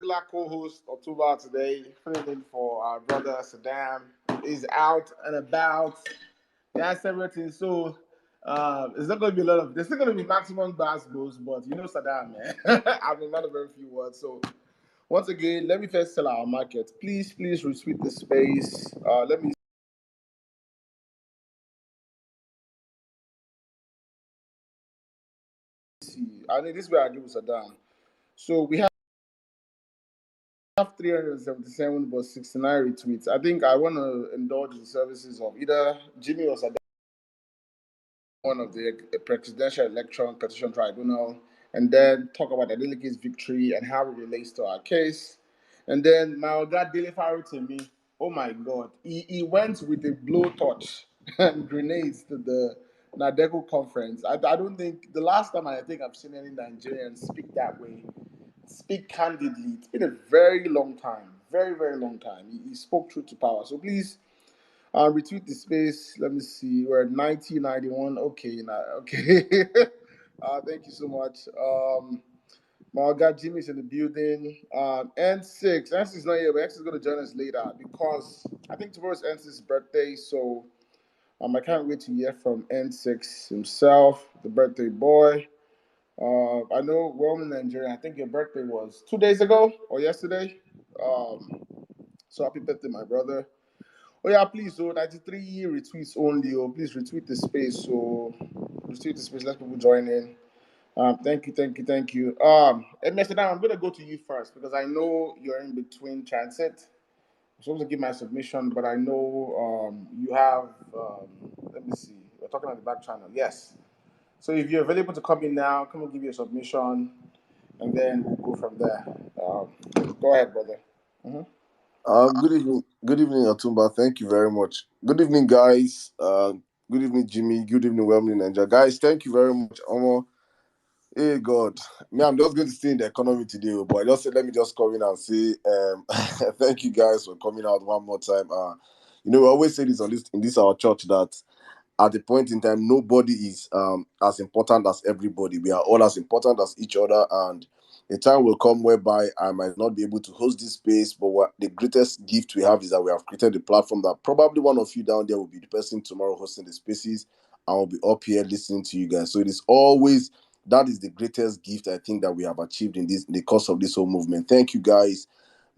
regular co-host October today, filling in for our brother Saddam. He's out and about. That's everything. So it's not going to be a lot of. There's still going to be maximum basketballs, but you know Saddam, man. I mean, not a very few words. So once again, let me first tell our market. Please retweet the space. Let me see. I mean, this is where I give Saddam. So we have 377 but 69 retweets. I think I want to indulge the services of either Jimmy or Saddam, one of the presidential election petition tribunal, and then talk about Adeleke's victory and how it relates to our case. And then my God, Dele Faru to me, oh my God, he went with a blowtorch and grenades to the NADECO conference. I don't think, the last time I think I've seen any Nigerians speak that way, speak candidly. It's been a very long time, very long time. He spoke truth to power. So please retweet the space. Let me see. We're at 1991. Okay, now okay. Thank you so much. My guy Jimmy's in the building. N6. N6 is not here, but N6 is gonna join us later because I think tomorrow's N6's birthday. So I can't wait to hear from N6 himself, the birthday boy. I know we're all in Nigeria. I think your birthday was 2 days ago or yesterday. So happy birthday, my brother. Oh yeah, please. So 93 retweets only. Oh, please retweet the space. So retweet the space. Let people join in. Thank you. And Mr. Dan, I'm gonna go to you first because I know you're in between transit. I'm supposed to give my submission, but I know you have. Let me see. We're talking on the back channel. Yes. So if you're available to come in now, come and give your submission, and then we'll go from there. Go ahead, brother. Mm-hmm. Good evening, Atumba. Thank you very much. Good evening, guys. Good evening, Jimmy. Good evening, Wembley, Nigeria. Guys, thank you very much. Hey God, me, I'm just going to stay in the economy today, but I just said let me just come in and say thank you guys for coming out one more time. We always say this in this our church that at the point in time, nobody is as important as everybody. We are all as important as each other, and a time will come whereby I might not be able to host this space, but the greatest gift we have is that we have created a platform that probably one of you down there will be the person tomorrow hosting the spaces, and will be up here listening to you guys. So it is always, that is the greatest gift I think that we have achieved in the course of this whole movement. Thank you guys.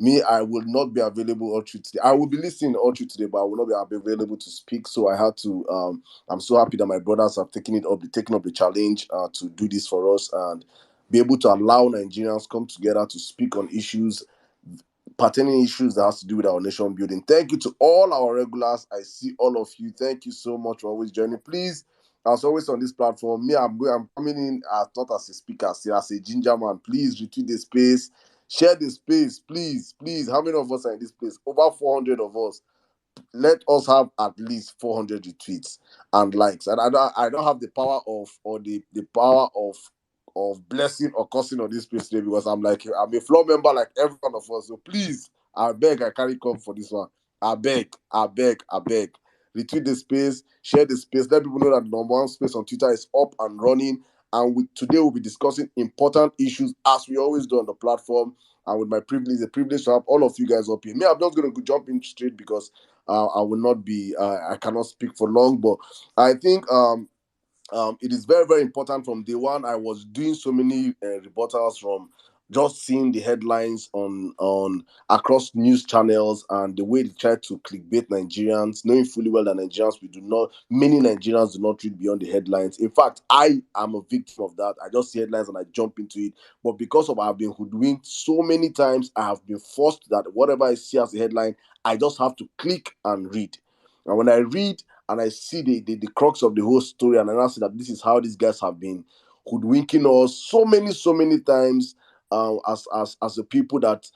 Me, I will not be available all through today. I will be listening all through today, but I will not be available to speak. So I had to. I'm so happy that my brothers have taken up the challenge to do this for us and be able to allow Nigerians come together to speak on issues, pertaining issues that has to do with our nation building. Thank you to all our regulars. I see all of you. Thank you so much for always joining. Please, as always on this platform, me, I'm coming in as not as a speaker, still as a ginger man. Please retweet the space, share the space, please. How many of us are in this place? Over 400 of us. Let us have at least 400 retweets and likes. And I don't have the power the power of blessing or cursing on this place today because I'm a floor member like every one of us. So please, I beg, I carry come for this one. I beg. Retweet the space, share the space, let people know that the number one space on Twitter is up and running. And today we'll be discussing important issues as we always do on the platform. And with my privilege, the privilege to have all of you guys up here. Me, I'm just going to jump in straight because I will not be, I cannot speak for long. But I think it is very, very important. From day one, I was doing so many rebuttals from just seeing the headlines on across news channels and the way they try to clickbait Nigerians, knowing fully well that many Nigerians do not read beyond the headlines. In fact, I am a victim of that. I just see headlines and I jump into it. But because of I've been hoodwinked so many times, I have been forced that whatever I see as a headline, I just have to click and read. And when I read and I see the crux of the whole story, and I see that this is how these guys have been hoodwinking us so many times, as a people that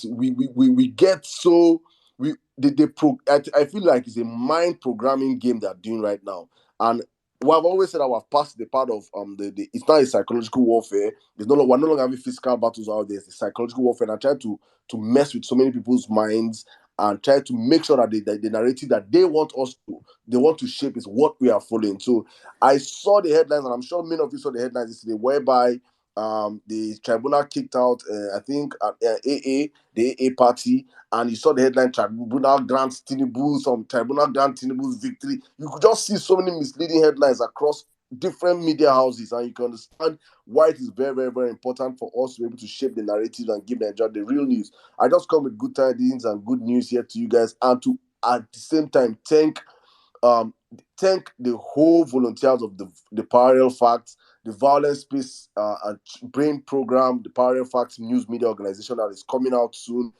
we get so I feel like it's a mind programming game they're doing right now. And what I've always said, I've passed the part of it's not a psychological warfare. We're no longer having physical battles out there. It's a psychological warfare. And I try to mess with so many people's minds and try to make sure that the narrative that they want to shape is what we are following. So I saw the headlines, and I'm sure many of you saw the headlines yesterday, whereby the tribunal kicked out, I think, AA, the AA party, and you saw the headline: Tribunal grants Tinubu, some Tribunal grant Tinubu's victory. You could just see so many misleading headlines across different media houses, and you can understand why it is very, very, very important for us to be able to shape the narrative and give Nigeria the real news. I just come with good tidings and good news here to you guys, and to at the same time um, thank the whole volunteers of the Parallel Facts, the Violence Peace and Brain Program, the Parallel Facts News Media Organization that is coming out soon.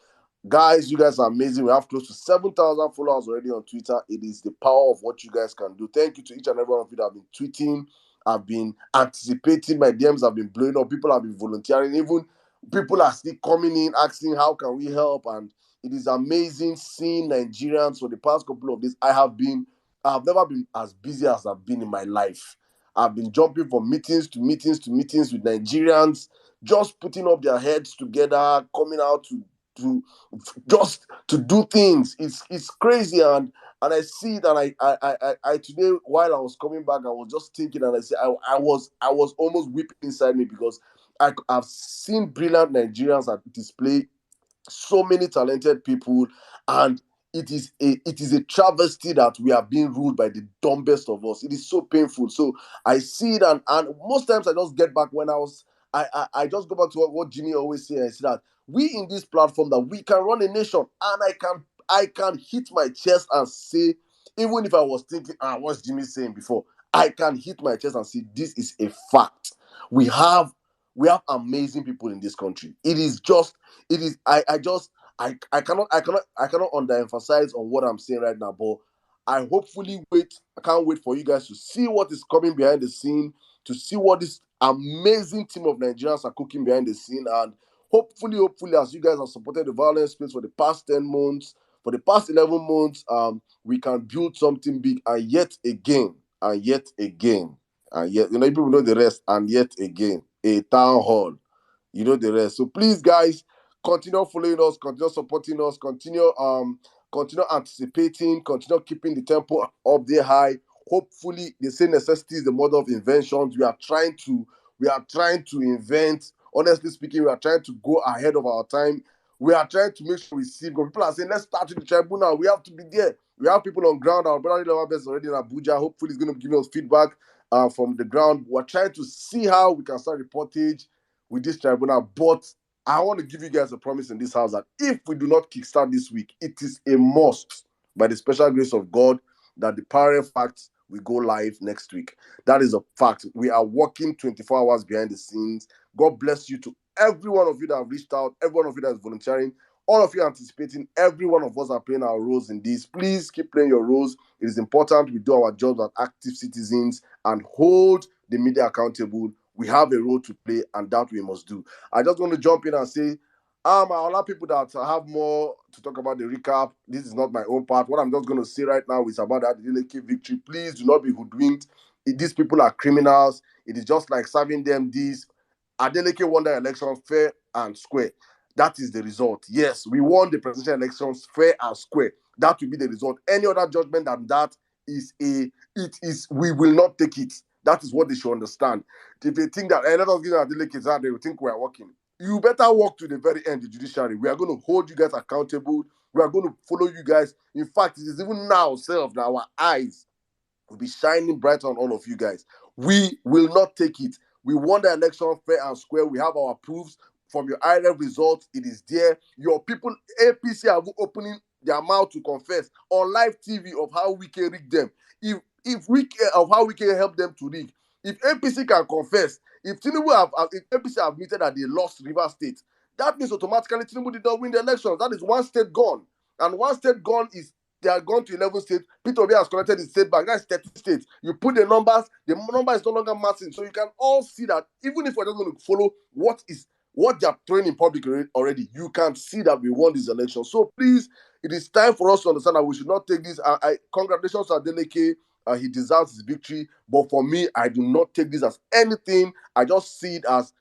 Guys, you guys are amazing. We have close to 7,000 followers already on Twitter. It is the power of what you guys can do. Thank you to each and every one of you that have been tweeting, have been anticipating. My DMs have been blowing up. People have been volunteering. Even people are still coming in, asking, how can we help? And it is amazing seeing Nigerians for the past couple of days. I've never been as busy as I've been in my life. I've been jumping from meetings to meetings to meetings with Nigerians, just putting up their heads together, coming out to just to do things. It's crazy, and I see it, and I today, while I was coming back, I was just thinking, and I was almost weeping inside me, because I've seen brilliant Nigerians at display, so many talented people, and it is a travesty that we are being ruled by the dumbest of us. It is so painful. So I see it, and most times I just get back when I just go back to what Jimmy always say. I say that we in this platform, that we can run a nation, and I can hit my chest and say, even if I was thinking, what's Jimmy saying before, I can hit my chest and say this is a fact. We have we have amazing people in this country. I cannot underemphasize on what I'm saying right now, but I can't wait for you guys to see what is coming behind the scene, to see what this amazing team of Nigerians are cooking behind the scene. And hopefully, as you guys have supported the Violence Space for the past 10 months, for the past 11 months, we can build something big. And yet again, and yet again, and yet, people know the rest. And yet again, a town hall, the rest. So please, guys, continue following us, continue supporting us, continue anticipating, continue keeping the tempo up there high. Hopefully, they say necessity is the mother of inventions. We are trying to invent. Honestly speaking, we are trying to go ahead of our time. We are trying to make sure we see. Because people are saying, let's start with the tribunal. We have to be there. We have people on ground. Our brother level best already in Abuja. Hopefully, he's going to give us feedback from the ground. We're trying to see how we can start reportage with this tribunal. But I want to give you guys a promise in this house that if we do not kickstart this week, it is a must, by the special grace of God, that the Parallel Facts will go live next week. That is a fact. We are working 24 hours behind the scenes. God bless you to every one of you that have reached out, every one of you that is volunteering, all of you anticipating. Every one of us are playing our roles in this. Please keep playing your roles. It is important we do our jobs as active citizens and hold the media accountable. We have a role to play, and that we must do. I just want to jump in and say, I allow people that have more to talk about the recap. This is not my own part. What I'm just going to say right now is about that Adeleke victory. Please do not be hoodwinked. These people are criminals. It is just like serving them this. Adeleke won the election fair and square. That is the result. Yes, we won the presidential elections fair and square. That will be the result. Any other judgment than that we will not take it. That is what they should understand. If they think that, let us give Adeleke that, they will think we are working. You better work to the very end, the judiciary. We are going to hold you guys accountable. We are going to follow you guys. In fact, it is even now self that our eyes will be shining bright on all of you guys. We will not take it. We won the election fair and square. We have our proofs from your IRF results. It is there. Your people, APC, are opening their mouth to confess on live TV of how we can rig them. If we can, of how we can help them to rig. If APC can confess, if APC have admitted that they lost Rivers State, that means automatically Tinubu did not win the elections. That is one state gone. And one state gone is they are gone to 11 states. Peter Obi has collected his state back. That's 30 states. You put the number is no longer massive. So you can all see that even if we're just going to follow what they are throwing in public already, you can see that we won this election. So please, it is time for us to understand that we should not take this. Congratulations to Adeleke. He deserves his victory. But for me, I do not take this as anything. I just see it as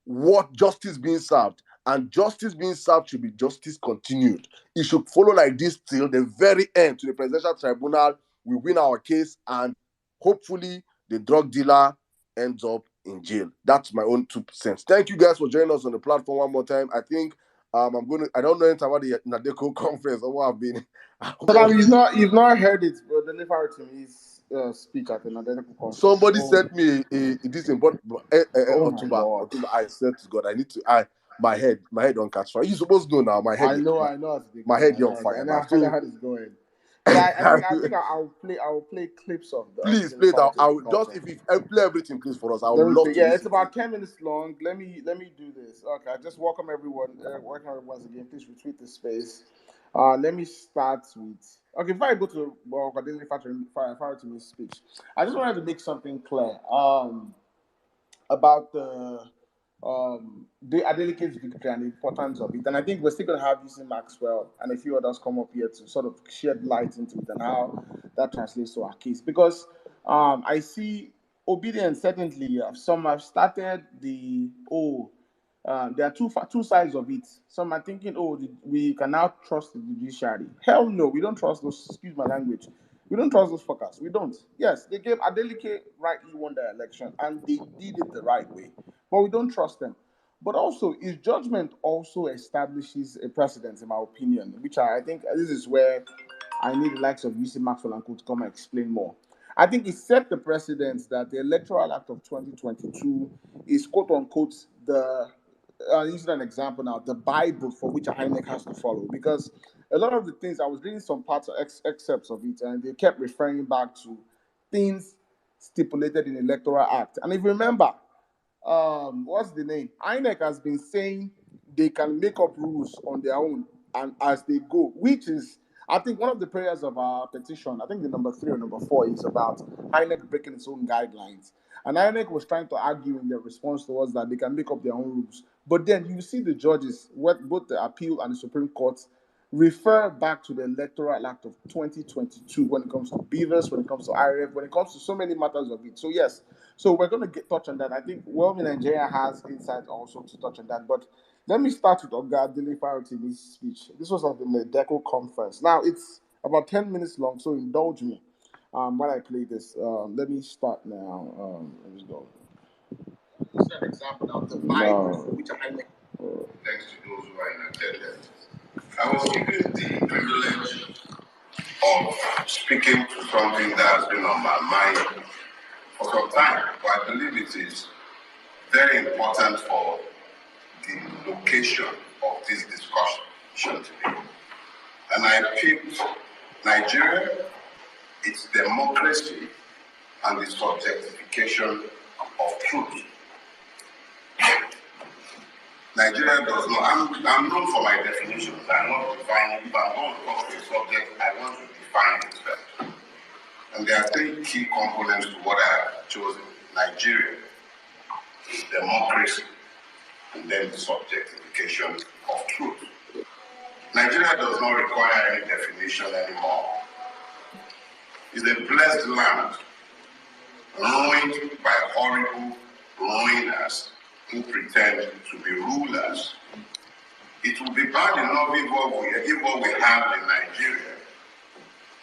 what justice being served. And justice being served should be justice continued. It should follow like this till the very end, to the presidential tribunal. We win our case, and hopefully the drug dealer ends up in jail. That's my own 2%. Thank you guys for joining us on the platform one more time. I think I don't know anything about the NADECO conference or what I've been. But you've not heard it, but deliver to me his speech at the NADECO conference. Somebody sent me this important Oh Otumba. I said to God, I need to my head don't catch fire. You supposed to know now. My head. I know. My head on fire now. I know how it's going. But I think I'll play clips of the. Please play it. I'll just if play everything, please, for us. I would love to. Yeah, it's about 10 minutes long. Let me do this. Okay, I just welcome everyone. Welcome everyone once again. Please retweet this space. Let me start with. Okay, before I go to fire to me speech, I just wanted to make something clear. About the Adeleke's victory and the importance of it. And I think we're still going to have UC Maxwell and a few others come up here to sort of shed light into it and how that translates to our case. Because I see obedience, certainly, some have started there are two sides of it. Some are thinking, we can now trust the judiciary. Hell no, we don't trust those, excuse my language. We don't trust those fuckers. We don't. Yes, they gave Adeleke rightly won the election and they did it the right way. But we don't trust them. But also, his judgment also establishes a precedent, in my opinion, which I think this is where I need the likes of UC Maxwell and Co to come and explain more. I think it set the precedent that the Electoral Act of 2022 is quote unquote using an example now, the Bible for which INEC has to follow. Because a lot of the things, I was reading some parts of excerpts of it, and they kept referring back to things stipulated in the Electoral Act. And if you remember, what's the name? INEC has been saying they can make up rules on their own and as they go, which is, I think, one of the prayers of our petition. I think the number 3 or number 4 is about INEC breaking its own guidelines. And INEC was trying to argue in their response towards that they can make up their own rules. But then you see the judges, both the appeal and the Supreme Court, refer back to the Electoral Act of 2022 when it comes to Beavers, when it comes to IRF, when it comes to so many matters of it. So yes, so we're going to touch on that. I think Wealthy Nigeria has insight also to touch on that. But let me start with Oga Adeleke in his speech. This was at the NADECO conference. Now, it's about 10 minutes long, so indulge me while I play this. Let me start now. Let me go. This is an example of the Bible, which I like. Thanks to those who are in attendance. I was given the privilege of speaking to something that has been on my mind for some time, but I believe it is very important for the location of this discussion today. And I picked Nigeria, its democracy, and the subjectification of truth. Nigeria does not, I'm known for my definitions. I'm not defining, if I'm going to talk to a subject, I want to define it first. And there are 3 key components to what I have chosen. Nigeria, democracy, and then the subjectification of truth. Nigeria does not require any definition anymore. It's a blessed land, ruined by horrible ruiners who pretend to be rulers. It will be bad enough if what we have in Nigeria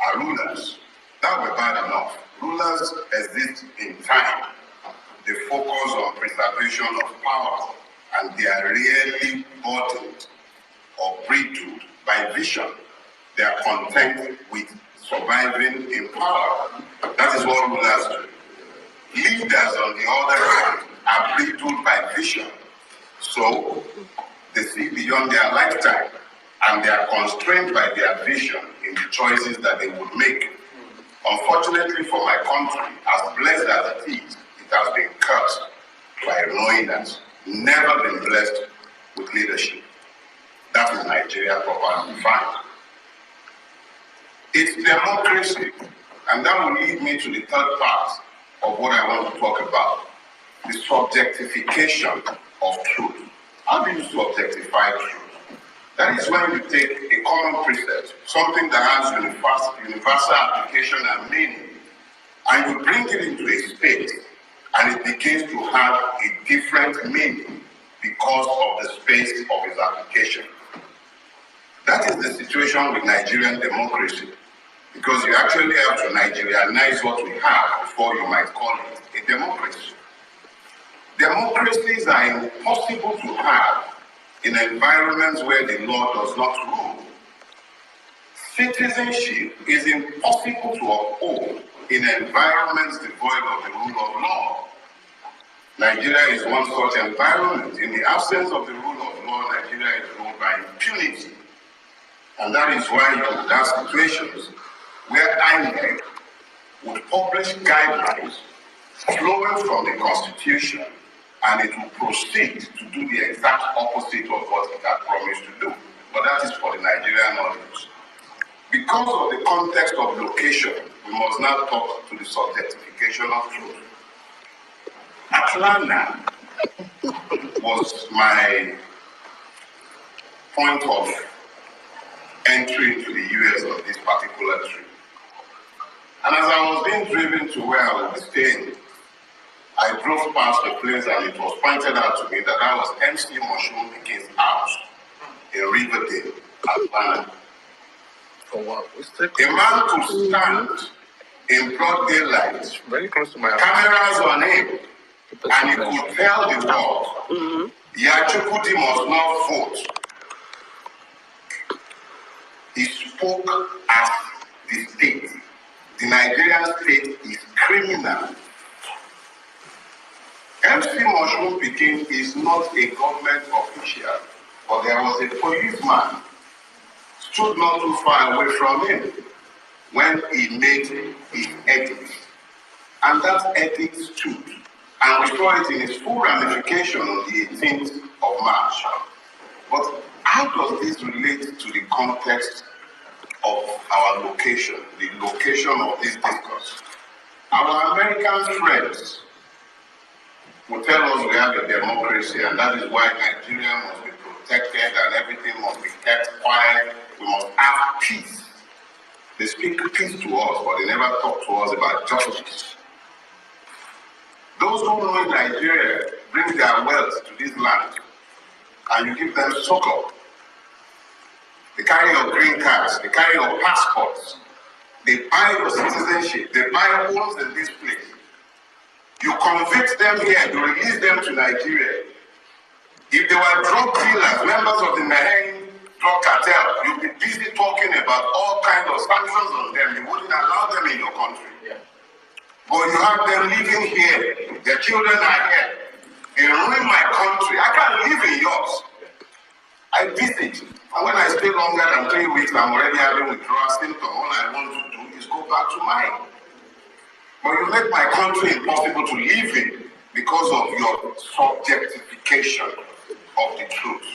are rulers. That would be bad enough. Rulers exist in time. They focus on preservation of power, and they are rarely burdened or bridled by vision. They are content with surviving in power. That is what rulers do. Leaders, on the other hand, are bridled by vision. So they see beyond their lifetime, and they are constrained by their vision in the choices that they would make. Unfortunately for my country, as blessed as it is, it has been cursed by ruiners, never been blessed with leadership. That is Nigeria properly defined. It's democracy, and that will lead me to the third part of what I want to talk about, the subjectification of truth. How do you subjectify truth? That is when you take a common precept, something that has universal application and meaning, and you bring it into a space, and it begins to have a different meaning because of the space of its application. That is the situation with Nigerian democracy, because you actually have to Nigerianize what we have before you might call it a democracy. Democracies are impossible to have in environments where the law does not rule. Citizenship is impossible to uphold in environments devoid of the rule of law. Nigeria is one such environment. In the absence of the rule of law, Nigeria is ruled by impunity. And that is why you would have situations where INEC would publish guidelines flowing from the Constitution, and it will proceed to do the exact opposite of what it had promised to do. But that is for the Nigerian audience. Because of the context of location, we must now talk to the subjectification of truth. Atlanta was my point of entry into the US on this particular trip. And as I was being driven to where I would be staying, I drove past the place and it was pointed out to me that that was MC Mushroom Pickens' house in Riverdale, Atlanta. Oh wow. A man could stand in broad daylight, Very close to my house. cameras on him, and he could tell the world, Yachukudi must not vote. He spoke as the state. The Nigerian state is criminal. MC Mushroom Pickens is not a government official, but there was a policeman stood not too far away from him when he made his ethics. And that ethics stood. And we saw it in its full ramification on the 18th of March. But how does this relate to the context of our location, the location of this discourse? Our American friends will tell us we have a democracy, and that is why Nigeria must be protected and everything must be kept quiet. We must have peace. They speak peace to us, but they never talk to us about justice. Those who know in Nigeria bring their wealth to this land, and you give them succor. They carry your green cards, they carry your passports, they buy your citizenship, they buy homes in this place. You convict them here, you release them to Nigeria. If they were drug dealers, members of the Mahane drug cartel, you'd be busy talking about all kinds of sanctions on them. You wouldn't allow them in your country. Yeah. But you have them living here. Their children are here. They ruin my country. I can't live in yours. I visit. And when I stay longer than 3 weeks, I'm already having withdrawal symptoms. All I want to do is go back to mine. But you make my country impossible to live in because of your subjectification of the truth.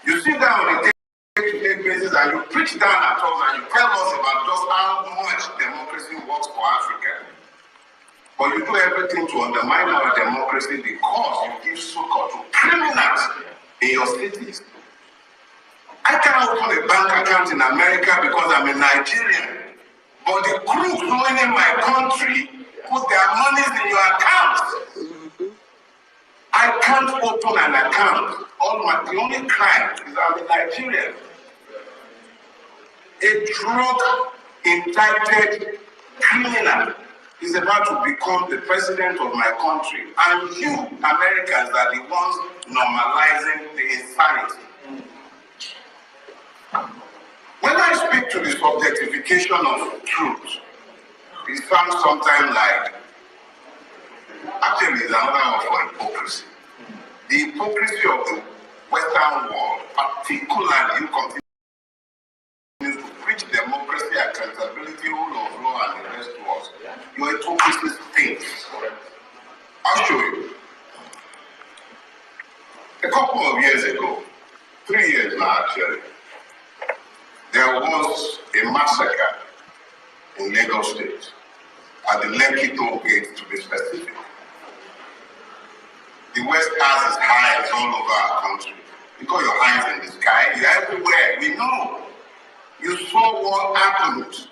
You sit down on a day-to-day basis and you preach down at us and you tell us about just how much democracy works for Africa. But you do everything to undermine our democracy because you give succor to criminals in your cities. I can't open a bank account in America because I'm a Nigerian. But the crooks flowing in my country put their monies in your account. I can't open an account. The only crime is I'm a Nigerian. A drug-indicted criminal is about to become the president of my country. And you, Americans, are the ones normalizing the insanity. When I speak to the subjectification of truth, it sounds sometimes like, actually it's another word for hypocrisy. The hypocrisy of the Western world, particularly you continue to preach democracy, accountability, rule of law, and the rest to us. Your hypocrisy stinks. I'll show you. A couple of years ago, 3 years now actually, there was a massacre in Lagos State, at the Adeleke toll gate to be specific. The West has its highs all over our country. You got your eyes in the sky, you're everywhere, we know. You saw what happened.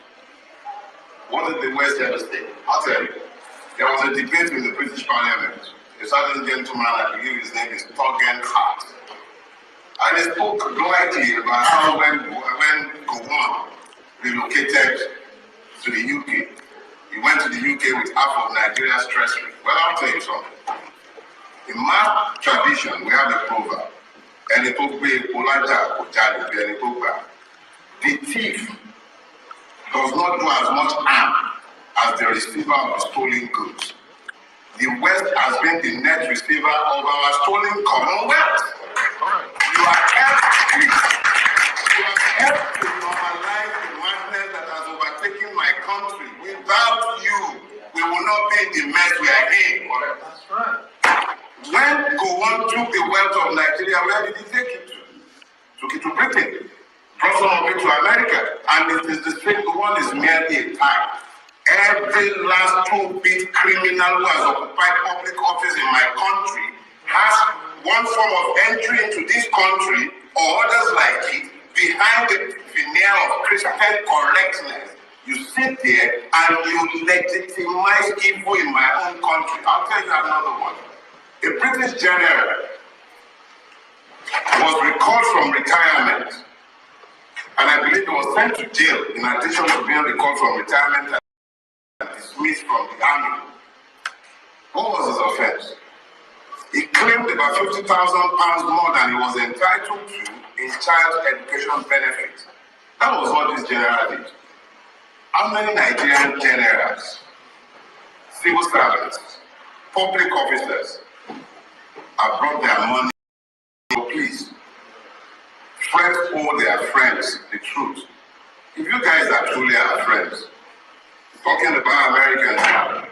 What did the West ever say? I'll tell you. There was a debate in the British Parliament. A certain gentleman, I believe his name is Torgen Hart. And he spoke lightly about how when Gowon relocated to the UK, he went to the UK with half of Nigeria's treasury. Well, I'll tell you something. In my tradition, we have a proverb. The thief does not do as much harm as the receiver of the stolen goods. The West has been the net receiver of our stolen commonwealth. You are helped to normalize the madness that has overtaken my country. Without you, we will not be in the mess we are in. That's right. When Gowon took the wealth of Nigeria, where did he take it to? Took it to Britain. Brought some of it to America. And it is the same one is merely a time. Every last two-bit criminal who has occupied public office in my country has one form of entry into this country or others like it behind the veneer of Christian correctness. You sit there and you legitimize evil in my own country. I'll tell you another one. A British general was recalled from retirement, and I believe he was sent to jail in addition to being recalled from retirement and dismissed from the army. What was his offense? He claimed about £50,000 more than he was entitled to in child education benefits. That was what this general did. How many Nigerian generals, civil servants, public officers have brought their money? So please, friends owe their friends the truth. If you guys are truly our friends, talking about Americans now,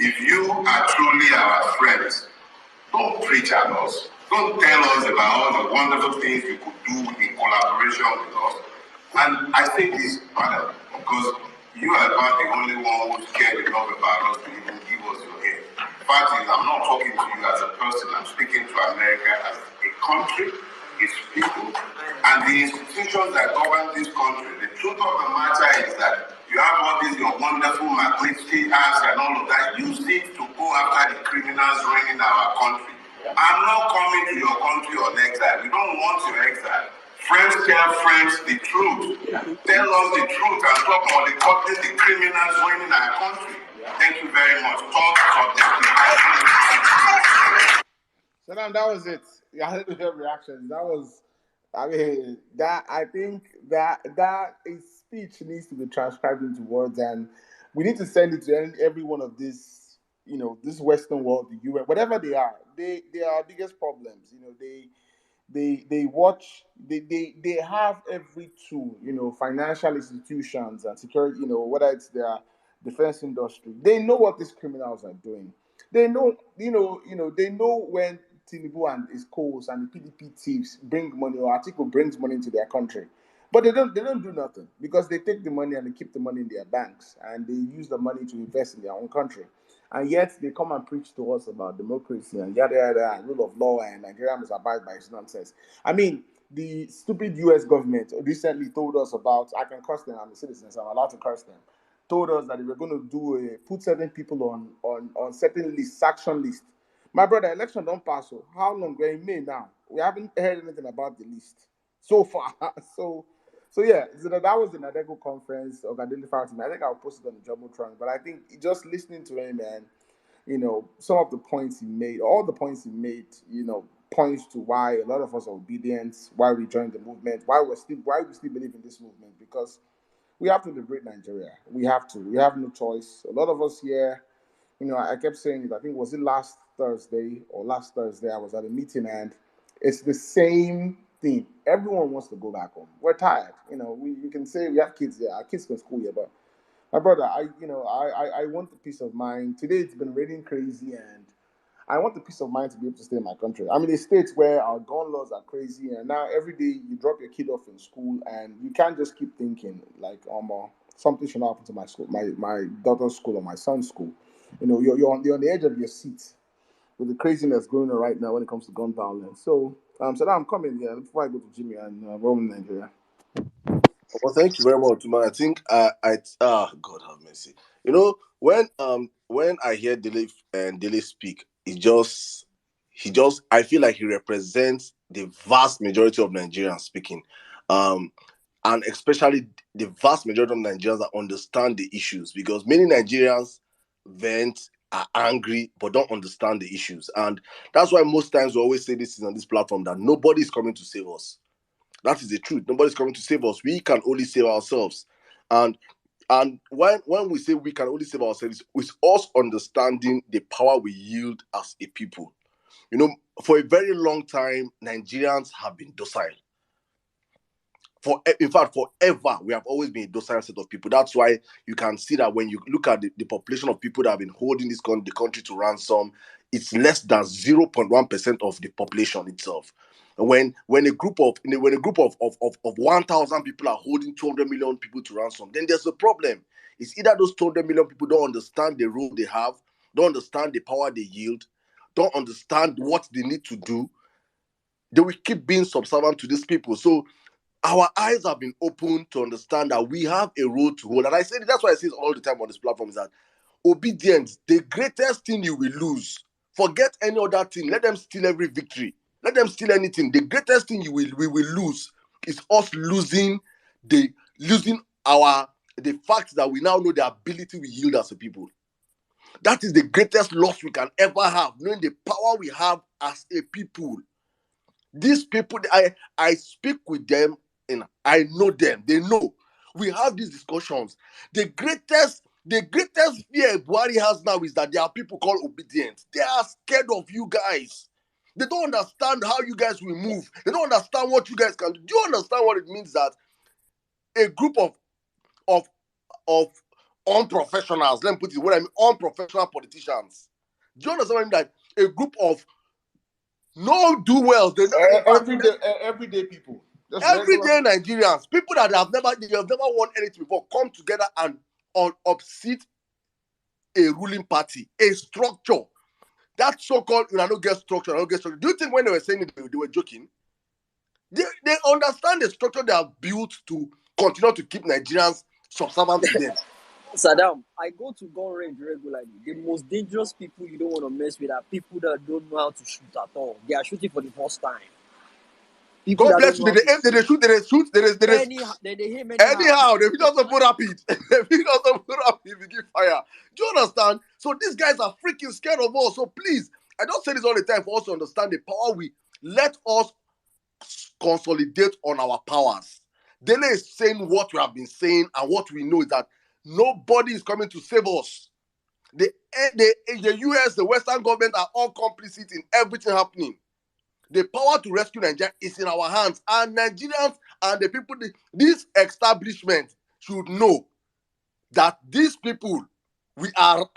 if you are truly our friends, don't preach at us. Don't tell us about all the wonderful things you could do in collaboration with us. And I say this, madam, because you are about the only one who's cared enough about us to even give us your ear. The fact is, I'm not talking to you as a person, I'm speaking to America as a country, its people, and the institutions that govern this country. The truth of the matter is that you have all these your wonderful Magnitsky acts and all of that. Use it to go after the criminals running our country. I'm not coming to your country on exile. We don't want your exile. Friends tell friends the truth. Tell us the truth and talk about the criminals running our country. Thank you very much. Talk subjectively. So now that was it. I had reactions. That was, I mean, that I think that a speech needs to be transcribed into words, and we need to send it to every one of these, this Western world, the UN, whatever they are. They are our biggest problems. They watch, they have every tool, financial institutions and security, whether it's their defense industry. They know what these criminals are doing. They know, they know when Tinubu and his co and the PDP thieves bring money, or Atiku brings money into their country. But they don't do nothing, because they take the money and they keep the money in their banks, and they use the money to invest in their own country. And yet they come and preach to us about democracy and yada yada and rule of law, and Nigeria must abide by its nonsense. I mean, the stupid US government recently told us about, I can curse them, I'm a citizen, so I'm allowed to curse them, told us that they were going to put certain people on certain lists, sanction lists. My brother, election don't pass. So how long? We're in May now. We haven't heard anything about the list so far. So yeah, so that was the NADECO conference of identifiers. I think I'll post it on the Jumbotron. But I think just listening to him, and some of the points he made, all the points he made, points to why a lot of us are obedient, why we joined the movement, why we still believe in this movement, because we have to liberate Nigeria. We have to. We have no choice. A lot of us here, I kept saying it. I think, was it last Thursday or last Thursday? I was at a meeting, and it's the same thing. Everyone wants to go back home. We're tired. We can say we have kids here. Our kids can school here, but my brother, I want the peace of mind. Today it's been raining crazy, and I want the peace of mind to be able to stay in my country. I'm in a state where our gun laws are crazy, and now every day you drop your kid off in school, and you can't just keep thinking like, something should not happen to my school, my daughter's school or my son's school. You're on the edge of your seat with the craziness going on right now when it comes to gun violence. So now I'm coming here before I go to Jimmy and Roman Nigeria. Well, thank you very much, man. I think God have mercy. When I hear Dele speak, I feel like he represents the vast majority of Nigerians speaking, and especially the vast majority of Nigerians that understand the issues, because many Nigerians vent are angry but don't understand the issues. And that's why most times we always say this is on this platform, that nobody is coming to save us. That is the truth. Nobody's coming to save us. We can only save ourselves. And when we say we can only save ourselves, it's us understanding the power we yield as a people. You know, for a very long time, Nigerians have been docile. In fact, forever, we have always been a docile set of people. That's why you can see that when you look at the population of people that have been holding the country to ransom, it's less than 0.1% of the population itself. When a group of 1,000 people are holding 200 million people to ransom, then there's a problem. It's either those 200 million people don't understand the role they have, don't understand the power they yield, don't understand what they need to do. They will keep being subservient to these people. So our eyes have been opened to understand that we have a role to hold. And I say that's why I say it all the time on this platform, is that obedience, the greatest thing you will lose. Forget any other thing. Let them steal every victory. Let them steal anything. The greatest thing we will lose is us losing the fact that we now know the ability we yield as a people. That is the greatest loss we can ever have, knowing the power we have as a people. These people, I speak with them and I know them. They know. We have these discussions. The greatest fear Buhari has now is that there are people called obedient. They are scared of you guys. They don't understand how you guys will move. They don't understand what you guys can do. Do you understand what it means that a group of unprofessionals, let me put it what I mean, unprofessional politicians. Do you understand what I mean? That a group of no do wells, they everyday people, just everyday Nigerians, people that have never won anything before, come together and upset a ruling party, a structure. That so-called I don't get structure. Do you think when they were saying it, they were joking? They understand the structure they have built to continue to keep Nigerians subservient to them. Saddam, I go to gun range regularly. The most dangerous people you don't want to mess with are people that don't know how to shoot at all. They are shooting for the first time. People God bless you. They shoot. Anyhow, they aim anyhow. They just put rapid. We give fire. Do you understand? So these guys are freaking scared of us. So please, I don't say this all the time for us to understand the power. Let us consolidate on our powers. Dele is saying what we have been saying, and what we know is that nobody is coming to save us. The US, the Western government are all complicit in everything happening. The power to rescue Nigeria is in our hands, and Nigerians and the people, this establishment should know that these people, we are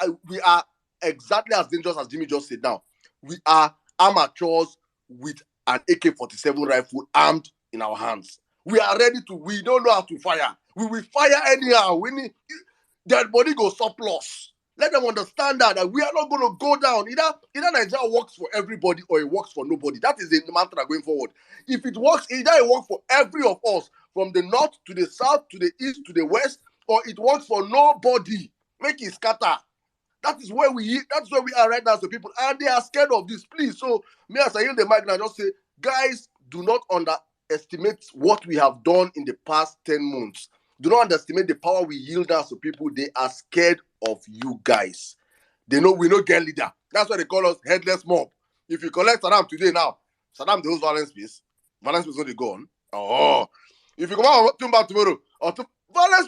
exactly as dangerous as Jimmy just said now. We are amateurs with an AK-47 rifle armed in our hands. We are ready to, we don't know how to fire. We will fire anyhow. We need, dead body go surplus. Let them understand that we are not going to go down. Either Nigeria works for everybody or it works for nobody. That is the mantra going forward. If it works, either it works for every of us, from the north to the south, to the east, to the west, or it works for nobody. Make it scatter. That is where we are right now as the people. And they are scared of this. Please. So me as I hear the mic now, just say, guys, do not underestimate what we have done in the past 10 months. Do not underestimate the power we yield as to people. They are scared of you guys. They know we no get leader. That's why they call us headless mob. If you collect Saddam today now, Saddam the host violence peace. Violence peace only go on. Oh. If you come out tomorrow, or violence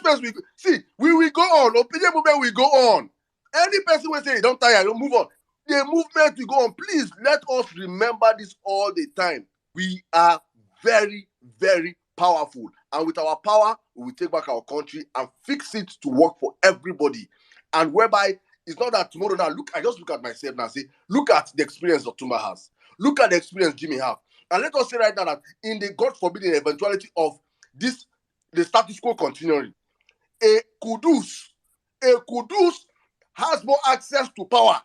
peace, we will go on. Opinion movement will go on. Any person will say, don't tire, don't move on. The movement will go on. Please let us remember this all the time. We are very, very powerful. And with our power, we will take back our country and fix it to work for everybody. And whereby it's not that tomorrow now, I just look at myself now and say, look at the experience Otumba has. Look at the experience Jimmy have. And let us say right now that in the God forbidden eventuality of this, the status quo continuing, a Kudus has more access to power.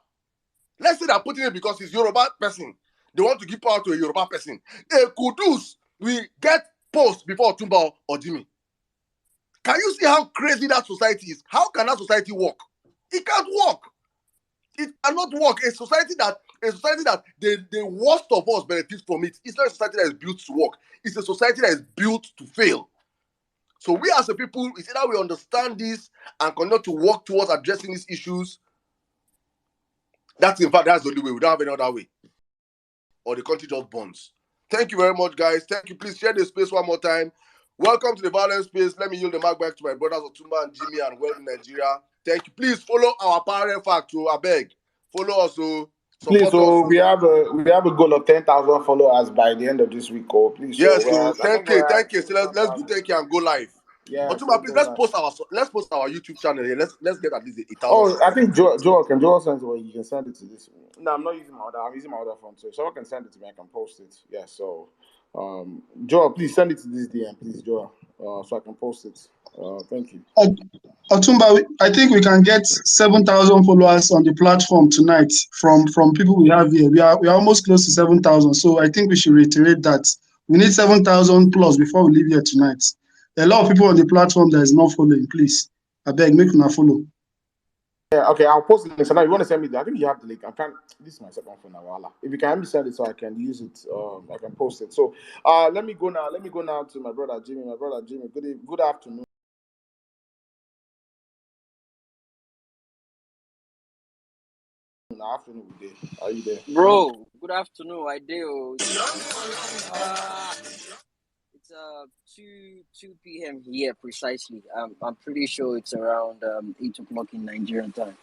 Let's say they're putting it because he's Yoruba person. They want to give power to a Yoruba person. A Kudus will get post before Otumba or Jimmy. Can you see how crazy that society is? How can that society work? It can't work. It cannot work. A society that the worst of us benefits from it. It's not a society that is built to work. It's a society that is built to fail. So we as a people, it's either we understand this and continue to work towards addressing these issues, That's in fact, that's the only way. We don't have any other way. Or the country just burns. Thank you very much, guys. Thank you. Please share the space one more time. Welcome to the Vawulence space. Let me yield the mic back to my brothers Otumba and Jimmy and Well in Nigeria. Thank you. Please follow our parent fact to Abeg. Follow us, Please, support us. so we have a goal of 10,000 followers by the end of this week. Oh, please, so Yes, so I think 10K, we're at 10K. So let's do 1,000. 10K and go live. Yeah, so Otumba, please go let's live. post our YouTube channel here. Let's get at least 1,000 Oh, I think subscribers. Joel send it. Well, you can send it to this. No, I'm not using my other. I'm using my other phone. So if someone can send it to me, I can post it. Yeah. So, Joel, please send it to this DM, please, Joel, so I can post it. Thank you. Otumba, I think we can get 7,000 followers on the platform tonight from people we have here. We are almost close to 7,000. So I think we should reiterate that we need 7,000 plus before we leave here tonight. There are a lot of people on the platform that is not following. Please, I beg, make una follow. Yeah. Okay. I'll post the link. So now you want to send me the? I think you have the link. I can't. This is my second phone now. Voila. If you can help me send it so I can use it, I can post it. So, let me go now. Let me go now to my brother Jimmy. My brother Jimmy. Good afternoon. Afternoon, day. Are you there? Bro, good afternoon. I do. It's 2 p.m. here precisely. I'm pretty sure it's around 8 o'clock in Nigerian time.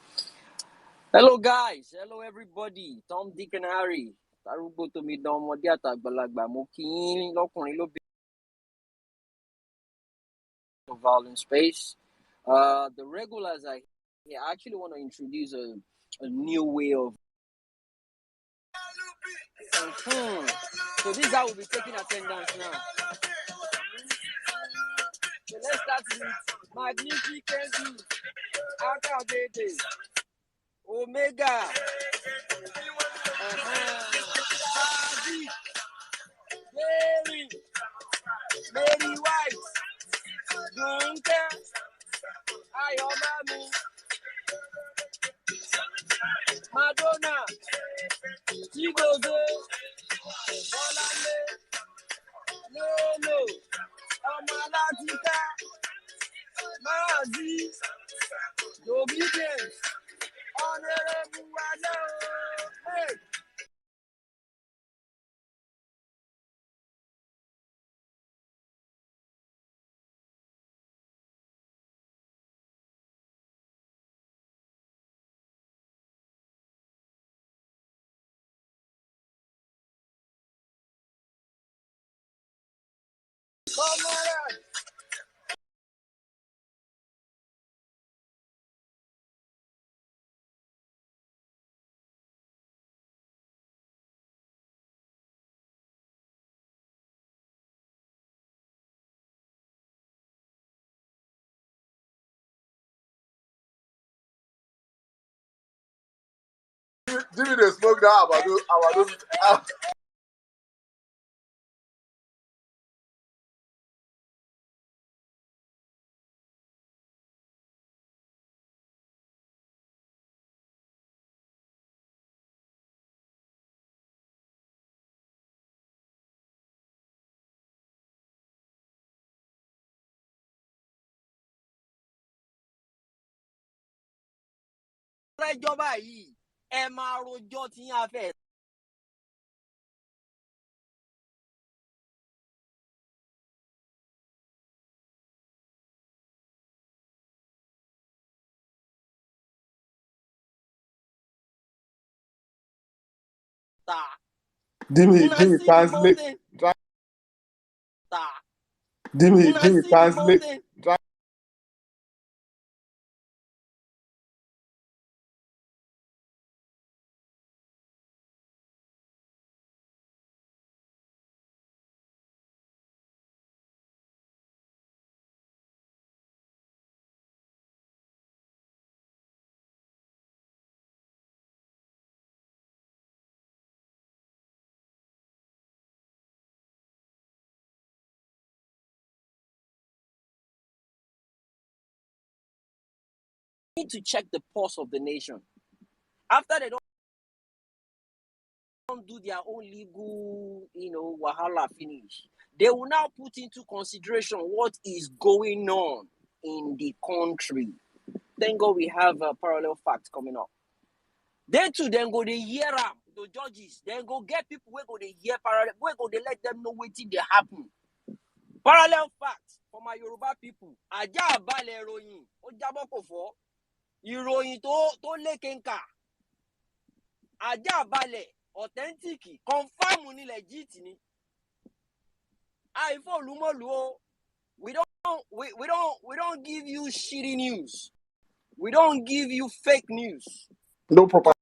Hello guys, hello everybody. Tom, Dick, and Harry. Tarugbo to me don mo di atagbalagba mo kin lọkùnrin lóbìnrin of Vawulence space. The regulars are here. I actually want to introduce a new way of. So this is how we'll be taking attendance now. So let's start with Magnificent Akabede, Omega, Mary White, Dunke, Ayomami, Madonna, Chigozo, Bolale, Lolo, Omalatika, Mazi, Obedience, Honorable Wano. Hey! Come on! Jimmy, they smoke that about those. Ìjọba yìí ẹ máa rojọ́ tí yín á fẹ́ ta. Jimmy, Una Jimmy, see the translate. mountain ta. Jimmy, Una Jimmy, see the translate. mountain. Need to check the pulse of the nation. After they don't do their own legal, wahala finish, they will now put into consideration what is going on in the country. Thank God we have a parallel fact coming up. Then too, then go they hear am, the judges. Then go get people where go they hear parallel, where go they let them know what thing they happen. Parallel facts for my Yoruba people. Aja balẹ̀ ìròyìn, ó jábọ́ kò fọ́. Ìròyìn tó lékenka. Aja balẹ̀, authentic, confirm ni legit ni. Ifo lumolu o. We don't give you shitty news. We don't give you fake news. No proper.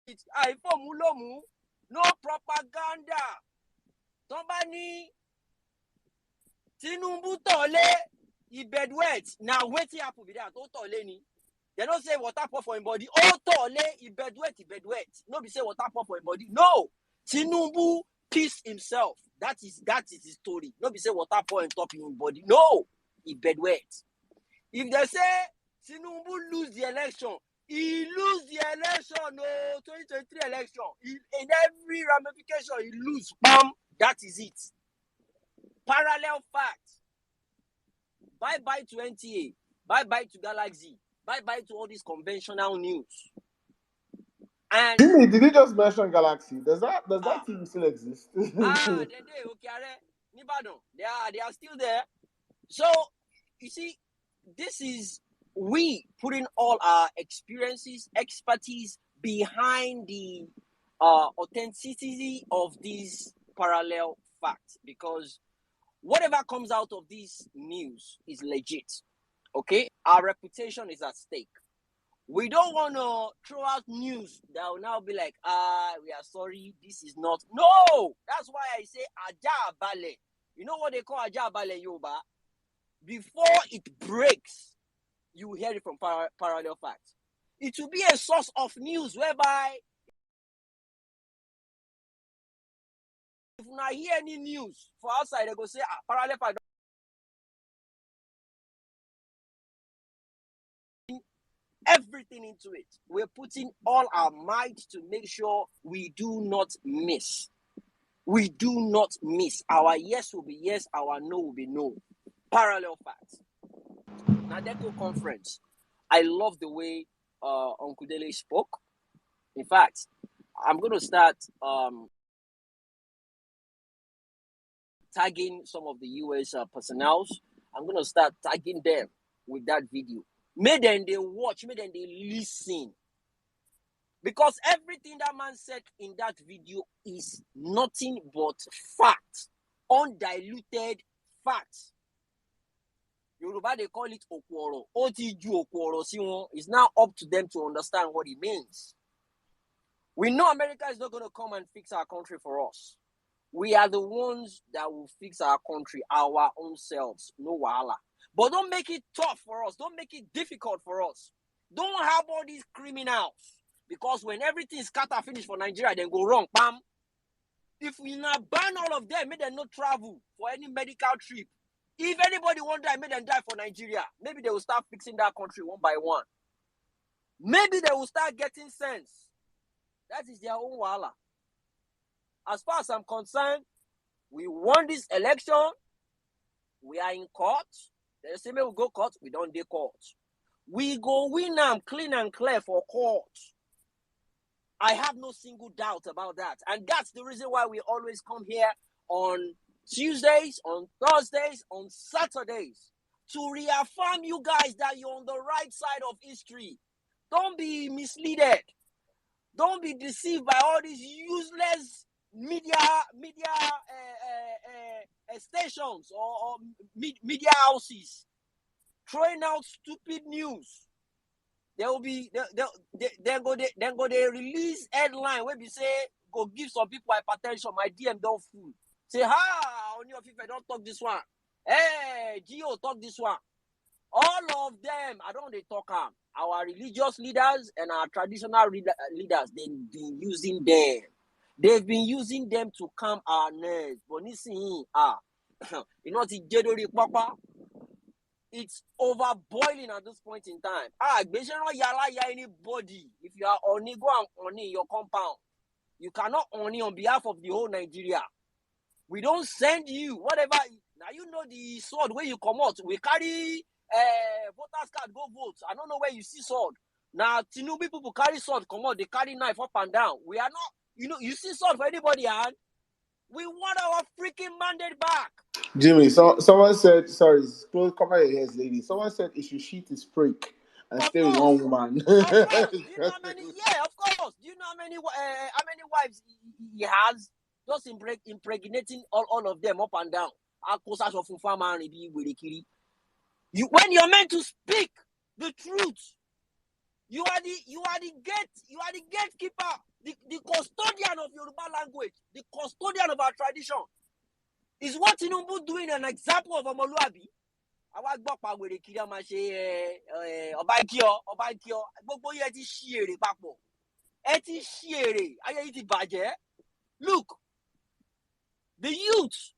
Ifo mulomu, no propaganda. Somebody Tinubu tole ibedwet. Now wetin happen with that? Tole ni. They don't say water pour for him body. Oh tole ibedwet. No be say water pour for him body. No. Tinubu pissed himself. That is his story. No be say water pour on top him body. No. Ibedwet. If they say Tinubu lose the election, he lose the election. No, 2023 election. In every ramification, he lose. Bam. That is it. Parallel facts. Bye-bye to NTA. Bye-bye to Galaxy. Bye-bye to all this conventional news. And Jimmy, did you just mention Galaxy? Does that TV still exist? they okay, Nibado. They are still there. So you see, this is we putting all our experiences, expertise behind the authenticity of these parallel facts, because whatever comes out of this news is legit. Okay, our reputation is at stake. We don't want to throw out news that will now be like, we are sorry, this is not. No, that's why I say Aja Bale. You know what they call Aja Bale Yoba? Before it breaks, you hear it from parallel facts. It will be a source of news whereby if you not hear any news for outside, they go say, parallel fact. Everything into it. We're putting all our might to make sure we do not miss. We do not miss. Our yes will be yes, our no will be no. Parallel facts. NADECO conference. I love the way Uncle Dele spoke. In fact, I'm going to start tagging some of the US personnel. I'm going to start tagging them with that video. Make them they watch, make them they listen. Because everything that man said in that video is nothing but fact. Undiluted facts. Yoruba, they call it Okworo. Otiju Okworo Siwon. It's now up to them to understand what it means. We know America is not going to come and fix our country for us. We are the ones that will fix our country, our own selves. No wahala. But don't make it tough for us. Don't make it difficult for us. Don't have all these criminals. Because when everything is scatter finish for Nigeria, then go wrong. Bam. If we not ban all of them, make them not travel for any medical trip. If anybody won't die, make them die for Nigeria. Maybe they will start fixing that country one by one. Maybe they will start getting sense. That is their own wahala. As far as I'm concerned, we won this election. We are in court. They say we go court. We don't do court. We go win them clean and clear for court. I have no single doubt about that. And that's the reason why we always come here on Tuesdays, on Thursdays, on Saturdays to reaffirm you guys that you're on the right side of history. Don't be misled. Don't be deceived by all these useless media stations or media houses throwing out stupid news. They will be then go they release headline where we say go give some people hypertension. My DM don't fool. Say on your FIFA don't talk this one. Hey, Gio talk this one. All of them, I don't they talk them. Our religious leaders and our traditional leaders, they've been using them. They've been using them to calm our nerves. But listen, you know the Papa. It's overboiling at this point in time. Anybody. If you are only go and only your compound, you cannot only on behalf of the whole Nigeria. We don't send you whatever. Now you know the sword where you come out. We carry voters card go vote. I don't know where you see sword. Now, Tinubu people carry sword, come on, they carry knife up and down. We are not, you see sword for anybody, hand. We want our freaking mandate back. Jimmy, someone said, sorry, cover your ears, lady. Someone said it should sheet his prick and Of stay with course. one woman. Of course. Do you know how many? Yeah, of course. Do you know how many wives he has? Just impregnating all of them up and down. When you're meant to speak the truth, you are the gatekeeper, the custodian of Yoruba language, the custodian of our tradition. Is what Tinubu doing an example of Omoluabi? Àwa gbọ́ pa wèrè kiri a máa ṣe ọba ìkíọ́ gbogbo yẹn ti ṣí èrè papọ̀ ẹ ti ṣí èrè ayé yìí ti bàjẹ́. Look, the youth,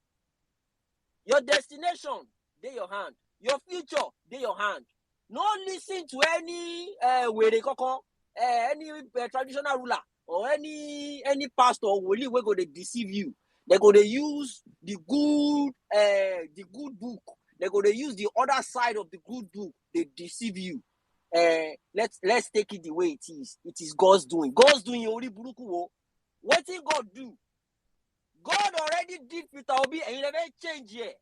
your destination dey your hand, your future dey your hand. No listen to any wèrè kankan, any traditional ruler or any pastor or wòlíì wey go dey deceive you. They go dey use the good book. They go to use the other side of the good book. They deceive you. Let's take it the way it is. It is God's doing. God's doing only buruku. What did God do? God already did Peter Obi and he never changed yet.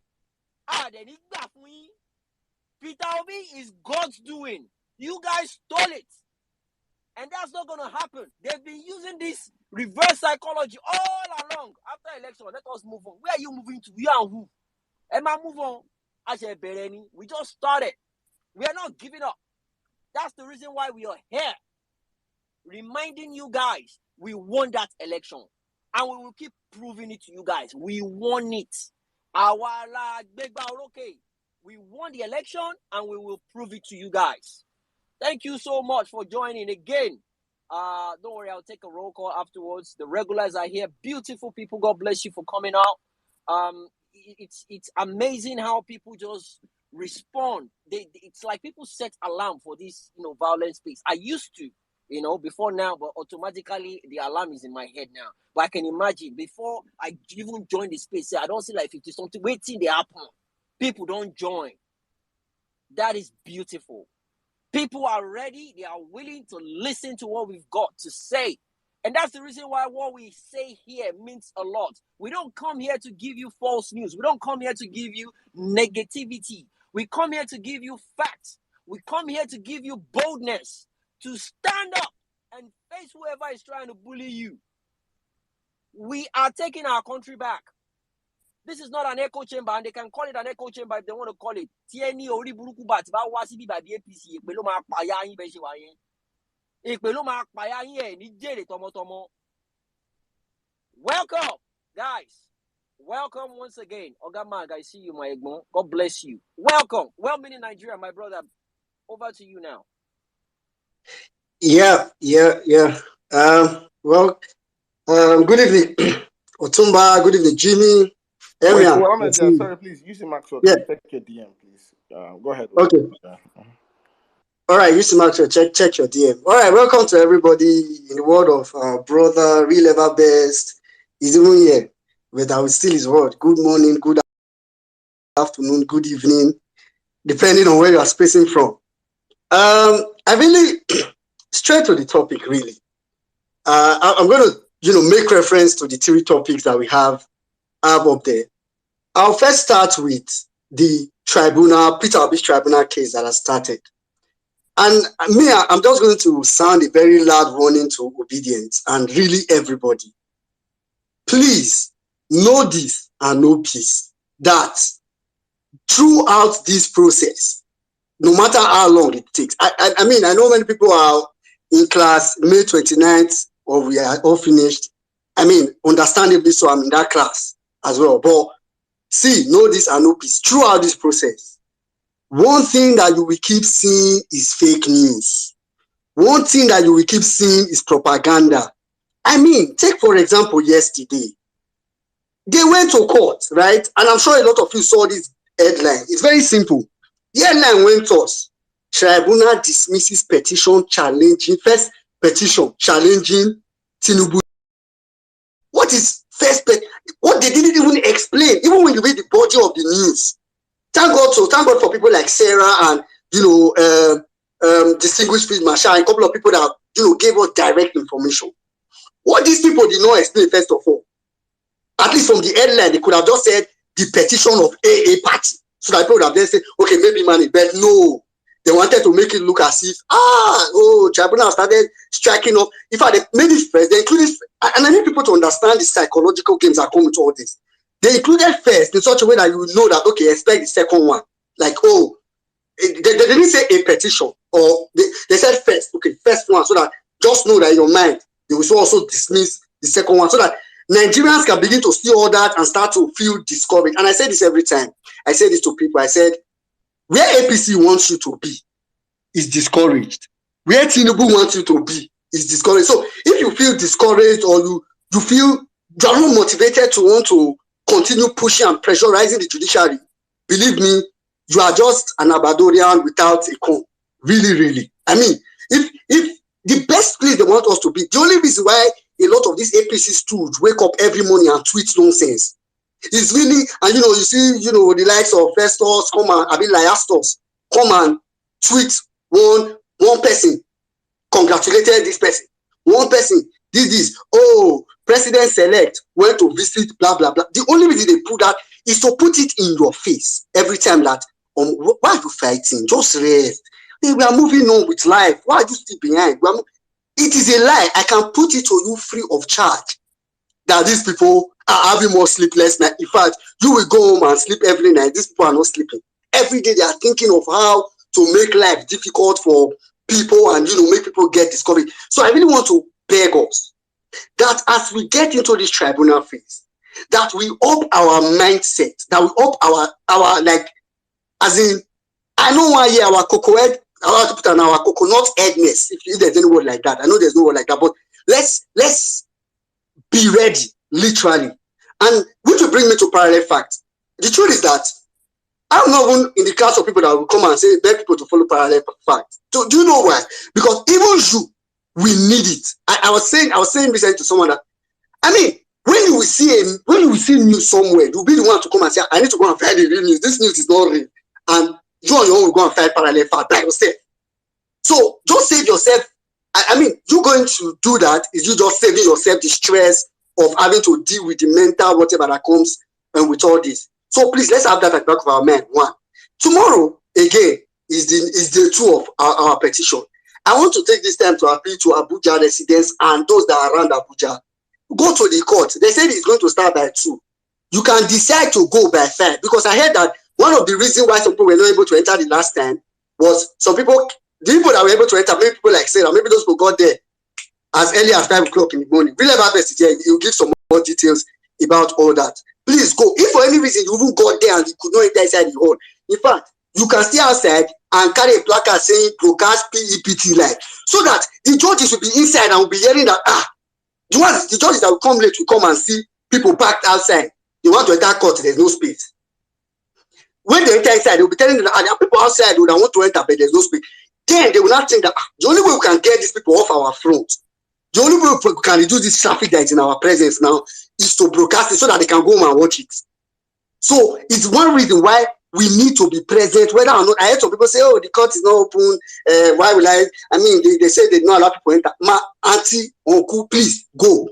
Peter Obi is God's doing. You guys stole it. And that's not going to happen. They've been using this reverse psychology all along. After election, let us move on. Where are you moving to? You and who? Emma, move on. We just started. We are not giving up. That's the reason why we are here. Reminding you guys, we won that election. And we will keep proving it to you guys. We won it. We won the election and we will prove it to you guys. Thank you so much for joining again. Don't worry, I'll take a roll call afterwards. The regulars are here. Beautiful people. God bless you for coming out. It's amazing how people just respond. It's like people set alarm for this, violent space. I used to, before now, but automatically the alarm is in my head now. But I can imagine before I even joined the space, I don't see like 50 something waiting they happen. People don't join. That is beautiful. People are ready. They are willing to listen to what we've got to say. And that's the reason why what we say here means a lot. We don't come here to give you false news. We don't come here to give you negativity. We come here to give you facts. We come here to give you boldness to stand up and face whoever is trying to bully you. We are taking our country back. This is not an echo chamber, and they can call it an echo chamber if they want to call it. Welcome, guys. Welcome once again. Ogamag, I see you, my Egmont. God bless you. Welcome. Well-meaning Nigeria, my brother. Over to you now. Yeah. Good evening, Otumba. Good evening, Jimmy. Wait, sorry, please. Use the Maxwell. Yeah. Check your DM, please. Go ahead. Okay. All right, use the Maxwell. Check your DM. All right, welcome to everybody in the world of brother, real ever best. He's even here, but I will steal his word. Good morning, good afternoon, good evening, depending on where you are spacing from. I really straight to the topic. Really, I'm going to make reference to the 3 topics that we have up there. I'll first start with the tribunal, Peter Obi's tribunal case that has started. And me, I'm just going to sound a very loud warning to obedience and really everybody. Please know this and know peace, that throughout this process, no matter how long it takes, I mean, I know many people are in class May 29th or we are all finished. I mean, understandably so, I'm in that class as well. But see, know this and know peace. Throughout this process, one thing that you will keep seeing is fake news. One thing that you will keep seeing is propaganda. I mean, take for example, yesterday, they went to court, right? And I'm sure a lot of you saw this headline. It's very simple. The headline went to us. Tribunal dismisses petition challenging Tinubu. What is what they didn't even explain, even when you read the body of the news. Thank God for people like Sarah and distinguished field marshal, a couple of people that gave us direct information. What these people did not explain, first of all, at least from the headline, they could have just said the petition of AA party, so that people would have then said, okay, maybe money, but no, they wanted to make it look as if tribunal started striking up. In fact, they made it first. They included, and I need people to understand the psychological games that come with all this. They included first in such a way that you would know that, okay, expect the second one. Like, they didn't say a petition, or they said first, okay, first one, so that just know that in your mind, they will also dismiss the second one, so that Nigerians can begin to see all that and start to feel discouraged. And I say this every time. I say this to people. I said, where APC wants you to be is discouraged. Where Tinubu wants you to be is discouraged. So if you feel discouraged, or you feel you are not motivated to want to continue pushing and pressurizing the judiciary, believe me, you are just an Abadorian without a comb. Really, really. I mean, if the best place they want us to be, the only reason why a lot of these APC stooges wake up every morning and tweet nonsense is really, and you see, the likes of Festus come and Lyastos come and tweet one person congratulated this person, one person did this, president select went to visit blah blah blah. The only reason they put that is to put it in your face every time that why are you fighting? Just rest. Hey, we are moving on with life. Why are you still behind? It is a lie. I can put it to you free of charge that these people are having more sleepless night. In fact, you will go home and sleep every night. These people are not sleeping. Every day they are thinking of how to make life difficult for people and make people get discouraged. So I really want to beg us that as we get into this tribunal phase, that we up our mindset, that we up our like, as in, I know why our coconut headness, if there's any word like that. I know there's no word like that, but let's be ready, literally. And which will bring me to parallel facts. The truth is that I'm not even in the class of people that will come and say, beg people to follow parallel facts. So do you know why? Because even we need it. I was saying recently to someone that, I mean, when you will see news somewhere, you'll be the one to come and say, I need to go and find the real news. This news is not real. And you on your own will go and find parallel facts by yourself. So just save yourself. I mean, you're going to do that is you just saving yourself the stress of having to deal with the mental whatever that comes with all this. So please, let's have that at the back of our mind. One, tomorrow again is day 2 of our petition. I want to take this time to appeal to Abuja residents and those that are around Abuja. Go to the court. They said it's going to start by 2. You can decide to go by 5, because I heard that one of the reasons why some people were not able to enter the last time was the people that were able to enter, maybe people like Sarah, maybe those people got there as early as 5 o'clock in the morning. Really have best here. He'll give some more details about all that. Please go. If for any reason you even got there and you could not enter inside the hall, in fact, you can stay outside and carry a placard saying broadcast PEPT live, so that the judges will be inside and will be hearing that the judges that will come late will come and see people packed outside. They want to enter court, there's no space. When they enter inside, they will be telling them that there are people outside who want to enter, but there's no space. Then they will not think that the only way we can get these people off our front, the only way we can reduce this traffic that is in our presence now, is to broadcast it so that they can go home and watch it. So it's one reason why we need to be present, whether or not. I heard some people say, the court is not open. Why will I mean, they say they don't allow people enter. Ma, auntie, uncle, please go.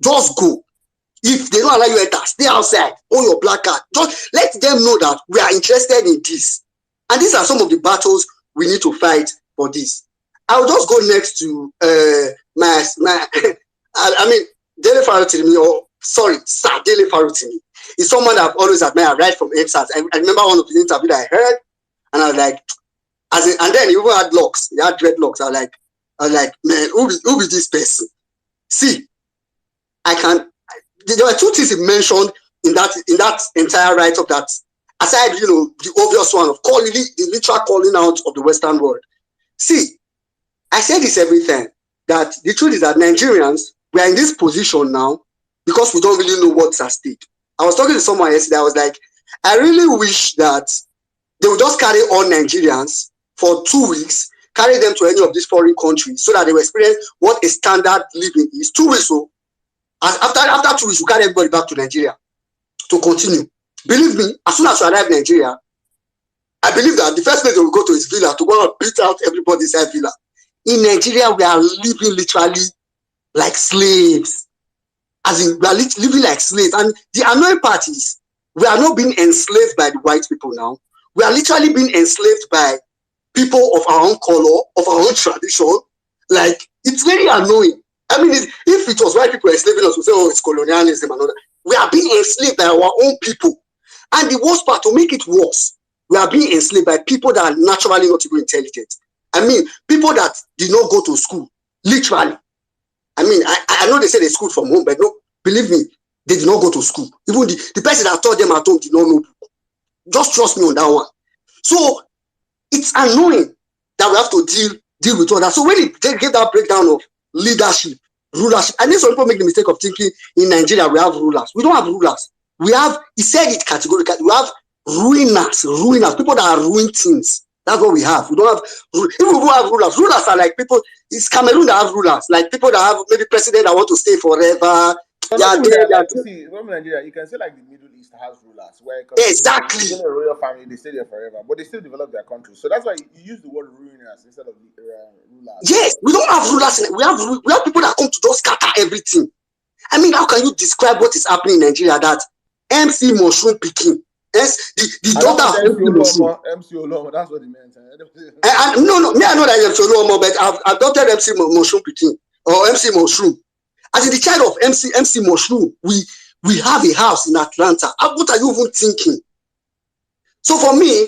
Just go. If they don't allow you enter, stay outside, hold your placard. Just let them know that we are interested in this. And these are some of the battles we need to fight for this. I'll just go next to Dele Farotimi, Sir Dele Farotimi. He's someone that I've always admired right from EBSAT. I remember one of the interviews that I heard, and I was like, and then he even had locks. He had dreadlocks. I was like, man, who is this person? See, there were 2 things he mentioned in that entire write-up that, aside, the obvious one of the literal calling out of the Western world. See, I say this every time, that the truth is that Nigerians, we are in this position now because we don't really know what's at stake. I was talking to someone yesterday, I was like, I really wish that they would just carry all Nigerians for 2 weeks, carry them to any of these foreign countries so that they will experience what a standard living is. 2 weeks, so after 2 weeks, you carry everybody back to Nigeria to continue. Believe me, as soon as you arrive in Nigeria, I believe that the first place they will go to is villa to go and beat out everybody inside villa. In Nigeria, we are living literally like slaves. As in, we are living like slaves. And the annoying part is, we are not being enslaved by the white people now. We are literally being enslaved by people of our own color, of our own tradition. Like, it's very annoying. I mean, if it was white people enslaving us, we say, oh, it's colonialism and all that. We are being enslaved by our own people. And the worst part, to make it worse, we are being enslaved by people that are naturally not even intelligent. I mean, people that did not go to school, literally. I mean, I know they say they schooled from home, but no, believe me, they did not go to school. Even the person that taught them at home did not know. Just trust me on that one. So it's annoying that we have to deal with all that. So when they get that breakdown of leadership, rulership, I think some people make the mistake of thinking in Nigeria we have rulers. We don't have rulers. We have, he said it categorically, we have ruiners, people that are ruining things. That's what we have. We don't have, if we don't have rulers, rulers are like people, it's Cameroon that have rulers, like people that have maybe president that want to stay forever. See, from Nigeria, you can say like the Middle East has rulers, where exactly in a royal family they stay there forever, but they still develop their country. So that's why you use the word ruiners instead of rulers. Yes, we don't have rulers. We have people that come to just scatter everything. I mean, how can you describe what is happening in Nigeria? That MC Mushroom picking, yes, the daughter of MC Mushroom. MC Olomo, that's what he meant. No, me I know that MC Olomo, but I've adopted MC Mushroom picking or MC Mushroom. As in the child of MC Mushroom, we have a house in Atlanta. What are you even thinking? So for me,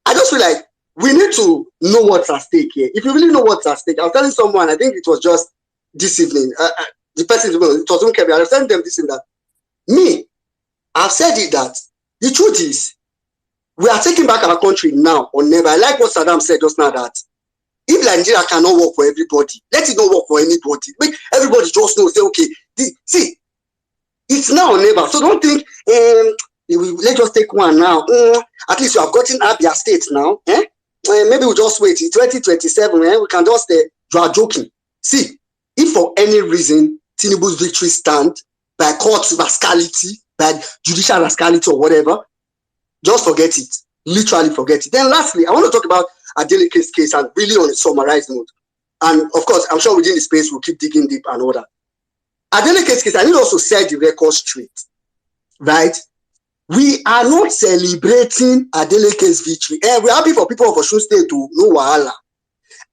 I just feel like we need to know what's at stake here. If you really know what's at stake, I was telling someone, I think it was just this evening, the person, it was Kevin, I was telling them this and that. Me, I've said it that the truth is, we are taking back our country now or never. I like what Saddam said just now, that if Nigeria cannot work for everybody, let it not work for anybody. Make everybody just know, say, okay, see, it's now or never. So don't think, let's just take one now. At least you have gotten Abia State now. Maybe we'll just wait. 2027, we can just, you are joking. See, if for any reason Tinubu's victory stand by court rascality, by judicial rascality or whatever, just forget it. Literally forget it. Then lastly, I want to talk about Adeleke's case and really on a summarized note. And of course, I'm sure within the space we'll keep digging deep and all that. Adeleke's case, I need also set the record straight, right? We are not celebrating Adeleke's victory. And we're happy for people of Osun State to know wahala.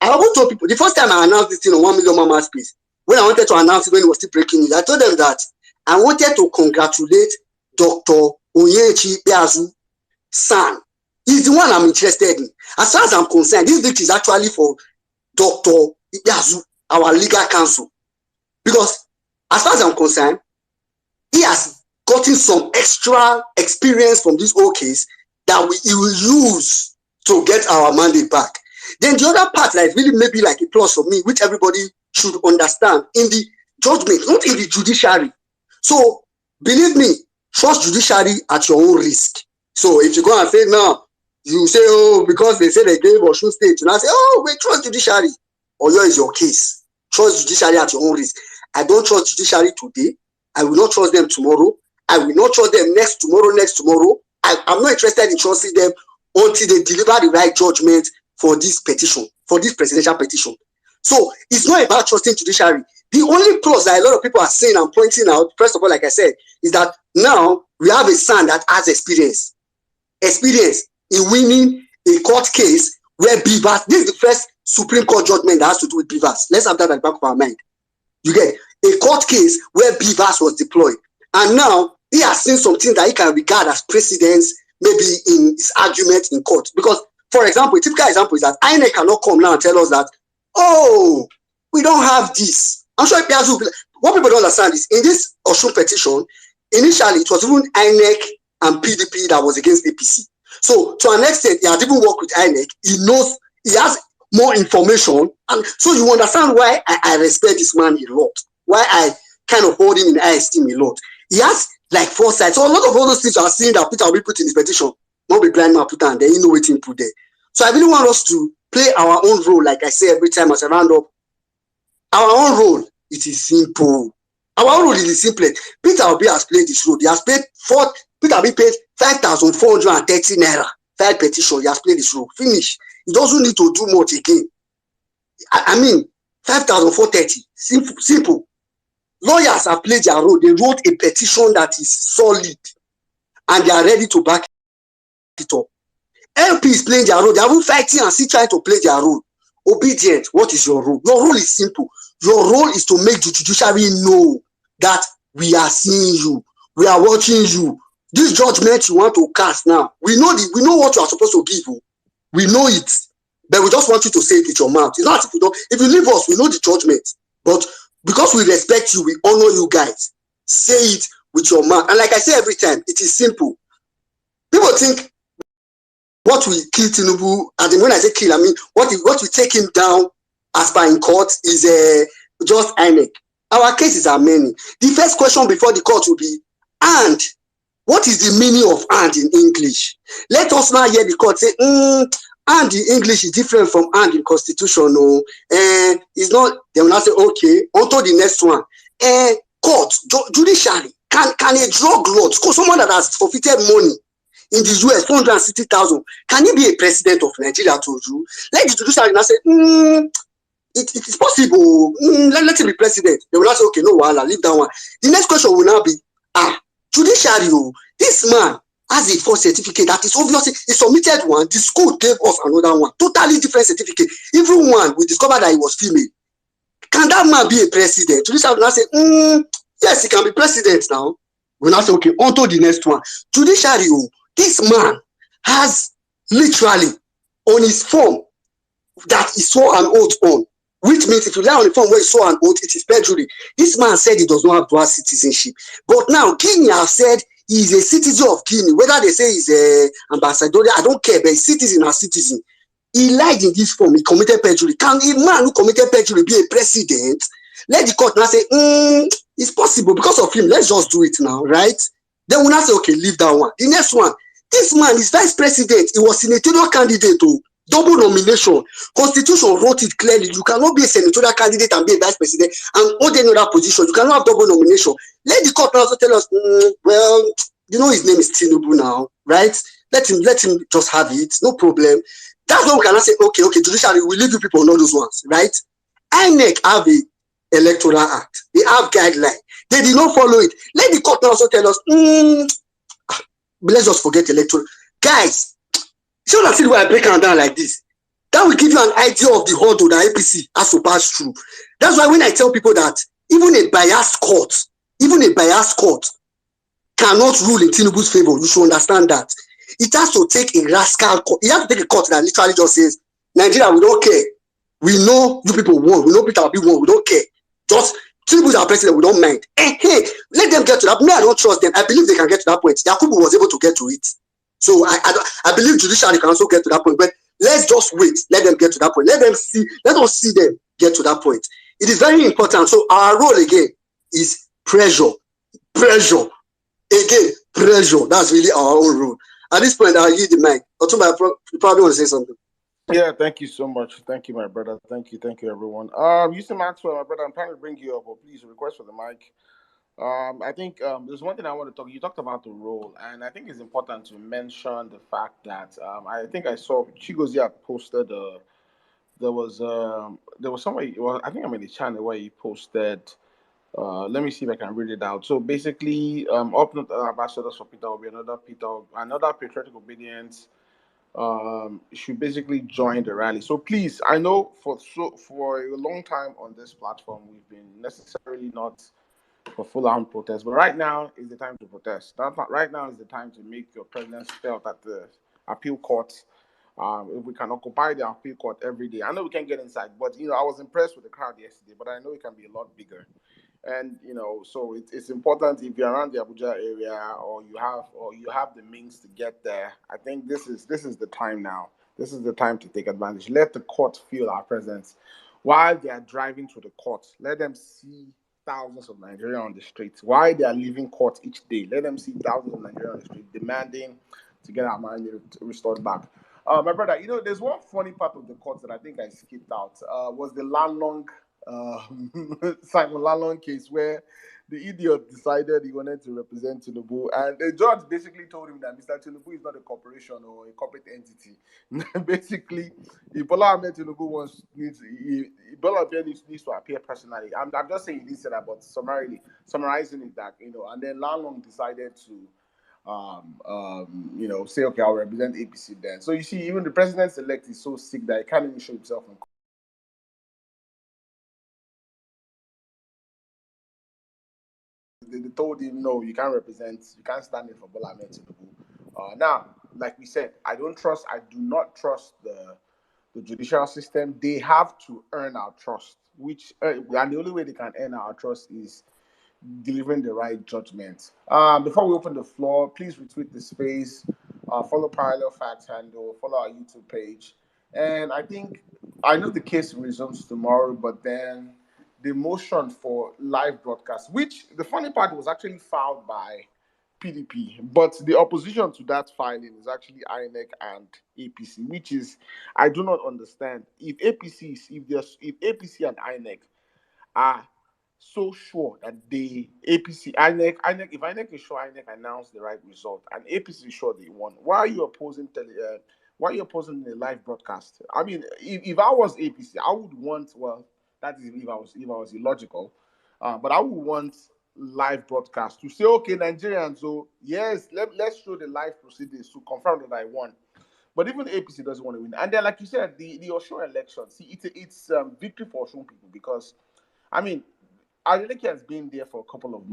I always told people, the first time I announced this thing on 1 million Mama Space, when I wanted to announce it when it was still breaking news, I told them that I wanted to congratulate Dr. Onyechi Beazu son. He's the one I'm interested in. As far as I'm concerned, this victory is actually for Dr. Beazu, our legal counsel. Because as far as I'm concerned, he has gotten some extra experience from this whole case that he will use to get our mandate back. Then the other part that is really maybe like a plus for me, which everybody should understand, in the judgment, not in the judiciary. So believe me, trust judiciary at your own risk. So if you go and say now, you say, oh, because they say they gave Osun State, and I say, oh, wait, trust judiciary. Or is your case. Trust judiciary at your own risk. I don't trust judiciary today. I will not trust them tomorrow. I will not trust them next tomorrow. I'm not interested in trusting them until they deliver the right judgment for this petition, for this presidential petition. So it's not about trusting judiciary. The only plus that a lot of people are saying and pointing out, first of all, like I said, is that now we have a son that has experience in winning a court case where Beavers, this is the first Supreme Court judgment that has to do with Beavers. Let's have that at the back of our mind. You get a court case where Beavers was deployed. And now he has seen something that he can regard as precedence, maybe in his argument in court. Because, for example, a typical example is that INEC cannot come now and tell us that, oh, we don't have this. I'm sure what people don't understand is in this Osun petition, initially it was even INEC and PDP that was against APC. So to an extent, he has even worked with INEC. He knows, he has more information. And so you understand why I respect this man a lot. Why I kind of hold him in high esteem a lot. He has like foresight. So a lot of all those things you are seeing that Peter will be put in his petition, not be blind man put and then you know what he put there. So I really want us to play our own role, like I say every time as I round up. Our own role, it is simple. Our own role is the simplest. Peter Obi has played this role. He has paid Peter Obi paid 5,430 naira filed petition, he has played his role. Finish. He doesn't need to do much again. I mean, 5,430. Simple. Lawyers have played their role. They wrote a petition that is solid and they are ready to back it up. LP is playing their role. They are even fighting and still trying to play their role. Obedient, what is your role? Your role is simple. Your role is to make the judiciary know that we are seeing you. We are watching you. This judgment you want to cast now, we know what you are supposed to give. We know it. But we just want you to say it with your mouth. It's not if you don't. If you leave us, we know the judgment. But because we respect you, we honor you guys. Say it with your mouth. And like I say every time, it is simple. People think what we kill Tinubu, and when I say kill, I mean what we take him down as per in court is just INEC. Our cases are many. The first question before the court will be, and what is the meaning of and in English? Let us now hear the court say, and in English is different from and in Constitution. No, it's not. They will not say, okay, on to the next one. Court, judiciary, can a drug lord, someone that has forfeited money in the US, 460,000, can he be a president of Nigeria to you? Let the judiciary now say, it is possible. Let him be president. They will not say, okay, no, wahala, leave that one. The next question will now be, judiciary, this man has a false certificate that is obviously he submitted one. The school gave us another one, totally different certificate. Even one, we discovered that he was female. Can that man be a president? Judiciary will now say, yes, he can be president now. We will now say, okay, on to the next one. Judiciary, this man has literally on his form that he swore an oath on, which means if you lie on the form where he swore an oath, it is perjury. This man said he does not have dual citizenship. But now Guinea have said he is a citizen of Guinea. Whether they say he's an ambassador, I don't care, but he's citizen or citizen. He lied in this form. He committed perjury. Can a man who committed perjury be a president? Let the court now say, it's possible because of him. Let's just do it now, right? Then we'll now say, okay, leave that one. The next one, this man is vice president. He was senatorial candidate, double nomination. Constitution wrote it clearly. You cannot be a senatorial candidate and be a vice president and hold any other position. You cannot have double nomination. Let the court also tell us, well, you know his name is Tinubu now, right? Let him just have it, no problem. That's when we cannot say, okay, judiciary, we leave you people on all those ones, right? INEC have a electoral act. They have guidelines. They did not follow it. Let the court also tell us, let's just forget electoral. Guys, see what I see where I break it down like this. That will give you an idea of the hurdle that APC has to pass through. That's why when I tell people that even a biased court cannot rule in Tinubu's favor, you should understand that. It has to take a rascal court. It has to take a court that literally just says, Nigeria, we don't care. We know you people won. We know Peter Obi won. We don't care. Just Tinubu is our president. We don't mind. Hey, let them get to that. Me, I don't trust them. I believe they can get to that point. Yakubu was able to get to it. So I believe judiciary can also get to that point. But let's just wait. Let them get to that point. Let us see them get to that point. It is very important. So our role again is pressure. Again, pressure. That's really our own role. At this point, I'll yield the mic. Otumba, you probably want to say something. Yeah, thank you so much. Thank you, my brother. Thank you, everyone. Houston Maxwell, my brother, I'm trying to bring you up, but please request for the mic. I think there's one thing I want to talk. You talked about the role, and I think it's important to mention the fact that I think I saw Chigozia posted. There was somebody. Well, I think I'm in the channel where he posted. Let me see if I can read it out. So basically, up not ambassadors for Peter will be another patriotic obedience. Should basically join the rally. So please, I know for a long time on this platform we've been necessarily not for full-on protest, but right now is the time to protest. Right now is the time to make your presence felt at the appeal court. If we can occupy the appeal court every day, I know we can't get inside, but I was impressed with the crowd yesterday, but I know it can be a lot bigger. And so it's important if you're around the Abuja area or you have the means to get there. I think this is the time now. This is the time to take advantage. Let the court feel our presence while they are driving to the court. Let them see thousands of Nigerians on the streets. While they are leaving court each day, let them see thousands of Nigerians on the street demanding to get our money restored back. My brother, there's one funny part of the court that I think I skipped out. Was the Lalong Simon Lalong case where the idiot decided he wanted to represent Tinubu, and the judge basically told him that Mr. Tinubu is not a corporation or a corporate entity. Basically, if Bola Ahmed Tinubu Bola Ahmed needs to appear personally. I'm just saying he did say that, but summarizing it that and then Lalong decided to say, okay, I'll represent APC then. So you see, even the president-elect is so sick that he can't even show himself in. They told him, no, you can't stand in for Bola Ahmed Tinubu. Now, like we said, I do not trust the judicial system. They have to earn our trust, and the only way they can earn our trust is delivering the right judgment. Before we open the floor, please retweet the space, follow Parallel Facts handle, follow our YouTube page. And I know the case resumes tomorrow, but then the motion for live broadcast, which the funny part was actually filed by PDP, but the opposition to that filing is actually INEC and APC, which is I do not understand. If APC and INEC are so sure that the INEC, if INEC is sure INEC announced the right result and APC is sure they won, why are you opposing the live broadcast? I mean, if I was APC, I would want, well, that is if I was illogical, but I would want live broadcast to say, okay, Nigerians, so yes, let's show the live proceedings to confirm that I won. But even APC doesn't want to win. And then, like you said, the Osun election, see, it's victory for Osun people because, I mean, Adeleke has been there for a couple of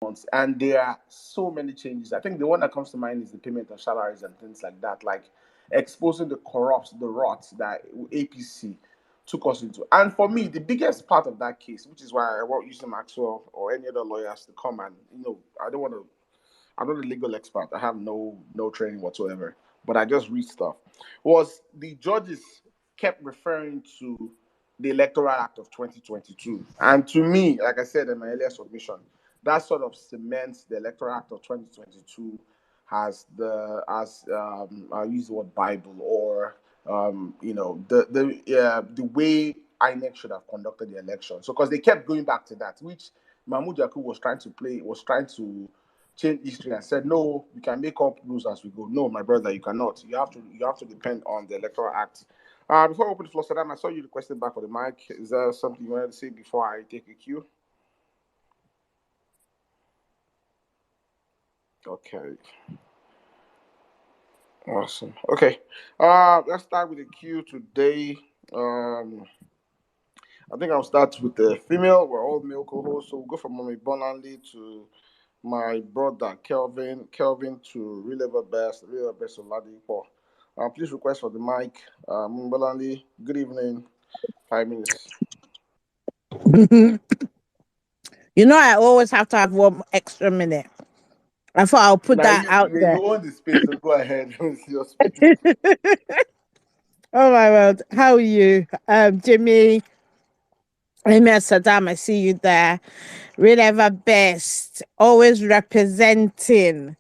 months, and there are so many changes. I think the one that comes to mind is the payment of salaries and things like that, like exposing the rots that APC took us into. And for me, the biggest part of that case, which is why I won't use Maxwell or any other lawyers to come and, I'm not a legal expert. I have no training whatsoever, but I just read stuff. Was the judges kept referring to the Electoral Act of 2022, and to me, like I said in my earlier submission, that sort of cements the Electoral Act of 2022 I use the word Bible or the way INEC should have conducted the election. So because they kept going back to that, which Mahmoud Yaku was trying to change history and said, no, we can make up rules as we go. No, my brother, you cannot. You have to depend on the Electoral Act. Before I open the floor, Saddam, I saw you requested back for the mic. Is there something you wanted to say before I take a cue? Okay. Awesome. Okay. Let's start with the queue today. I think I'll start with the female. We're all male co-hosts, so we'll go from Mommy Bonanli to my brother Kelvin to Reliever Best Oladipo. Please request for the mic. Bonanli, good evening. 5 minutes. I always have to have one extra minute. I thought I'll put that out there. You own the space, so go ahead. It's your space. Oh my word. How are you? Jimmy, Amy Saddam, I see you there. Reliever Best, always representing,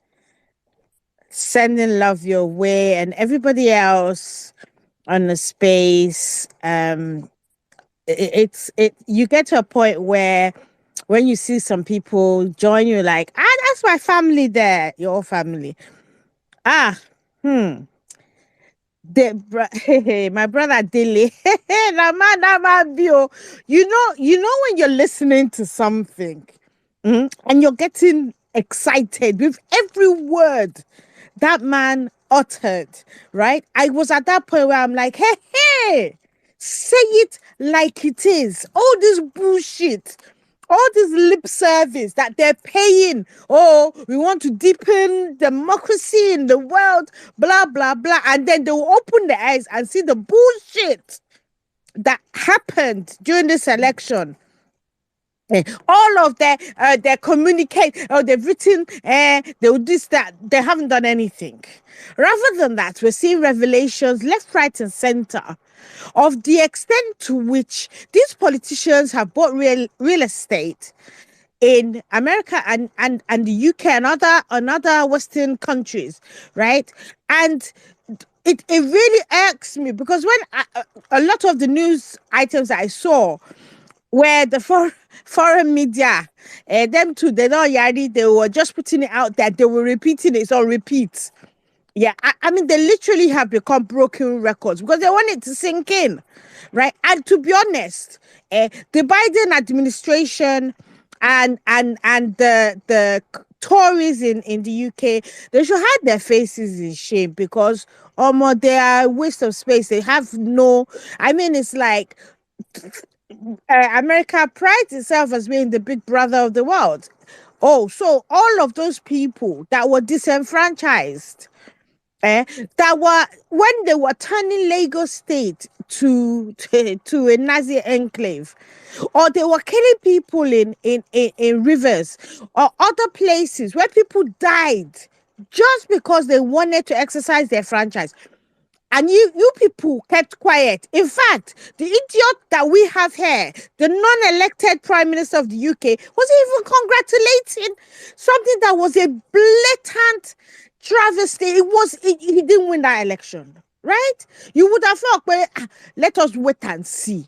sending love your way, and everybody else on the space. You get to a point where when you see some people join you, like, that's my family there, your family. My brother Dilly, you know when you're listening to something, and you're getting excited with every word that man uttered, right? I was at that point where I'm like, hey, say it like it is. All this bullshit, all this lip service that they're paying. Oh, we want to deepen democracy in the world, blah, blah, blah. And then they will open their eyes and see the bullshit that happened during this election. All of they communicate, they've written, they'll this, that. They haven't done anything. Rather than that, we're seeing revelations left, right, and center of the extent to which these politicians have bought real estate in America and the UK and other Western countries, right? And it really irks me because when a lot of the news items that I saw where the foreign media, them too, they don't yari, they were just putting it out there, they were repeating it on repeat. Yeah, I mean, they literally have become broken records because they want it to sink in, right? And to be honest, the Biden administration and the Tories in the UK, they should hide their faces in shame because they are a waste of space. They have no. I mean, it's like America prides itself as being the big brother of the world. Oh, so all of those people that were disenfranchised, that were when they were turning Lagos State to a Nazi enclave, or they were killing people in rivers or other places where people died just because they wanted to exercise their franchise. And you people kept quiet. In fact, the idiot that we have here, the non-elected Prime Minister of the UK, was even congratulating something that was a blatant travesty. He didn't win that election, right? You would have thought, well, let us wait and see.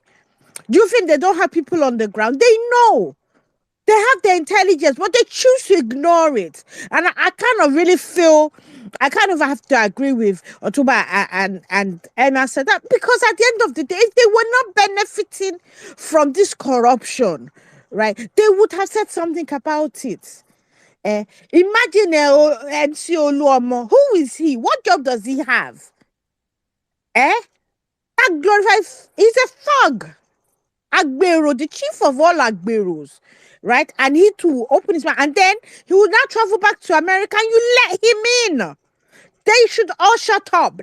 Do you think they don't have people on the ground? They know. They have the intelligence, but they choose to ignore it. And I kind of really feel, I kind of have to agree with Otuba and I said that because at the end of the day, if they were not benefiting from this corruption, right, they would have said something about it. Imagine MC Oluomo. Who is he? What job does he have? That glorified, he's a thug. Agbero, the chief of all Agberos, right? And he too open his mouth, and then he will now travel back to America and you let him in. They should all shut up.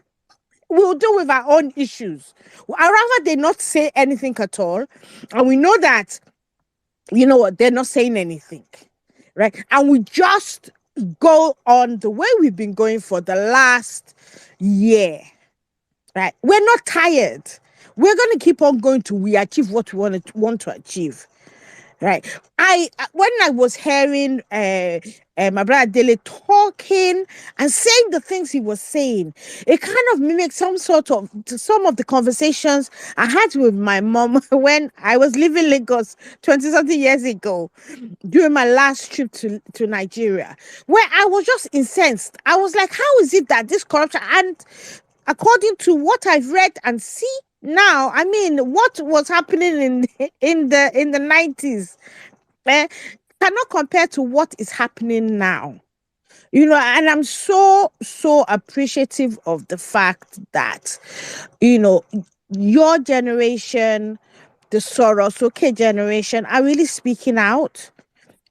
We'll deal with our own issues. I'd rather they not say anything at all. And we know that, you know what, they're not saying anything, right? And we just go on the way we've been going for the last year, right? We're not tired. We're going to keep on going till we achieve what we want to achieve. Right. When I was hearing my brother Dele talking and saying the things he was saying, it kind of mimicked some of the conversations I had with my mom when I was living Lagos 20 something years ago during my last trip to Nigeria, where I was just incensed. I was like, how is it that this corruption, and according to what I've read and see now, I mean, what was happening in the 90s cannot compare to what is happening now. And I'm so appreciative of the fact that, your generation, the Soros generation, are really speaking out.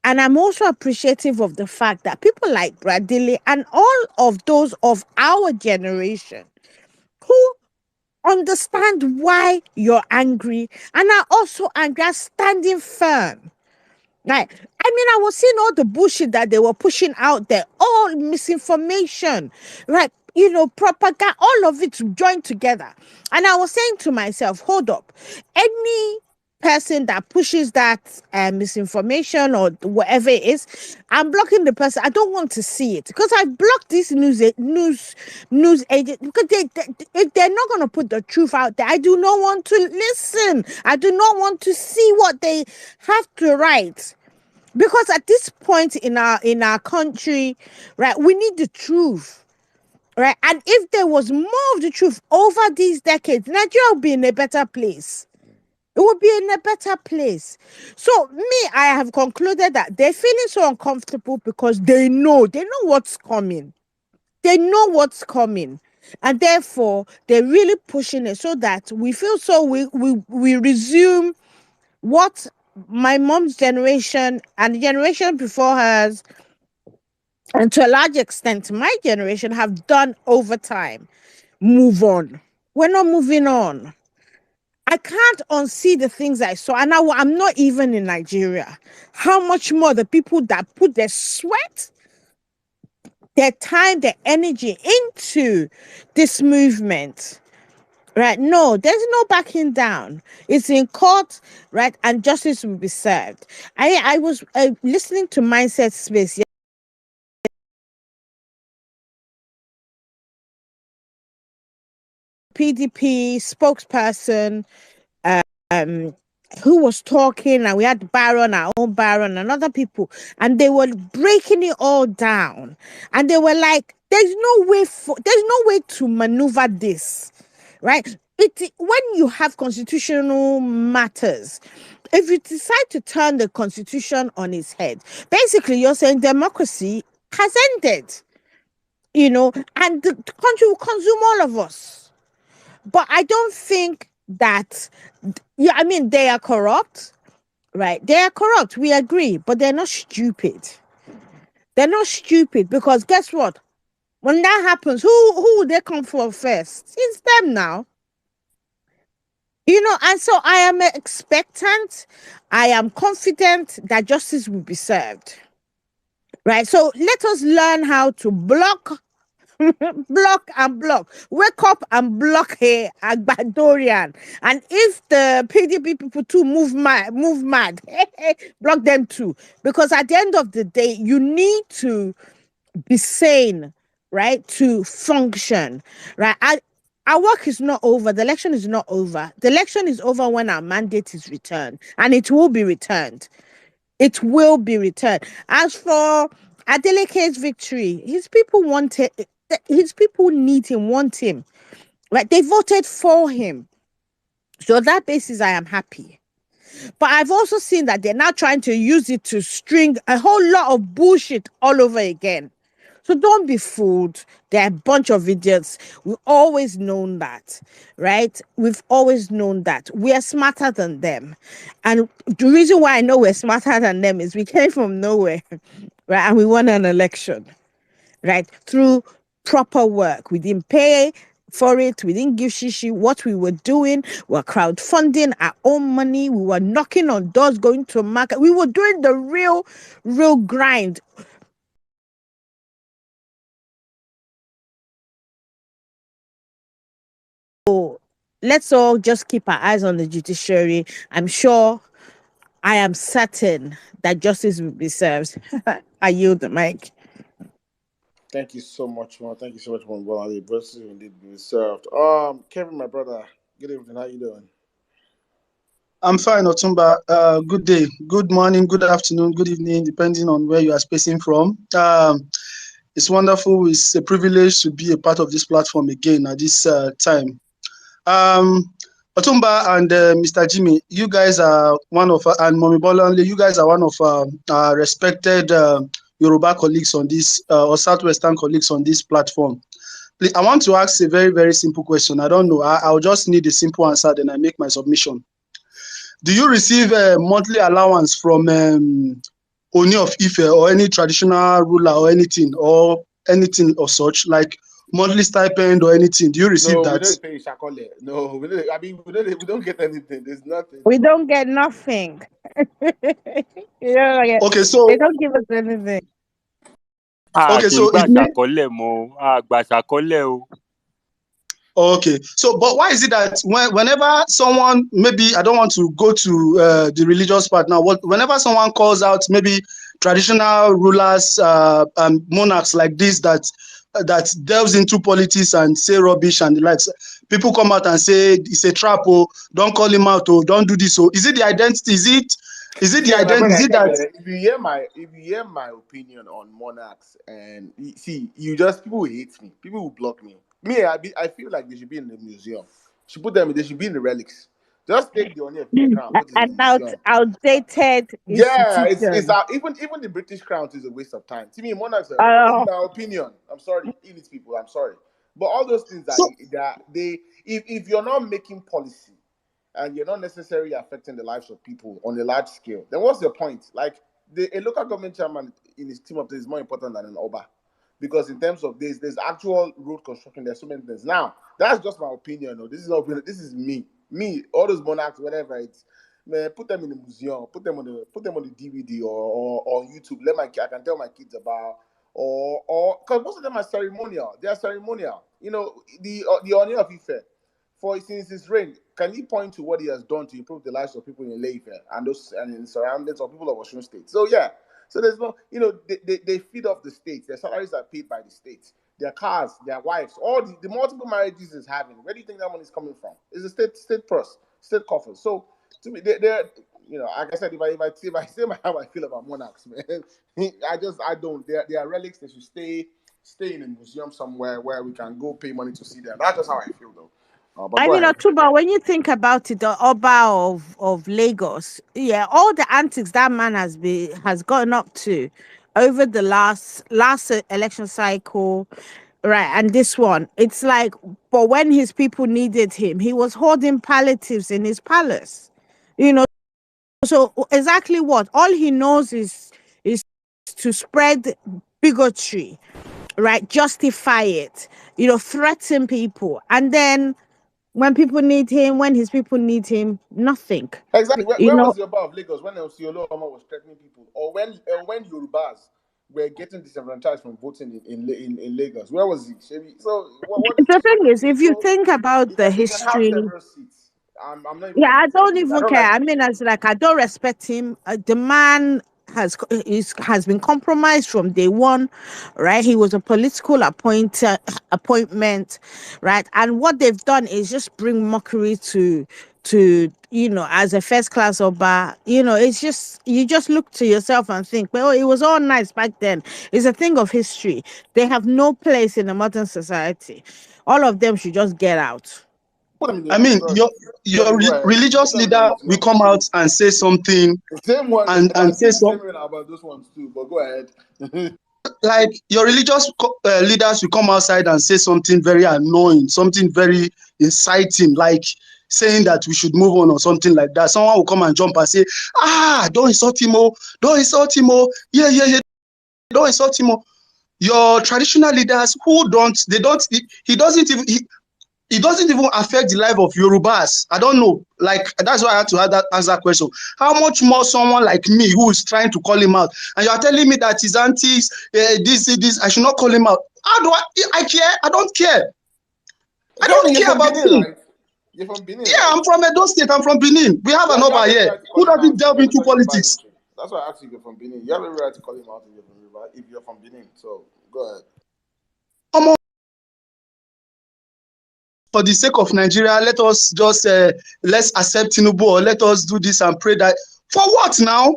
And I'm also appreciative of the fact that people like Bradley and all of those of our generation who understand why you're angry and are also angry are standing firm. Right. I mean, I was seeing all the bullshit that they were pushing out there, all misinformation, right? Propaganda, all of it joined together. And I was saying to myself, hold up, any person that pushes that misinformation or whatever it is, I'm blocking the person. I don't want to see it because I've blocked this news agent because if they're not going to put the truth out there, I do not want to listen. I do not want to see what they have to write. Because at this point in our country, right, we need the truth, right? And if there was more of the truth over these decades, Nigeria would be in a better place. It would be in a better place. So I have concluded that they're feeling so uncomfortable because they know what's coming. They know what's coming. And therefore, they're really pushing it so that we feel so we resume what my mom's generation and the generation before hers, and to a large extent my generation, have done over time. Move on. We're not moving on. I can't unsee the things I saw, and I'm not even in Nigeria. How much more the people that put their sweat, their time, their energy into this movement. Right. No, there's no backing down. It's in court, right? And justice will be served. I was listening to Mindset Space. PDP spokesperson, who was talking, and we had Baron, our own Baron, and other people, and they were breaking it all down, and they were like, there's no way to maneuver this, right? When you have constitutional matters, if you decide to turn the constitution on its head, basically you're saying democracy has ended, and the country will consume all of us. But I don't think that, yeah, I mean, they are corrupt, right? They are corrupt. We agree, but they're not stupid. They're not stupid because guess what? When that happens, who would they come for first? It's them now. And so I am expectant. I am confident that justice will be served. Right. So let us learn how to block, block and block. Wake up and block a Agbadorian. And if the PDP people too move mad, block them too. Because at the end of the day, you need to be sane, right? To function, right? Our work is not over. The election is not over. The election is over when our mandate is returned, and it will be returned. It will be returned. As for Adeleke's victory, his people want it. His people need him, want him. Right? They voted for him. So on that basis, I am happy. But I've also seen that they're now trying to use it to string a whole lot of bullshit all over again. So don't be fooled. They're a bunch of idiots. We've always known that, right? We've always known that. We are smarter than them. And the reason why I know we're smarter than them is we came from nowhere, right? And we won an election, right? Through proper work. We didn't pay for it. We didn't give shishi. What we were doing, we were crowdfunding our own money. We were knocking on doors, going to market. We were doing the real grind. So let's all just keep our eyes on the judiciary. I am certain that justice will be served. I yield the mic. Thank you so much, man. Thank you so much, man. Well, the justice will indeed be served. Kevin, my brother, good evening. How you doing? I'm fine, Otumba. Good day, good morning, good afternoon, good evening, depending on where you are spacing from. It's wonderful. It's a privilege to be a part of this platform again at this time. Um, Otumba and Mr. Jimmy, you guys are one of, and Mommy Bolanle, you guys are one of our respected Yoruba colleagues on this, or Southwestern colleagues on this platform. Please, I want to ask a very, very simple question. I don't know. I'll just need a simple answer, then I make my submission. Do you receive a monthly allowance from Oni of Ife or any traditional ruler or anything of such, like monthly stipend or anything? Do you receive No, we that? don't pay Shakole. No, we don't. I mean, we don't get anything. There's nothing. We don't get nothing. Okay, They so don't give us anything. okay, Kì í so it gbàṣà means kọ́lẹ̀ mọ́ gbàṣà kọ́lẹ̀ o. okay. So, but why is it that whenever someone, maybe I don't want to go to the religious part now, whenever someone calls out maybe traditional rulers and monarchs like this that delves into politics and say rubbish and the likes, people come out and say it's a trap, oh, don't call him out, oh, don't do this. So, is it the identity? Is it the See, my identity? brother, Is it that? if you hear my opinion on monarchs, and see, people will hate me. People will block me. I feel like they should be in the museum. They should be in the relics. Just take the honor of the crown, put it in the An museum. outdated Yeah, it's institution. even the British crown is a waste of time. To me, monarchs, in Oh, my opinion, I'm sorry, elite people, I'm sorry, but all those things So, that they, if you're not making policy and you're not necessarily affecting the lives of people on a large scale, then what's the point? Like a local government chairman in his team of this is more important than an Oba, because in terms of this, there's actual road construction. There's so many things. Now, that's just my opinion. No, this is not. This is me. Me, all those monarchs, whatever. It's man, put them in the museum. Put them on the DVD or on YouTube. I can tell my kids about or because most of them are ceremonial. They are ceremonial. You know, the Oni of Ife, for since his reign, can he point to what he has done to improve the lives of people in Ife and those and in surroundings of people of Osun State? So yeah, so there's no, they feed off the state. Their salaries are paid by the state. Their cars, their wives, all the multiple marriages is having. Where do you think that money is coming from? It's a state purse, state coffers. So to me, they're like I said, if I say how I feel about monarchs, man, I don't. They are relics. They should stay in a museum somewhere where we can go pay money to see them. That's just how I feel, though. But I go mean, ahead. Otuba, when you think about it, the Oba of Lagos, yeah, all the antics that man has gotten up to over the last election cycle, right, and this one, it's like, but when his people needed him, he was hoarding palliatives in his palace, you know. So exactly what all he knows is to spread bigotry, right? Justify it, threaten people, and then when his people need him, nothing. Exactly. You Where know, was the Oba of Lagos when Osiolo Omo was threatening people, or when Yorubas were getting disenfranchised from voting in Lagos? Where was he? So what is the this? thing is, if you So think about the he can have history, several seats. I'm not even yeah, I don't contesting it. I even don't care. like I it. mean, as like I don't respect him. The man has been compromised from day one, right? He was a political appointment, right? And what they've done is just bring mockery to as a first class Oba. It's just you just look to yourself and think, well, it was all nice back then. It's a thing of history. They have no place in a modern society. All of them should just get out. Put them in I the mean, God. your Kevin, go ahead. religious Put them in the leader will museum. come out and say something The same one. and I say keep some saying about those ones too. But go ahead. like your religious leaders will come outside and say something very annoying, something very inciting, like saying that we should move on or something like that. Someone will come and jump and say, don't insult him, oh, don't insult him, oh, yeah, yeah, yeah, don't insult him, oh. Your traditional leaders who don't, they don't, he doesn't even, it doesn't even affect the life of Yorubas. I don't know. Like, that's why I had to answer that question. How much more someone like me who is trying to call him out, and you are telling me that his aunties, this, I should not call him out. How do I care? I don't care. I Kevin, don't you're care from about Benin, him. right? You're from Benin, Yeah, right? I'm from Edo State. I'm from Benin. We have an You have Oba every here right to call who him doesn't out if delve into everybody is politics. biased. That's why I asked you if you're from Benin. You have every right to call him out if you're from Benin. So go ahead. For the sake of Nigeria, let us just let's accept Tinubu, or let us do this and pray that. For what now?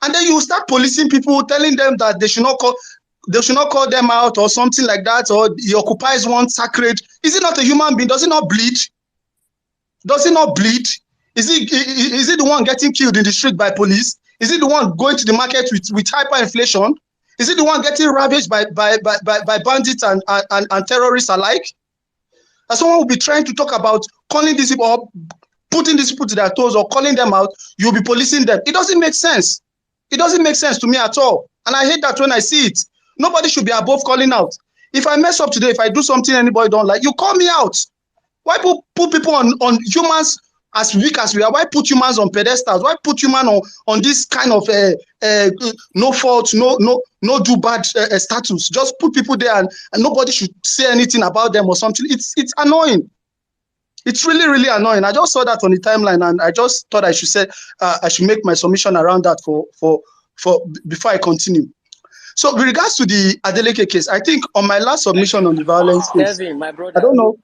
And then you start policing people, telling them that they should not call them out or something like that, or he occupies one sacred. Is he not a human being? Does he not bleed? Does he not bleed? Is he the one getting killed in the street by police? Is he the one going to the market with hyperinflation? Is he the one getting ravaged by bandits and terrorists alike? And someone will be trying to talk about calling these people up, putting these people to their toes or calling them out, you'll be policing them. It doesn't make sense. It doesn't make sense to me at all. And I hate that when I see it. Nobody should be above calling out. If I mess up today, if I do something anybody don't like, you call me out. Why put people on humans as weak as we are? Why put humans on pedestals? Why put human on this kind of no fault, no do bad status? Just put people there and nobody should say anything about them or something. It's annoying. It's really, really annoying. I just saw that on the timeline, and I just thought I should make my submission around that for before I continue. So, with regards to the Adeleke case, I think on my last submission on the violence case, Kevin, my I brother, don't know.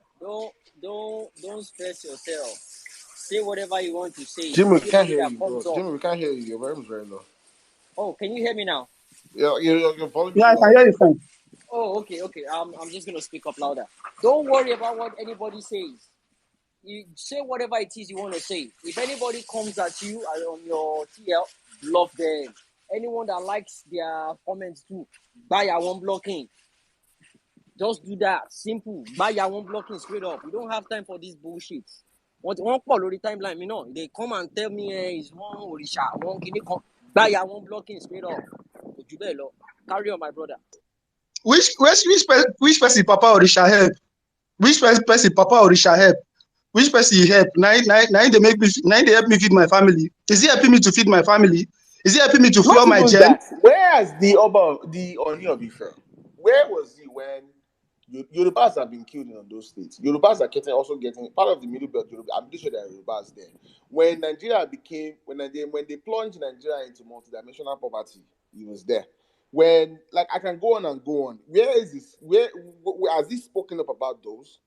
don't stress yourself. Say whatever you want to say. Jimmy, we can't Anybody hear that you, bro. comes up. Jimmy, we can't hear you. Your volume's very low. Oh, can you hear me now? Yeah, your volume's Yeah, I can low. hear you fine. Oh, okay. I'm just gonna speak up louder. Don't worry about what anybody says. You say whatever it is you want to say. If anybody comes at you on your TL, block them. Anyone that likes their comments too, buy your one blocking. Just do that. Simple. Buy your one blocking straight up. We don't have time for this bullshit. One call on the timeline, they come and tell me it's one orisha, one kidney come. Buy your one blocking straight up. Carry on, my brother. Which person Papa Orisha help? Which person Papa Orisha help? Which person he help? Nine they help me feed my family. Is he helping me to feed my family? Is he helping me to Not fuel my even gen? that. Where's the Oni of Ife? Where was he when Yorubas have been killed in those states? Yorubas are also getting part of the Middle Belt. I'm pretty sure there are Yorubas there. When when they plunged Nigeria into multidimensional poverty, he was there. When I can go on and go on. Where is this? Where has he spoken up about those?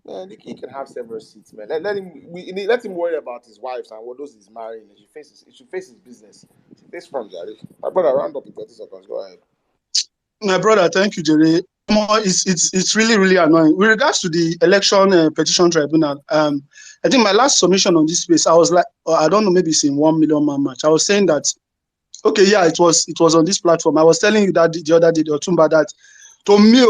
Man, he can have several seats, man. Let him worry about his wives and what those he's marrying. He should face his business. Face from Jerry. My brother, round up in 30 seconds. Go ahead. My brother, thank you, Jerry. It's really, really annoying. With regards to the election petition tribunal, I think my last submission on this space, I was like, I don't know, maybe it's in 1 million man match. I was saying that, okay, yeah, it was on this platform. I was telling you that the other day, Otumba, that to me,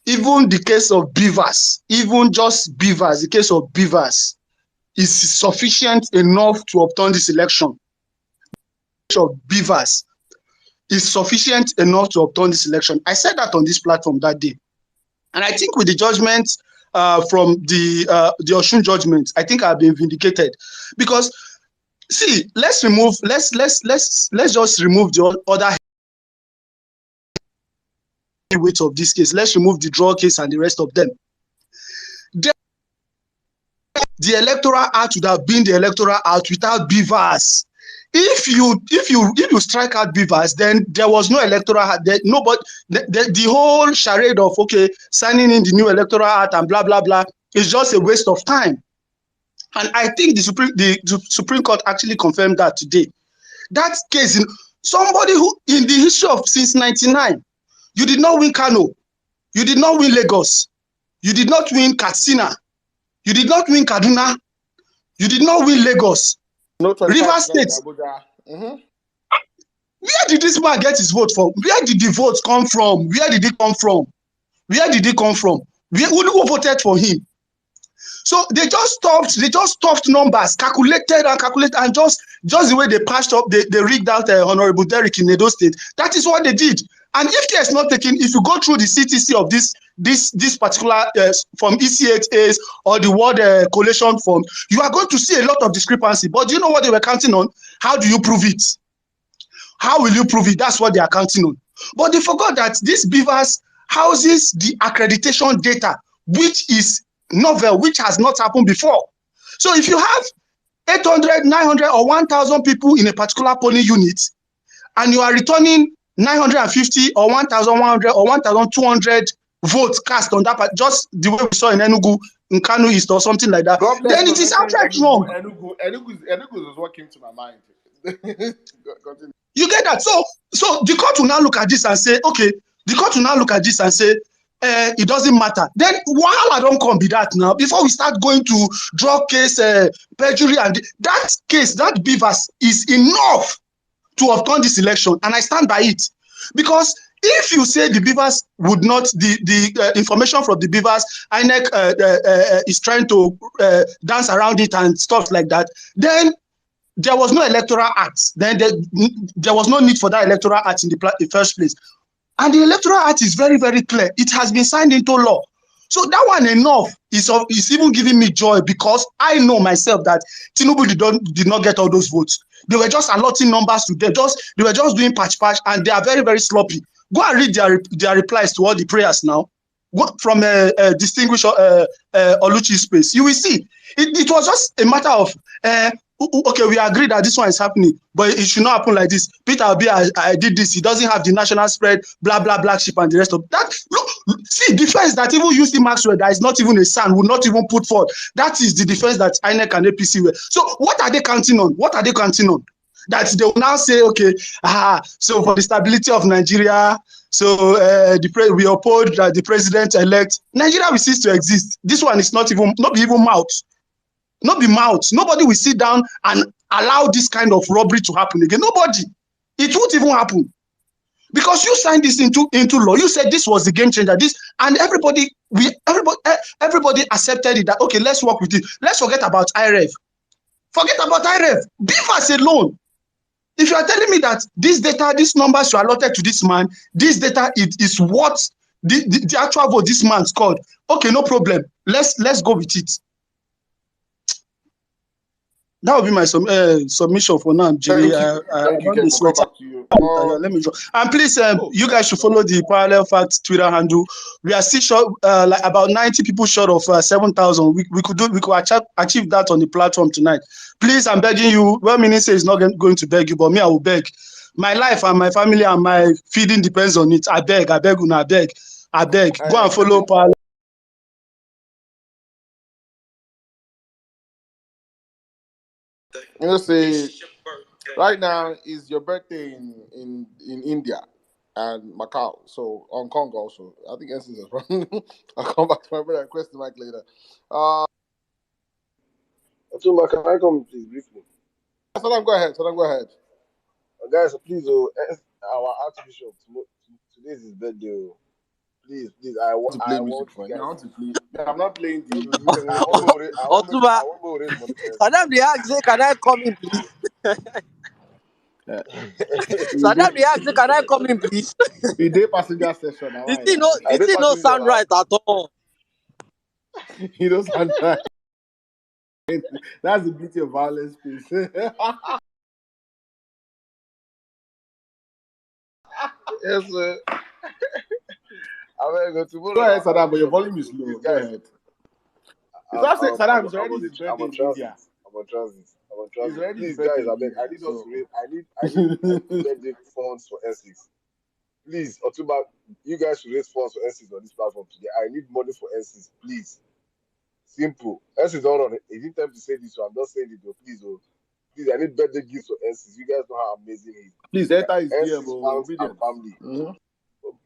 even the case of beavers, even just beavers, the case of beavers is sufficient enough to overturn this election. Of beavers is sufficient enough to overturn this election. I said that on this platform that day. And I think with the judgment from the Osun judgment, I think I've been vindicated. Because see, let's just remove the other weight of this case. Let's remove the draw case and the rest of them. The electoral act would have been the electoral act without beavers. If you strike out beavers, then there was no electoral act. The whole charade of signing in the new electoral act and blah blah blah is just a waste of time. And I think the Supreme Court actually confirmed that today. That case, somebody who in the history of since '99, you did not win Kano, you did not win Lagos, you did not win Katsina, you did not win Kaduna, you did not win Lagos. No, River State. Where did this man get his vote from? Where did the votes come from? Where did it come from? Where did it come from? Who voted for him? So they just stuffed numbers, calculated, and just the way they patched up, they rigged out Honorable Derrick in Edo State. That is what they did. And if care is not taken, if you go through the CTC of this particular from EC8As or the word collation form, you are going to see a lot of discrepancy. But do you know what they were counting on? How do you prove it? How will you prove it? That's what they are counting on. But they forgot that this beavers houses the accreditation data, which is novel, which has not happened before. So if you have 800, 900, or 1,000 people in a particular polling unit, and you are returning 950 or 1,100 or 1,200 votes cast on that part, just the way we saw in Enugu, in Kano East or something like that, then it is outright wrong. Enugu is what came to my mind. You get that? So the court will now look at this and say, okay, it doesn't matter. Then while I don't come be that now, before we start going to draw case, perjury, and that case, that beavers is enough to have done this election, and I stand by it. Because if you say the beavers would not, the information from the beavers, INEC is trying to dance around it and stuff like that, then there was no electoral act. Then there was no need for that electoral act in the first place. And the electoral act is very, very clear. It has been signed into law. So that one enough is even giving me joy, because I know myself that Tinubu did not get all those votes. They were just allotting numbers to them. They were just doing patch, and they are very, very sloppy. Go and read their replies to all the prayers now. From distinguished Oluchi's space. You will see. It was just a matter of okay, we agree that this one is happening, but it should not happen like this. Peter Obi, I did this. He doesn't have the national spread, blah, blah, black sheep, and the rest of that. Look, see, defense that even UC Maxwell, that is not even a son, would not even put forth. That is the defense that INEC and APC were. So what are they counting on? That they will now say, okay, so for the stability of Nigeria, so we oppose the president-elect. Nigeria will cease to exist. This one is not be even mouth. Not be mouth. Nobody will sit down and allow this kind of robbery to happen again. Nobody. It won't even happen. Because you signed this into law. You said this was the game changer. And everybody accepted it, that okay, let's work with it. Let's forget about IREV. Forget about IREV. Beavers alone. If you are telling me that this data, these numbers you allotted to this man, this data is what the actual vote this man scored. Okay, no problem. Let's go with it. That would be my submission for now, Jerry. Thank you, Ken, for back to you. Let me draw. And please, you guys should follow the Parallel Facts Twitter handle. We are still short, like about 90 people short of 7,000. We could achieve that on the platform tonight. Please, I'm begging you. Well, Minister is not going to beg you, but me, I will beg. My life and my family and my feeding depends on it. I beg, Una, I beg. Go and follow Parallel. You know, say right now is your birthday in India and Macau, so Hong Kong also. I think NC is wrong. I'll come back to my brother and question Mike later. Otuma, can I come please briefly? Saddam, go ahead. Saddam, go ahead. Guys, please, our Archbishop, today is his birthday. Please, please, I want to play I music want for you him. I guys. want to play. I'm not playing No, the. be listen, I want Otuba, to raise money for Saddam the ask say, can I come in, please? Uh, he Saddam did. the ask say, can I come in, please? He did passenger session. Now The why thing now? no, I the did thing no passenger sound now. right at all. He doesn't understand. That's the beauty of violence, please. Yes, sir. I mean, go Go tomorrow. ahead, Our Saddam, but your Archbishop volume is birthday. low. Please, Go guys. ahead. It's not say Saddam. It's already his I'm birthday on in transit. India. I'm on transit. It's already his Please, birthday guys, in I beg. India. I need us to So raise. I need birthday funds for N6. Please, Otuba, you guys should raise funds for N6 on this platform today. I need money for N6, please. Simple. N6 don't run it. It didn't time to say this, so I'm not saying it though. Please, please, I need birthday gifts for N6. You guys know how amazing he is. please enter his DM N6 or fans and obedience. family. Mm-hmm.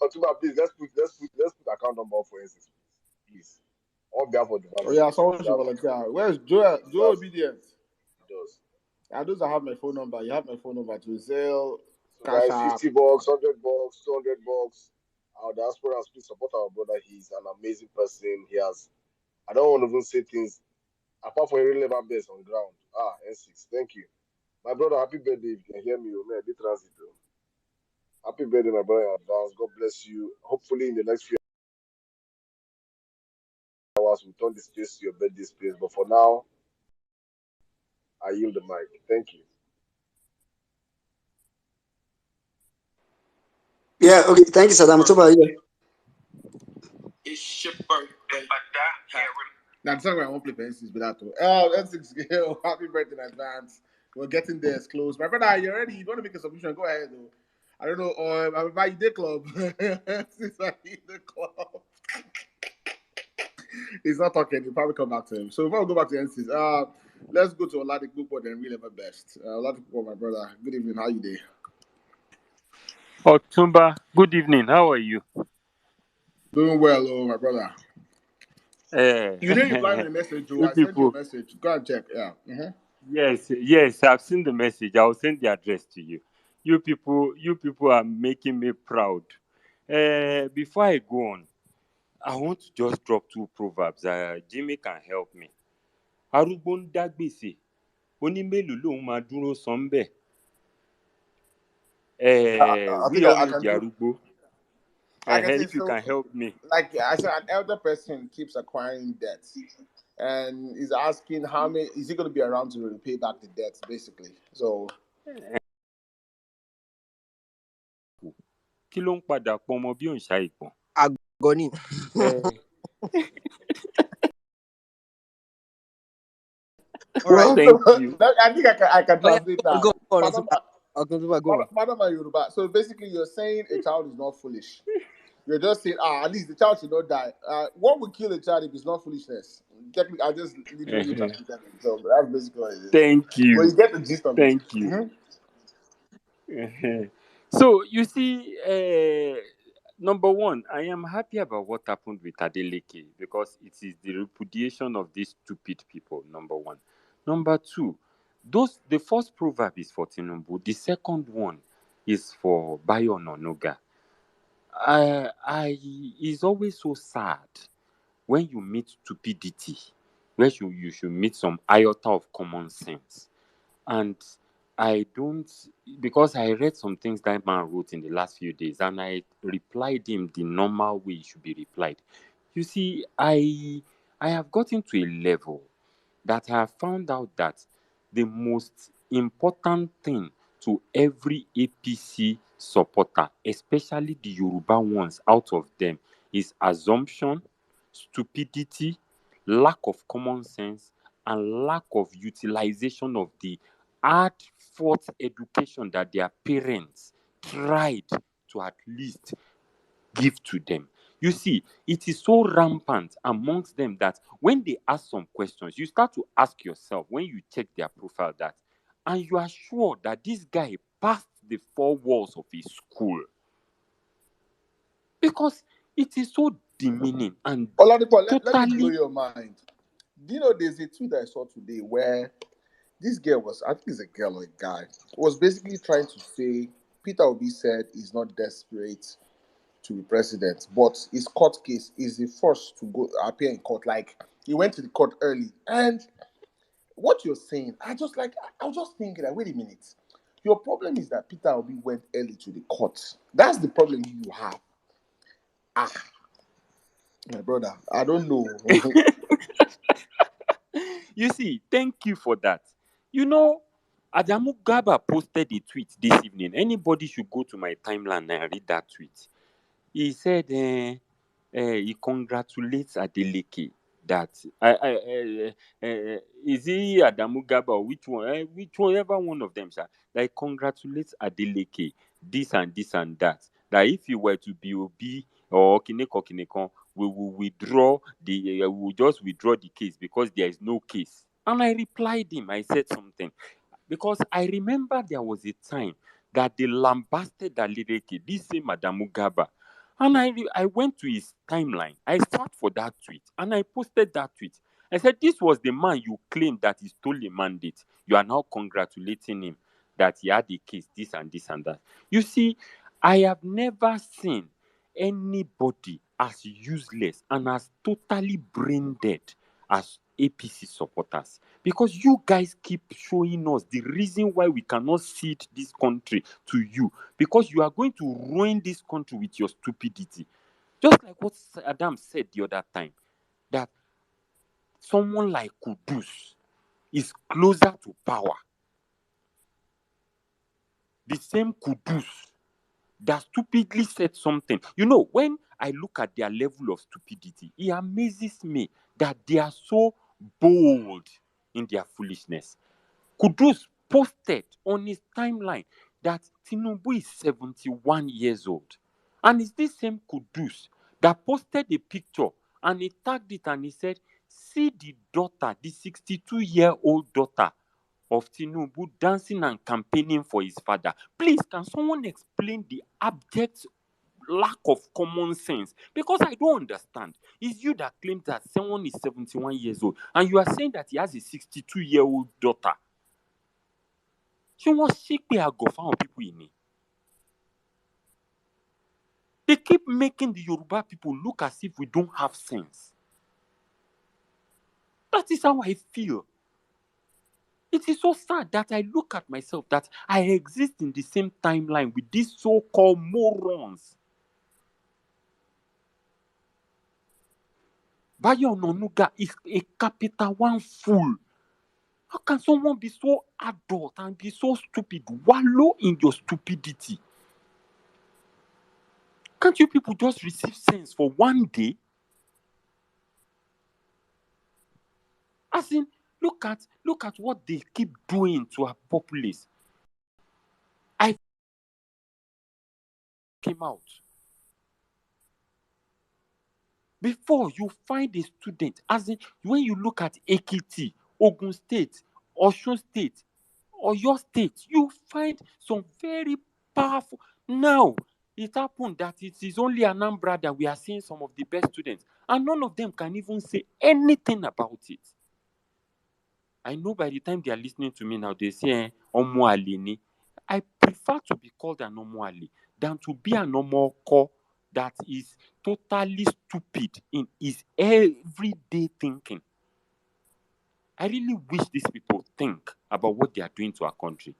Otuba, please, let's put account number for N6, please. On behalf of the Oh family, yeah, he someone should deserves it. volunteer. Where's Joe? He Joe deserves it. obedience. He does. And those that have my phone number, you have my phone number to Zelle, So Cash guys, App. $50, $100, $200. Our diaspora, please support our brother. He's an amazing person. I don't want to even say things apart from a relevant base on ground. N6. Thank you. My brother, happy birthday. If you can hear me, man, be transit. Happy birthday, my brother, in advance. God bless you. Hopefully, in the next few hours, we'll turn this space to your birthday space. But for now, I yield the mic. Thank you. Yeah, okay. Thank you, Saddam. Otuba, yeah. It's your birthday. Now the song I won't play for instance, but that too. N6 happy birthday in advance. We're getting there. It's close. My brother, you ready? You want to make a submission? Go ahead though. I don't know. I'm invite you the club. Since I need the club. He's not talking. You'll probably come back to him. So before we go back to NCs, let's go to Adeleke Group and really ever best. Adeleke Group, my brother. Good evening. How you doing? Otumba, good evening. How are you? Doing well, oh my brother. You didn't reply Eh, my message, Joe. you I sent you a people, message. Go and check. Yeah. Mm-hmm. yes, I've seen the message. I'll send the address to you. You people are making me proud. Before I go on, I want to just drop two proverbs. Jimmy can help me. Arúgbó ń dá gbèsè, oní mélòó lòun máa dúró san ń bẹ̀. I We think all I know can the do. Arúgbó. I can say If you so. can help me. Like I said, an elder person keeps acquiring debts, and is asking how many is he going to be around to repay back the debts, basically. So Kí ló ń padà pọ̀ ọmọ bí òǹṣà ìpọ̀n? Agoni. All right. Thank you. I think I can Oh, yeah, translate that. go on, Madam, Otuba, go on. Madam Yoruba. So basically, you're saying a child is not foolish. You're just saying, at least the child should not die. What would kill a child if it's not foolishness? Technically, I just literally translated it. So that's basically what it is. Thank But you. you get the gist of it. Thank you. Mhm. So you see, number one, I am happy about what happened with Adeleke because it is the repudiation of these stupid people. Number one. Number two, the first proverb is for Tinubu. The second one is for Bayo Nonoga. It's always so sad when you meet stupidity, where you should meet some iota of common sense. And I don't, because I read some things that man wrote in the last few days, and I replied him the normal way it should be replied. You see, I have gotten to a level that I have found out that the most important thing to every APC supporter, especially the Yoruba ones out of them, is assumption, stupidity, lack of common sense, and lack of utilization of the hard-fought education that their parents tried to at least give to them. You see, it is so rampant amongst them that when they ask some questions, you start to ask yourself, when you check their profile, that and you are sure that this guy passed the four walls of his school, because it is so demeaning and Oladipo, let me blow totally. your mind. Do you know there's a tweet I saw today where this girl was, I think it's a girl or a guy, was basically trying to say Peter Obi said he's not desperate to be president, but his court case is the first to go appear in court. Like he went to the court early, and what you're saying, I was just thinking that, wait a minute, your problem is that Peter Obi went early to the court. That's the problem you have. Ah, my brother, I don't know. You see, thank you for that. You know, Adamu Gaba posted a tweet this evening. Anybody should go to my timeline and read that tweet. He said he congratulates Adeleke that is he Adamu Gaba or which one? Which ever one of them, sir? That he congratulates Adeleke, this and this and that. That if he were to be Obi or Kineko, we will withdraw we will just withdraw the case because there is no case. And I replied him. I said something. Because I remember there was a time that they lambasted Adeleke, this same Adamu Gaba. And I went to his timeline. I searched for that tweet and I posted that tweet. I said, this was the man you claimed that he stole a mandate. You are now congratulating him that he had a case, this and this and that. You see, I have never seen anybody as useless and as totally brain dead as APC supporters, because you guys keep showing us the reason why we cannot cede this country to you, because you are going to ruin this country with your stupidity. Just like what Adam said the other time, that someone like Kudus is closer to power. The same Kudus that stupidly said something. You know, when I look at their level of stupidity, it amazes me that they are so bold in their foolishness. Kudus posted on his timeline that Tinubu is 71 years old. And it's this same Kudus that posted a picture and he tagged it and he said, see the daughter, the 62-year-old daughter of Tinubu dancing and campaigning for his father. Please, can someone explain the abject lack of common sense? Because I don't understand. It's you that claims that someone is 71 years old and you are saying that he has a 62-year-old daughter. Ṣé wọ́n ṣépè àgọ̀ fáwọn people yìí ni? They keep making the Yoruba people look as if we don't have sense. That is how I feel. It is so sad that I look at myself that I exist in the same timeline with these so-called morons. Bayo Onanuga is a capital one fool. How can someone be so adult and be so stupid? Wallow in your stupidity. Can't you people just receive sense for one day? As in, look at what they keep doing to our populace. I came out. Before you find a student, as in when you look at Ekiti, Ogun State, Osun State, or your state, you find some very powerful. Now, it happened that it is only Anambra that we are seeing some of the best students, and none of them can even say anything about it. I know by the time they are listening to me now, they say, Omo Alini. I prefer to be called an Omo Ali than to be an Omo Oko that is totally stupid in his everyday thinking. I really wish these people think about what they are doing to our country.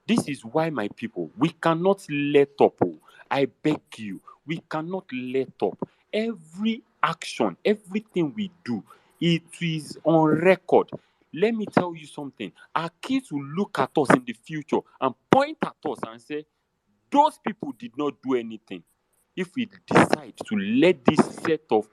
This is why, my people, we cannot let up. I beg you, we cannot let up. Every action, everything we do, it is on record. Let me tell you something. Our kids will look at us in the future and point at us and say, those people did not do anything. If we decide to let this set of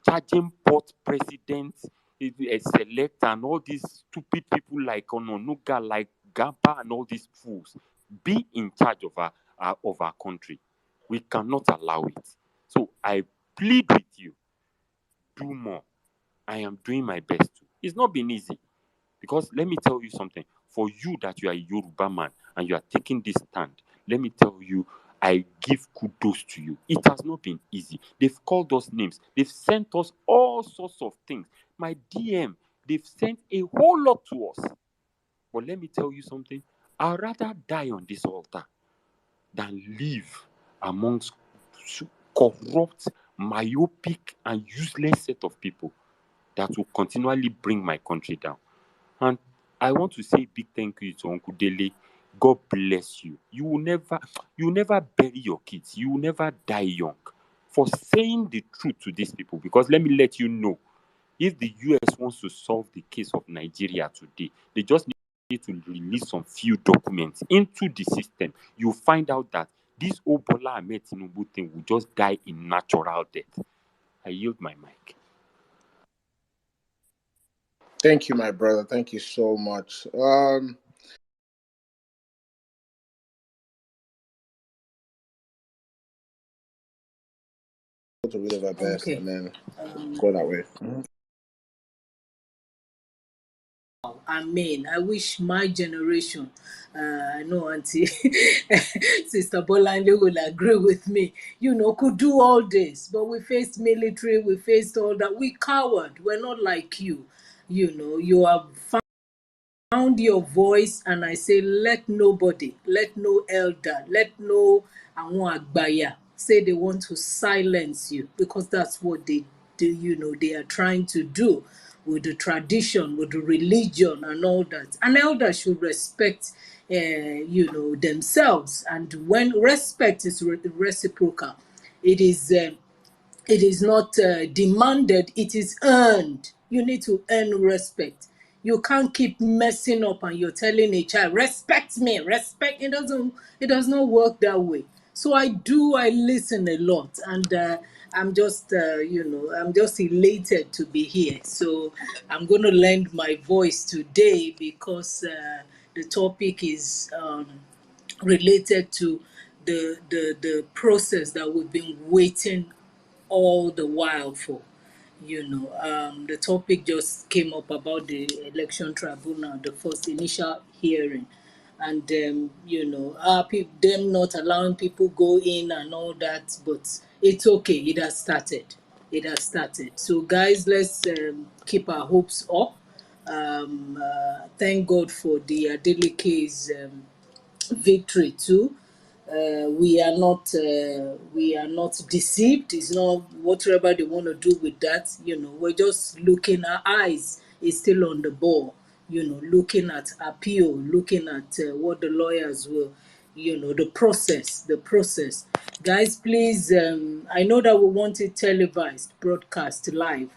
charging port presidents, select, and all these stupid people like Ononuga, like Gaba, and all these fools be in charge of our country, we cannot allow it. So I plead with you, do more. I am doing my best to. It's not been easy, because let me tell you something. For you that you are a Yoruba man and you are taking this stand, let me tell you, I give kudos to you. It has not been easy. They've called us names. They've sent us all sorts of things. My DM, they've sent a whole lot to us. But let me tell you something. I'd rather die on this altar than live amongst corrupt, myopic, and useless set of people that will continually bring my country down. And I want to say a big thank you to Uncle Dele. God bless you. You will never bury your kids. You will never die young for saying the truth to these people. Because let me let you know, if the US wants to solve the case of Nigeria today, they just need to release some few documents into the system. You'll find out that this Obola Ahmed Tinubu thing will just die in natural death. I yield my mic. Thank you, my brother. Thank you so much. To read our best Okay. and then go that way. Amen. I wish my generation, I know Auntie Sister Bolande will agree with me, could do all this. But we faced military, we faced all that. We coward. We're not like you. You have found your voice, and I say, let nobody, let no elder, let no àwọn àgbàyà say they want to silence you, because that's what they do. They are trying to do with the tradition, with the religion, and all that. An elder should respect, themselves, and when respect is reciprocal, it is. It is not demanded, it is earned. You need to earn respect. You can't keep messing up and you're telling a child, respect me, respect. It does not work that way. So I listen a lot, and I'm just I'm just elated to be here. So I'm going to lend my voice today because the topic is related to the process that we've been waiting all the while for. The topic just came up about the election tribunal, the first initial hearing, and them not allowing people go in and all that. But it's okay. It has started. It has started. So guys, let's keep our hopes up. Thank God for the Adeleke's victory too. We are not deceived. It's not whatever they want to do with that. We're just looking. Our eyes is still on the ball. Looking at appeal, looking at what the lawyers will. The process. Guys, please. I know that we want it televised, broadcast live.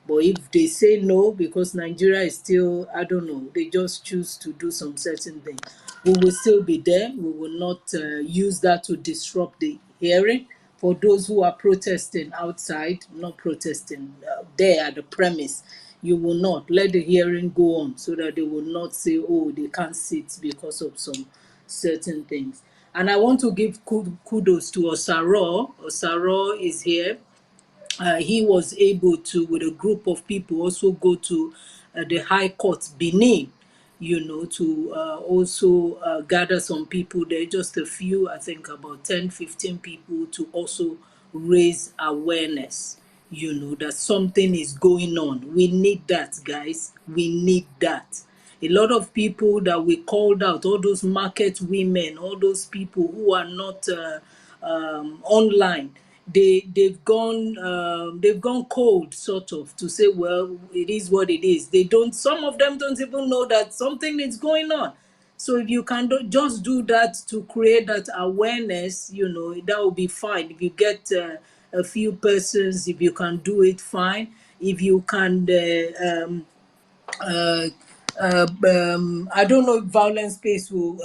But if they say no, because Nigeria is still, I don't know, they just choose to do some certain things, we will still be there. We will not use that to disrupt the hearing. For those who are protesting outside, not protesting there at the premise, you will not let the hearing go on, so that they will not say, oh, they can't sit because of some certain things. And I want to give kudos to Osaro. Osaro is here. He was able to, with a group of people, also go to the High Court, Benin, to also gather some people there, just a few, I think about 10, 15 people, to also raise awareness, that something is going on. We need that, guys. We need that. A lot of people that we called out, all those market women, all those people who are not online, they've gone cold, sort of, to say, well, it is what it is. Some of them don't even know that something is going on. So if you can just do that to create that awareness, that will be fine. If you get a few persons, if you can do it, fine. If you can uh, I don't know if violence space will,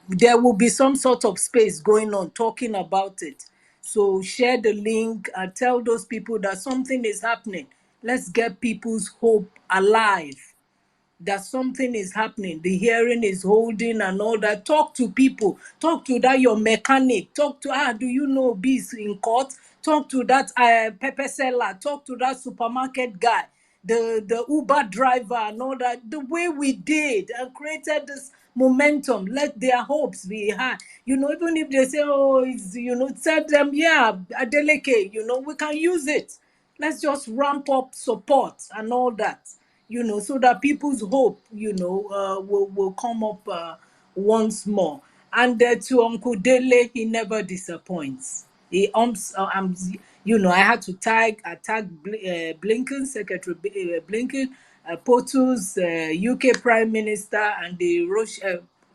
there will be some sort of space going on talking about it. So share the link and tell those people that something is happening. Let's get people's hope alive, that something is happening. The hearing is holding and all that. Talk to people. Talk to that your mechanic. Talk to, do you know bees in court? Talk to that pepper seller. Talk to that supermarket guy. the Uber driver and all that, the way we did and created this momentum, let their hopes be high. Even if they say, oh, it's, tell them, yeah, Adeleke, we can use it. Let's just ramp up support and all that, so that people's hope, will come up once more. And to Uncle Dele, he never disappoints. He I had to tag Blinken, Secretary Blinken, POTUS, UK Prime Minister, and the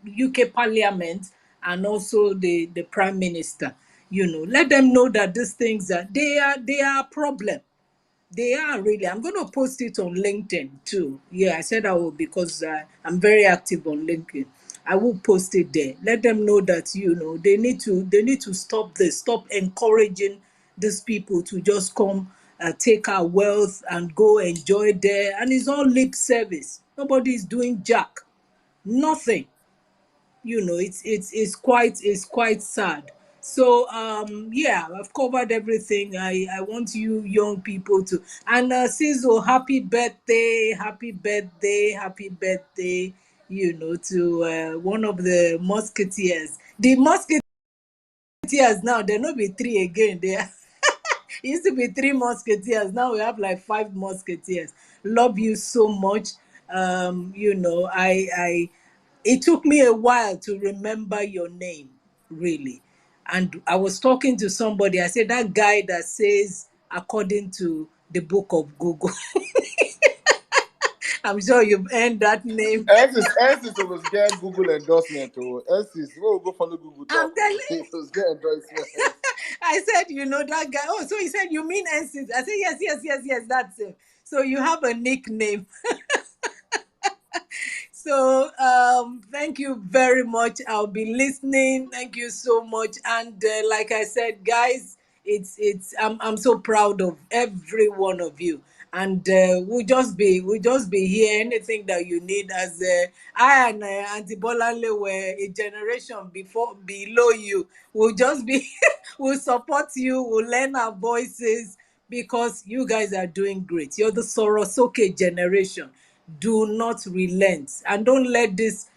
UK Parliament, and also the Prime Minister. Let them know that these things they are a problem. They are really. I'm going to post it on LinkedIn too. Yeah, I said I will because I'm very active on LinkedIn. I will post it there. Let them know that they need to stop this. Stop encouraging these people to just come take our wealth and go enjoy there. And it's all lip service. Nobody is doing jack. Nothing. It's quite sad. So yeah, I've covered everything. I want you young people to. And Sizzle, happy birthday, to one of the musketeers. The musketeers now, there no be three again. There it used to be three musketeers. Now we have like five musketeers. Love you so much. I it took me a while to remember your name, really. And I was talking to somebody. I said that guy that says according to the book of Google. I'm sure you've earned that name. Estes was get Google endorsement. Estes, we will go follow Google I'm talk. telling It was get endorsement. I said, that guy. Oh, so he said, you mean NC? I said, yes, yes, yes, yes, that's him. So you have a nickname. So thank you very much. I'll be listening. Thank you so much. And like I said, guys, I'm so proud of every one of you. And we'll just be here. Anything that you need, as I and Auntie Bolanle were a generation below you. We'll just be we'll support you. We'll learn our voices because you guys are doing great. You're the Sorosoke generation. Do not relent and don't let these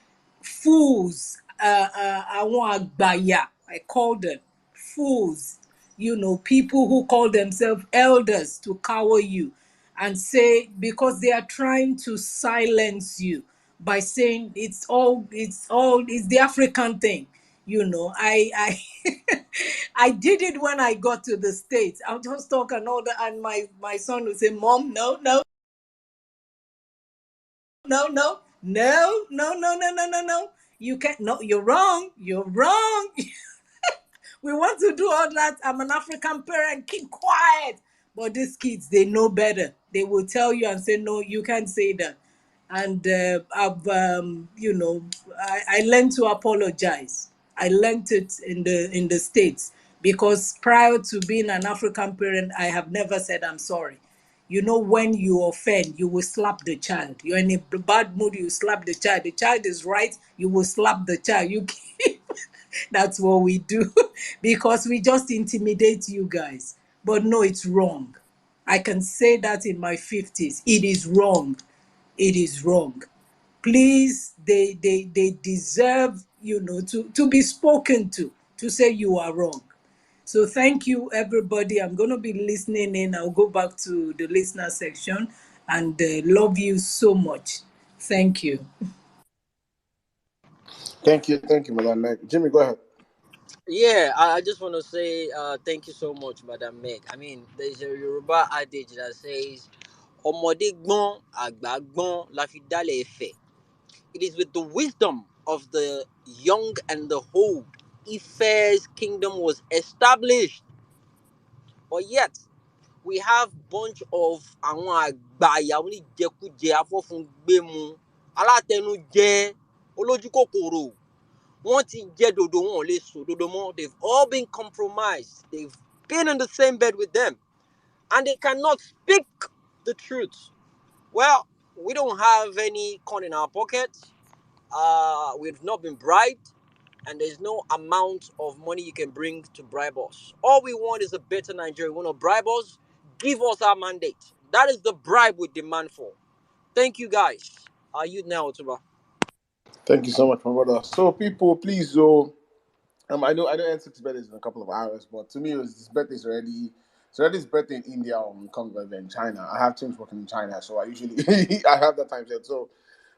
fools, àwọn àgbàyà, I call them fools, people who call themselves elders, to cower you and say, because they are trying to silence you by saying it's the African thing. I I did it when I got to the States. I'll just talk and all that, and my son would say, Mom, no, no, no, no, no, no, no, no, no, no, no. You can't. No, you're wrong. You're wrong. We want to do all that. I'm an African parent. Keep quiet. But these kids, they know better. They will tell you and say, no, you can't say that. And I learned to apologize. I learned it in the States because prior to being an African parent, I have never said I'm sorry. When you offend, you will slap the child. You're in a bad mood, you slap the child. The child is right, you will slap the child. You keep that's what we do because we just intimidate you guys. But no, it's wrong. I can say that in my 50s. It is wrong. It is wrong. Please, they deserve, to be spoken to say you are wrong. So thank you, everybody. I'm going to be listening in. I'll go back to the listener section and love you so much. Thank you. Thank you, Madam Meg. Jimmy, go ahead. Yeah, I just want to say thank you so much, Madam Meg. I mean, there's a Yoruba adage that says, "Ọmọdé gbọ́n, àgbà gbọ́n, la fi dálẹ̀ Ifẹ̀." It is with the wisdom of the young and the old Ife's kingdom was established. But yet, we have bunch of àwọn àgbàyà oníjẹkújẹ afọ́fúngbẹ́mu alátẹnujẹ olójú kòkòrò. Wọ́n ti jẹ dòdò, wọn ò lè sọ dòdò mọ́. They've all been compromised. They've been in the same bed with them. And they cannot speak the truth. Well, we don't have any corn in our pockets. We've not been bribed. And there's no amount of money you can bring to bribe us. All we want is a better Nigeria. We want to bribe us, give us our mandate. That is the bribe we demand for. Thank you, guys. Are you now, Otuba? Thank you so much, my brother. So, people, please, so I know N6's birthday is in a couple of hours, but to me, his birthday is already. It's already his birthday in India or Hong Kong, birthday in China. I have teams working in China, so I usually I have that time set. So,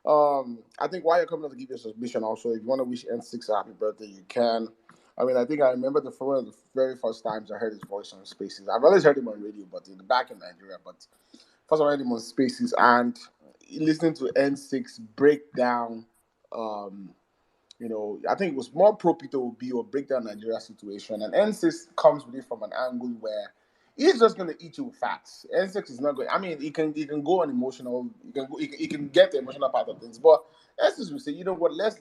I think while you're coming up to give your submission, also, if you want to wish N6 a happy birthday, you can. I mean, I think I remember one of the very first times I heard his voice on Spaces. I've always heard him on radio, but back in Nigeria. But first I heard him on Spaces and listening to N6 break down. Um, I think it was more pro Peter Obi or break down Nigeria situation. And N6 comes with it from an angle where he's just gonna eat you with facts. N6 is not going. I mean, he can go on emotional. He can get the emotional part of things. But N6 will say, you know what? Let's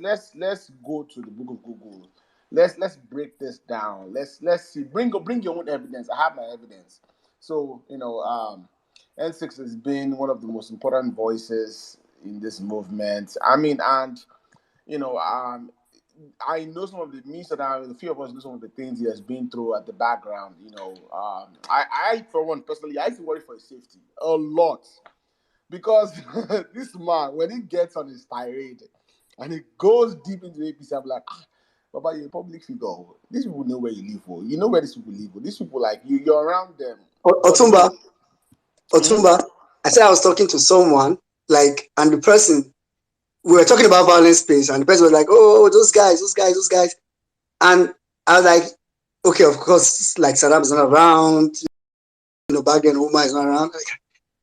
go to the book of Google. Let's break this down. Let's see. Bring your own evidence. I have my evidence. So N6 has been one of the most important voices in this movement. I mean, and you know, I know some of the me that a few of us know some of the things he has been through at the background. I for one personally, I used to worry for his safety a lot because this man, when he gets on his tirade and he goes deep into APC, I'm like, Baba, you're a public figure. These people know where you live. For you know where these people live. For these people, like you're around them. But the Otumba, thing, hmm? Otumba, I said I was talking to someone, like, and the person, we were talking about violence space, and the person was like, oh, those guys, those guys, those guys. And I was like, okay, of course, like Saddam is not around, back then Omar is not around.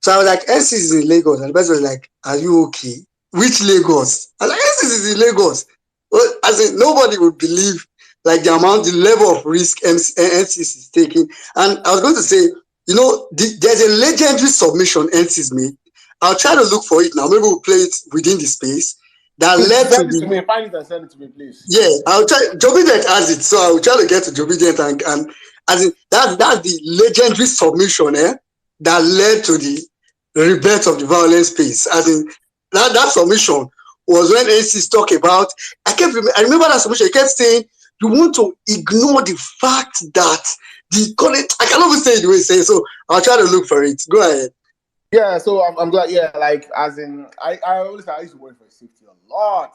So I was like, NCC is in Lagos. And the person was like, are you okay? Which Lagos? I was like, NCC is in Lagos. Well, as in, nobody would believe like the level of risk NCC is taking. And I was going to say, there's a legendary submission NCC made. I'll try to look for it now. Maybe we'll play it within the space that led to Send it to the. me. Find it and send it to me, please. Yeah, I'll try. Jobident has it, so I'll try to get to Jobident and as in that's the legendary submission, that led to the rebirth of the violence space. As in that submission was when ACs talk about. I remember that submission. He kept saying you want to ignore the fact that the current. I cannot even say it the way he says. So I'll try to look for it. Go ahead. Yeah, so I'm glad. Yeah, like as in, I used to worry for safety a lot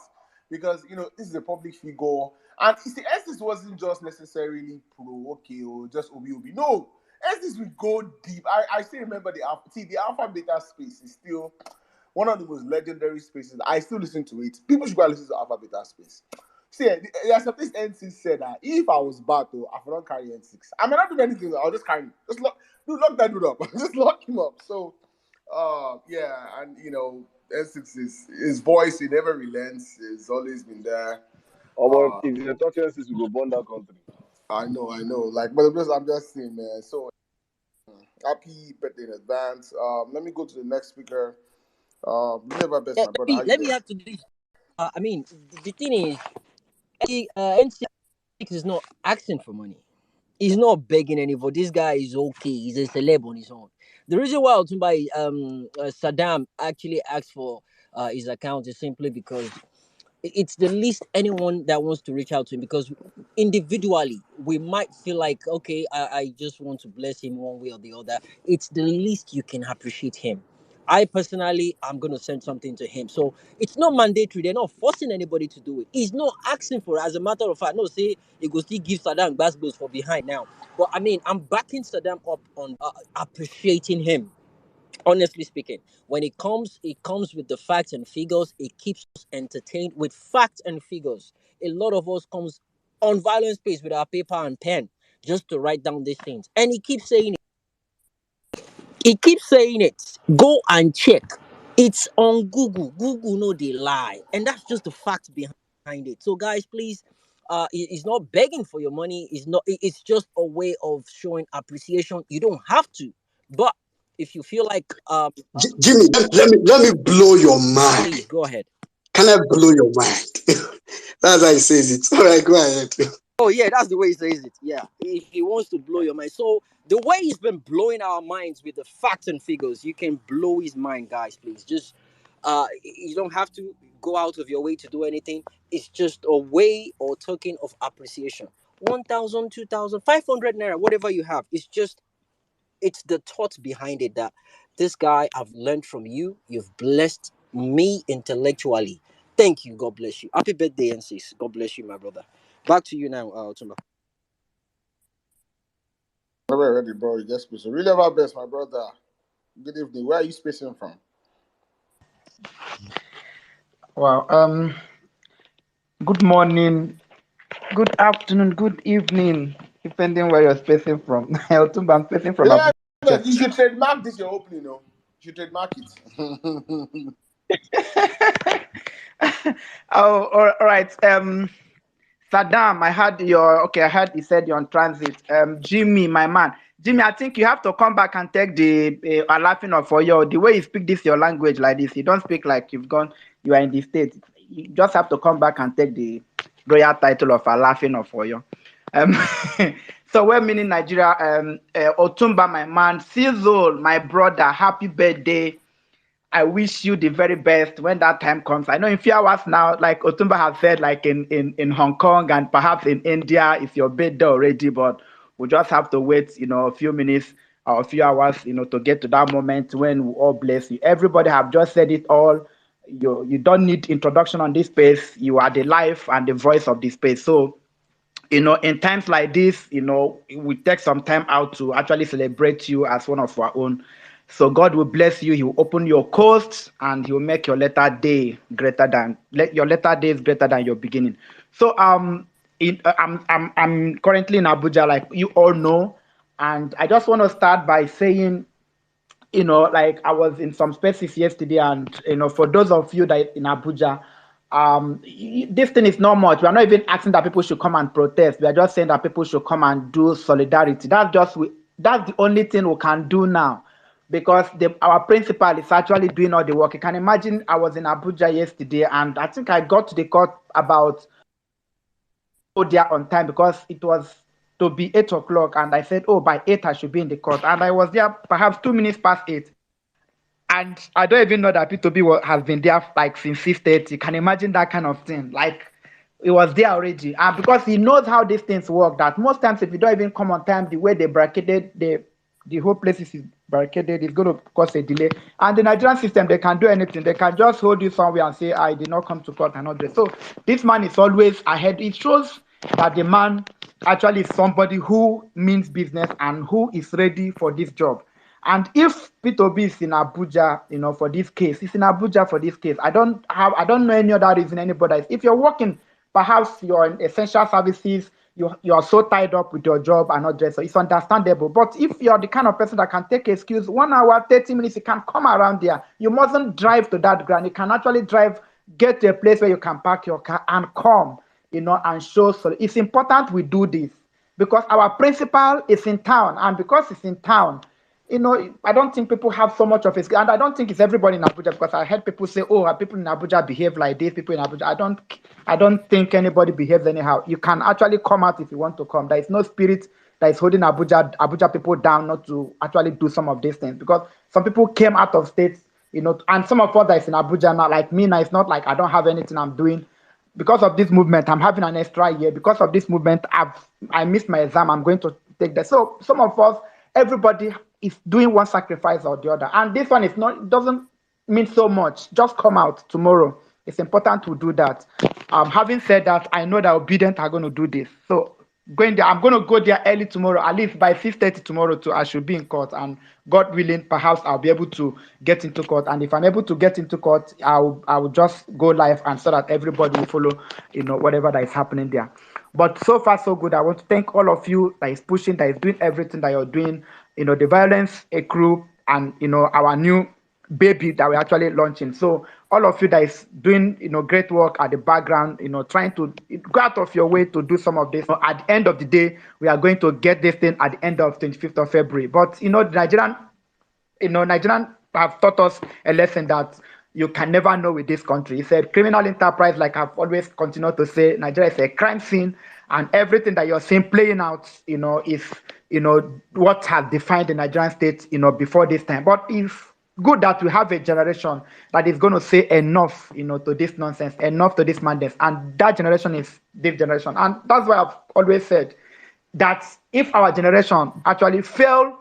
because this is a public figure, and you see, Estes wasn't just necessarily pro okay or just obi obi. No, Estes would go deep. I still remember the alpha beta space is still one of the most legendary spaces. I still listen to it. People should go and listen to alpha beta space. See, there's something N6 said that if I was bad though, I would not carry N6. I may not do anything. I'll just carry him. Lock that dude up. Just lock him up. So. Yeah, and Essex is his voice. He never relents. It's always been there. Or Uh, if they touch us, we go burn that country. I know. Like, but I'm just saying, man. So happy birthday in advance. Let me go to the next speaker. You never best, Yeah, my brother. How you let me doing? have to do this. I mean, the thing is, N6 is not asking for money. He's not begging anybody. This guy is okay. He's a celeb on his own. The reason why Saddam actually asked for his account is simply because it's the least anyone that wants to reach out to him, because individually we might feel like, okay, I just want to bless him one way or the other. It's the least you can appreciate him. I personally, I'm going to send something to him. So it's not mandatory. They're not forcing anybody to do it. He's not asking for it. As a matter of fact, no, say he goes still give Saddam Basbos for behind now. But I mean, I'm backing Saddam up on appreciating him. Honestly speaking, when it comes with the facts and figures. It keeps us entertained with facts and figures. A lot of us comes on violence space with our paper and pen just to write down these things, and he keeps saying it. He keeps saying it. Go and check. It's on Google. Google no they lie, and that's just the fact behind it. So guys, please, it's not begging for your money. It's not. It's just a way of showing appreciation. You don't have to, but if you feel like Jimmy, let me blow your mind. please go ahead. Can I blow your mind? That's how he says it. All right, go ahead. Oh yeah, that's the way he says it. Yeah, he wants to blow your mind. So the way he's been blowing our minds with the facts and figures, you can blow his mind, guys. Please, just you don't have to go out of your way to do anything. It's just a way or token of appreciation. 1,000, 2,000, 500 naira, whatever you have. It's the thought behind it that This guy, I've learned from you. You've blessed me intellectually. Thank you. God bless you. Happy birthday, N6. God bless you, my brother. Back to you now, Otumba. Whenever you're ready, bro, you just speak. So really about best, my brother. Good evening. Where are you spacing from? Wow. Good morning, good afternoon, good evening, depending where you're spacing from. Otumba, I'm spacing from Yeah, Abuja. you should trademark this your opening, you know. You should trademark it. Oh, all right. Saddam, I heard you said you're on transit. Jimmy, my man. Jimmy, I think you have to come back and take the laughing of Oyo. The way you speak this your language like this, you don't speak like you are in the States. You just have to come back and take the royal title of laughing of Oyo. Um, so we're meaning Nigeria. Otumba, my man. Sizzle, my brother. Happy birthday. I wish you the very best when that time comes. I know in few hours now, like Otumba has said, like in Hong Kong and perhaps in India, it's your birthday already, but we just have to wait, a few minutes or a few hours, to get to that moment when we all bless you. Everybody have just said it all. You don't need introduction on this space. You are the life and the voice of this space. So in times like this, we take some time out to actually celebrate you as one of our own. So God will bless you. He will open your coast and He will make your latter day your latter days greater than your beginning. So I'm currently in Abuja, like you all know, and I just want to start by saying like I was in some spaces yesterday, and for those of you that in Abuja, this thing is not much. We are not even asking that people should come and protest. We are just saying that people should come and do solidarity. That's the only thing we can do now, because our principal is actually doing all the work. You can imagine I was in Abuja yesterday, and I think I got to the court about there on time because it was to be 8 o'clock, and I said, oh, by 8 I should be in the court, and I was there perhaps 2 minutes past 8. And I don't even know that P2B has been there like since 6:30. You can imagine that kind of thing. Like it was there already. And because he knows how these things work, that most times if you don't even come on time, the way they barricaded the whole place is barricaded, it's going to cause a delay. And the Nigerian system, they can do anything. They can just hold you somewhere and say, I did not come to court and all this. So this man is always ahead. It shows that the man actually is somebody who means business and who is ready for this job. And if P2B is in Abuja, for this case, it's in Abuja for this case. I don't know any other reason anybody is. If you're working, perhaps you're in essential services, you're so tied up with your job and not just, so it's understandable. But if you're the kind of person that can take excuse 1 hour, 30 minutes, you can come around there. You mustn't drive to that ground. You can actually get to a place where you can park your car and come, and show. So it's important we do this because our principal is in town, and because it's in town, I don't think people have so much of it, and I don't think it's everybody in Abuja, because I heard people say, "Oh, people in Abuja behave like this." People in Abuja, I don't think anybody behaves anyhow. You can actually come out if you want to come. There is no spirit that is holding Abuja people down not to actually do some of these things, because some people came out of states, and some of us that is in Abuja now, like me now, it's not like I don't have anything I'm doing. Because of this movement, I'm having an extra year. Because of this movement, I missed my exam. I'm going to take that. So some of us, everybody is doing one sacrifice or the other. And this one doesn't mean so much. Just come out tomorrow. It's important to do that. Having said that, I know that Obedient are going to do this. So going there, I'm going to go there early tomorrow, at least by 6:30 tomorrow too. I should be in court, and God willing, perhaps I'll be able to get into court. And if I'm able to get into court, I will just go live, and so that everybody will follow, whatever that is happening there. But so far so good. I want to thank all of you that is pushing, that is doing everything that you're doing. The Violence a crew, and our new baby that we're actually launching. So all of you that is doing great work at the background, trying to go out of your way to do some of this. At the end of the day, we are going to get this thing at the end of 25th of February. But the Nigerian have taught us a lesson that you can never know with this country. It's a criminal enterprise, like I've always continued to say. Nigeria is a crime scene, and everything that you're seeing playing out, is what has defined the Nigerian state, before this time. But it's good that we have a generation that is going to say enough, to this nonsense, enough to this madness, and that generation is this generation. And that's why I've always said that if our generation actually fail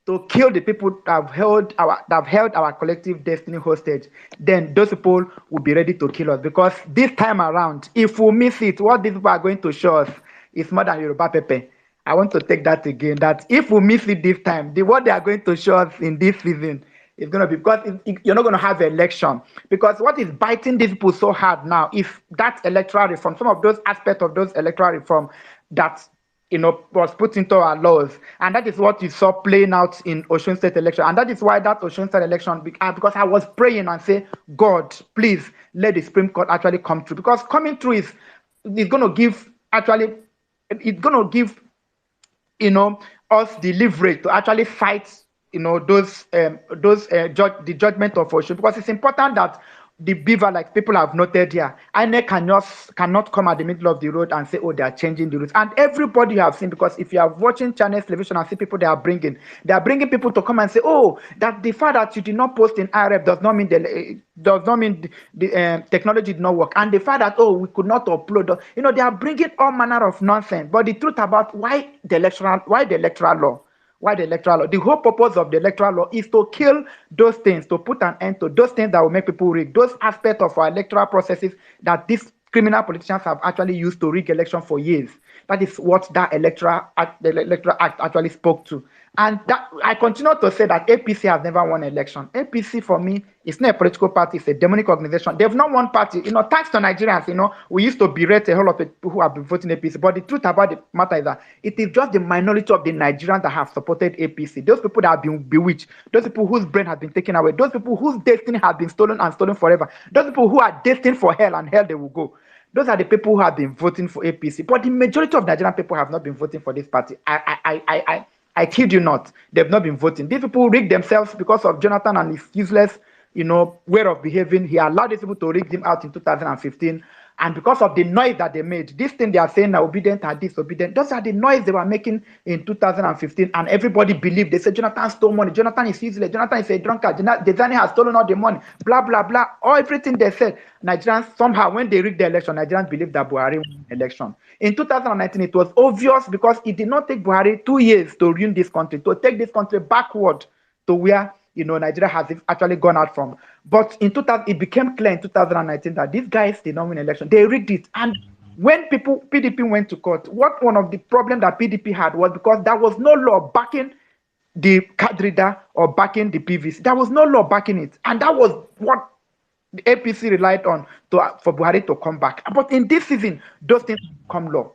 to kill the people that have held our collective destiny hostage, then those people will be ready to kill us. Because this time around, if we miss it, what these people are going to show us is more than Yoruba Pepe. I want to take that again. That if we miss it this time, what they are going to show us in this season is going to be, because you're not going to have election. Because what is biting these people so hard now is that electoral reform, some of those aspects of those electoral reform that was put into our laws, and that is what you saw playing out in Osun State election, and that is why that Osun State election, because I was praying and say, God, please let the Supreme Court actually come through, because coming through is going to give actually, it's going to give us the leverage to actually fight, the judgment of Osun, because it's important that the beaver, like people have noted here, INEC cannot come at the middle of the road and say, oh, they are changing the rules. And everybody you have seen, because if you are watching channels, television, and see people they are bringing people to come and say, oh, that the fact that you did not post in IRF does not mean the technology did not work. And the fact that, oh, we could not upload, they are bringing all manner of nonsense. But the truth about why the electoral law, the whole purpose of the electoral law is to kill those things, to put an end to those things that will make people rig, those aspects of our electoral processes that these criminal politicians have actually used to rig election for years. That is what the Electoral Act actually spoke to. And that I continue to say that APC has never won election. APC for me is not a political party, it's a demonic organization. They've not won party. Thanks to Nigerians, we used to berate a whole lot of people who have been voting APC. But the truth about the matter is that it is just the minority of the Nigerians that have supported APC. Those people that have been bewitched, those people whose brain has been taken away, those people whose destiny has been stolen and stolen forever, those people who are destined for hell and hell they will go. Those are the people who have been voting for APC. But the majority of Nigerian people have not been voting for this party. I kid you not. They've not been voting. These people rigged themselves because of Jonathan and his useless, way of behaving. He allowed these people to rig him out in 2015. And because of the noise that they made, this thing they are saying are obedient and disobedient, those are the noise they were making in 2015. And everybody believed. They said Jonathan stole money. Jonathan is useless. Jonathan is a drunkard. Dezani has stolen all the money. Blah, blah, blah. All everything they said. Nigerians, somehow, when they rigged the election, Nigerians believed that Buhari won the election. In 2019, it was obvious because it did not take Buhari 2 years to ruin this country, to take this country backward to where Nigeria has actually gone out from. But in 2000, it became clear in 2019 that these guys did not win election. They rigged it. And when PDP went to court, one of the problems that PDP had was because there was no law backing the card reader or backing the PVC. There was no law backing it. And that was what the APC relied on for Buhari to come back. But in this season, those things become law.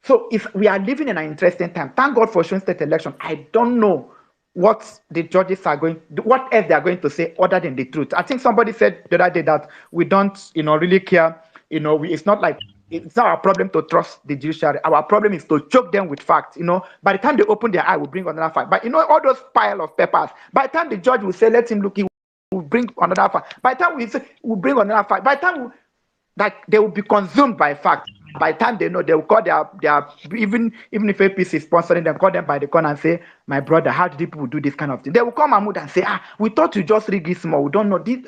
So if we are living in an interesting time, thank God for Osun State election. I don't know what the judges are what else they are going to say other than the truth. I think somebody said the other day that we don't, really care. It's not like it's not our problem to trust the judiciary. Our problem is to choke them with facts. By the time they open their eye, we'll bring another fact. But all those pile of papers. By the time the judge will say, "Let him look," he will bring another fact. By the time we say, we'll bring another fact. By the time they will be consumed by facts. By the time they know, they will call their even if APC is sponsoring them, call them by the corner and say, "My brother, how did people do this kind of thing?" They will come and say, "We thought you just rig it small. We don't know this.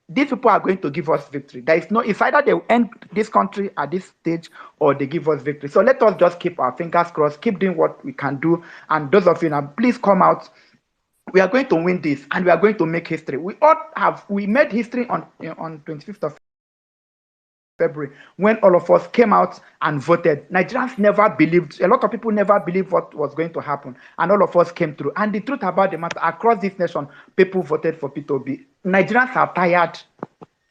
These people are going to give us victory." There is no. It's either they will end this country at this stage or they give us victory. So let us just keep our fingers crossed, keep doing what we can do, and those of you now, please come out. We are going to win this, and we are going to make history. We made history on 25th of February, when all of us came out and voted. Nigerians never believed, a lot of people never believed what was going to happen, and all of us came through. And the truth about the matter, across this nation, people voted for P2B. Nigerians are tired,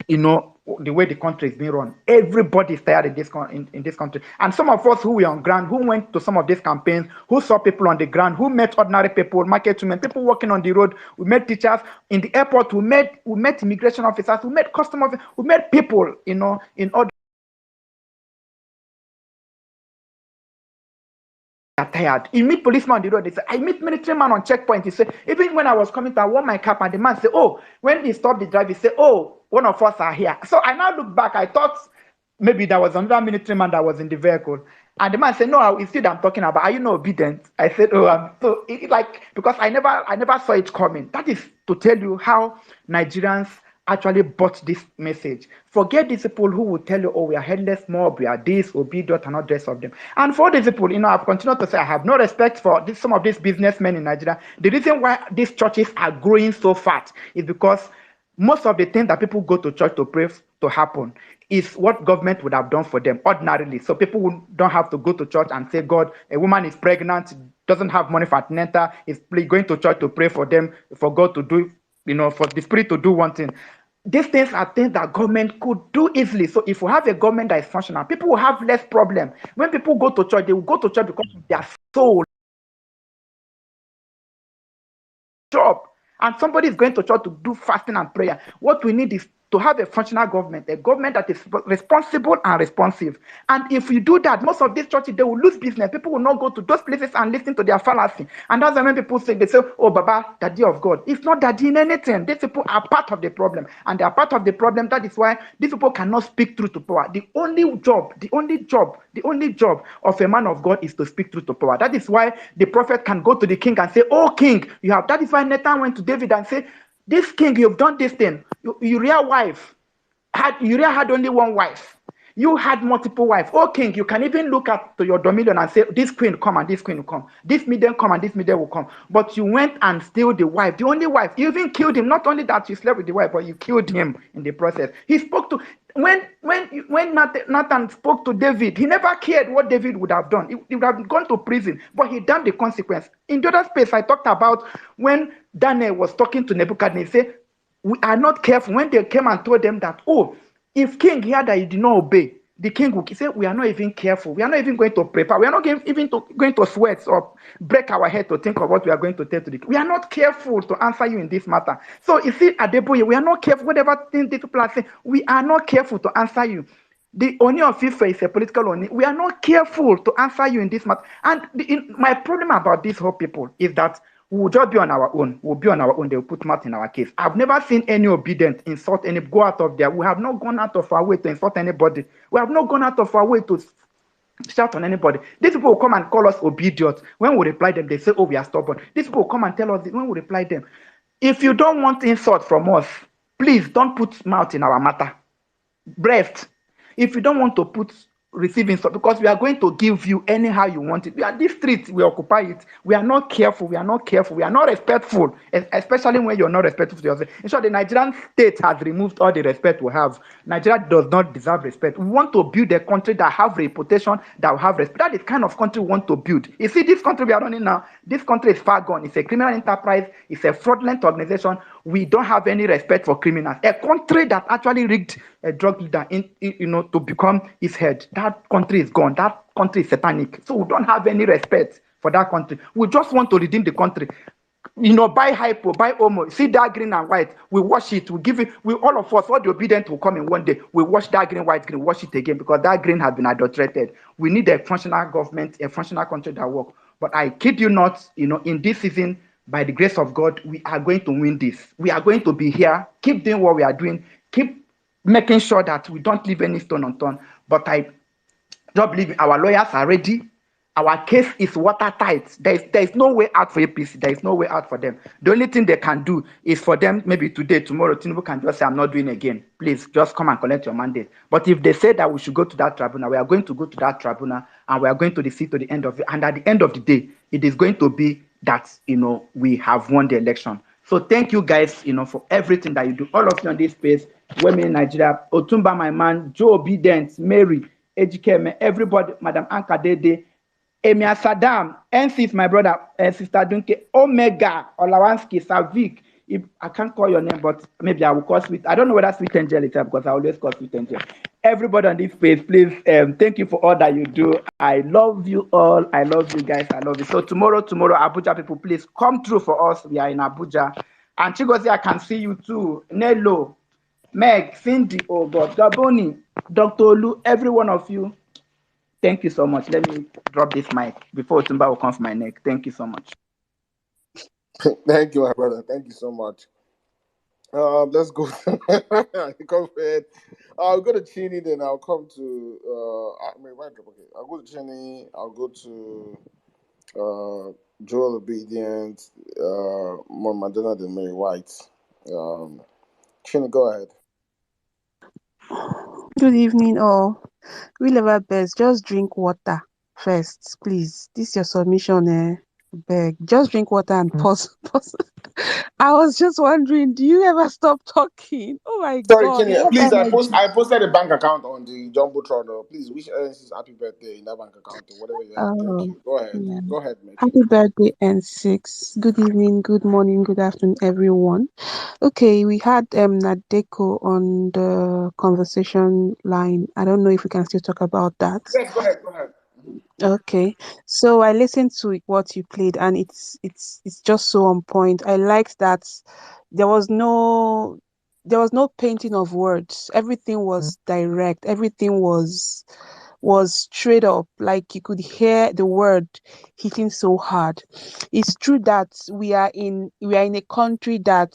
the way the country is being run. Everybody is tired in this country. And some of us who were on ground, who went to some of these campaigns, who saw people on the ground, who met ordinary people, market women, people walking on the road, we met teachers in the airport, we met immigration officers, we met customer officers, we met people, in all are tired. You meet policeman on the road, they say, I meet military man on checkpoint. He said, even when I was coming to, I wore my cap, and the man said, oh, when he stopped the drive, he said, oh, one of us are here. So I now look back, I thought maybe there was another military man that was in the vehicle. And the man said, no, it's you that I'm talking about. Are you not obedient? I said, oh, because I never saw it coming. That is to tell you how Nigerians actually bought this message. Forget these people who will tell you, oh, we are headless mob, we are this, obedient, and not rest of them. And for these people, I've continued to say I have no respect for some of these businessmen in Nigeria. The reason why these churches are growing so fast is because most of the things that people go to church to pray to happen is what government would have done for them ordinarily. So people don't have to go to church and say, God, a woman is pregnant, doesn't have money for antenatal, is going to church to pray for them, for God to do, for the spirit to do one thing. These things are things that government could do easily. So if we have a government that is functional, people will have less problem. When people go to church, they will go to church because of their soul. Job, and somebody is going to church to do fasting and prayer. What we need is to have a functional government, a government that is responsible and responsive. And if we do that, most of these churches, they will lose business. People will not go to those places and listen to their fallacy. And that's when people say, they say, oh, Baba, daddy of God. It's not daddy in anything. These people are part of the problem. And they are part of the problem. That is why these people cannot speak truth to power. The only job of a man of God is to speak truth to power. That is why the prophet can go to the king and say, oh, king, you have. That is why Nathan went to David and said, this king, you've done this thing. Uriah had only one wife. You had multiple wives. Oh, king, you can even look at to your dominion and say, this queen come and this queen will come. This maiden come and this maiden will come. But you went and steal the wife, the only wife. You even killed him. Not only that you slept with the wife, but you killed him in the process. He spoke to when Nathan spoke to David, he never cared what David would have done. He would have gone to prison, but he damned the consequence. In the other space, I talked about when Daniel was talking to Nebuchadnezzar, he said, we are not careful. When they came and told them that, oh, if king heard that he did not obey, the king will say, we are not even careful. We are not even going to prepare. We are not going to sweat or break our head to think of what we are going to tell to the king. We are not careful to answer you in this matter. So you see, Adeboye, we are not careful. Whatever things these people are saying, we are not careful to answer you. The Oni of Ife is a political Oni. We are not careful to answer you in this matter. And my problem about these whole people is that we will just be on our own. We'll be on our own. They will put mouth in our case. I've never seen any obedient insult any, go out of there. We have not gone out of our way to insult anybody. We have not gone out of our way to shout on anybody. These people will come and call us obedient. When we reply them, they say, oh, we are stubborn. These people will come and tell us this. When we reply them, if you don't want insult from us, please don't put mouth in our matter. Breast. If you don't want to put receiving stuff, because we are going to give you anyhow you want it. We are this street, we occupy it. We are not careful. We are not careful. We are not respectful, especially when you're not respectful to yourself. In short, the Nigerian state has removed all the respect we have. Nigeria does not deserve respect. We want to build a country that have reputation, that will have respect. That is the kind of country we want to build. You see, this country we are running now, this country is far gone. It's a criminal enterprise. It's a fraudulent organization. We don't have any respect for criminals. A country that actually rigged a drug leader to become his head. That country is gone. That country is satanic. So we don't have any respect for that country. We just want to redeem the country. Buy hypo, buy omo. See that green and white. We wash it. We give it. We all of us, all the obedient will come in one day. We wash that green, white, green, wash it again because that green has been adulterated. We need a functional government, a functional country that works. But I kid you not, in this season, by the grace of God, we are going to win this. We are going to be here. Keep doing what we are doing. Keep making sure that we don't leave any stone unturned. But I don't believe our lawyers are ready. Our case is watertight. There is no way out for APC. There is no way out for them. The only thing they can do is for them, maybe today, tomorrow, Tinubu can just say, I'm not doing again. Please, just come and collect your mandate. But if they say that we should go to that tribunal, we are going to go to that tribunal and we are going to see to the end of it. And at the end of the day, it is going to be that, we have won the election. So thank you guys, for everything that you do. All of you on this space, women in Nigeria, Otumba, my man, Joe Obedient, Mary, Ejikeme, everybody, Madam Anka Dede, Emia Saddam, NC is my brother, Sister Dunke, Omega, Olawanski, Savik. I can't call your name, but maybe I will call Sweet. I don't know whether Sweet Angel is here because I always call Sweet Angel. Everybody on this page, please, thank you for all that you do. I love you all. I love you guys. I love you. So tomorrow, Abuja people, please come through for us. We are in Abuja. And Chigozie, I can see you too. Nello, Meg, Cindy, oh God, Gaboni, Dr. Olu, every one of you. Thank you so much. Let me drop this mic before Otumba will come for my neck. Thank you so much. Thank you, my brother. Thank you so much. Let's go. Come ahead. I'll go to Chini, then I'll come to. Okay. I'll go to Chini. I'll go to Joel Obedient, more Madonna than Mary White. Fini, go ahead. Good evening, all. Will ever best, just drink water first, please. This is your submission, beg. Just drink water and pause. Pause. I was just wondering, do you ever stop talking? Oh my Sorry, God, Kenny. what Please, energy? I posted a bank account on the Jumbotron. Please wish Ernest happy birthday in that bank account or whatever you have. Thank Oh, you. Go ahead. yeah. Go ahead, Kenny. Happy birthday, N6. Good evening, good morning, good afternoon, everyone. Okay, we had NADECO on the conversation line. I don't know if we can still talk about that. Yes, go ahead. Go ahead. Okay, so I listened to what you played, and it's just so on point. I liked that there was no there was no painting of words. Everything was direct. Everything was straight up. Like you could hear the word hitting so hard. It's true that we are in a country that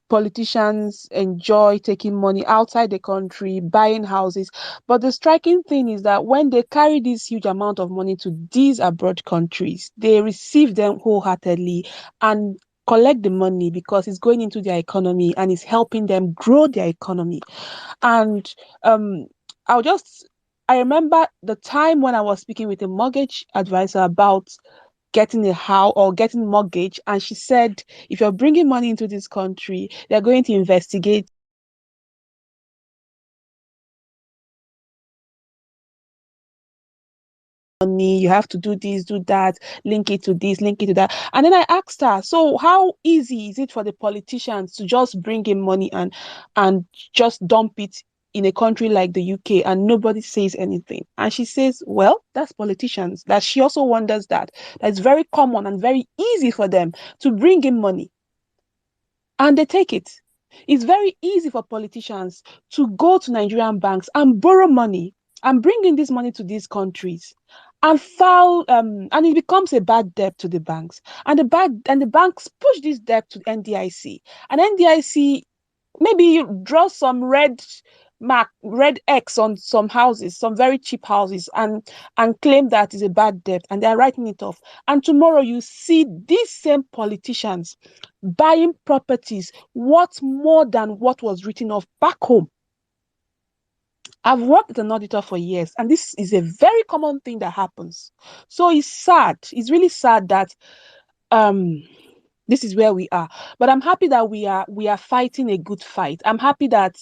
politicians enjoy taking money outside the country, buying houses. But the striking thing is that when they carry this huge amount of money to these abroad countries, they receive them wholeheartedly and collect the money because it's going into their economy and it's helping them grow their economy. And um, I'll just I remember the time when I was speaking with a mortgage advisor about getting a house or getting mortgage, and she said, if you're bringing money into this country, they're going to investigate money, you have to do this, do that, link it to this, link it to that. And then I asked her, so how easy is it for the politicians to just bring in money and just dump it in a country like the UK and nobody says anything? And she says, well, that's politicians. That she also wonders that it's very common and very easy for them to bring in money and they take it. It's very easy for politicians to go to Nigerian banks and borrow money and bring in this money to these countries and file and it becomes a bad debt to the banks, and the banks push this debt to NDIC, and NDIC maybe you draw some red X on some houses, some very cheap houses, and claim that is a bad debt, and they're writing it off. And tomorrow you see these same politicians buying properties worth more than what was written off back home. I've worked as an auditor for years, and this is a very common thing that happens. So it's sad. It's really sad that um this is where we are. But I'm happy that we are fighting a good fight. I'm happy that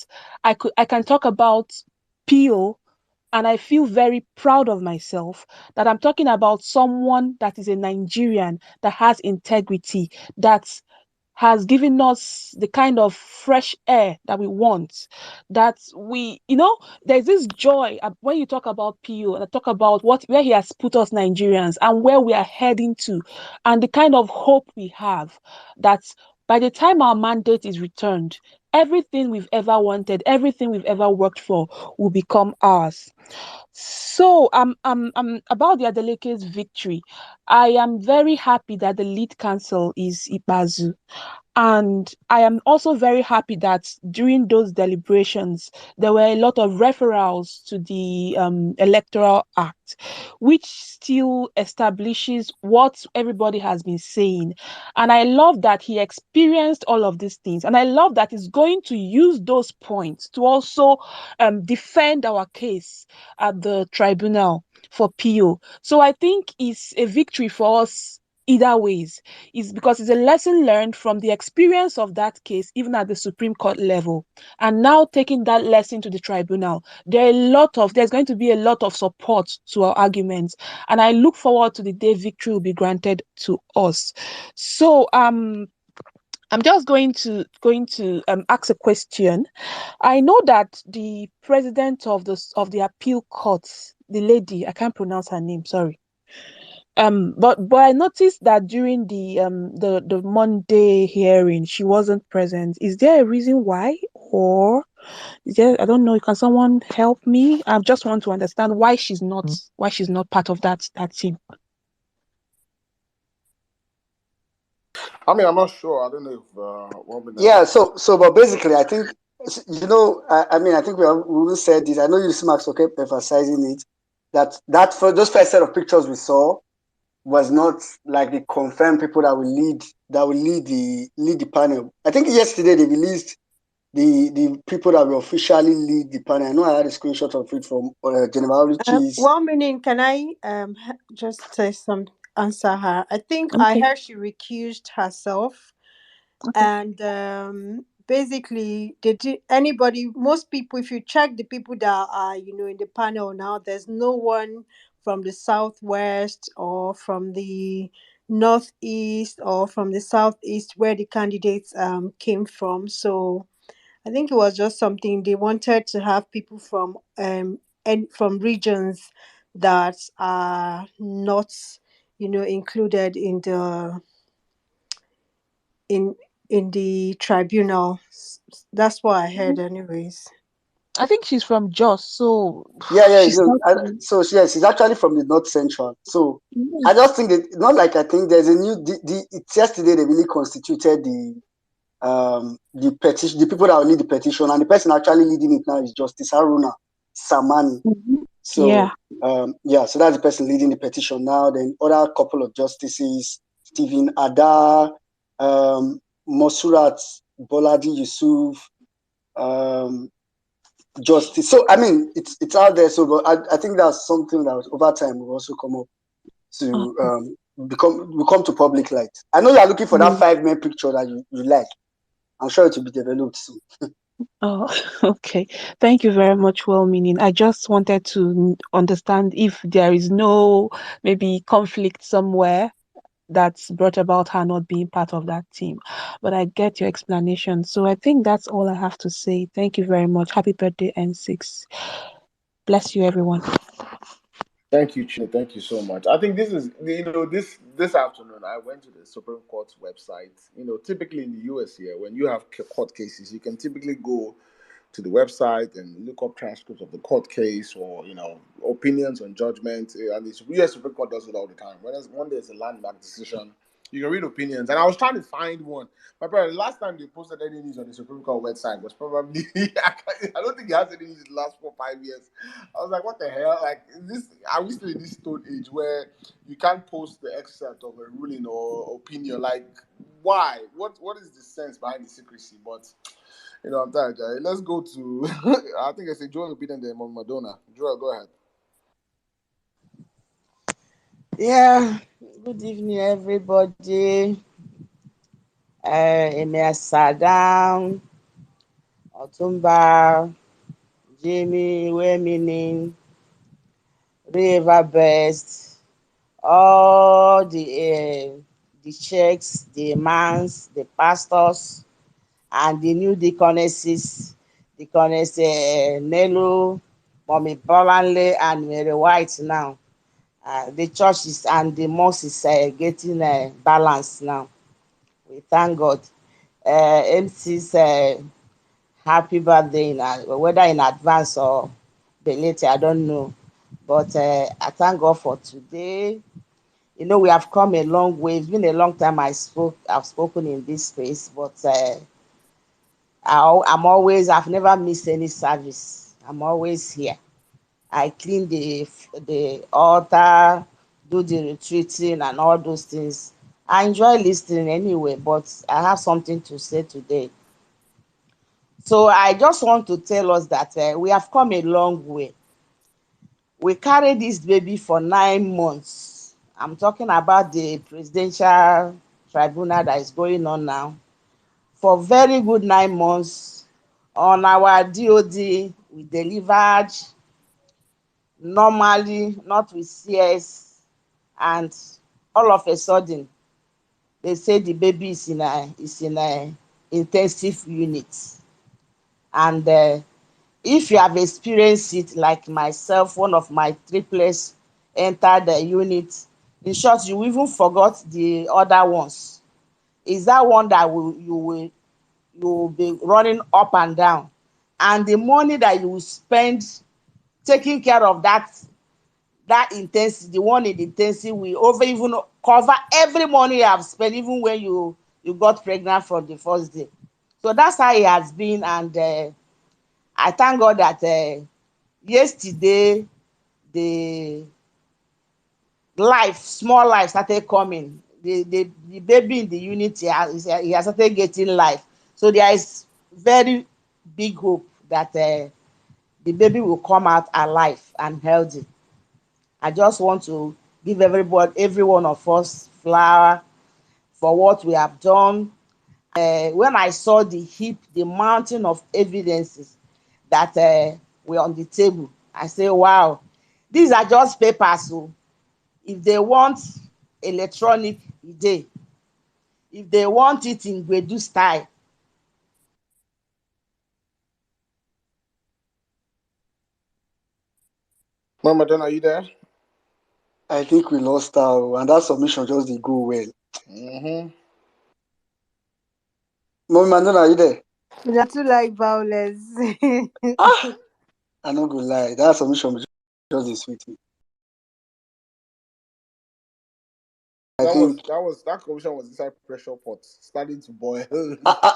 I can talk about PO, and I feel very proud of myself that I'm talking about someone that is a Nigerian that has integrity, that has given us the kind of fresh air that we want, that there's this joy when you talk about PO and I talk about where he has put us Nigerians and where we are heading to, and the kind of hope we have that by the time our mandate is returned, everything we've ever wanted, everything we've ever worked for will become ours. So I'm about the Adeleke's victory. I am very happy that the lead counsel is Ibazu. And I am also very happy that during those deliberations, there were a lot of referrals to the Electoral Act, which still establishes what everybody has been saying. And I love that he experienced all of these things. And I love that he's going to use those points to also defend our case at the tribunal for PO. So I think it's a victory for us either ways, is because it's a lesson learned from the experience of that case, even at the Supreme Court level. And now taking that lesson to the tribunal, there's going to be a lot of support to our arguments. And I look forward to the day victory will be granted to us. So I'm just going to ask a question. I know that the president of the appeal court, the lady, I can't pronounce her name, sorry. But I noticed that during the Monday hearing, she wasn't present. Is there a reason why, or is there? I don't know. Can someone help me? I just want to understand why she's not part of that team. I mean, I'm not sure. I don't know if one minute. Yeah, but basically, I think, I mean, I think we said this. I know you, Max, kept emphasizing it, that for those first set of pictures we saw was not like the confirmed people that will lead the panel. I think yesterday they released the people that will officially lead the panel. I know I had a screenshot of it from General Richie's. Well, meaning, can I just say some answer her? I think I Okay. heard she recused herself, Okay. and basically, anybody, most people, if you check the people that are in the panel now, there's no one from the southwest or from the northeast or from the southeast where the candidates came from. So I think it was just something they wanted to have people from and from regions that are not included in in the tribunal. That's what I heard anyways. I think she's from Jos, so Yeah. she's not from. So yes, she's actually from the North Central. So Yeah. I just think not like I think there's a new. It's yesterday they really constituted the petition, the people that will lead the petition, and the person actually leading it now is Justice Haruna Samani. Mhm. So Yeah. so that's the person leading the petition now. Then other couple of justices, Stephen Ada, Mosurat Boladi Yusuf, Justice. So I mean, it's out there. So, but I think that's something that over time will also come up to Okay. become to public light. I know you are looking for that Mm. 5 men picture that you like. I'm sure it will be developed soon. Oh, okay. Thank you very much, well meaning. I just wanted to understand if there is no maybe conflict somewhere that's brought about her not being part of that team. But I get your explanation. So I think that's all I have to say. Thank you very much. Happy birthday, N6. Bless you, everyone. Thank you, Chine. Thank you so much. I think this is, this afternoon I went to the Supreme Court's website. Typically in the US here, when you have court cases, you can typically go to the website and look up transcripts of the court case, or opinions on judgment. And the US Supreme Court does it all the time. When there's a landmark decision, you can read opinions. And I was trying to find one. My brother, the last time they posted any news on the Supreme Court website was probably I don't think it has any news in the last 4 or 5 years. I was like, what the hell? Like, are we still in this stone age where you can't post the excerpt of a ruling or opinion? Like, why? What is the sense behind the secrecy? But I'm tired, Jay. Let's go to I think I said Joel will be then Madonna. Joel, go ahead. Yeah, good evening, everybody. Emir Sadam, Otumba, Jimmy, Weminin, River Best, all the sheikhs, the imams, the pastors, and the new deaconesses, Deaconess Nelu, Mommy Bolanle, and Mary White now. The churches and the mosques is getting balanced now. We thank God. MC's happy birthday, whether in advance or belated, I don't know. But I thank God for today. We have come a long way. It's been a long time I've spoken in this space, but I've never missed any service. I'm always here. I clean the altar, do the retreating and all those things. I enjoy listening anyway, but I have something to say today. So I just want to tell us that we have come a long way. We carried this baby for 9 months. I'm talking about the presidential tribunal that is going on now. For very good 9 months, on our DOD, we delivered normally, not with CS, and all of a sudden, they say the baby is in a intensive unit. And if you have experienced it, like myself, one of my triplets entered the unit. In short, you even forgot the other ones. Is that one that you will be running up and down, and the money that you will spend taking care of that intensity, the one in the intensity, will over even cover every money you have spent, even when you got pregnant from the first day. So that's how it has been, and I thank God that yesterday the small life started coming. The baby in the unit, he has started getting life. So there is very big hope that the baby will come out alive and healthy. I just want to give every one of us flower for what we have done. When I saw the mountain of evidences that were on the table, I say, wow, these are just papers. So if they want electronic, they. If they want it in Gbedu style. Mama Don, are you there? I think we lost her, and that submission just did go well. Mm-hmm. Mommy Madonna, are you there? They too like violence. Ah, I'm not gonna lie, that submission just is sweet me. I think That commission was inside pressure pot, starting to boil.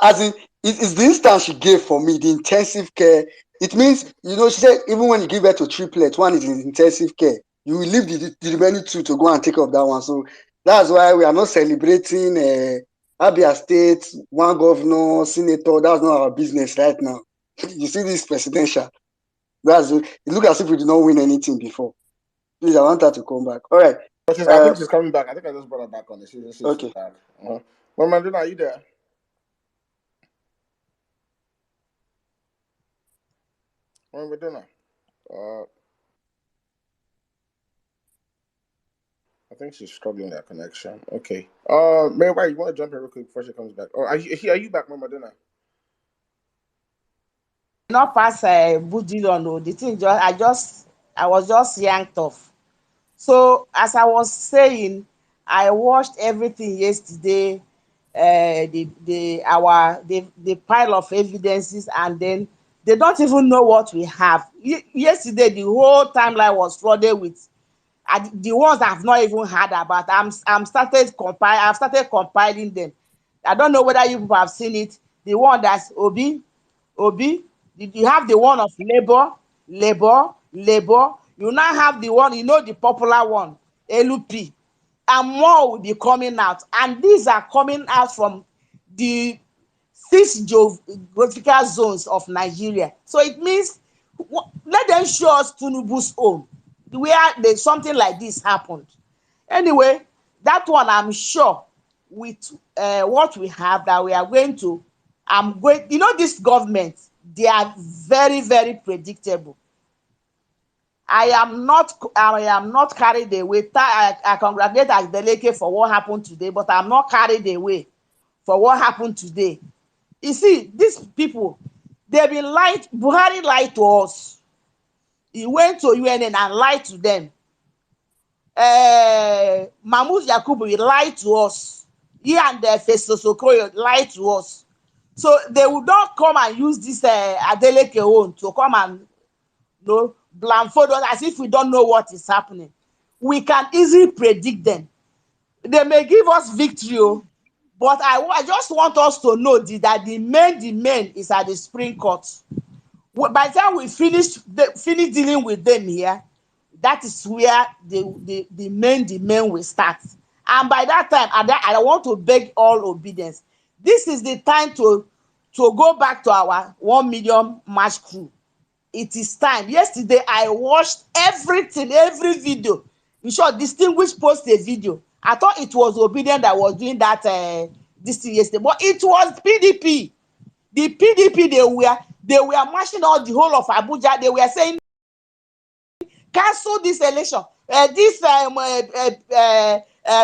as in it's the instance she gave for me, the intensive care. It means, she said even when you give birth to triplets, one is in intensive care, you will leave the remaining two to go and take up that one. So that's why we are not celebrating Abia State, one governor, senator. That's not our business right now. You see this presidential. It looks as if we did not win anything before. Please, I want her to come back. All right. I think she's coming back. I think I just brought her back on it. She's Okay. back. Mama Don, are you there? Mama Don, I think she's struggling that connection. Okay. Mary, why you want to jump in real quick before she comes back? Oh, are you back, Mama Donna? Not pass Budilon. No, the thing I was just yanked off. So as I was saying, I watched everything yesterday. The pile of evidences, and then they don't even know what we have. Yesterday, the whole timeline was flooded with the ones I've not even heard about. I've started compiling them. I don't know whether you people have seen it. The one that's Obi. You have the one of labor. You now have the one, the popular one, LP. And more will be coming out. And these are coming out from the 6 geographical zones of Nigeria. So it means, let them show us Tinubu's own, where there's something like this happened. Anyway, that one I'm sure with what we have, that we are going to, this government, they are very, very predictable. I am not carried away. I congratulate Adeleke for what happened today, but I'm not carried away for what happened today. You see, these people, they've been lied. Buhari lied to us. He went to UNN and lied to them. Mahmoud Yakubu lied to us. He and Festus Okoye lied to us. So they would not come and use this Adeleke own to come and blindfold us as if we don't know what is happening. We can easily predict them. They may give us victory, but I just want us to know that the main is at the Supreme Court. By the time we finish dealing with them here, that is where the main will start. And by that time, I want to beg all obedience. This is the time to go back to our 1 million march crew. It is time. Yesterday, I watched everything, every video. In short, Distinguished post a video. I thought it was Obedient that was doing that this thing yesterday, but it was PDP. The PDP, they were marching out the whole of Abuja. They were saying, cancel this election. This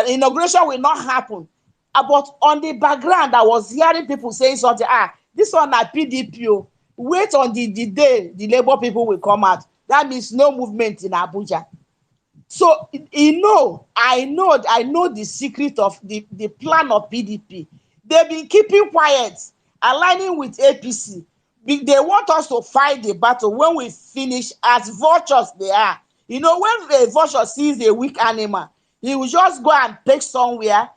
inauguration will not happen. But on the background, I was hearing people saying something. This one na PDP. Wait on the day the Labour people will come out. That means no movement in Abuja. So I know the secret of the plan of PDP. They've been keeping quiet, aligning with APC. They want us to fight the battle when we finish, as vultures they are. When a vulture sees a weak animal, he will just go and take somewhere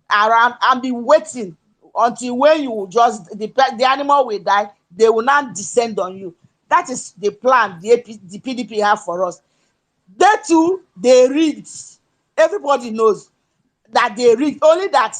around and be waiting until when you just the animal will die, they will not descend on you. That is the plan the PDP have for us. They too, they rigged. Everybody knows that they rigged. Only that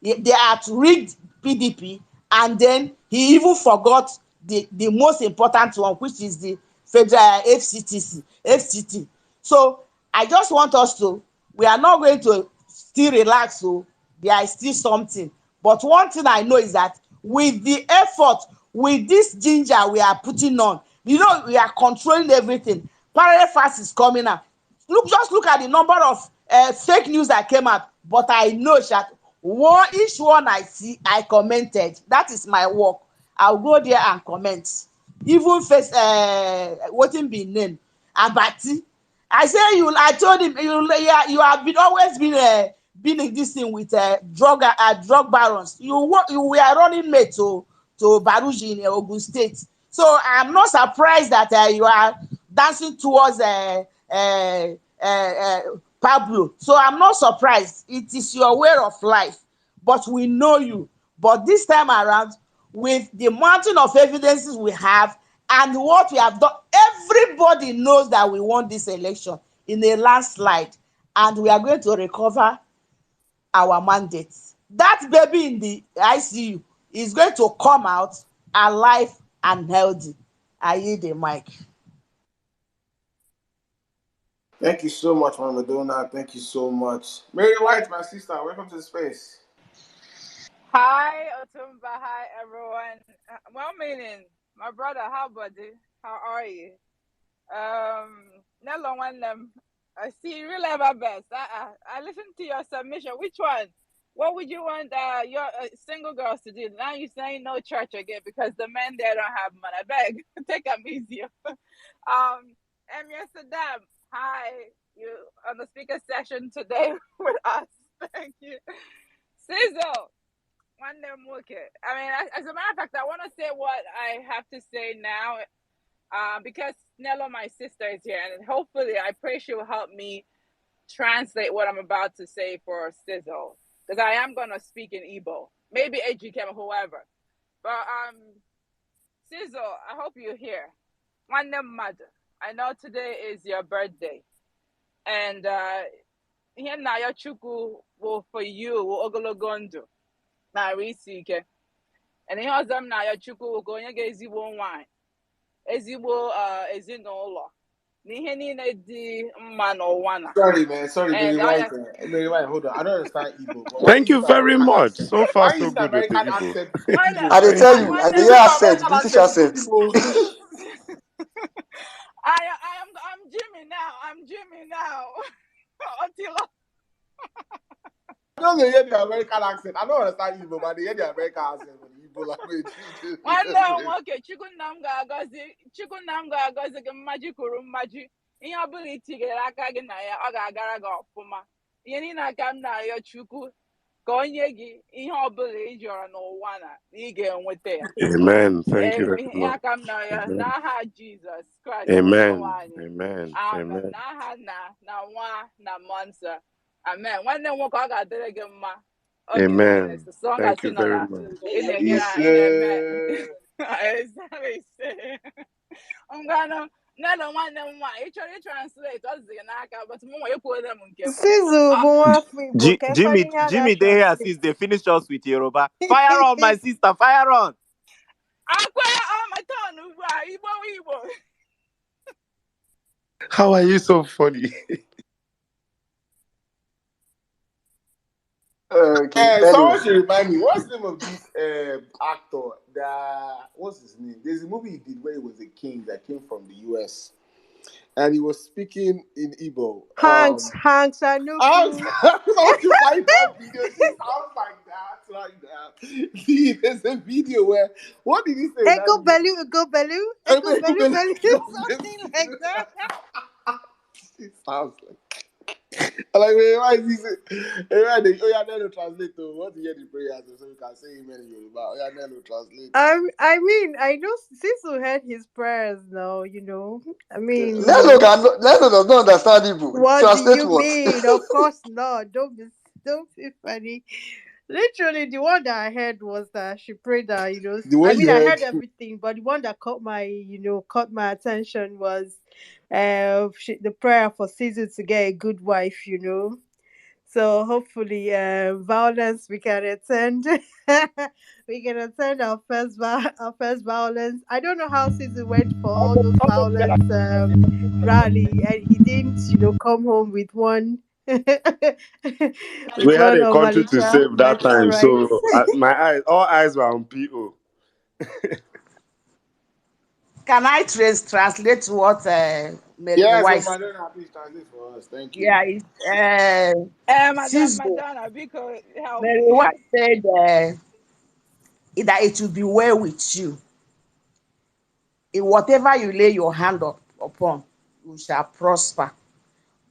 they are to rig PDP and then he even forgot the most important one, which is the federal FCT. So I just want us to, we are not going to still relax, so there is still something. But one thing I know is that with the effort, with this ginger we are putting on, we are controlling everything. Parallel fast is coming out. Just look at the number of fake news that came out. But I know that each one I see, I commented. That is my work. I'll go there and comment. Even face wetin be name Abati. I told him you have been in this thing with drug barons. You were running mate to Baruji in Ogun State. So I'm not surprised that you are dancing towards Pablo. So I'm not surprised. It is your way of life. But we know you. But this time around, with the mountain of evidences we have and what we have done, everybody knows that we won this election in a landslide, and we are going to recover our mandate. That baby in the ICU is going to come out alive and healthy. I yield the mic. Thank you so much, Mama Donna. Thank you so much. Mary White, my sister, welcome to the space. Hi, Otumba. Hi, everyone. Well, meaning, my brother, how buddy? How are you? Not long one them. I see you really have a best. I listened to your submission. Which one? What would you want your single girls to do? Now you saying no church again because the men there don't have money. I beg, take them easier. Emir Saddam, hi, you on the speaker session today with us. Thank you. Sizzle. One them okay. I mean, as a matter of fact, I want to say what I have to say now, because Nello, my sister, is here, and hopefully, I pray she will help me translate what I'm about to say for Sizzle, because I am gonna speak in Igbo, maybe Ejike, whoever. But Sizzle, I hope you're here. One them mother. I know today is your birthday, and here now your chuku will for you will ogologondo. Na isi ike. And ihe ọzọ m na-ayọ Chukwu ka onye ga-ezigbo nwanyị, ezigbo ezinụlọ, na ihe niile dị mma n'ụwa na. Sorry, man. Sorry, And Mary White, hold on. I don't understand Igbo, but why Thank you use you the very American much. accent? So far, Why you so use the good with the American Igbo. accent to one Igbo, I dey man? tell you, I dey You hear use the accent, American British accent to accent. Igbo. I'm Jimmy now. I'm Jimmy now. Until I don't hear the American accent. I don't understand Igbo, but I hear the American accent for the Igbo language. nwanne nwoke Chukwunna m ga-agọzi gị mmaji kwuru mmaji. Ihe ọ bụla itinyere aka gị na ya, ọ ga-agara gị ọfụma. Ihe niile aka m na-ayọ Chukwu ka onye gị ihe ọ bụla ị jọrọ n'ụwa na ị ga-enweta ya. Amen. Thank you very Ihe much. aka m na-ayọ Amen. n'aha Jizọs Kraịst onye Amen. nwe anyị. Amen. Amen. Amen. N'aha na nwa na mmụọ nsọ. Amen. Nwanne m nwoke, ọ ga-adịrị gị mma oge niile. Amen. So ọ Thank ga-asị you nọ very na much. ị na-eme ise. Ngwanụ Nelo nwanne m nwaanyị, ị chọrọ ịtranslate ọ dị n'aka, but m nwa ekwuola m nke m. Sizzle bụ nwafọ Igbo ka Jimmy, ekwenye ya Jimmy, they here since they finished us with Yoruba. Fire on, my sister, fire on. Akwa my turn ugbu a, Igbo. How are you so funny? Okay, Someone anyway. should remind me, what's the name of this actor? What's his name? There's a movie he did where he was a king that came from the US. And he was speaking in Igbo. Hanks I Anuku. want to find that video. She sounds like that. There's a video where, what did he say? Ego Belu, something like that. It sounds like why is this? Nelo translate to what you hear the prayers so you can say amen in Yoruba. Nelo translate. I mean, I know Cecil heard his prayers now, I mean, Leno does not understand Igbo. what Translate do you what? mean? Of course not. Don't be funny. Literally, the one that I heard was that she prayed that, The way you I heard. heard everything, but the one that caught my attention was the prayer for Caesar to get a good wife, So So hopefully, violence we can attend. We can attend our first violence. I don't know how Caesar went for all those violence rally, and he didn't, come home with one with We had one a on country to Malicha. save that But all time, right. so all eyes were on PO. Can I translate what Mary Yes, White oh, said? Madonna, please translate for us. Thank you. Yeah, it's Sizzle. Madonna, Biko, help Mary me. White said that it will be well with you. In whatever you lay your hand upon, you shall prosper.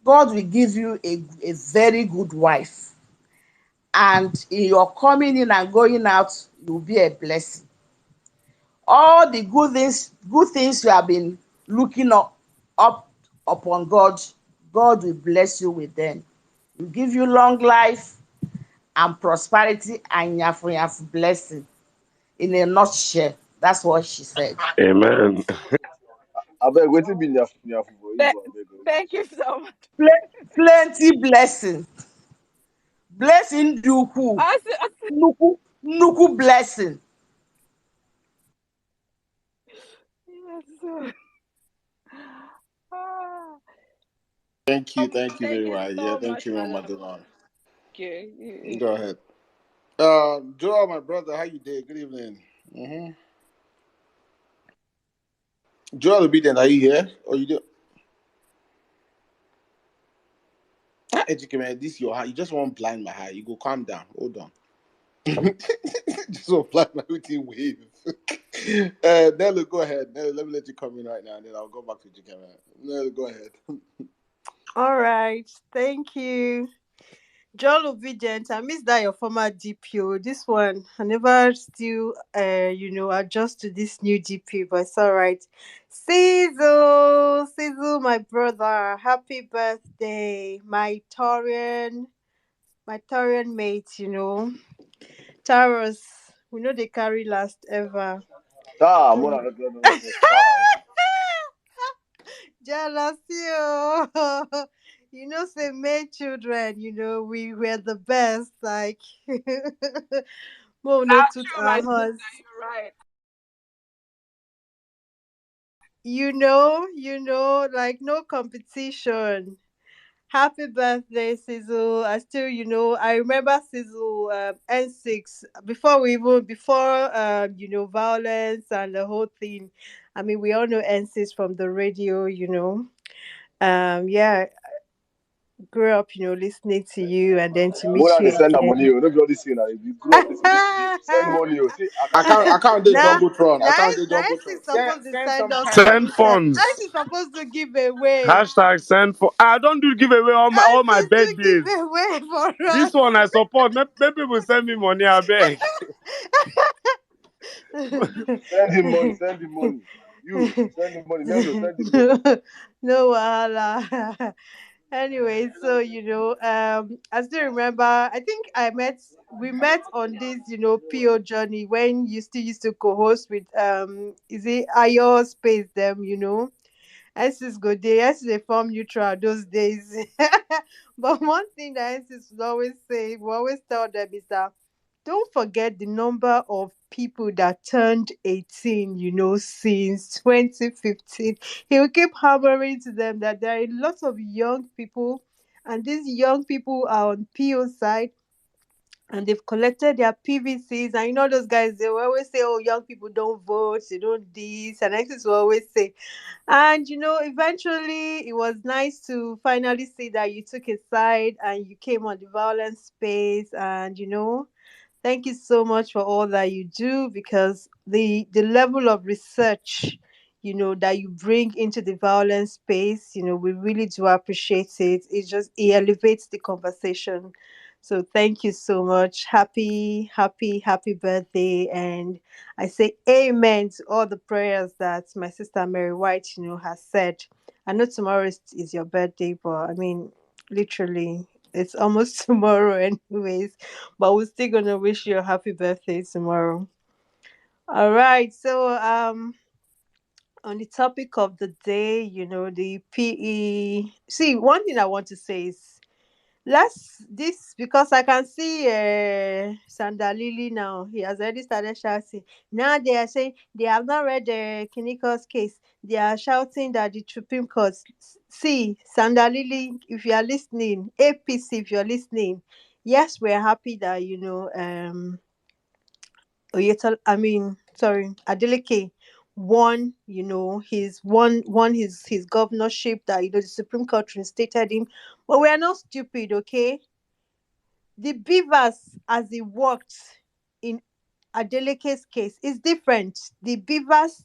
God will give you a very good wife. And in your coming in and going out, you'll be a blessing. All the good things you have been looking up upon God, God will bless you with them. He will give you long life and prosperity and yafu blessing. In a nutshell, that's what she said. Amen. I beg, waiting be nyafu for Th- Igbo, I beg. Thank you so much. Plenty blessing. Blessing dị ukwuu. Also, Nnukwu blessing. yes, sir. Ah, Thank you thank very you much. Yeah, so thank much, you, Mama Madonna. Madonna. Okay. Go ahead. Joel, my brother, how you doing? Good evening. Joel Obedient, are you here? Or you do? Educate man, this your heart. You just want blind my eye. You go calm down. Hold on. Just want blind my everything wave. Nelly, go ahead. Nelly, let me let you come in right now, and then I'll go back to Educate man. Nelly, go ahead. All right. Thank you. Joel Obedient, I miss that your former DPO. This one, I never still, adjust to this new DP, but it's all right. Sizzle, my brother, happy birthday, my Taurian mate. Taurus. We know they carry last ever. Ah, Oh, Mona, no, stop. jealousy, oh. Say male children, we were the best. Like, Mo no Not toot true, my our sister. horse. You're right. Like no competition. Happy birthday, Sizzle. I remember Sizzle N6 before violence and the whole thing. I mean, we all know N6 from the radio. Yeah, grew up, listening to you and then to meet Mona, they you send her again. money. Don't be all this thing. If you grow up listening to you, send money. See, I I can't can't. pay. I can't do Now, jumbotron. I now, can't do now, jumbotron. is supposed to Send send some us cash. Send money. Now, funds. is supposed to give away. Hashtag send for. I don't do giveaway all my Answers to give birthdays. away for This us. one I support. Maybe people send me money. I beg. Send him money. Send him money. You send him money. No, send him money. No wahala. Anyway, so I still remember. I think we met on this PO journey when you still used to co-host with is it Ayo Space them. Isis go there. Isis they form neutral those days. But one thing that Isis would always say, we always tell them is that don't forget the number of people that turned 18, since 2015. He will keep hammering to them that there are lots of young people, and these young people are on PO side and they've collected their PVCs. And those guys, they will always say, oh, young people don't vote, they don't this. And Isis will always say, and eventually it was nice to finally see that you took a side and you came on the violence space. And thank you so much for all that you do, because the level of research that you bring into the violence space, we really do appreciate it. It elevates the conversation. So thank you so much. Happy birthday. And I say amen to all the prayers that my sister Mary White, has said. I know tomorrow is your birthday, but I mean, literally, it's almost tomorrow, anyways. But we're still gonna wish you a happy birthday tomorrow. All right. So, on the topic of the day, the PE. See, one thing I want to say is Let's this because I can see Sandalili now. He has already started shouting. Now they are saying they have not read the Kiniko's case. They are shouting that the Supreme Court. See, Sandalili, if you are listening, APC, if you're listening, yes, we're happy that Adeleke won, his governorship, that the Supreme Court reinstated him. But we are not stupid, okay? The beavers, as it worked in Adeleke's case, is different. The beavers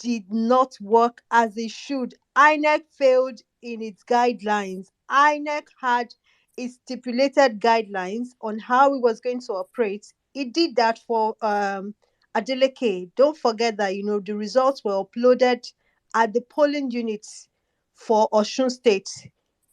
did not work as it should. INEC failed in its guidelines. INEC had its stipulated guidelines on how it was going to operate. It did that for Adeleke. Don't forget that the results were uploaded at the polling units for Osun State.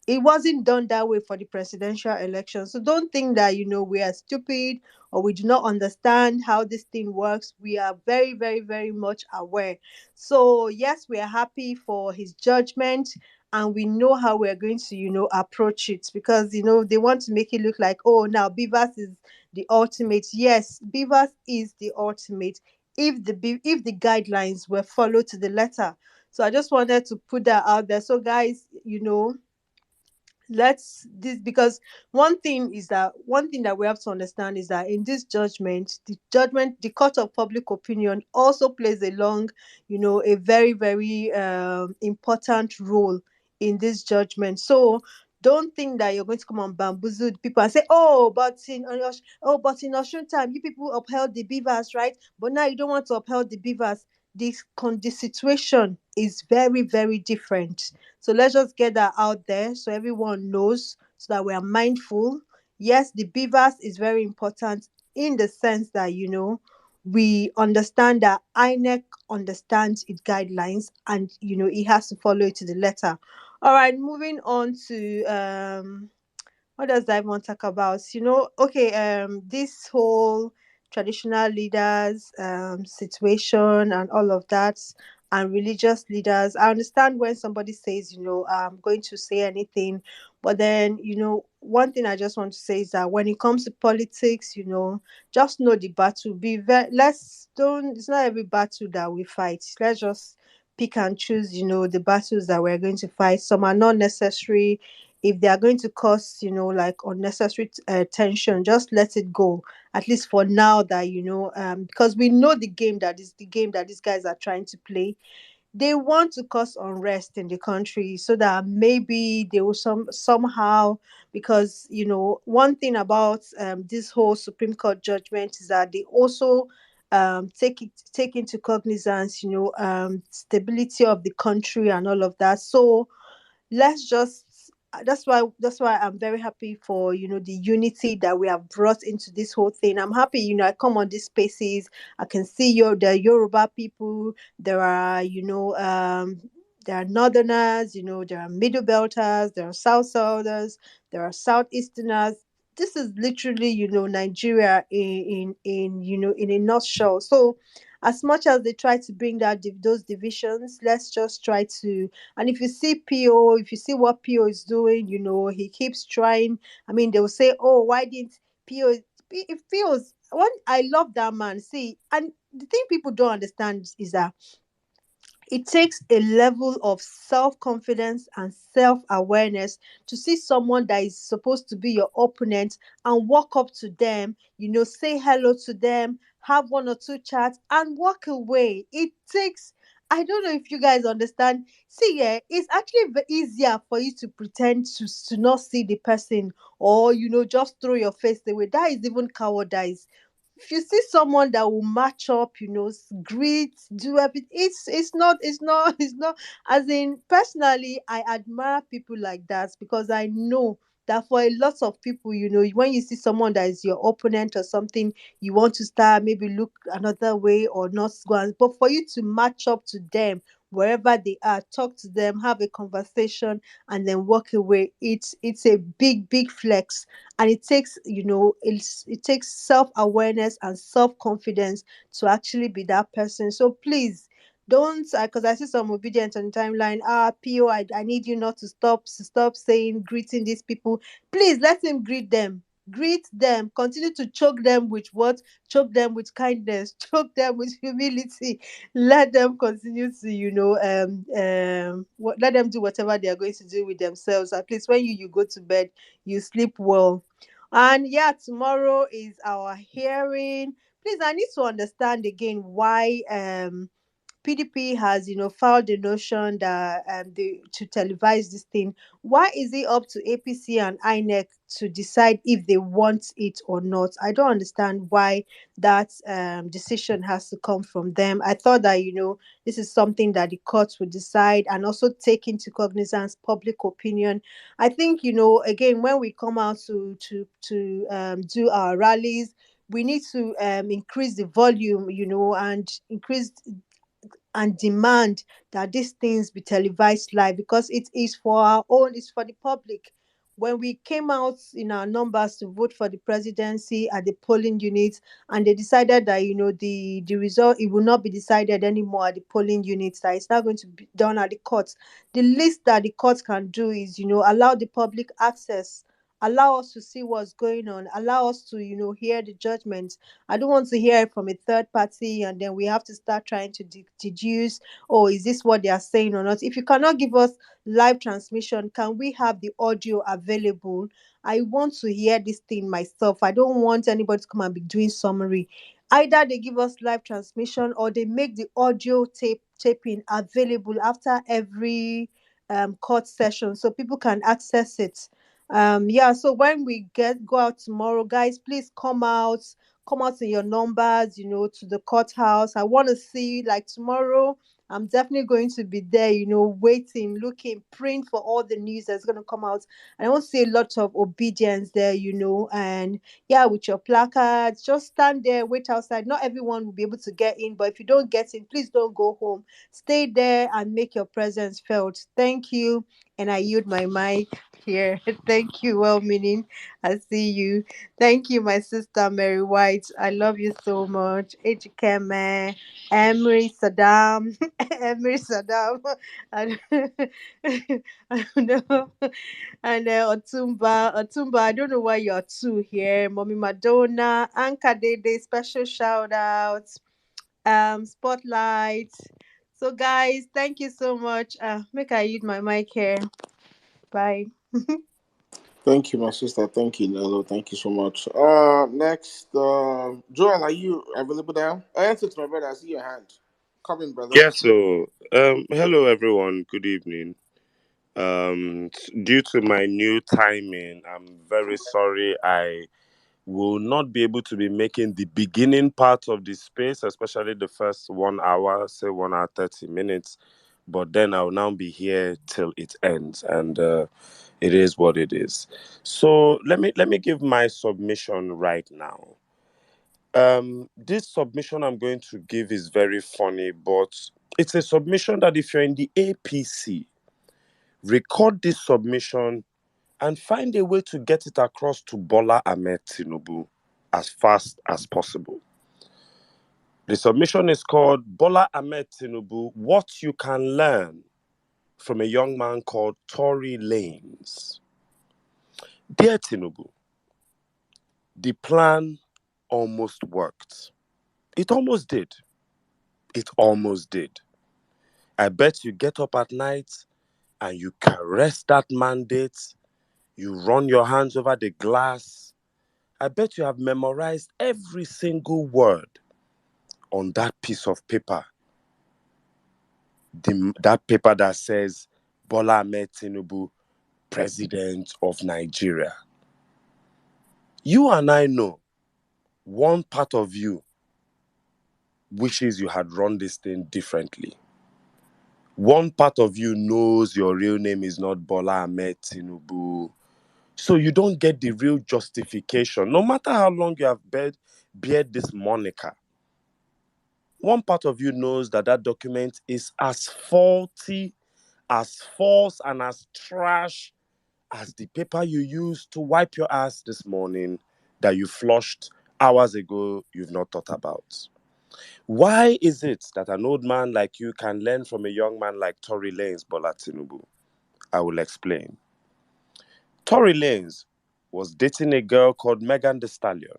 It wasn't done that way for the presidential election. So don't think that we are stupid or we do not understand how this thing works. We are very, very, very much aware. So yes, we are happy for his judgment, and we know how we are going to, approach it, because they want to make it look like, oh, now Beavers is the ultimate. Yes, Beavers is the ultimate if the guidelines were followed to the letter. So I just wanted to put that out there. So guys, let's this because one thing that we have to understand is that in this judgment, the court of public opinion also plays a very, very important role in this judgment. So don't think that you're going to come and bamboozle the people and say, but in Ocean time you people upheld the beavers, right? But now you don't want to uphold the beavers. The situation is very, very different. So let's just get that out there so everyone knows, so that we are mindful. Yes, the beavers is very important in the sense that we understand that INEC understands its guidelines, and it has to follow it to the letter. All right, moving on to what does that want to talk about? Okay, this whole traditional leaders situation and all of that, and religious leaders. I understand when somebody says, I'm going to say anything, but then one thing I just want to say is that when it comes to politics, just know the battle. Be very let's don't It's not every battle that we fight. Let's just pick and choose, the battles that we're going to fight. Some are not necessary. If they are going to cause like unnecessary tension, just let it go, at least for now, that because we know the game that is the game that these guys are trying to play. They want to cause unrest in the country so that maybe they will somehow, because one thing about this whole Supreme Court judgment is that they also take into cognizance stability of the country and all of that. So let's just that's why I'm very happy for the unity that we have brought into this whole thing. I'm happy, I come on these spaces, I can see the Yoruba people. There are northerners, there are middle belters, there are southerners, there are southeasterners. This is literally Nigeria in a nutshell. So as much as they try to bring those divisions, let's just try to. And if you see PO, if you see what PO is doing, he keeps trying. I mean, they'll say, oh, why didn't PO? If PO's one, I love that man. See, and the thing people don't understand is that it takes a level of self confidence and self awareness to see someone that is supposed to be your opponent and walk up to them, say hello to them, have one or two chats, and walk away. It takes, I don't know if you guys understand. See, yeah, it's actually easier for you to pretend to not see the person, or, just throw your face away. That is even cowardice. If you see someone that will match up, greet, do everything, it's not as in, personally, I admire people like that, because I know that for a lot of people, when you see someone that is your opponent or something, you want to start maybe look another way or not go but for you to match up to them wherever they are, talk to them, have a conversation, and then walk away, it's a big, big flex. And it takes it takes self-awareness and self-confidence to actually be that person. So please, Don't, because I see some obedience on the timeline. PO, I need you not to stop saying, greeting these people. Please let him greet them. Greet them. Continue to choke them with what? Choke them with kindness. Choke them with humility. Let them continue to, let them do whatever they are going to do with themselves. At least when you go to bed, you sleep well. And yeah, tomorrow is our hearing. Please, I need to understand again why PDP has, filed a notion that to televise this thing. Why is it up to APC and INEC to decide if they want it or not? I don't understand why that decision has to come from them. I thought that, this is something that the courts would decide and also take into cognizance public opinion. I think, again, when we come out to do our rallies, we need to increase the volume, and increase and demand that these things be televised live, because it is for our own, it's for the public. When we came out in our numbers to vote for the presidency at the polling units, and they decided that the result, it will not be decided anymore at the polling units, that it's not going to be done at the courts. The least that the courts can do is allow the public access, allow us to see what's going on, allow us to hear the judgments. I don't want to hear it from a third party and then we have to start trying to deduce, oh, is this what they are saying or not? If you cannot give us live transmission, can we have the audio available? I want to hear this thing myself. I don't want anybody to come and be doing summary. Either they give us live transmission or they make the audio taping available after every court session so people can access it. Yeah, so when we go out tomorrow, guys, please come out in your numbers, to the courthouse. I want to see, like, tomorrow I'm definitely going to be there, waiting, looking, praying for all the news that's going to come out. And I want to see a lot of obedience there, and yeah, with your placards, just stand there, wait outside. Not everyone will be able to get in, but if you don't get in, please don't go home. Stay there and make your presence felt. Thank you. And I yield my mic here. Thank you, well meaning. I see you. Thank you, my sister Mary White. I love you so much. Ejikeme, Emery Saddam, Emery Saddam, and, I don't know. And Otumba, I don't know why you're two here. Mommy Madonna, Anka Dede, special shout out. Spotlight. So guys, thank you so much. Make I use my mic here. Bye. Thank you, my sister. Thank you, Nello. Thank you so much. Next, Joel, are you available now? I answer to my brother. I see your hand. Come in, brother. Yeah, so hello everyone. Good evening. Due to my new timing, I'm very sorry I will not be able to be making the beginning part of the space, especially the first 1 hour, say 1 hour 30 minutes. But then I'll now be here till it ends, and it is what it is. So let me give my submission right now. This submission I'm going to give is very funny, but it's a submission that if you're in the APC, record this submission and find a way to get it across to Bola Ahmed Tinubu as fast as possible. The submission is called Bola Ahmed Tinubu, What You Can Learn from a Young Man Called Tory Lanez. Dear Tinubu, the plan almost worked. It almost did. It almost did. I bet you get up at night and you caress that mandate. You run your hands over the glass. I bet you have memorized every single word on that piece of paper. That paper that says Bola Ahmed Tinubu, President of Nigeria. You and I know one part of you wishes you had run this thing differently. One part of you knows your real name is not Bola Ahmed Tinubu. So you don't get the real justification, no matter how long you have beared this moniker. One part of you knows that that document is as faulty, as false, and as trash as the paper you used to wipe your ass this morning that you flushed hours ago you've not thought about. Why is it that an old man like you can learn from a young man like Tory Lanez Bola Tinubu? I will explain. Tory Lanez was dating a girl called Megan Thee Stallion.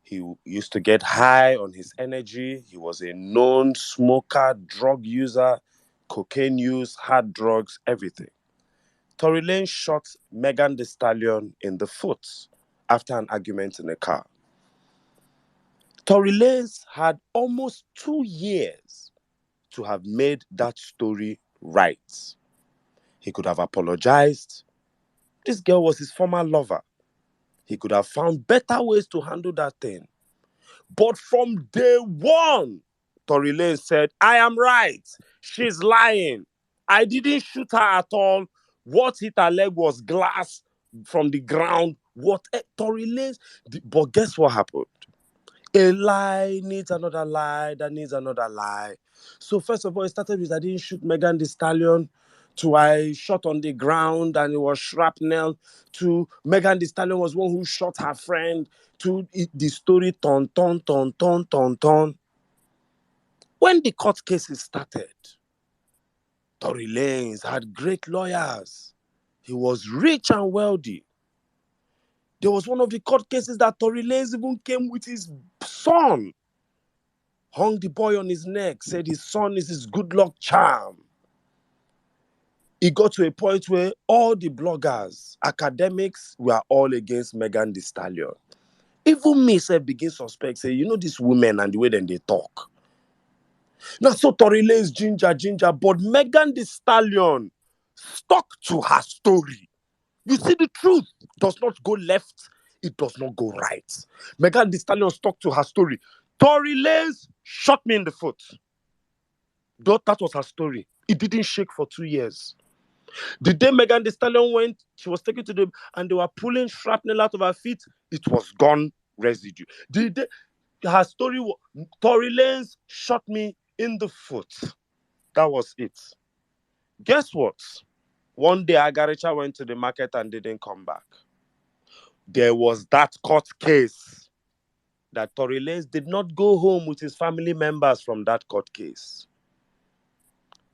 He used to get high on his energy. He was a known smoker, drug user, cocaine use, hard drugs, everything. Tory Lanez shot Megan Thee Stallion in the foot after an argument in a car. Tory Lanez had almost 2 years to have made that story right. He could have apologized. This girl was his former lover. He could have found better ways to handle that thing. But from day one, Tory Lanez said, I am right. She's lying. I didn't shoot her at all. What hit her leg was glass from the ground. Tory Lanez. But guess what happened? A lie needs another lie that needs another lie. So first of all, it started with I didn't shoot Megan Thee Stallion, to I shot on the ground and it was shrapnel, to Megan Thee Stallion was one who shot her friend, to the story ton. When the court cases started, Tory Lanez had great lawyers. He was rich and wealthy. There was one of the court cases that Tory Lanez even came with his son, hung the boy on his neck, said his son is his good luck charm. It got to a point where all the bloggers, academics, were all against Megan Thee Stallion. Even me self begin suspect, say, these women and the way then they talk. Now, so Tory Lanez ginger, but Megan Thee Stallion stuck to her story. You see, the truth does not go left, it does not go right. Megan Thee Stallion stuck to her story. Tory Lanez shot me in the foot. That was her story. It didn't shake for 2 years. The day Megan Thee Stallion went, she was taken to them and they were pulling shrapnel out of her feet. It was gone residue. Her story was, Tory Lanez shot me in the foot. That was it. Guess what? One day Agaricha went to the market and didn't come back. There was that court case that Tory Lanez did not go home with his family members from that court case.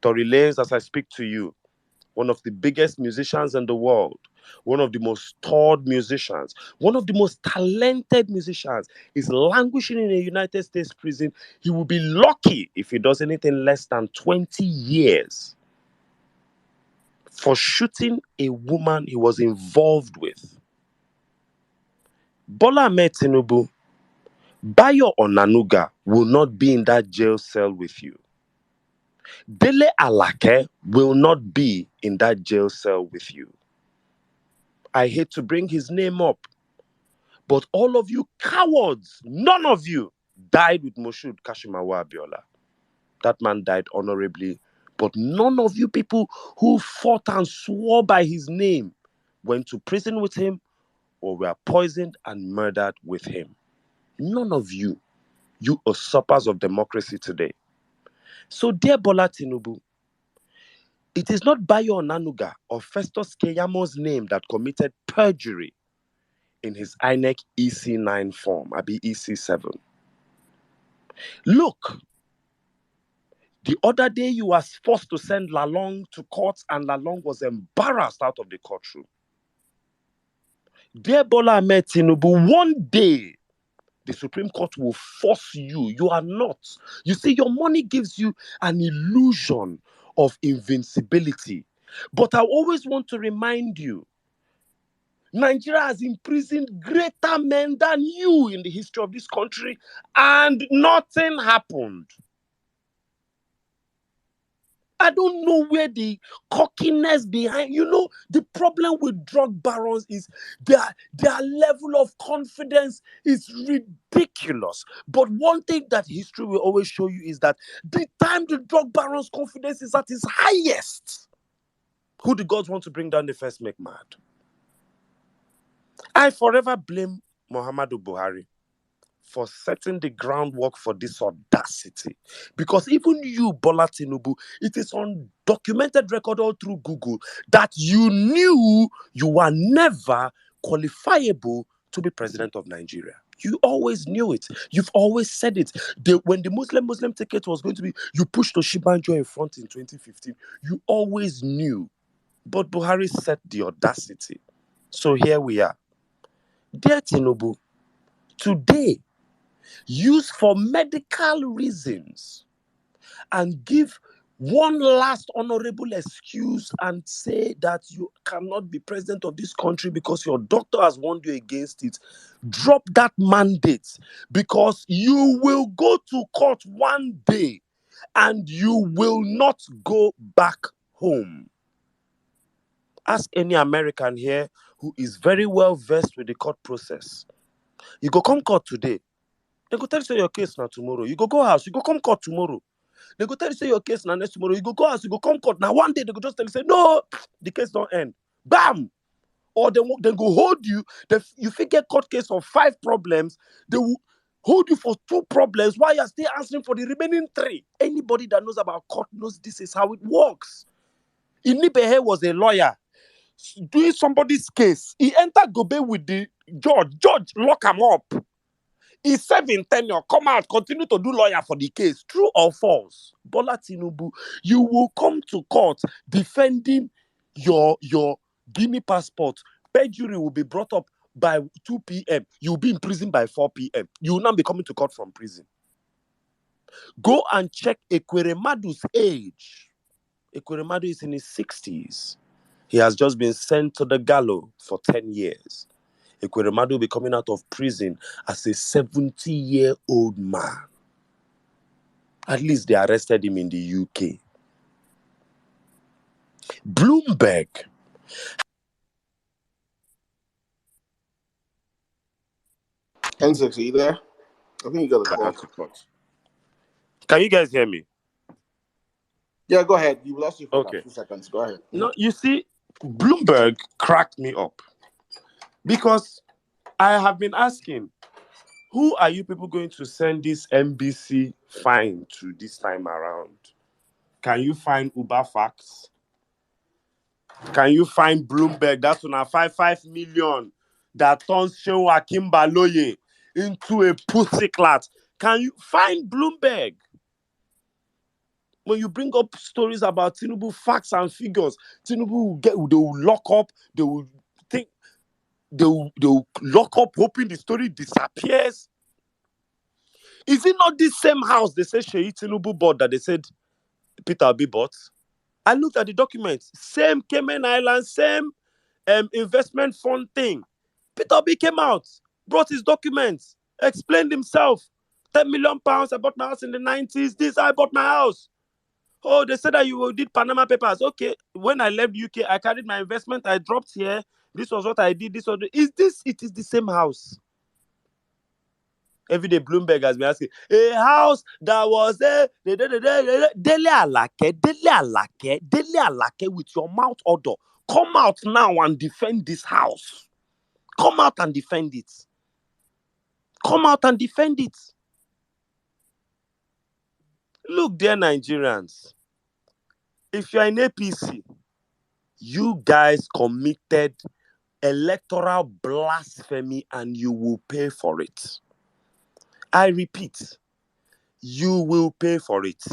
Tory Lanez, as I speak to you, one of the biggest musicians in the world, one of the most toured musicians, one of the most talented musicians, is languishing in a United States prison. He will be lucky if he does anything less than 20 years for shooting a woman he was involved with. Bola Ahmed Tinubu, Bayo Onanuga will not be in that jail cell with you. Dele Alake will not be in that jail cell with you. I hate to bring his name up, but all of you cowards, none of you died with Moshood Kashimawa Abiola. That man died honorably, but none of you people who fought and swore by his name went to prison with him or were poisoned and murdered with him. None of you, you usurpers of democracy today. So, dear Bola Tinubu, it is not Bayo Onanuga or Festus Keyamo's name that committed perjury in his INEC EC9 form, Abi EC7. Look, the other day you were forced to send Lalong to court and Lalong was embarrassed out of the courtroom. Dear Bola Ahmed Tinubu, one day the Supreme Court will force you. You are not. You see, your money gives you an illusion of invincibility. But I always want to remind you, Nigeria has imprisoned greater men than you in the history of this country, and nothing happened. I don't know where the cockiness behind, the problem with drug barons is their level of confidence is ridiculous. But one thing that history will always show you is that the time the drug baron's confidence is at its highest, who the gods want to bring down, they first make mad. I forever blame Muhammadu Buhari for setting the groundwork for this audacity. Because even you, Bola Tinubu, it is on documented record all through Google that you knew you were never qualifiable to be president of Nigeria. You always knew it. You've always said it. When the Muslim ticket was going to be, you pushed Oshibanjo in front in 2015. You always knew. But Buhari set the audacity. So here we are. Dear Tinubu, today, use for medical reasons and give one last honorable excuse and say that you cannot be president of this country because your doctor has warned you against it. Drop that mandate, because you will go to court one day and you will not go back home. Ask any American here who is very well versed with the court process. You go come court today, they go tell you say your case now tomorrow. You go house, you go come court tomorrow. They go tell you say your case now next tomorrow. You go house, you go come court. Now one day they go just tell you say no, the case don't end. Bam! Or they go hold you. You figure court case of 5 problems. They will hold you for 2 problems while you're still answering for the remaining 3. Anybody that knows about court knows this is how it works. Inibehe was a lawyer doing somebody's case. He entered Gobe with the judge. Judge lock him up. He served in tenure, come out, continue to do lawyer for the case. True or false? Bola Tinubu, you will come to court defending your Guinea passport. Perjury will be brought up by 2 p.m. You will be in prison by 4 p.m. You will not be coming to court from prison. Go and check Ekweremadu's age. Ekweremadu is in his 60s. He has just been sent to the gallows for 10 years. Ekweremadu will be coming out of prison as a 70-year-old man. At least they arrested him in the UK. Bloomberg. N6, are you there? I think you got a I call. had to cut. Can you guys hear me? Yeah, go ahead. You lost you for Okay. about 2 seconds. Go ahead. No, you see, Bloomberg cracked me up. Because I have been asking, who are you people going to send this NBC fine to this time around? Can you find Uber Facts? Can you find Bloomberg? That's on a 5 million that turns Shehu Akimbaloye into a pussycat. Can you find Bloomberg? When you bring up stories about Tinubu, facts and figures, Tinubu they will lock up, they will think, they will lock up, hoping the story disappears. Is it not this same house they say Sheyi Tinubu bought that they said Peter Obi bought? I looked at the documents. Same Cayman Islands, same investment fund thing. Peter Obi came out, brought his documents, explained himself. £10 million, I bought my house in the 90s. This, I bought my house. Oh, they said that you did Panama Papers. Okay, when I left UK, I carried my investment. I dropped here. This was what I did. It is the same house. Every day Bloomberg has been asking, a house that was Dele Alake with your mouth odor. Come out now and defend this house. Come out and defend it. Come out and defend it. Look, dear Nigerians, if you're in APC, you guys committed electoral blasphemy and you will pay for it. I repeat, you will pay for it.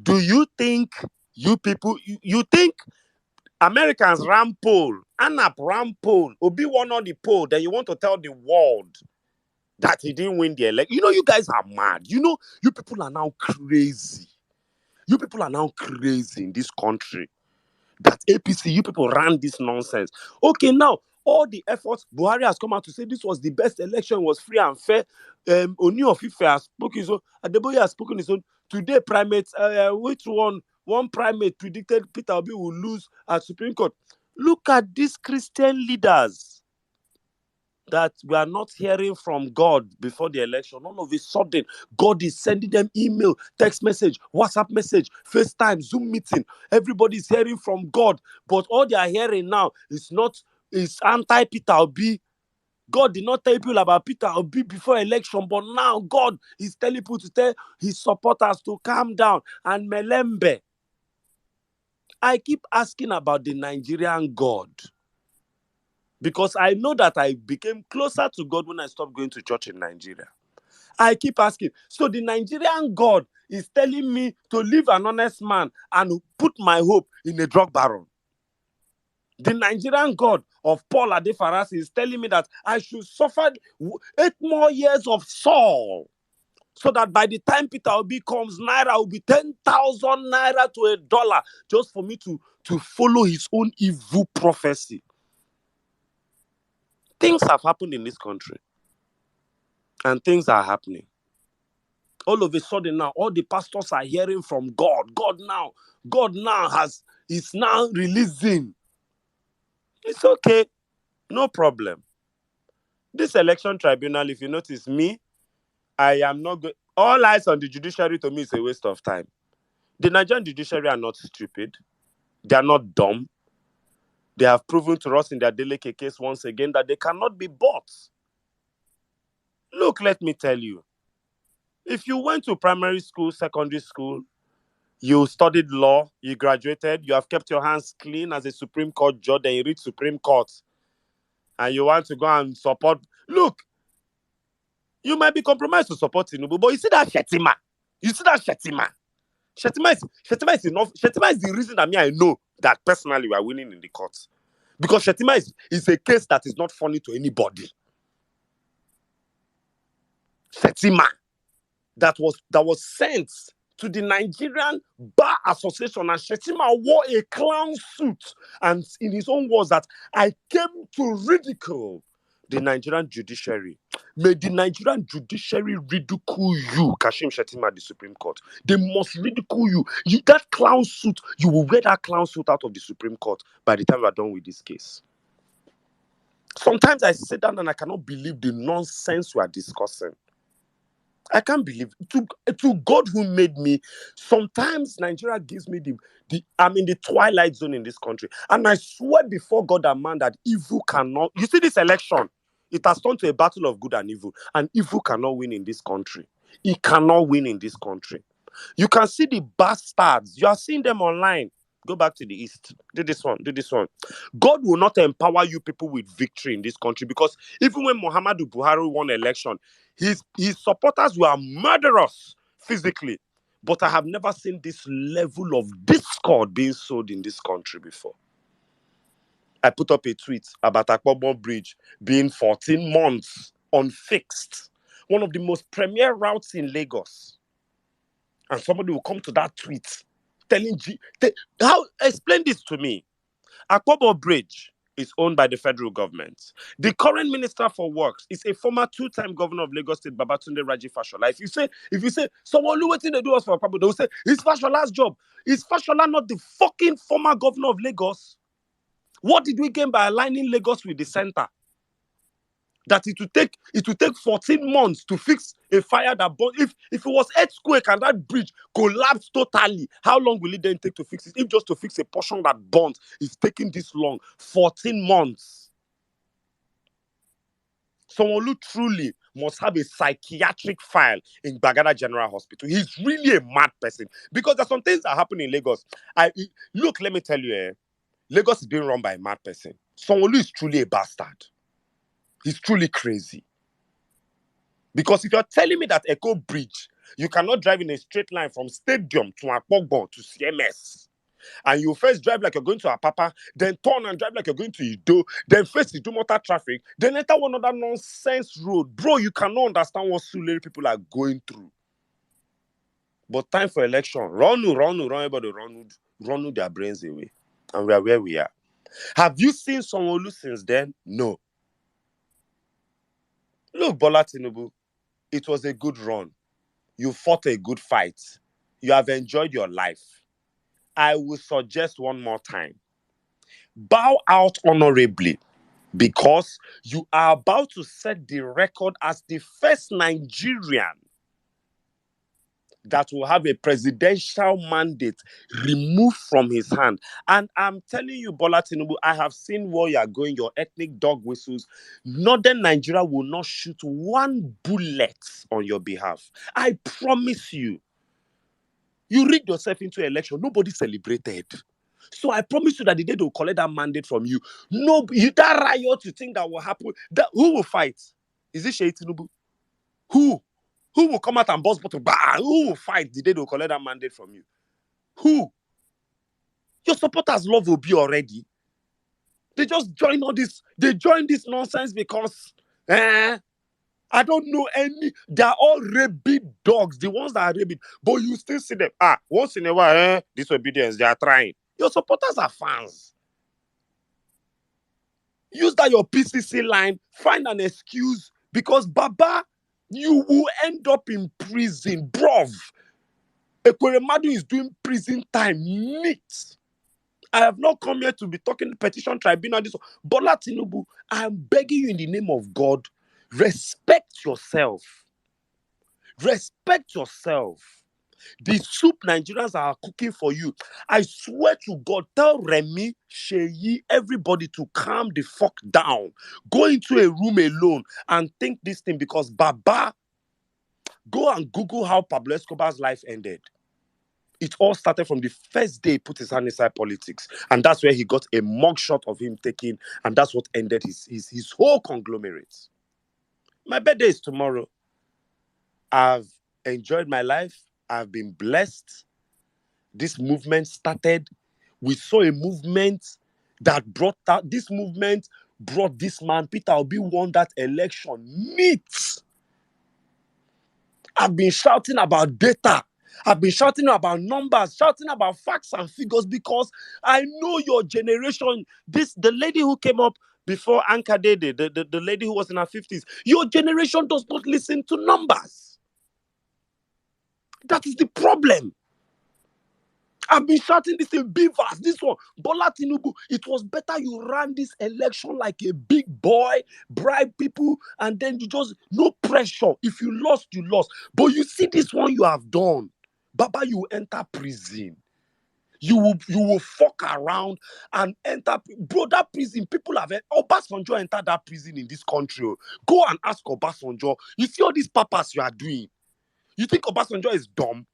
Do you think you people, you think Americans ram poll, ANAP ram poll, Obi won on the poll, then you want to tell the world that he didn't win the election? You know, you guys are mad. You know, you people are now crazy. You people are now crazy in this country. That APC, you people ran this nonsense. Okay, now, all the efforts, Buhari has come out to say this was the best election, was free and fair. Oni of Ife has spoken his own. Adeboye has spoken his own. Today, primates, which one? One primate predicted Peter Obi will lose at Supreme Court. Look at these Christian leaders that we are not hearing from God before the election. All of a sudden, God is sending them email, text message, WhatsApp message, FaceTime, Zoom meeting. Everybody is hearing from God. But all they are hearing now is anti-Peter Obi. God did not tell people about Peter Obi before election, but now God is telling people to tell his supporters to calm down. And Melembe, I keep asking about the Nigerian God. Because I know that I became closer to God when I stopped going to church in Nigeria. I keep asking, so the Nigerian God is telling me to leave an honest man and put my hope in a drug baron. The Nigerian God of Paul Adefarasi is telling me that I should suffer 8 more years of Saul, so that by the time Peter Obi comes, Naira will be 10,000 Naira to $1, just for me to follow his own evil prophecy. Things have happened in this country. And things are happening. All of a sudden now, all the pastors are hearing from God. God now is now releasing. It's okay. No problem. This election tribunal, if you notice me, I am not going. All eyes on the judiciary to me is a waste of time. The Nigerian judiciary are not stupid. They are not dumb. They have proven to us in their Adeleke case once again that they cannot be bought. Look, let me tell you. If you went to primary school, secondary school, you studied law, you graduated, you have kept your hands clean as a Supreme Court judge, and you reach Supreme Court, and you want to go and support. Look, you might be compromised to support Tinubu, but you see that Shetima. Shetima is enough. Shetima is the reason that I know that personally we are winning in the courts. Because Shetima is a case that is not funny to anybody. Shetima that was sent to the Nigerian Bar Association, and Shetima wore a clown suit, and in his own words that I came to ridicule the Nigerian judiciary. May the Nigerian judiciary ridicule you, Kashim Shettima, the Supreme Court. They must ridicule you. That clown suit, you will wear that clown suit out of the Supreme Court by the time we are done with this case. Sometimes I sit down and I cannot believe the nonsense we are discussing. I can't believe to God who made me. Sometimes Nigeria gives me I'm in the twilight zone in this country, and I swear before God and man that evil cannot. You see this election, it has turned to a battle of good and evil cannot win in this country. It cannot win in this country. You can see the bastards. You are seeing them online. Go back to the east. Do this one. God will not empower you people with victory in this country, because even when Muhammadu Buhari won election, his supporters were murderous physically. But I have never seen this level of discord being sowed in this country before. I put up a tweet about Akpobon Bridge being 14 months unfixed. One of the most premier routes in Lagos. And somebody will come to that tweet telling explain this to me. Akpobon Bridge is owned by the federal government. The current minister for works is a former 2-time governor of Lagos State, Babatunde Raji Fashola. If you say someone who waiting to do us for Akpobon, they will say it's Fashola's job. Is Fashola not the fucking former governor of Lagos? What did we gain by aligning Lagos with the center? That it will take 14 months to fix a fire that burned. If it was earthquake and that bridge collapsed totally, how long will it then take to fix it? If just to fix a portion that burnt is taking this long, 14 months. Someone who truly must have a psychiatric file in Bagada General Hospital. He's really a mad person, because there's some things that happen in Lagos. Look, let me tell you, Lagos is being run by a mad person. Someone who is truly a bastard. He's truly crazy. Because if you're telling me that Echo Bridge, you cannot drive in a straight line from Stadium to Akpogbo to CMS, and you first drive like you're going to Apapa, then turn and drive like you're going to Ido, then face the motor traffic, then enter one other nonsense road. Bro, you cannot understand what Sulere people are going through. But time for election. Everybody run their brains away. And we are where we are. Have you seen Sanwo-Olu since then? No. Look, Bola Tinubu, it was a good run. You fought a good fight. You have enjoyed your life. I will suggest one more time. Bow out honorably, because you are about to set the record as the first Nigerian that will have a presidential mandate removed from his hand. And I'm telling you, Bola Tinubu, I have seen where you are going, your ethnic dog whistles. Northern Nigeria will not shoot one bullet on your behalf. I promise you. You rigged yourself into election. Nobody celebrated. So I promise you that the day they'll collect that mandate from you, no, that riot you think that will happen, who will fight? Is it Shea Tinubu? Who? Who will come out and bust bottle? Bah! Who will fight the day they'll collect that mandate from you? Who? Your supporters love Obi already. They just join all this. They join this nonsense because I don't know any. They are all rabid dogs. The ones that are rabid, but you still see them. Once in a while, disobedience. They are trying. Your supporters are fans. Use that your PCC line. Find an excuse because Baba, you will end up in prison, bruv. Ekweremadu is doing prison time. Neat. I have not come here to be talking to petition tribunal. This, Bola Tinubu, I am begging you in the name of God, respect yourself. Respect yourself. The soup Nigerians are cooking for you. I swear to God, tell Remy, Sheyi, everybody to calm the fuck down. Go into a room alone and think this thing because Baba, go and Google how Pablo Escobar's life ended. It all started from the first day he put his hand inside politics. And that's where he got a mugshot of him taking, and that's what ended his whole conglomerate. My birthday is tomorrow. I've enjoyed my life. I've been blessed. This movement started. We saw a movement that brought that. This movement brought this man, Peter Obi, won that election. Neat. I've been shouting about data. I've been shouting about numbers, shouting about facts and figures because I know your generation. The lady who came up before Anka Dede, the lady who was in her 50s, your generation does not listen to numbers. That is the problem. I've been shouting this in Beavers, this one. Bola Tinubu, it was better you ran this election like a big boy, bribe people, and then you just, no pressure. If you lost, you lost. But you see this one you have done. Baba, you enter prison. You will fuck around and enter. Bro, that prison, people have... Obasanjo entered that prison in this country. Go and ask Obasanjo. You see all these papas you are doing. You think Obasanjo is dumb?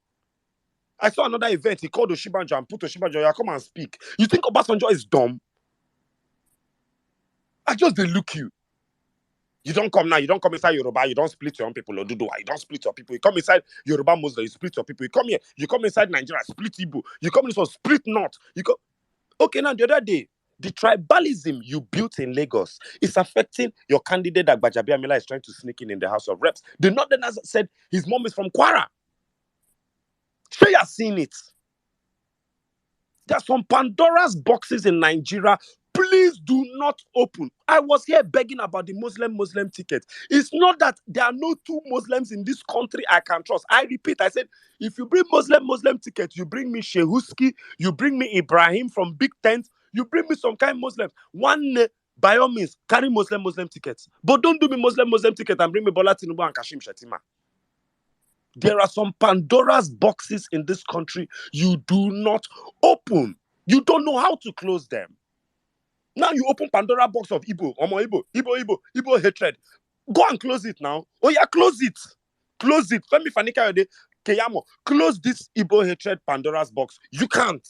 I saw another event. He called Oshibanjo and put Oshibanjo, come and speak. You think Obasanjo is dumb? I just they look you. You don't come now. You don't come inside Yoruba. You don't split your own people. Oduduwa. You don't split your people. You come inside Yoruba Muslim. You split your people. You come here. You come inside Nigeria. Split Igbo. You come in this one. Split North. You come. Okay, now the other day, the tribalism you built in Lagos is affecting your candidate that Gbajabi Amila is trying to sneak in the House of Reps. The Northerners said his mom is from Kwara. Sure, you have seen it. There's some Pandora's boxes in Nigeria. Please do not open. I was here begging about the Muslim ticket. It's not that there are no two Muslims in this country I can trust. I repeat, I said, if you bring Muslim ticket, you bring me Shehuski, you bring me Ibrahim from Big Tent, you bring me some kind of Muslim. One, by all means, carry Muslim tickets. But don't do me Muslim ticket and bring me Bola Tinubu and Kashim Shettima. There are some Pandora's boxes in this country you do not open. You don't know how to close them. Now you open Pandora box of Igbo, Igbo hatred. Go and close it now. Oh yeah, close it. Close it. Femi Fanika Keyamo, close this Igbo hatred Pandora's box. You can't.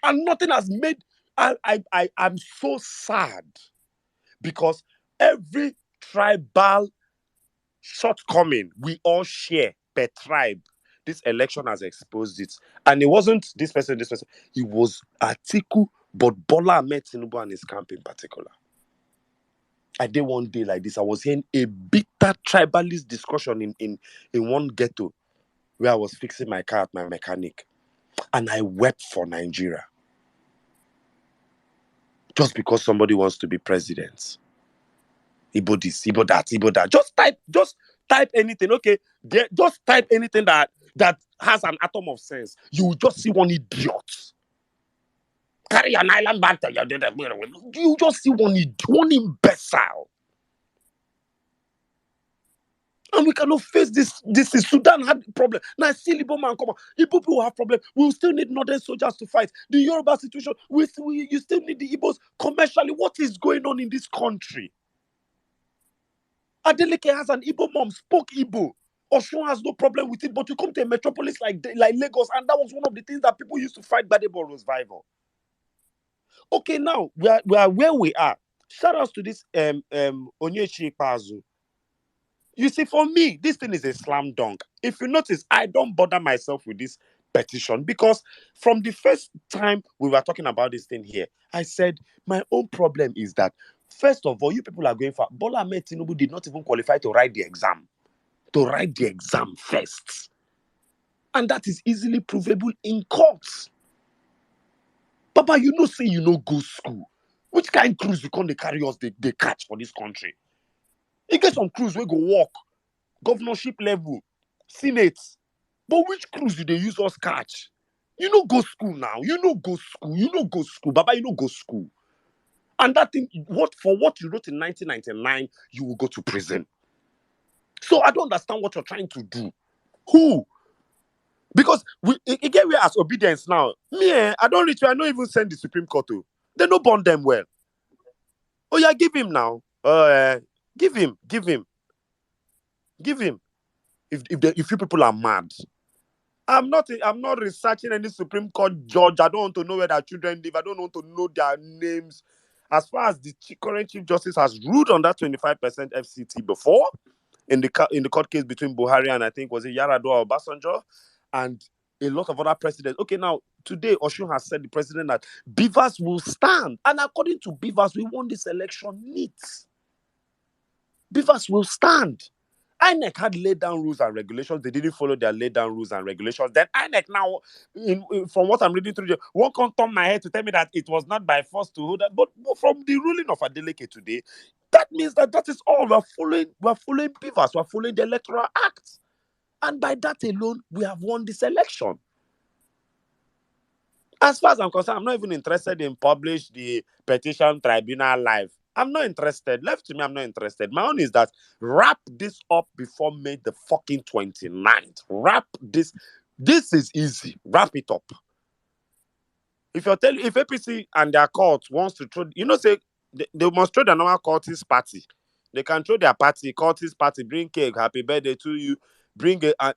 And nothing has made... I'm so sad because every tribal shortcoming we all share per tribe, this election has exposed it. And it wasn't this person. It was Atiku, but Bola Ahmed Tinubu and his camp in particular. I did one day like this. I was hearing a bitter tribalist discussion in one ghetto where I was fixing my car at my mechanic. And I wept for Nigeria. Just because somebody wants to be president. Igbo this, Igbo that, Igbo that. Just type anything, okay? Just type anything that has an atom of sense. You will just see one idiot. Carry an island back to you just see one imbecile. And we cannot face this. This is Sudan had problem. Now see Igbo man come on. Igbo people have problem. We will still need northern soldiers to fight. The Yoruba situation, you still need the Igbos commercially. What is going on in this country? Adeleke has an Igbo mom, spoke Igbo. Osun has no problem with it, but you come to a metropolis like Lagos, and that was one of the things that people used to fight Gbadebo revival. Okay, now we are where we are. Shout out to this Onyechi Pazu. You see, for me, this thing is a slam dunk. If you notice, I don't bother myself with this petition because from the first time we were talking about this thing here, I said my own problem is that first of all, you people are going for Bola Ahmed Tinubu did not even qualify to write the exam. To write the exam first. And that is easily provable in courts. Papa, you know, say you know go school. Which kind of cruise you can't carry us they catch for this country? You get some cruise where go walk, governorship level, senate. But which cruise do they use us catch? You know go school now. You know go school. You know go school. Baba, you know go school. And that thing, for what you wrote in 1999, you will go to prison. So I don't understand what you're trying to do. Who? Because again, we as obedience now. Me, I don't reach. I don't even send the Supreme Court to. They don't bond them well. Oh yeah, give him now. Give him. If you people are mad, I'm not researching any Supreme Court judge. I don't want to know where their children live. I don't want to know their names. As far as the current Chief Justice has ruled on that 25% FCT before, in the court case between Buhari and I think was it Yaradua or Obasanjo, and a lot of other presidents. Okay, now today Oshun has said the president that Beavers will stand, and according to Beavers, we won this election neat. Beavers will stand. INEC had laid down rules and regulations. They didn't follow their laid down rules and regulations. Then INEC now, from what I'm reading through, one can't turn my head to tell me that it was not by force to hold that. But from the ruling of Adeleke today, that means that is all. We're following Beavers. We're following the Electoral Act. And by that alone, we have won this election. As far as I'm concerned, I'm not even interested in publish the petition tribunal live. I'm not interested. Left to me, I'm not interested. My own is that wrap this up before May the fucking 29th. Wrap this. This is easy. Wrap it up. If APC and their court wants to throw, say they must throw the normal courtist party. They can throw their party, courtist party, bring cake, happy birthday to you, bring a.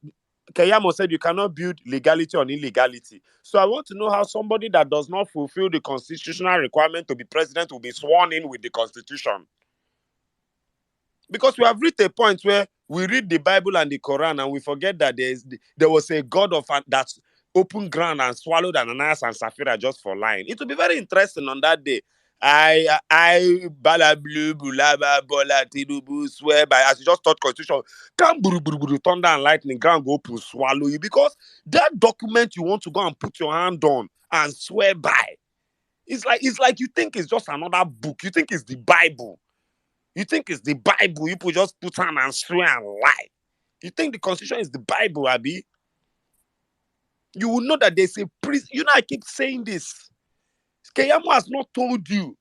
Keyamo said you cannot build legality on illegality. So I want to know how somebody that does not fulfill the constitutional requirement to be president will be sworn in with the constitution. Because we have reached a point where we read the Bible and the Quran and we forget that there was a God that opened ground and swallowed Ananias and Sapphira just for lying. It will be very interesting on that day. I Bala Blue Bulaba Bola Tinubu swear by, as you just taught constitution, come buru thunder and lightning ground go open swallow you, because that document you want to go and put your hand on and swear by, it's like you think it's just another book. You think it's the Bible. You think it's the Bible. You just put hand and swear and lie. You think the constitution is the Bible, Abi? You will know that there's a priest. I keep saying this. Keyamo has not told you.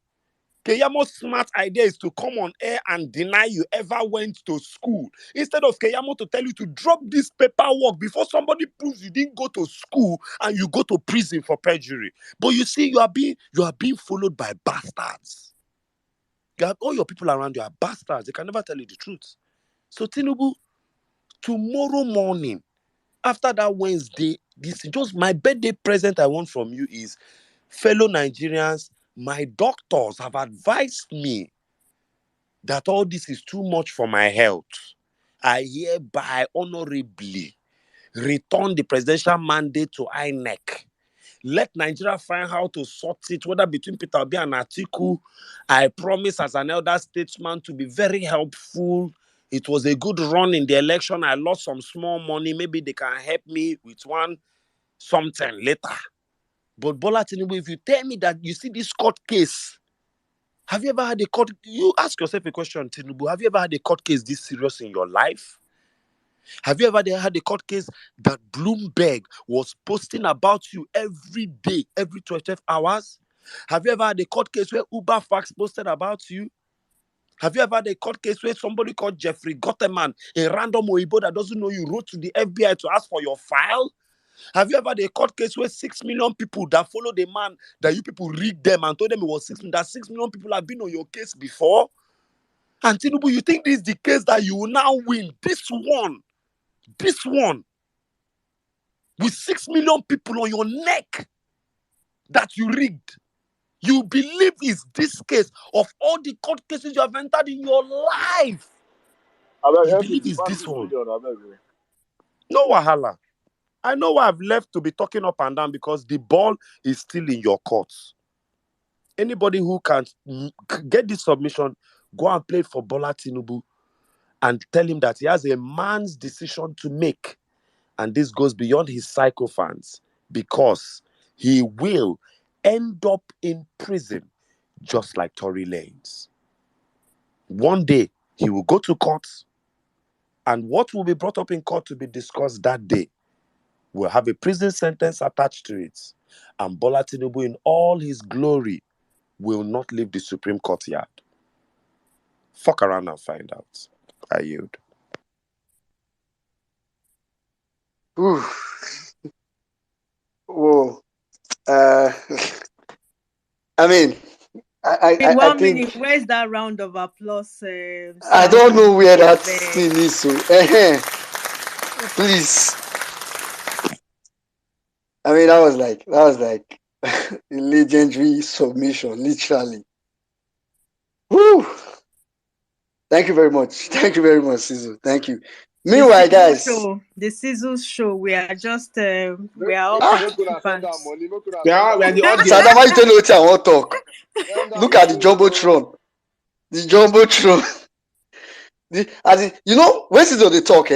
Keyamo's smart idea is to come on air and deny you ever went to school. Instead of Keyamo to tell you to drop this paperwork before somebody proves you didn't go to school and you go to prison for perjury. But you see, you are being followed by bastards. You have all your people around you are bastards. They can never tell you the truth. So Tinubu, tomorrow morning, after that Wednesday, just my birthday present I want from you is, fellow Nigerians, my doctors have advised me that all this is too much for my health. I hereby honorably return the presidential mandate to INEC. Let Nigeria find how to sort it, whether between Peter Obi and Atiku. I promise as an elder statesman to be very helpful. It was a good run in the election. I lost some small money. Maybe they can help me with something later. But Bola Tinubu, if you tell me that you see this court case, have you ever had a court? You ask yourself a question, Tinubu. Have you ever had a court case this serious in your life? Have you ever had a court case that Bloomberg was posting about you every day, every 12 hours? Have you ever had a court case where Uber Fax posted about you? Have you ever had a court case where somebody called Jeffrey Gotteman, a random Oibo that doesn't know you, wrote to the FBI to ask for your file? Have you ever had a court case where 6 million people that followed a man that you people rigged them and told them it was 6 million, that 6 million people have been on your case before? And Tinubu, you think this is the case that you will now win? This one, This one, with 6 million people on your neck that you rigged, you believe is this case of all the court cases you have entered in your life. You believe it's this one. No wahala. I know I've left to be talking up and down because the ball is still in your courts. Anybody who can get this submission, go and play for Bola Tinubu and tell him that he has a man's decision to make. And this goes beyond his sycophants because he will end up in prison just like Tory Lanez. One day, he will go to court, and what will be brought up in court to be discussed that day will have a prison sentence attached to it. And Bola Tinubu, in all his glory, will not leave the Supreme Court yard. Fuck around and find out. I yield. Whoa. I mean, In I 1 think minute, where's that round of applause? I Sound don't know where that effect? thing is. So, please. I mean, that was like a legendary submission, literally. Woo! Thank you very much. Thank you very much, Sizzle. Thank you. Meanwhile, guys. The Sizzles show. We are just we are all participants. Yeah, we are the audience. Sadam, why you tell me what I want to talk? Look at the jumbotron. The jumbotron. As in, you know, when Sizzle they talk,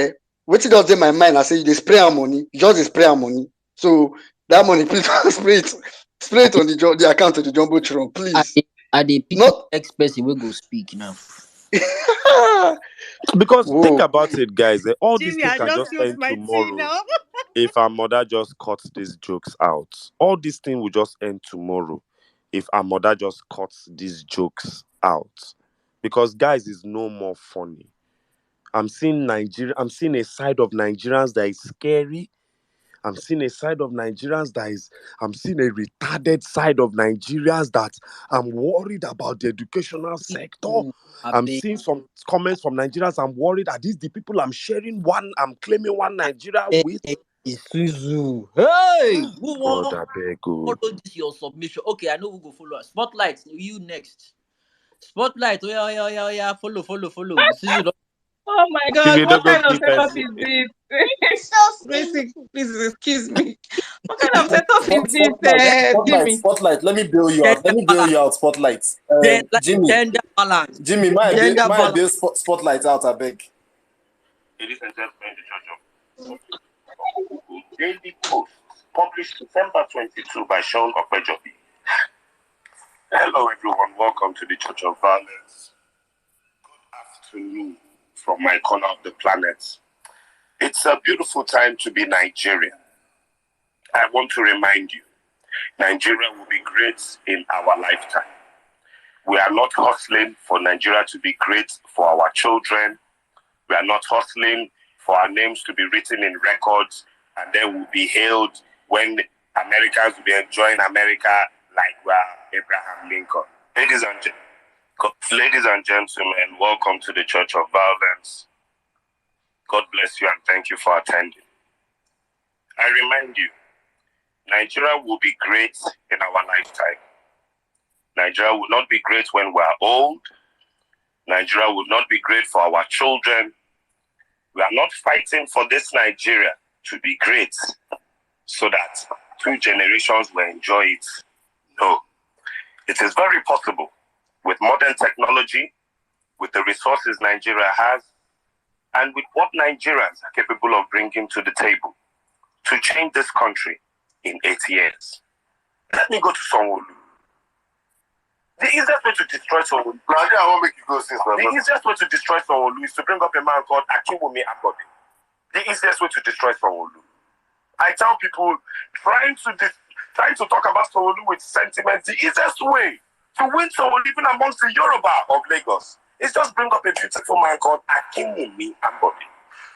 what it does in my mind, I say they spray our money, you just spray our money. So that money, please spray it on the account of the jumbotron, please. I the not next person will go speak now. Because think about it, guys. All these Jimmy, things I can just end tomorrow. If our mother just cuts these jokes out, all these things will just end tomorrow. If our mother just cuts these jokes out, because guys, is no more funny. I'm seeing a side of Nigerians that is scary. I'm seeing a side of Nigerians I'm seeing a retarded side of Nigerians that I'm worried about the educational sector. I'm seeing some comments from Nigerians. I'm worried that these the people I'm claiming one Nigeria with. Isuzu. Hey, who God, won't follow this your submission? Okay, I know who go follow us. Spotlight, you next. Spotlight, yeah, follow. Isuzu. Oh my God, what kind of setup is this? Please excuse me. What kind of setup is this, Spotlight. Let me bail you out. Spotlight. Jimmy. Gender balance. Jimmy, my bail Spotlight out, I beg. Ladies and gentlemen, the Church of Daily Post, published December 22 by Sean Okpejobi. Hello, everyone. Welcome to the Church of Violence. Good afternoon from my corner of the planet. It's a beautiful time to be Nigerian. I want to remind you, Nigeria will be great in our lifetime. We are not hustling for Nigeria to be great for our children. We are not hustling for our names to be written in records and then we'll be hailed when Americans will be enjoying America like we are Abraham Lincoln. Ladies and gentlemen, welcome to the Church of Violence. God bless you and thank you for attending. I remind you, Nigeria will be great in our lifetime. Nigeria will not be great when we are old. Nigeria will not be great for our children. We are not fighting for this Nigeria to be great so that 2 generations will enjoy it. No. It is very possible with modern technology, with the resources Nigeria has, and with what Nigerians are capable of bringing to the table to change this country in 8 years. Let me go to Sanwo-Olu. The easiest way to destroy Sanwo-Olu. The easiest way to destroy Sanwo-Olu is to bring up a man called Akinwumi Ambode. The easiest way to destroy Sanwo-Olu. I tell people trying to talk about Sanwo-Olu with sentiment, the easiest way to win Sanwo-Olu even amongst the Yoruba of Lagos is just bring up a beautiful man called Akinwumi Ambode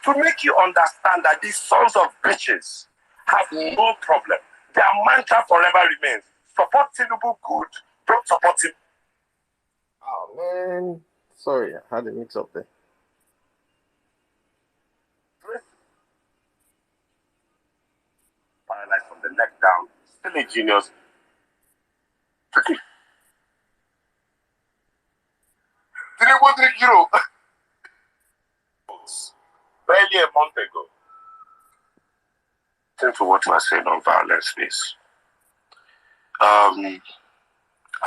to make you understand that these sons of bitches have no problem. Their mantra forever remains: support Tinubu good, don't support him. Oh man, sorry, I had a mix up there. Still a genius. Barely a month ago. Listen to what you are saying on violence space. I'm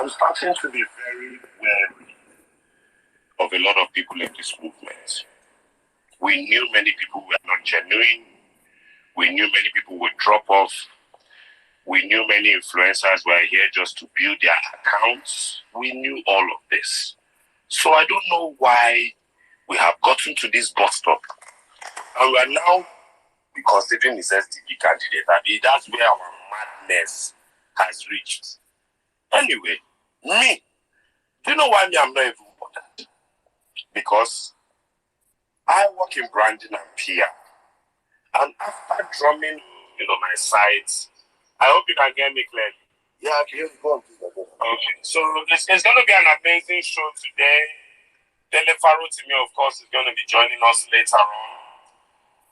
starting to be very wary of a lot of people in this movement. We knew many people were not genuine. We knew many people would drop off. We knew many influencers were here just to build their accounts. We knew all of this. So I don't know why we have gotten to this bus stop. And we are now considering his SDP candidate. I mean, that's where our madness has reached. Anyway, me, do you know why I'm not even bothered? Because I work in branding and PR. And after drumming, my sites, I hope you can get me clearly. Yeah, I can hear you. Go on, please. Okay, so it's going to be an amazing show today. Dele Farotimi, of course, is going to be joining us later on.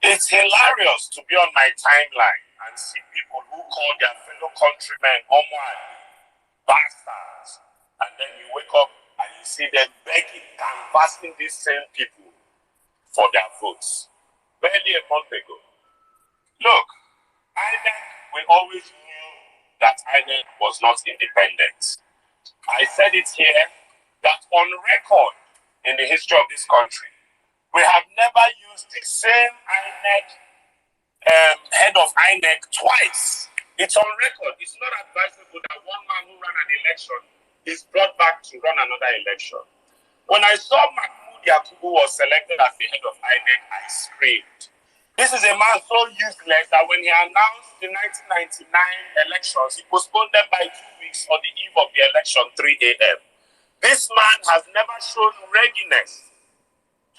It's hilarious to be on my timeline and see people who call their fellow countrymen bastards. And then you wake up and you see them begging, canvassing these same people for their votes. Barely a month ago. Look, INEC, we always knew that INEC was not independent. I said it here that on record in the history of this country, we have never used the same INEC head of INEC twice. It's on record. It's not advisable that one man who ran an election is brought back to run another election. When I saw Mahmoud Yakubu was selected as the head of INEC, I screamed. This is a man so useless that when he announced the 1999 elections, he postponed them by 2 weeks on the eve of the election, 3 a.m. This man has never shown readiness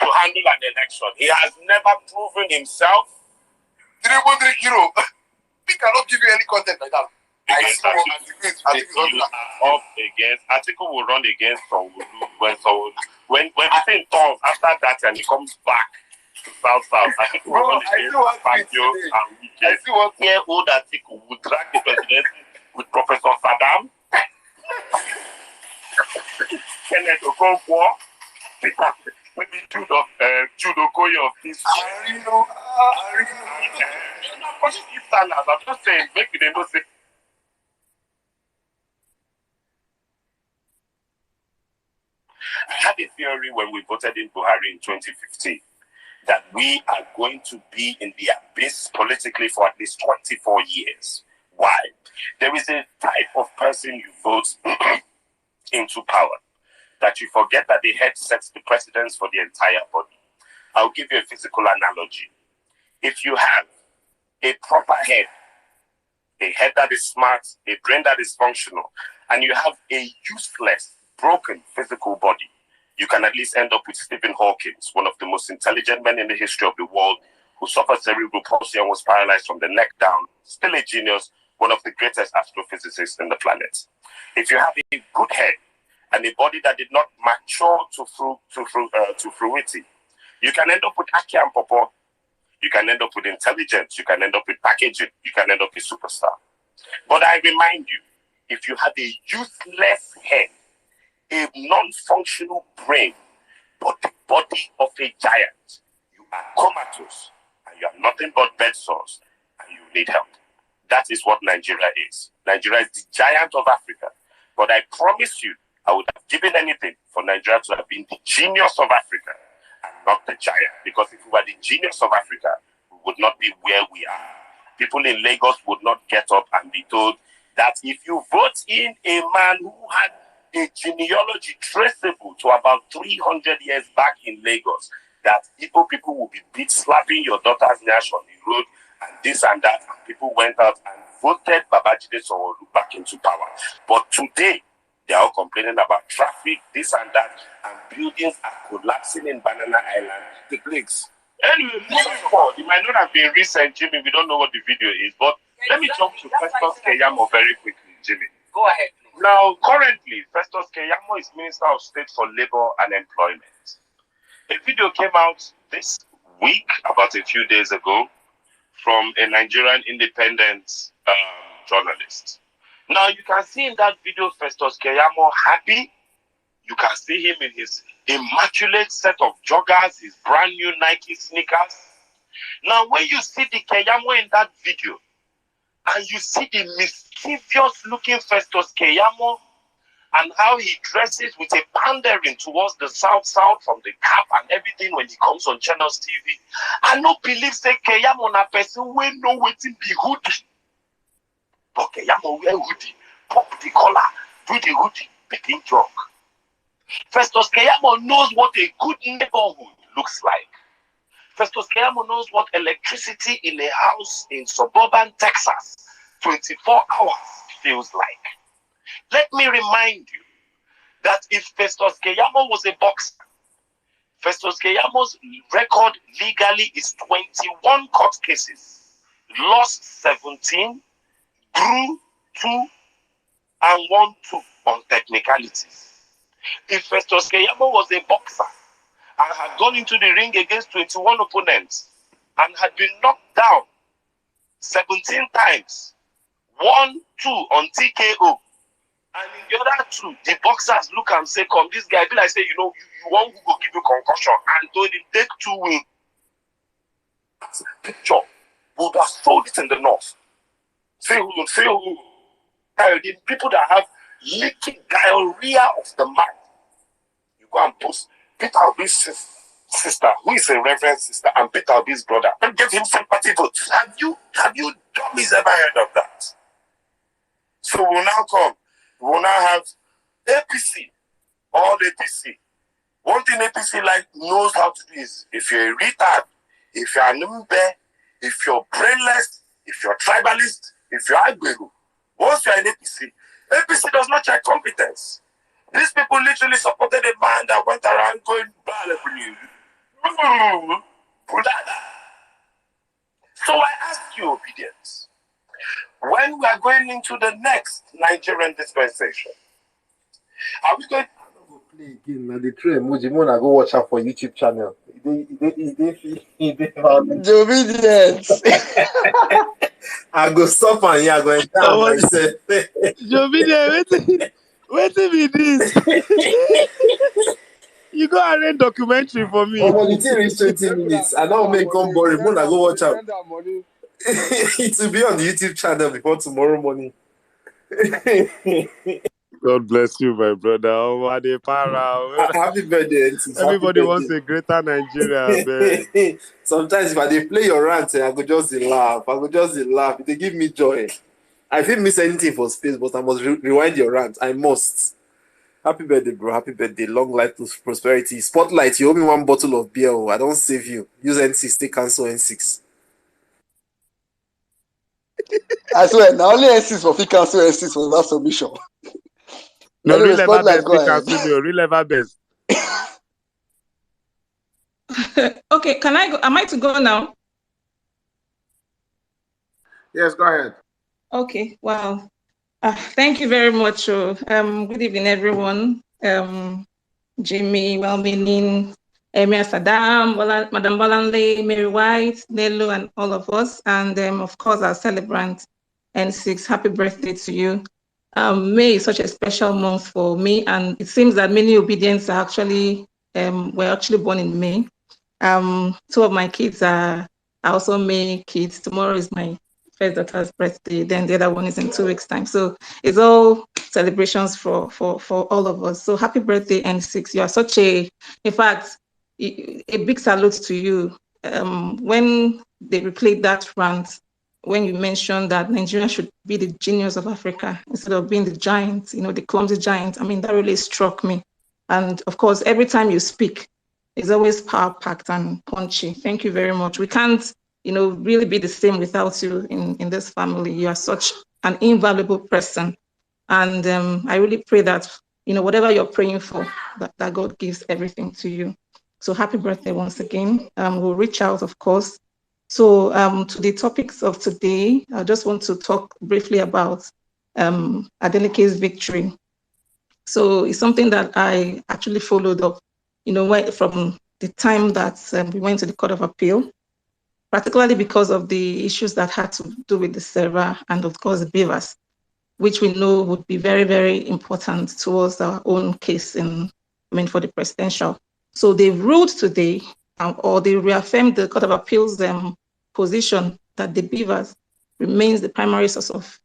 to handle an election. He has never proven himself. We cannot give you any content like that. Atiku will run against Sowolu. When it's in tongues, after that, and he comes back to South, Atiku will run against Fabio and Wike. I see 1-year-old Atiku will drag the presidency with Professor Saddam, Kenneth Okonkwo, maybe Judo Koyo of this. I'm just saying, maybe they don't say. I had a theory when we voted in Buhari in 2015 that we are going to be in the abyss politically for at least 24 years. Why? There is a type of person you vote into power that you forget that the head sets the precedence for the entire body. I'll give you a physical analogy. If you have a proper head, a head that is smart, a brain that is functional, and you have a useless, broken physical body, you can at least end up with Stephen Hawking, one of the most intelligent men in the history of the world, who suffered cerebral palsy and was paralyzed from the neck down, still a genius, one of the greatest astrophysicists in the planet. If you have a good head and a body that did not mature to fruity, you can end up with Aki and Popo. You can end up with intelligence. You can end up with packaging. You can end up a superstar. But I remind you, if you have a useless head, a non-functional brain, but the body of a giant, you are comatose, and you have nothing but bed sores, and you need help. That is what Nigeria is. Nigeria is the giant of Africa. But I promise you, I would have given anything for Nigeria to have been the genius of Africa and not the giant. Because if we were the genius of Africa, we would not be where we are. People in Lagos would not get up and be told that if you vote in a man who had a genealogy traceable to about 300 years back in Lagos, that Igbo people will be beat slapping your daughter's nyash on the road and this and that, and people went out and voted Babajide Sanwo-Olu back into power. But today, they are all complaining about traffic, this and that, and buildings are collapsing in Banana Island. The bricks. Anyway, moving forward, it might not have been recent, Jimmy. We don't know what the video is, but let me jump to Festus Keyamo very quickly, Jimmy. Go ahead. Now, currently, Festus Keyamo is Minister of State for Labor and Employment. A video came out this week, about a few days ago, from a Nigerian independent journalist. Now you can see in that video Festus Keyamo happy. You can see him in his immaculate set of joggers, his brand new Nike sneakers. Now when you see the Keyamo in that video, and you see the mischievous looking Festus Keyamo, and how he dresses with a pandering towards the South from the cap and everything when he comes on Channels TV. I no believe say Keyamo na person wey know wetin be hoodie. But Keyamo wear hoodie, pop the collar, do the hoodie, begin drunk. Festus Keyamo knows what a good neighborhood looks like. Festus Keyamo knows what electricity in a house in suburban Texas 24 hours feels like. Let me remind you that if Festus Keyamo was a boxer, Festus Keyamo's record legally is 21 court cases, lost 17, drew 2, and won 2 on technicalities. If Festus Keyamo was a boxer and had gone into the ring against 21 opponents and had been knocked down 17 times, 1, 2 on TKO, and in the other 2, the boxers look and say, come, this guy, be like say, you want who go give you concussion, and told him, take 2 wins. Picture would have sold it in the north. Say who. The people that have leaking diarrhea of the mind. You go and post Peter Obi's sister, who is a reverend sister, and Peter Obi's brother, and give him sympathy votes. Have you dummies ever heard of that? So we'll now come. We'll now have APC, all APC. One thing APC knows how to do is, if you're a retard, if you're a number, if you're brainless, if you're tribalist, if you're Agberu, once you're an APC does not check competence. These people literally supported a man that went around going, so I ask you, obedience, when we are going into the next Nigerian dispensation, are we going to play again? Now the true emoji, I go watch out for YouTube channel. Obedience. I go stop and I go enter myself. Wait be this. You go and rent documentary for me. The thing reach 20 minutes. I don't make come boring. I go watch out. It will be on the YouTube channel before tomorrow morning. God bless you, my brother. Oh, Happy birthday, NC. Everybody wants a greater Nigeria, man. Sometimes if I dey play your rant, I go just dey laugh. They give me joy. I feel miss anything for space, but I must rewind your rant. I must. Happy birthday, bro. Happy birthday. Long life to prosperity. Spotlight, you owe me 1 bottle of beer. I don't save you. Use N6, stay cancel N6. I swear, now only N6 for free cancel N6 for that submission. No, anyway, real ever best. go ahead. Real ever best. Okay, can I go? Am I to go now? Yes, go ahead. Okay, wow. Thank you very much. Good evening, everyone. Jimmy, well-meaning, Emir Saddam, Madam Bolanle, Mary White, Nelu, and all of us. And of course, our celebrant, N6, happy birthday to you. May is such a special month for me, and it seems that many obedience are actually were actually born in May. 2 of my kids are also May kids. Tomorrow is my first daughter's birthday, then the other one is in 2 weeks' time. So it's all celebrations for all of us. So happy birthday, N6. You are such in fact, a big salute to you. When they replayed that rant, when you mentioned that Nigeria should be the genius of Africa instead of being the giant, the clumsy giant, I mean, that really struck me. And of course, every time you speak, it's always power-packed and punchy. Thank you very much. We can't, really be the same without you in this family. You are such an invaluable person. And I really pray that, whatever you're praying for, that God gives everything to you. So happy birthday once again. We'll reach out, of course. So to the topics of today, I just want to talk briefly about Adeleke's victory. So it's something that I actually followed up, from the time that we went to the Court of Appeal. particularly because of the issues that had to do with the server and of course the beavers, which we know would be very, very important towards our own case for the presidential. So they ruled today, or they reaffirmed the Court of Appeals position that the beavers remains the primary source of,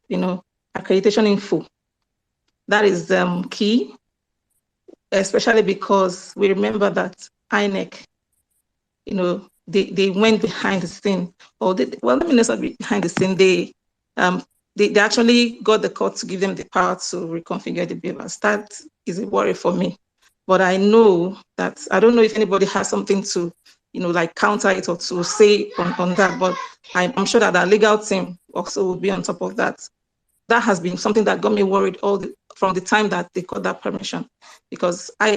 accreditation info. That is key, especially because we remember that INEC, they went behind the scene, let me not say behind the scene. They actually got the court to give them the power to reconfigure the beavers. That is a worry for me. But I know that, I don't know if anybody has something to, counter it or to say on that, but I'm sure that our legal team also will be on top of that. That has been something that got me worried from the time that they got that permission, because I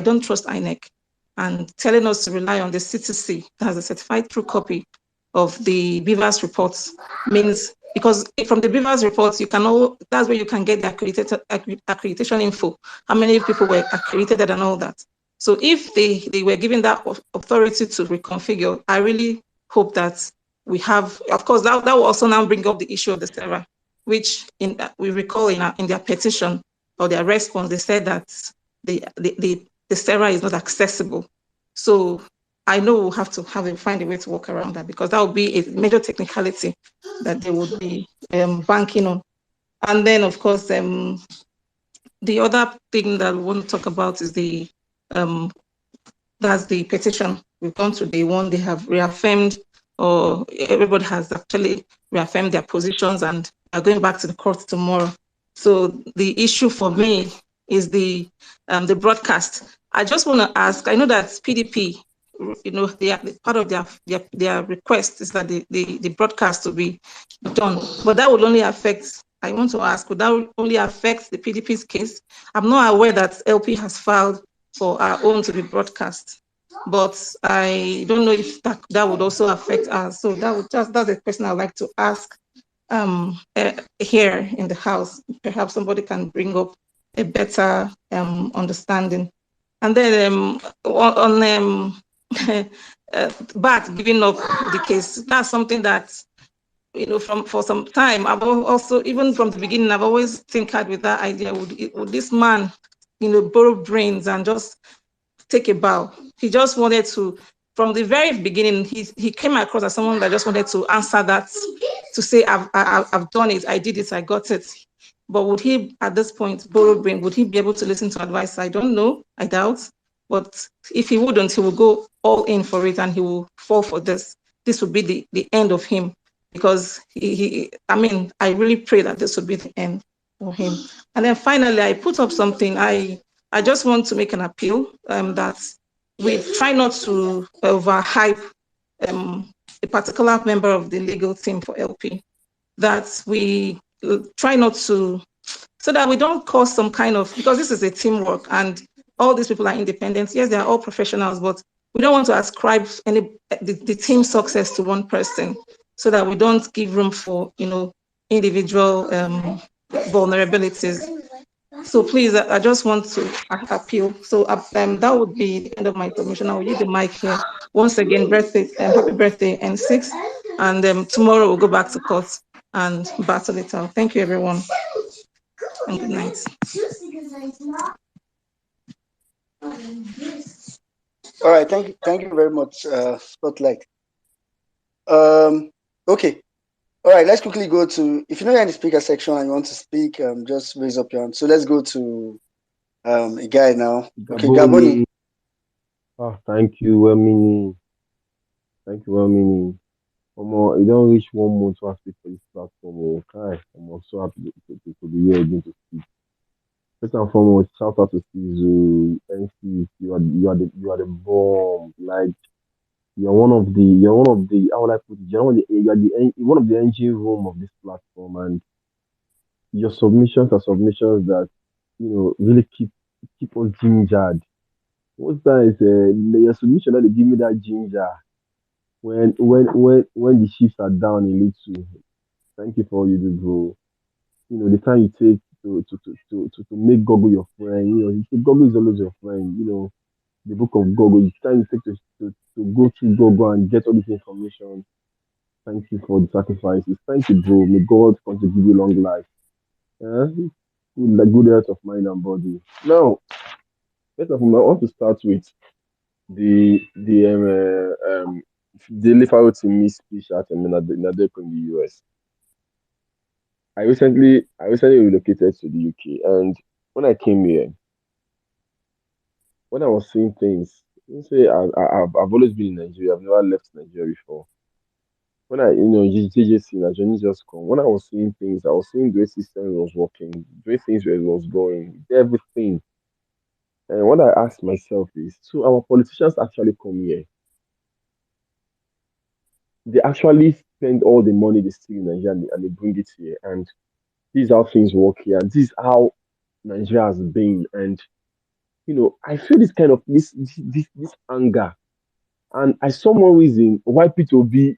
don't trust INEC, and telling us to rely on the CTC that has a certified true copy of the Beavers reports means, because from the Beavers reports, that's where you can get the accreditation info, how many people were accredited and all that. So if they were given that authority to reconfigure, I really hope that we have, of course, that will also now bring up the issue of the server, which we recall in their petition or their response, they said that the server is not accessible. So I know we'll have to find a way to work around that, because that would be a major technicality that they would be banking on. And then, of course, the other thing that we want to talk about is that's the petition. We've gone through day one. They have reaffirmed, or everybody has actually reaffirmed their positions and are going back to the court tomorrow. So the issue for me is the broadcast. I just want to ask, I know that PDP, part of their request is that the broadcast will be done, but that will only affect, I want to ask, would that only affect the PDP's case? I'm not aware that LP has filed for our own to be broadcast, but I don't know if that would also affect us. So that's a question I'd like to ask here in the House. Perhaps somebody can bring up a better understanding. And then on Bat giving up the case, that's something that, for some time, I've also, even from the beginning, I've always tinkered with that idea. Would this man, borrow brains and just take a bow? He just wanted to, from the very beginning, he came across as someone that just wanted to answer that, to say, I've done it, I did it, I got it. But would he, at this point, borrow brain? Would he be able to listen to advice? I don't know, I doubt. But if he wouldn't, he will go all in for it and he will fall for this. This would be the end of him, because I really pray that this would be the end for him. And then finally, I put up something. I just want to make an appeal that we try not to overhype a particular member of the legal team for LP, that we try not to, so that we don't cause some kind of, because this is a teamwork and all these people are independent. Yes, they are all professionals, but we don't want to ascribe the team success to one person, so that we don't give room for, individual vulnerabilities. So please, I just want to appeal. So that would be the end of my submission. I will use the mic here. Once again, happy birthday, N6. And tomorrow we'll go back to court and battle it out. Thank you, everyone. And good night. All right, thank you very much, Spotlight. Okay. All right, let's quickly go to, if you know you're in the speaker section and you want to speak, just raise up your hand. So let's go to a guy now. Okay, Gaboni. Thank you, Wemini. Thank you, Wemini. You don't reach 1 month to speak for this platform. Okay, I'm also happy to be here again to speak. First and foremost, shout out to Sizu, NC. You are the bomb. Like, you're one of the how would I put it? You're one of the engine room of this platform, and your submissions are submissions that really keep us gingered. Most times, your submission that they give me that ginger when the shifts are down a little. Thank you for all you do, bro. The time you take to make Google your friend. You say Google is always your friend. The book of Google. The time you take to to go through Google and get all this information. Thank you for the sacrifices. Thank you, bro. May God continue to give you long life. Good health of mind and body. Now, first of all, I want to start with the daily Pharaoh to me speech at NADECO in the US. I recently relocated to the UK, and when I came here, when I was seeing things, you say I've always been in Nigeria. I've never left Nigeria before. When JJC, my journey just come. When I was seeing things, I was seeing the way system was working, the way things was going, everything. And what I asked myself is, so our politicians actually come here. They actually spend all the money they steal in Nigeria and they bring it here. And this is how things work here. And this is how Nigeria has been. And I feel this kind of this anger. And I saw more reason why people be,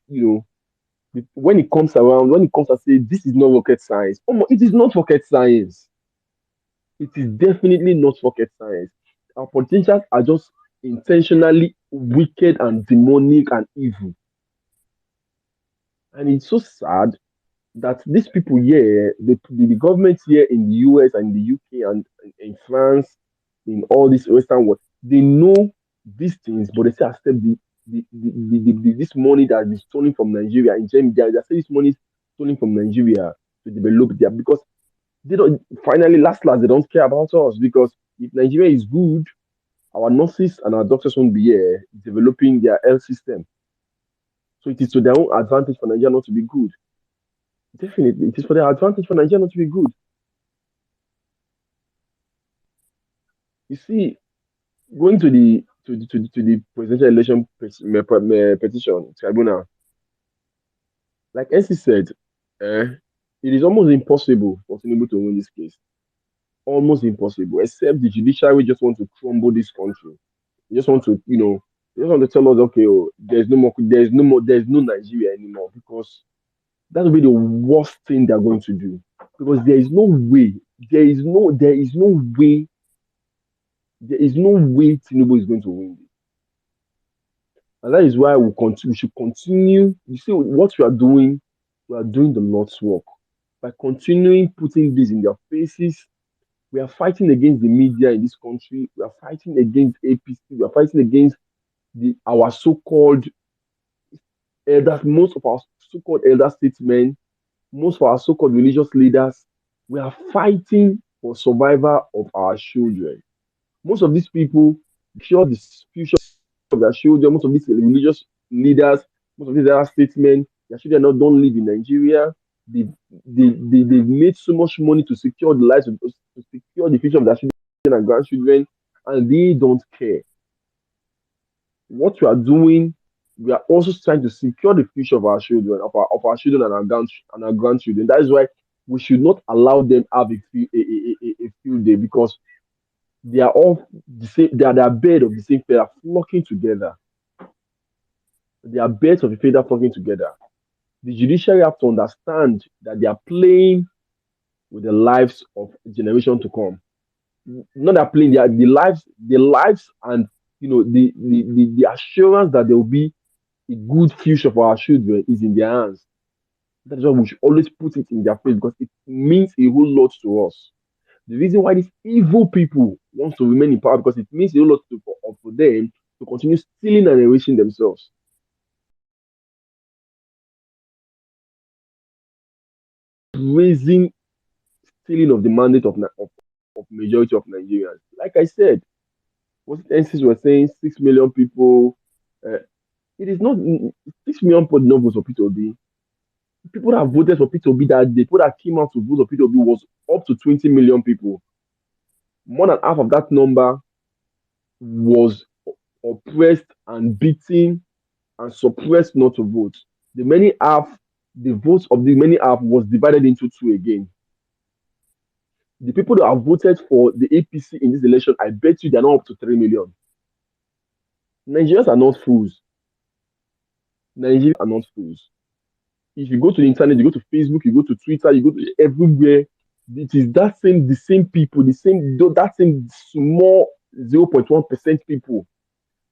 when it comes around, when it comes to say this is not rocket science. It is not rocket science. It is definitely not rocket science. Our politicians are just intentionally wicked and demonic and evil. And it's so sad that these people here, the government here in the US and in the UK and in France, in all this Western world, they know these things, but they still accept this money that is stolen from Nigeria in Germany. They say this money is stolen from Nigeria to develop there because they don't. Finally, last they don't care about us because if Nigeria is good, our nurses and our doctors won't be here developing their health system. So it is to their own advantage for Nigeria not to be good. Definitely, it is for their advantage for Nigeria not to be good. You see, going to the presidential election petition tribunal, like NC said, it is almost impossible for Tinubu to win this case. Almost impossible, except the judiciary just want to crumble this country. They just want to, they just want to tell us, okay, oh, there's no Nigeria anymore because that will be the worst thing they're going to do. Because there is no way, there is no way, Tinubu is going to win this. And that is why we should continue. You see what we are doing the Lord's work. By continuing putting this in their faces, we are fighting against the media in this country. We are fighting against APC. We are fighting against our so-called elders, most of our so-called elder statesmen, most of our so-called religious leaders. We are fighting for survival of our children. Most of these people secure the future of their children. Most of these religious leaders, most of these elder statesmen, their children don't live in Nigeria. They've made so much money to secure the lives to secure the future of their children and grandchildren, and they don't care. What we are doing, we are also trying to secure the future of our children, of our children and our grandchildren. That is why we should not allow them have a field day because they are all the same. They are birds of the same feather flocking together. They are birds of a feather flocking together. The judiciary have to understand that they are playing with the lives of generation to come. Not that playing, the lives, and the assurance that there will be a good future for our children is in their hands. That is why we should always put it in their face because it means a whole lot to us. The reason why these evil people want to remain in power because it means a whole lot for them to continue stealing and enriching themselves. Raising stealing of the mandate of majority of Nigerians. Like I said, what NCs were saying, 6 million people. It is not 6 million people not vote for P2B. People that voted for P2B that day, people that came out to vote for P2B was up to 20 million people. More than half of that number was oppressed and beaten and suppressed not to vote. The votes of the many half was divided into two again. The people that have voted for the APC in this election, I bet you they're not up to 3 million. Nigerians are not fools. Nigerians are not fools. If you go to the internet, you go to Facebook, you go to Twitter, you go to everywhere, it is the same people, that same small 0.1% people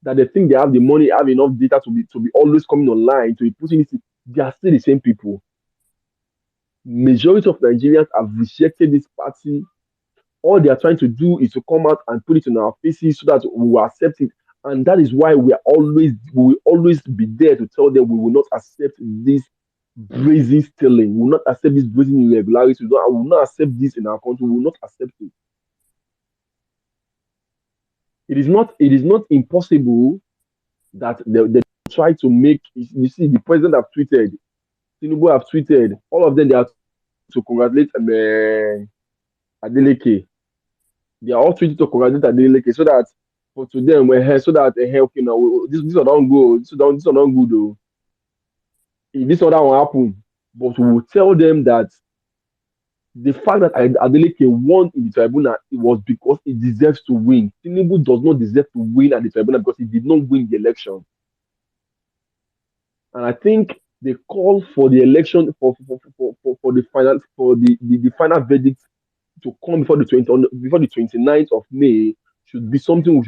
that they think they have the money, have enough data to be always coming online, to be putting it, they are still the same people. Majority of Nigerians have rejected this party. All they are trying to do is to come out and put it in our faces so that we will accept it. And that is why we will always be there to tell them we will not accept this brazen stealing. We will not accept this brazen irregularity. We will not accept this in our country. We will not accept it. It is not impossible that they try to make, you see, the president have tweeted, Tinubu have tweeted, all of them they are to congratulate Adeleke. They are all tweeting to congratulate Adeleke so that for to them so that okay now this one don't go, this one don't good though. If this other one happen, but we will tell them that the fact that Adeleke won in the tribunal, it was because he deserves to win. Tinubu does not deserve to win at the tribunal because he did not win the election. And I think the call for the election for the final the final verdict to come before before the 29th of May should be something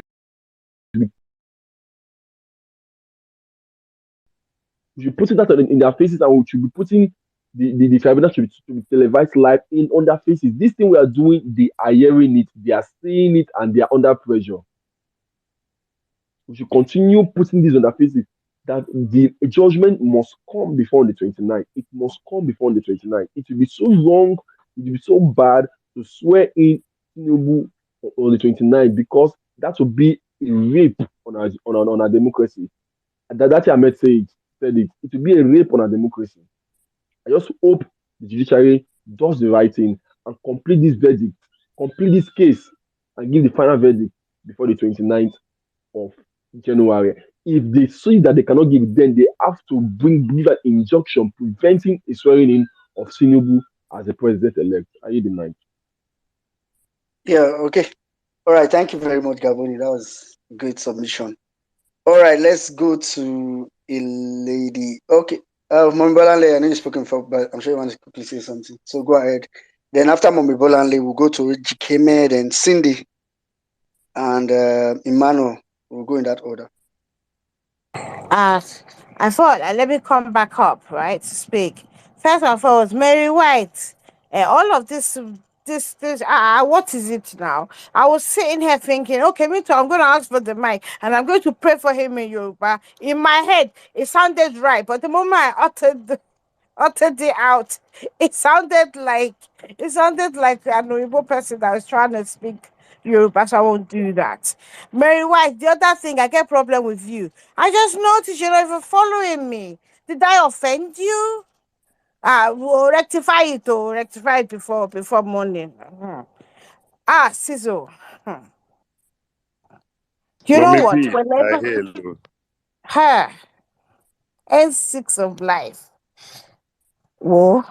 we should put it out in their faces, and we should be putting the tribunal to be televised live on their faces. This thing we are doing, they are hearing it, they are seeing it, and they are under pressure. We should continue putting this on their faces that the judgment must come before the 29th. It must come before the 29th. It will be so wrong, it will be so bad to swear in Tinubu on the 29th because that will be a rape on our democracy. That Ahmed said it. It will be a rape on our democracy. I just hope the judiciary does the right thing and complete this verdict, complete this case, and give the final verdict before the 29th of January. If they see that they cannot give it, then they have to give an injunction preventing a swearing in of Tinubu as the president-elect. I need the mic. Yeah, okay. All right, thank you very much, Gaboni. That was a great submission. All right, let's go to a lady. Okay, Mommy Bolanle, I know you've spoken for, but I'm sure you want to quickly say something. So go ahead. Then after Mommy Bolanle, we'll go to Jikeme, then Cindy, and Emmanuel. We'll go in that order. I thought, let me come back up, right, to speak. First of all, was Mary White. All of this, what is it now? I was sitting here thinking, okay, me too, I'm going to ask for the mic, and I'm going to pray for him in Yoruba. In my head, it sounded right, but the moment I uttered it out, it sounded like an Oyibo person that was trying to speak Yoruba, so I won't do that. Mary White, the other thing, I get problem with you. I just noticed you're not even following me. Did I offend you? We'll rectify it before morning. Sizzle. You know Mommy what? P, I Whenever hear you. her N6 of life. Whoa.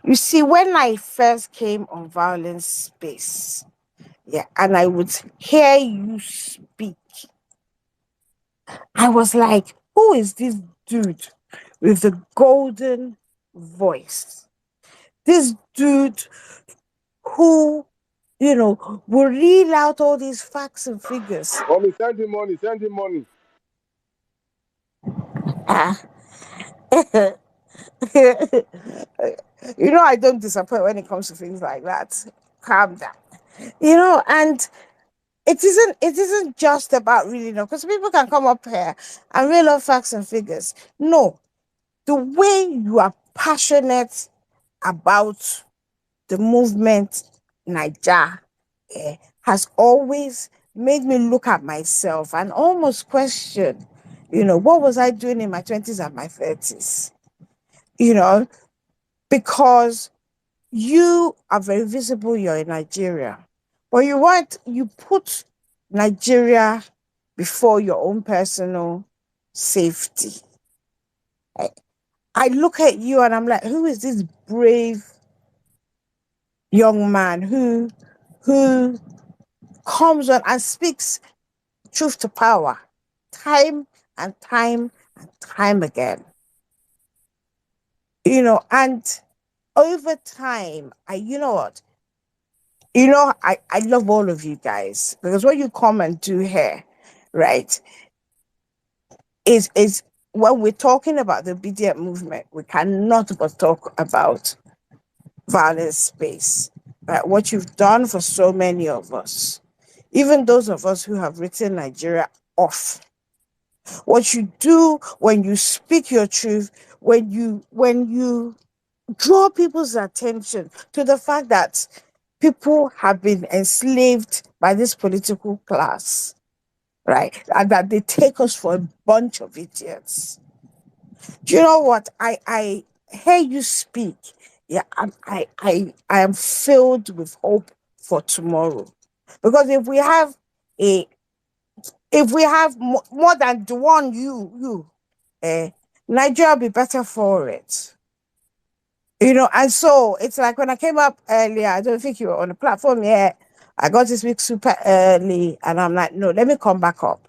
You see, when I first came on Violence Space, yeah, and I would hear you speak, I was like, who is this dude with the golden voice? This dude who, will reel out all these facts and figures. Mommy, send him money. Send him money. Ah. I don't disappoint when it comes to things like that. Calm down. And it isn't just about reading up because people can come up here and read off facts and figures. No, the way you are passionate about the movement Niger has always made me look at myself and almost question, what was I doing in my 20s and my 30s? Because you are very visible, you're in Nigeria. But you put Nigeria before your own personal safety. I look at you and I'm like, who is this brave young man who comes on and speaks truth to power time and time and time again? And over time, you know what? I love all of you guys because what you come and do here, right? Is when we're talking about the BDM movement, we cannot but talk about violence space. Right? What you've done for so many of us, even those of us who have written Nigeria off. What you do when you speak your truth, when you draw people's attention to the fact that people have been enslaved by this political class, right? And that they take us for a bunch of idiots. Do you know what? I hear you speak. Yeah, I am filled with hope for tomorrow. Because a if we have more than the one eh, Nigeria will be better for it. You know, and so it's like when I came up earlier, I don't think you were on the platform yet. I got to speak super early, and I'm like, no, let me come back up.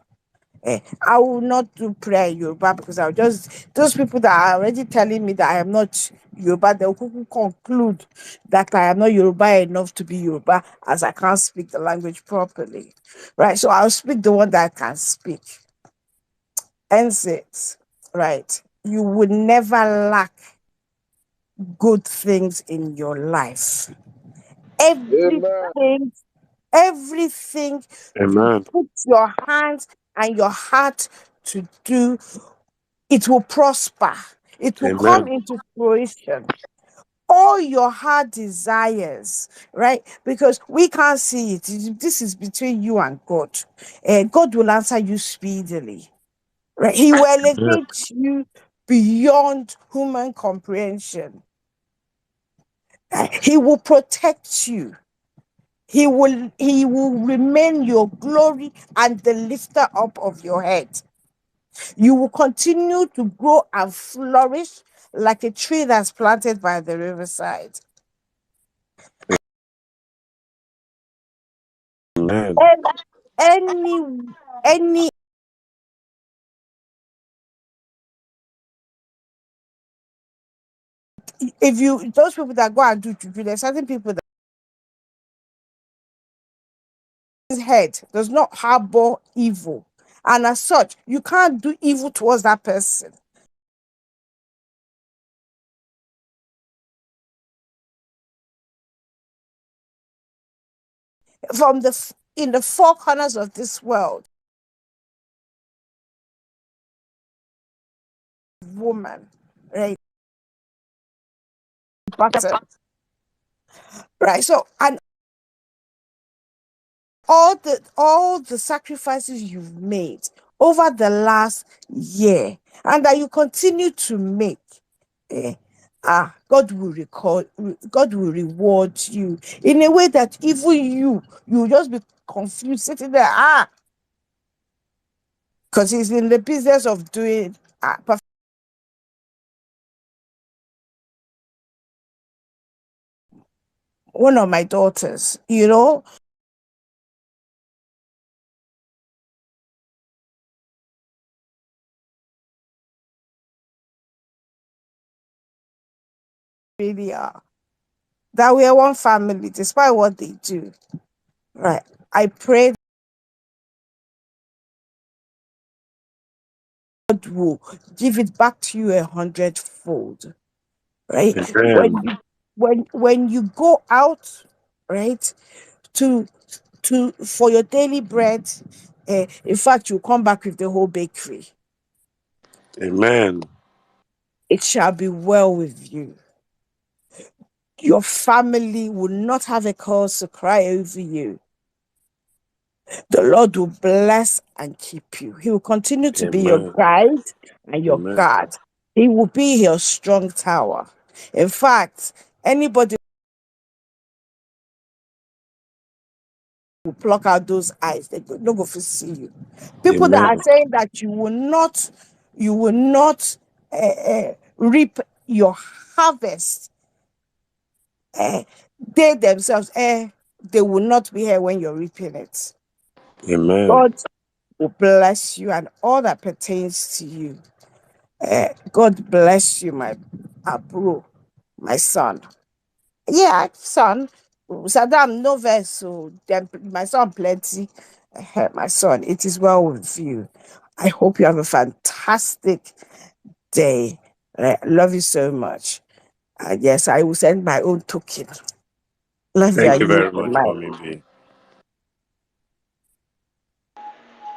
I will not do prayer in Yoruba because I'll just, those people that are already telling me that I am not Yoruba, they'll conclude that I am not Yoruba enough to be Yoruba as I can't speak the language properly. Right? So I'll speak the one that I can speak. Hence it, right? You would never lack good things in your life. Amen. Everything you Amen. put your hands and your heart to do, it will prosper. It will come Amen. into fruition. All your heart desires, right? Because we can't see it. This is between you and God. God will answer you speedily, right? He will Amen. elevate you beyond human comprehension. He will protect you. He will remain your glory and the lifter up of your head. You will continue to grow and flourish like a tree that's planted by the riverside. Amen. And any any if you those people that go and do juju, there's certain people that his head does not harbor evil. And as such, you can't do evil towards that person. In the four corners of this world, woman, right? Button, right? So and all the sacrifices you've made over the last year and that you continue to make, eh, God will God will reward you in a way that even you will just be confused sitting there, because he's in the business of doing one of my daughters, really are. That we are one family, despite what they do. Right. I pray God will give it back to you 100-fold. Right? Amen. When you go out, right, to for your daily bread, in fact, you come back with the whole bakery. Amen. It shall be well with you. Your family will not have a cause to cry over you. The Lord will bless and keep you. He will continue to be your Amen. guide and your Amen. guard. He will be your strong tower. In fact, anybody who pluck out those eyes, they don't go to see you. People that are Amen. saying that you will not reap your harvest, they themselves, they will not be here when you're reaping it. Amen. God will bless you and all that pertains to you. God bless you, my bro, my son. Yeah, son. Saddam, no verse, so then my son plenty. My son, it is well with you. I hope you have a fantastic day. I love you so much. Yes, I will send my own token. Love you. I Thank you yield very the much, mic. Mommy B.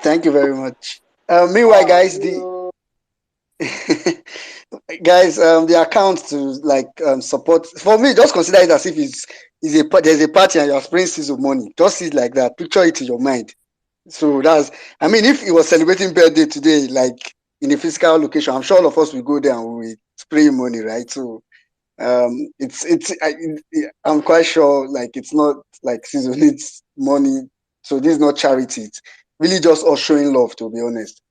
Thank you very much. Meanwhile, guys, the guys, the account to like support for me, just consider it as if there's a party and you're spraying season money. Just see it like that. Picture it in your mind. So I mean, if he was celebrating birthday today, like in a physical location, I'm sure all of us will go there and we spray money, right? So I'm quite sure like it's not like season needs money. So this is not charity. It's really just us showing love, to be honest.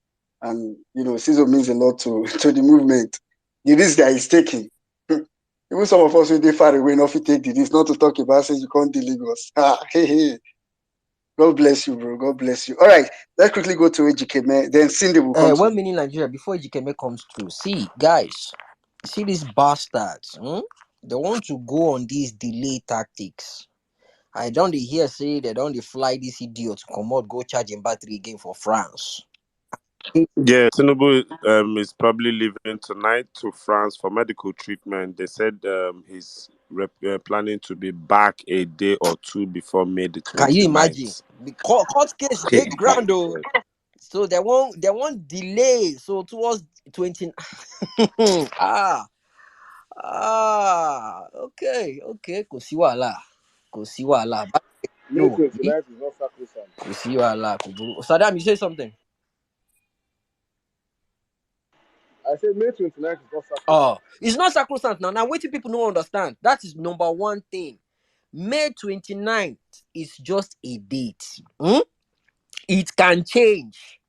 And season means a lot to to the movement. The risk that he's taking. Even some of us will be far away enough to take the risk, not to talk about saying you can't deliver us. Hey. God bless you, bro. God bless you. All right, let's quickly go to Ejikeme. Then Cindy will come to 1 you. minute Nigeria before Ejikeme comes through. See, guys, see these bastards. They want to go on these delay tactics. I don't hear say they don't fly this idiot to come out, go charge him battery again for France. Yeah, Tinubu is probably leaving tonight to France for medical treatment. They said he's planning to be back a day or two before May the 29th. Can you imagine? The court case big ground though. So they won't delay. So towards 20. Okay. Kò sí wàhálà. May No. 29th is not sacrosanct. Kò sí wàhálà. Saddam, you say something? I said May 29th is not sacrosanct. Oh, it's not sacrosanct now. Now, what do people don't understand? That is number one thing. May 29th is just a date. It can change.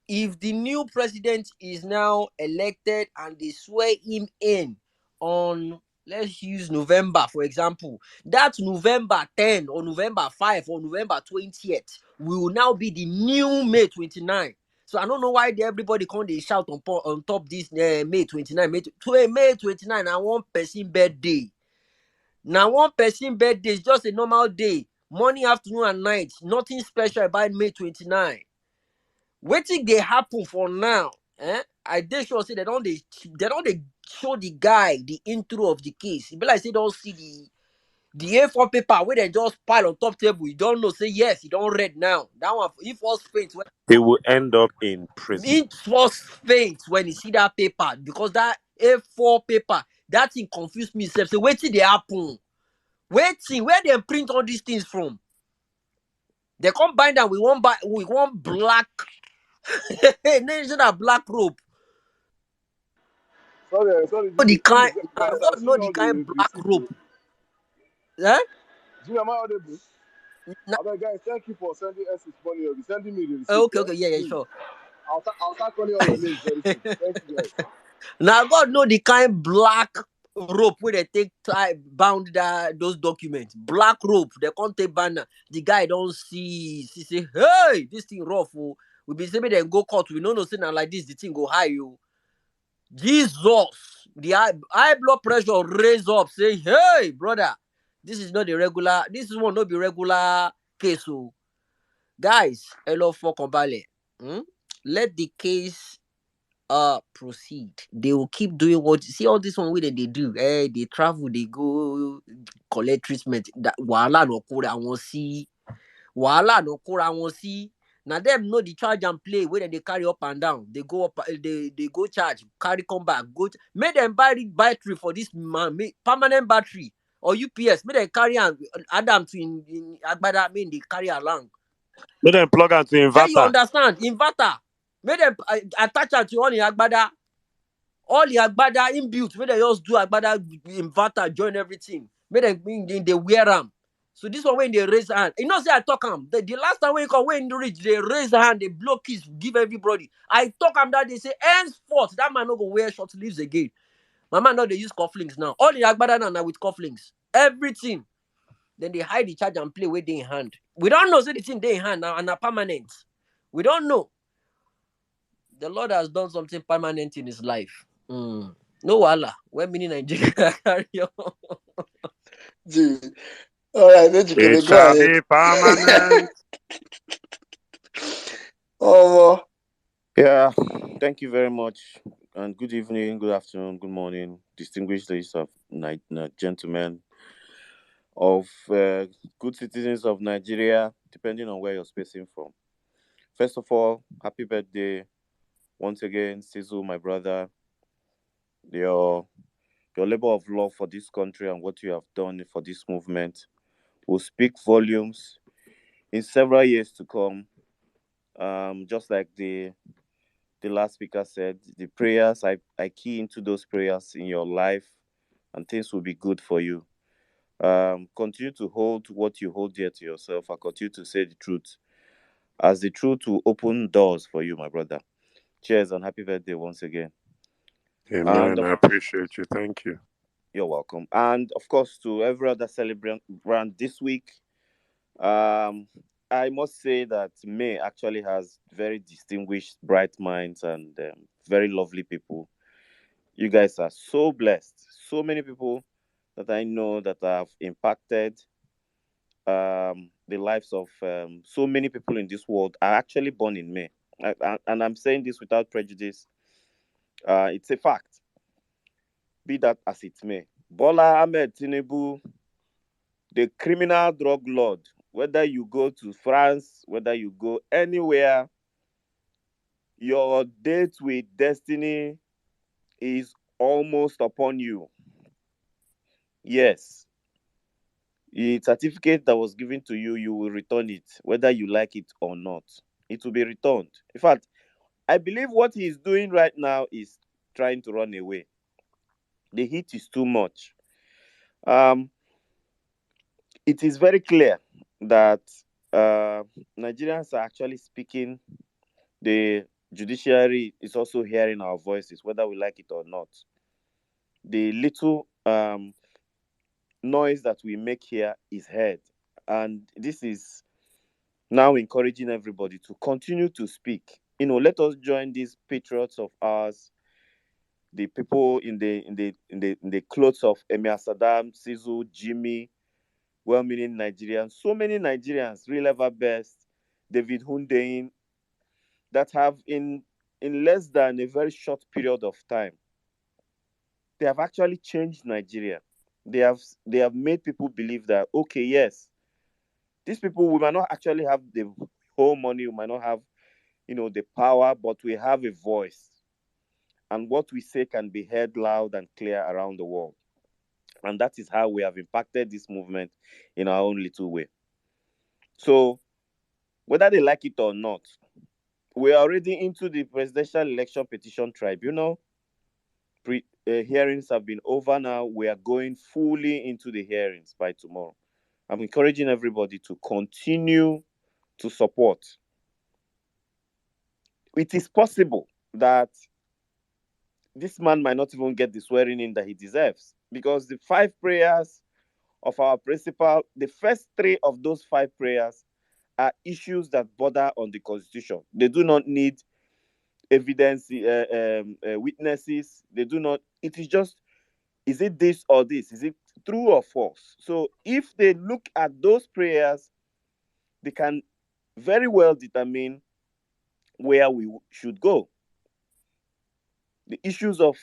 If the new president is now elected and they swear him in on, let's use November, for example, that November 10 or November 5 or November 20th will now be the new May 29. So I don't know why everybody can't shout on top this May 29. May 29, I want person birthday. Now one person birthday is just a normal day. Morning, afternoon, and night. Nothing special about May 29. Wetin dey happen for now? I dey sure say they don't show the guy the intro of the case. E be like say don't see the A4 paper where they just pile on top table. You don't know, say yes, you don't read now. That one, if was faint, He will end up in prison. it was faint when you see that paper because that A4 paper, that thing confused me. Say wetin dey happen? Waiting, where they print all these things from? They come bind them with one black. Is it a black rope? Sorry. The kind, Guys, I God see know the all kind the black rope. receipts. Eh? Jimmy, am I audible? Now, Guys, thank you for sending us this money. You'll be sending me the receipt. okay, yeah, Please. sure. I'll start calling all your names very soon. Thank you, guys. Now God know the kind black rope where they take bound those documents. Black rope, they can't take banner. The guy don't see say, hey, this thing rough. Oh. We be saying they go court. We know say now like this, the thing go high. You. Jesus, the high blood pressure raise up. Say, hey, brother, this is not the regular. This is one not be regular case. So, guys, hello for Kombale. Let the case proceed. They will keep doing what see all this one way that they do. They travel, they go collect treatment. That wahala no kura won't see. Wahala no kura won't see. Now them know the charge and play where they carry up and down. They go up, they go charge, carry come back, make them buy battery for this man, permanent battery or UPS. Make them carry and Adam to in Agbada, mean they carry along. Let them plug into inverter. Yeah, you understand? Inverter. Make them attach it to all the Agbada. All the Agbada inbuilt. Make them just do Agbada inverter, join everything. Make them they wear them. So this one when they raise hand. You know say I talk them. The last time when you come when you reach, they raise the hand, they blow kiss, give everybody. I talk them that they say henceforth that man not go wear short sleeves again. My man now they use cufflinks now. All the Agbada now with cufflinks. Everything. Then they hide the charge and play with they in hand. We don't know say the thing they in hand now and are permanent. We don't know. The Lord has done something permanent in his life. No wala. When mini Nigeria carry on. All right, then you can It go shall ahead. be permanent. Oh, Yeah, thank you very much. And good evening, good afternoon, good morning, distinguished ladies of gentlemen, of good citizens of Nigeria, depending on where you're spacing from. First of all, happy birthday once again, Sizu, my brother. Your your labor of love for this country and what you have done for this movement will speak volumes in several years to come. Just like the last speaker said, the prayers, I key into those prayers in your life and things will be good for you. Continue to hold what you hold dear to yourself and continue to say the truth, as the truth will open doors for you, my brother. Cheers and happy birthday once again. And Amen. I appreciate you. Thank you. you're welcome. And of course, to every other celebrant this week, um, I must say that May actually has very distinguished, bright minds and very lovely people. You guys are so blessed. So many people that I know that have impacted the lives of so many people in this world are actually born in May. And I'm saying this without prejudice. It's a fact, be that as it may. Bola Ahmed Tinubu, the criminal drug lord, whether you go to France, whether you go anywhere, your date with destiny is almost upon you. Yes, the certificate that was given to you, you will return it, whether you like it or not. It will be returned. In fact, I believe what he is doing right now is trying to run away. The heat is too much. Um, it is very clear that uh, Nigerians are actually speaking. The judiciary is also hearing our voices, whether we like it or not. The little noise that we make here is heard. And this is now encouraging everybody to continue to speak. Let us join these patriots of ours, the people in the clothes of Emir Saddam, Sizu, Jimmy, well-meaning Nigerians, so many Nigerians, real ever best, David Hundein, that have in less than a very short period of time, they have actually changed Nigeria. They have made people believe that, okay, yes, these people, we might not actually have the whole money, we might not have the power, but we have a voice, and what we say can be heard loud and clear around the world. And that is how we have impacted this movement in our own little way. So whether they like it or not, we are already into the presidential election petition tribunal. Hearings have been over now. We are going fully into the hearings by tomorrow. I'm encouraging everybody to continue to support. It is possible that this man might not even get the swearing in that he deserves, because the 5 prayers of our principal, the first 3 of those 5 prayers are issues that border on the constitution. They do not need evidence, witnesses. They do not. It is just, is it this or this? Is it true or false? So if they look at those prayers, they can very well determine where we should go. The issues of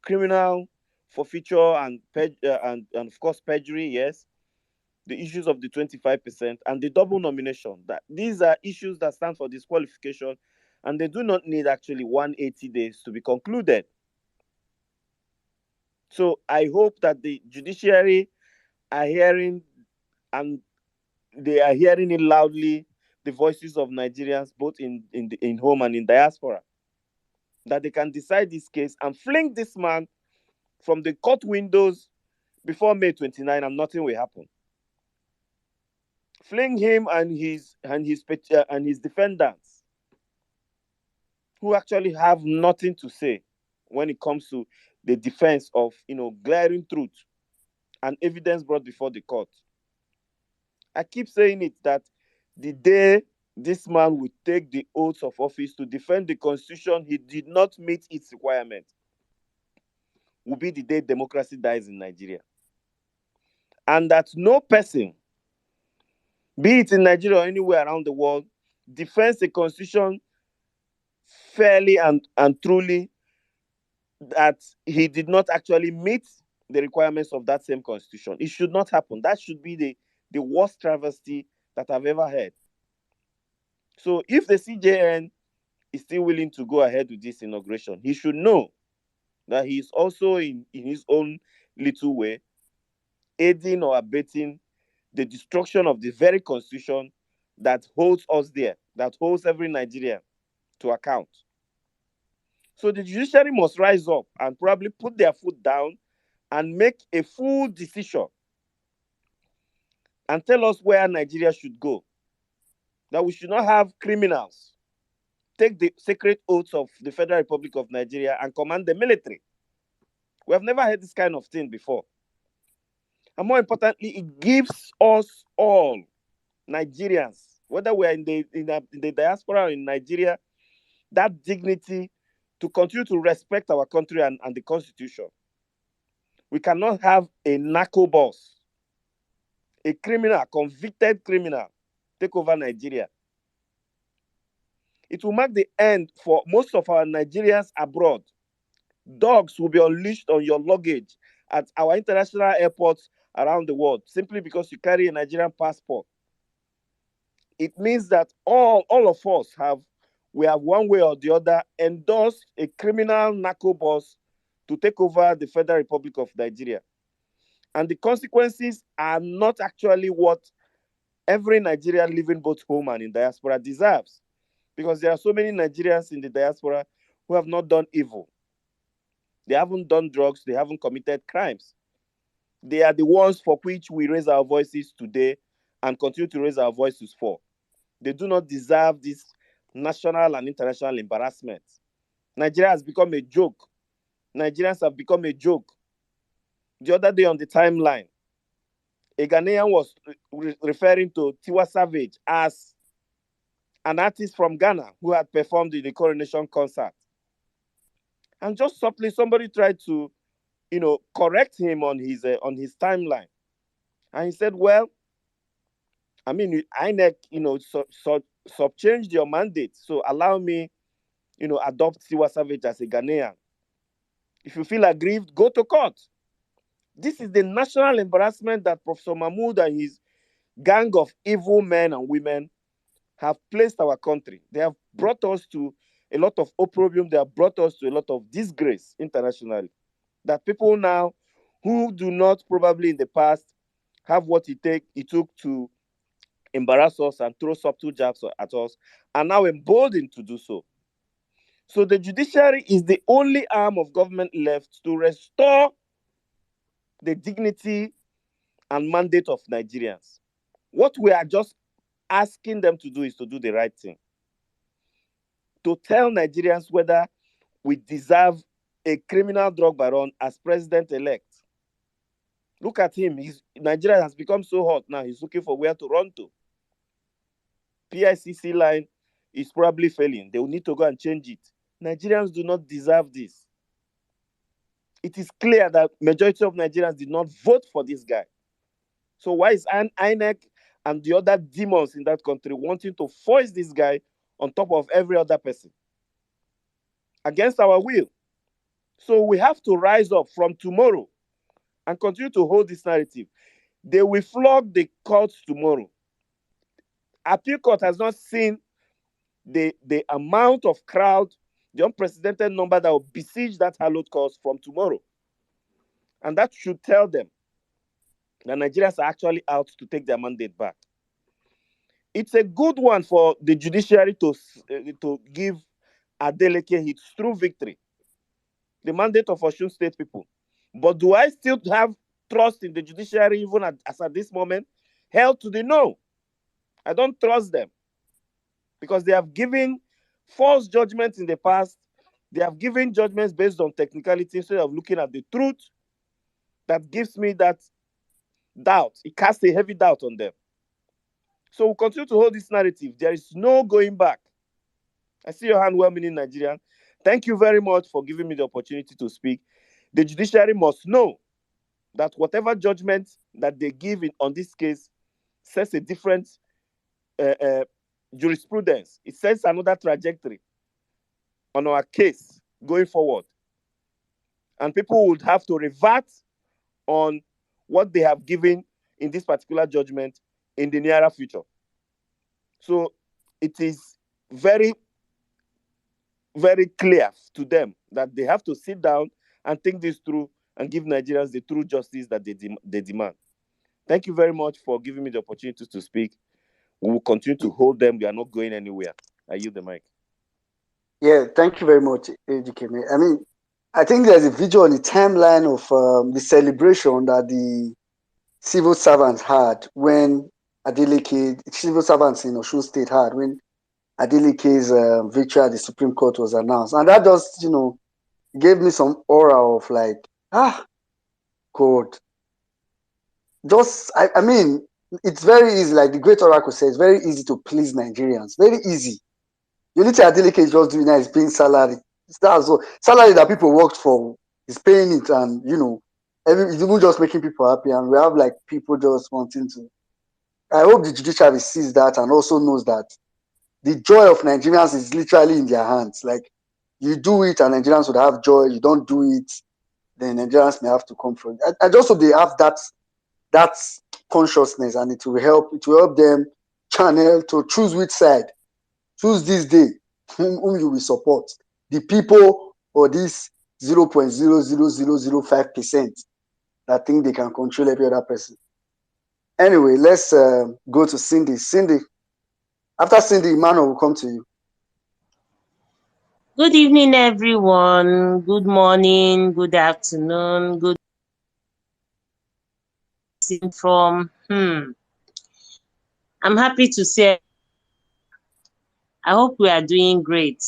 criminal forfeiture and of course perjury, yes. The issues of the 25% and the double nomination. That these are issues that stand for disqualification, and they do not need actually 180 days to be concluded. So I hope that the judiciary are hearing, and they are hearing it loudly, the voices of Nigerians, both in home and in diaspora, that they can decide this case and fling this man from the court windows before May 29, and nothing will happen. Fling him and his defendants, who actually have nothing to say when it comes to the defense of glaring truth and evidence brought before the court. I keep saying it, that the day this man will take the oath of office to defend the constitution he did not meet its requirement will be the day democracy dies in Nigeria. And that no person, be it in Nigeria or anywhere around the world, defends a constitution fairly and truly that he did not actually meet the requirements of that same constitution. It should not happen. That should be the worst travesty that I've ever heard. So if the CJN is still willing to go ahead with this inauguration, he should know that he is also in his own little way aiding or abetting the destruction of the very constitution that holds us there, that holds every Nigerian to account. So the judiciary must rise up and probably put their foot down and make a full decision and tell us where Nigeria should go. That we should not have criminals take the sacred oaths of the Federal Republic of Nigeria and command the military. We have never heard this kind of thing before. And more importantly, it gives us all Nigerians, whether we're in the diaspora or in Nigeria, that dignity to continue to respect our country and the Constitution. We cannot have a narco boss, a criminal, a convicted criminal, take over Nigeria. It will mark the end for most of our Nigerians abroad. Dogs will be unleashed on your luggage at our international airports around the world simply because you carry a Nigerian passport. It means that all of us have one way or the other endorsed a criminal narco boss to take over the Federal Republic of Nigeria. And the consequences are not actually what every Nigerian living both home and in diaspora deserves. Because there are so many Nigerians in the diaspora who have not done evil. They haven't done drugs. They haven't committed crimes. They are the ones for which we raise our voices today and continue to raise our voices for. They do not deserve this national and international embarrassment. Nigeria has become a joke. Nigerians have become a joke. The other day on the timeline, a Ghanaian was referring to Tiwa Savage as an artist from Ghana who had performed in the coronation concert. And just subtly, somebody tried to, correct him on his timeline. And he said, well, I mean, INEC, changed your mandate. So allow me, adopt Tiwa Savage as a Ghanaian. If you feel aggrieved, go to court. This is the national embarrassment that Professor Mahmoud and his gang of evil men and women have placed our country. They have brought us to a lot of opprobrium. They have brought us to a lot of disgrace internationally. That people now who do not probably in the past have what it took to embarrass us and throw subtle jabs at us are now emboldened to do so. So the judiciary is the only arm of government left to restore the dignity and mandate of Nigerians. What we are just asking them to do is to do the right thing. To tell Nigerians whether we deserve a criminal drug baron as president-elect. Look at him. Nigeria has become so hot now. He's looking for where to run to. PICC line is probably failing. They will need to go and change it. Nigerians do not deserve this. It is clear that majority of Nigerians did not vote for this guy. So why is INEC and the other demons in that country wanting to force this guy on top of every other person against our will? So we have to rise up from tomorrow and continue to hold this narrative. They will flog the courts tomorrow. Appeal court has not seen the amount of crowd, the unprecedented number that will besiege that hallowed cause from tomorrow. And that should tell them that Nigerians are actually out to take their mandate back. It's a good one for the judiciary to give Adeleke his true victory, the mandate of Osun State people. But do I still have trust in the judiciary even as at this moment? Hell to the no. I don't trust them because they have given false judgments in the past. They have given judgments based on technicality instead of looking at the truth. That gives me that doubt. It casts a heavy doubt on them. So we'll continue to hold this narrative. There is no going back. I see your hand, well-meaning Nigerian. Thank you very much for giving me the opportunity to speak. The judiciary must know that whatever judgment that they give on this case sets a different jurisprudence. It sets another trajectory. on our case going forward. And people would have to revert on what they have given in this particular judgment in the nearer future. So it is very, very clear to them that they have to sit down and think this through and give Nigerians the true justice that they demand. Thank you very much for giving me the opportunity to speak. We will continue to hold them. We are not going anywhere. I yield the mic. Yeah, thank you very much, AGK. I mean, I think there's a video on the timeline of the celebration that the civil servants had when Adeleke, civil servants in Osun State had when Adeleke's victory at the Supreme Court was announced. And that just, gave me some aura of like, God. I mean, it's very easy, like the great oracle says, very easy to please Nigerians. Very easy. The only thing Adeleke is just doing now is paying salary. That's all. Salary that people worked for, is paying it, and it's even just making people happy. And we have like people just wanting to. I hope the judiciary sees that and also knows that the joy of Nigerians is literally in their hands. Like, you do it and Nigerians would have joy. You don't do it, then Nigerians may have to come from it. I just hope they have that consciousness, and it will help them channel to choose which side. Choose this day whom you will support. The people or this 0.00005% that think they can control every other person. Anyway, let's go to Cindy. Cindy, after Cindy, Emmanuel will come to you. Good evening, everyone. Good morning, good afternoon, good from. I'm happy to say I hope we are doing great.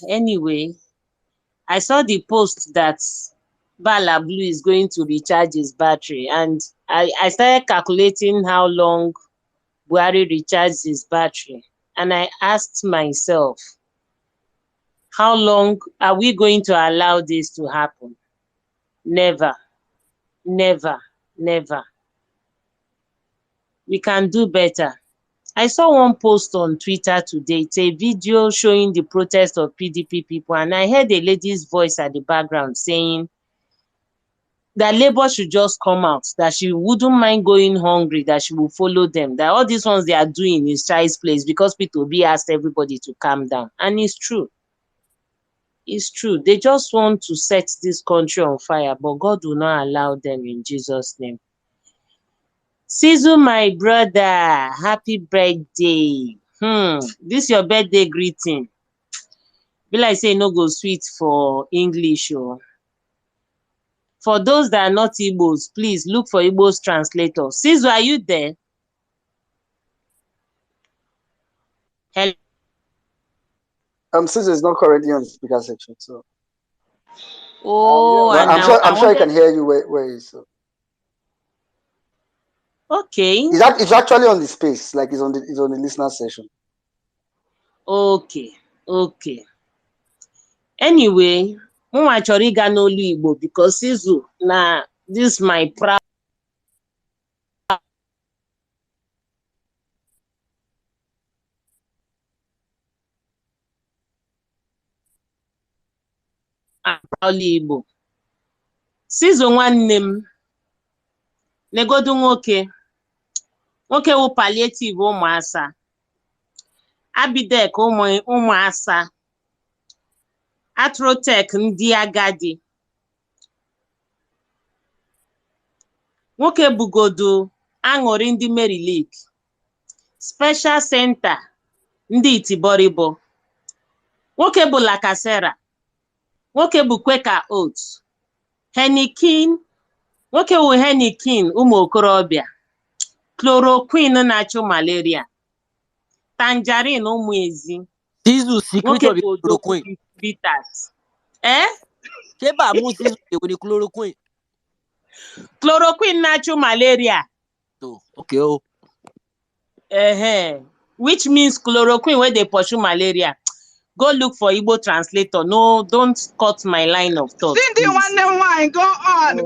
Anyway, I saw the post that Bala Blue is going to recharge his battery, and I started calculating how long Buhari recharged his battery, and I asked myself, how long are we going to allow this to happen? Never, never, never. We can do better. I saw one post on Twitter today. It's a video showing the protest of PDP people, and I heard a lady's voice at the background saying that Labour should just come out, that she wouldn't mind going hungry, that she will follow them, that all these ones they are doing is child's place because P2B asked everybody to calm down. And it's true. It's true. They just want to set this country on fire, but God will not allow them in Jesus' name. Sizu, my brother, happy birthday. This your birthday greeting. Be like say no go sweet for English. For those that are not Igbos, please look for Igbo's translator. Sizu, are you there? Hello? Sizu is not currently on the speaker section, so. Oh, but and I'm sure I can hear you where he is. So. Okay. It's actually on the space, like it's on the listener session. Okay. Anyway, mụnwa chọrọ ịga n'olu Igbo because Sizu na this my proud Igbo. Sizu nwanne m, legodu nwoke wụ palliative ụmụasa, Abidek ụmụasa, Atrotech ndị agadi. Nwoke bugodu aṅụrị ndị Mary League, Special Center ndị Itiboribo. Nwoke bụ Lakasera, nwoke bụ Quaker Oats, Henikin, nwoke wụ Henikin ụmụ okorobịa, Chloroquine na-achụ malaria, Tangerine ụmụ ezi. Sizu secret of chloroquine. Bitters. Ṣé bá mú Sizu èwo ni chloroquine? Chloroquine na-achụ malaria. Okay. Which means chloroquine wey dey pursue malaria. Go look for Igbo translator. No, don't cut my line of thought. Cindy, one, go on.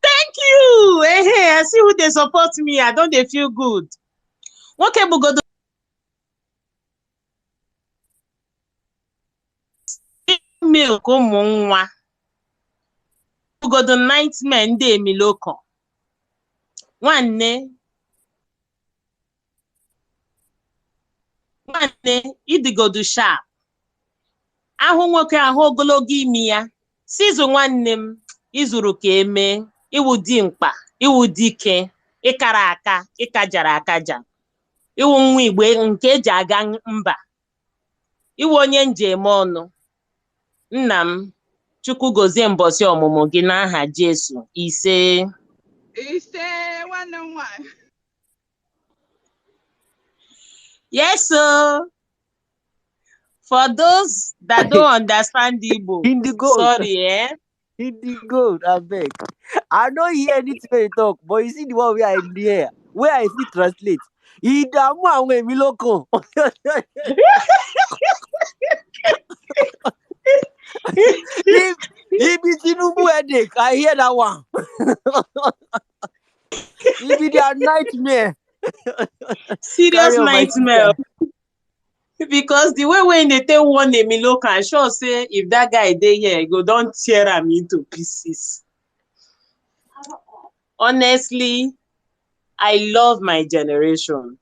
Thank you. I see who they support me. I don't they feel good. Nwoke bugodo milk ụmụ nwa ugodo nightmare ndị emiloko nwanne idigodu sharp ahụ nwoke ahụ ogologo imi ya sizu nwanne m izuru ka eme iwu dimkpa iwu dike ịkara aka ịkajara akaja iwu nwa igbe nke eji aga mba iwu onye njem ọnụ nna m Chukwu gozie mbọsị ọmụmụ gị n'aha Jesu ise nwanne m nwanyị. yes sir. For those that don't understand Igbo, In the gold. sorry, In the gold, I beg. I don't hear anything when you talk, but you see the one where I hear, where I fit translate. Ìdààmú àwọn èmi lókàn. Ibi Tinubu headache, I hear that one. Ibi their nightmare. serious nightmare. Because the way when they take one Emiloka, I sure say if that guy dey here, go don't tear him into pieces. Honestly, I love my generation.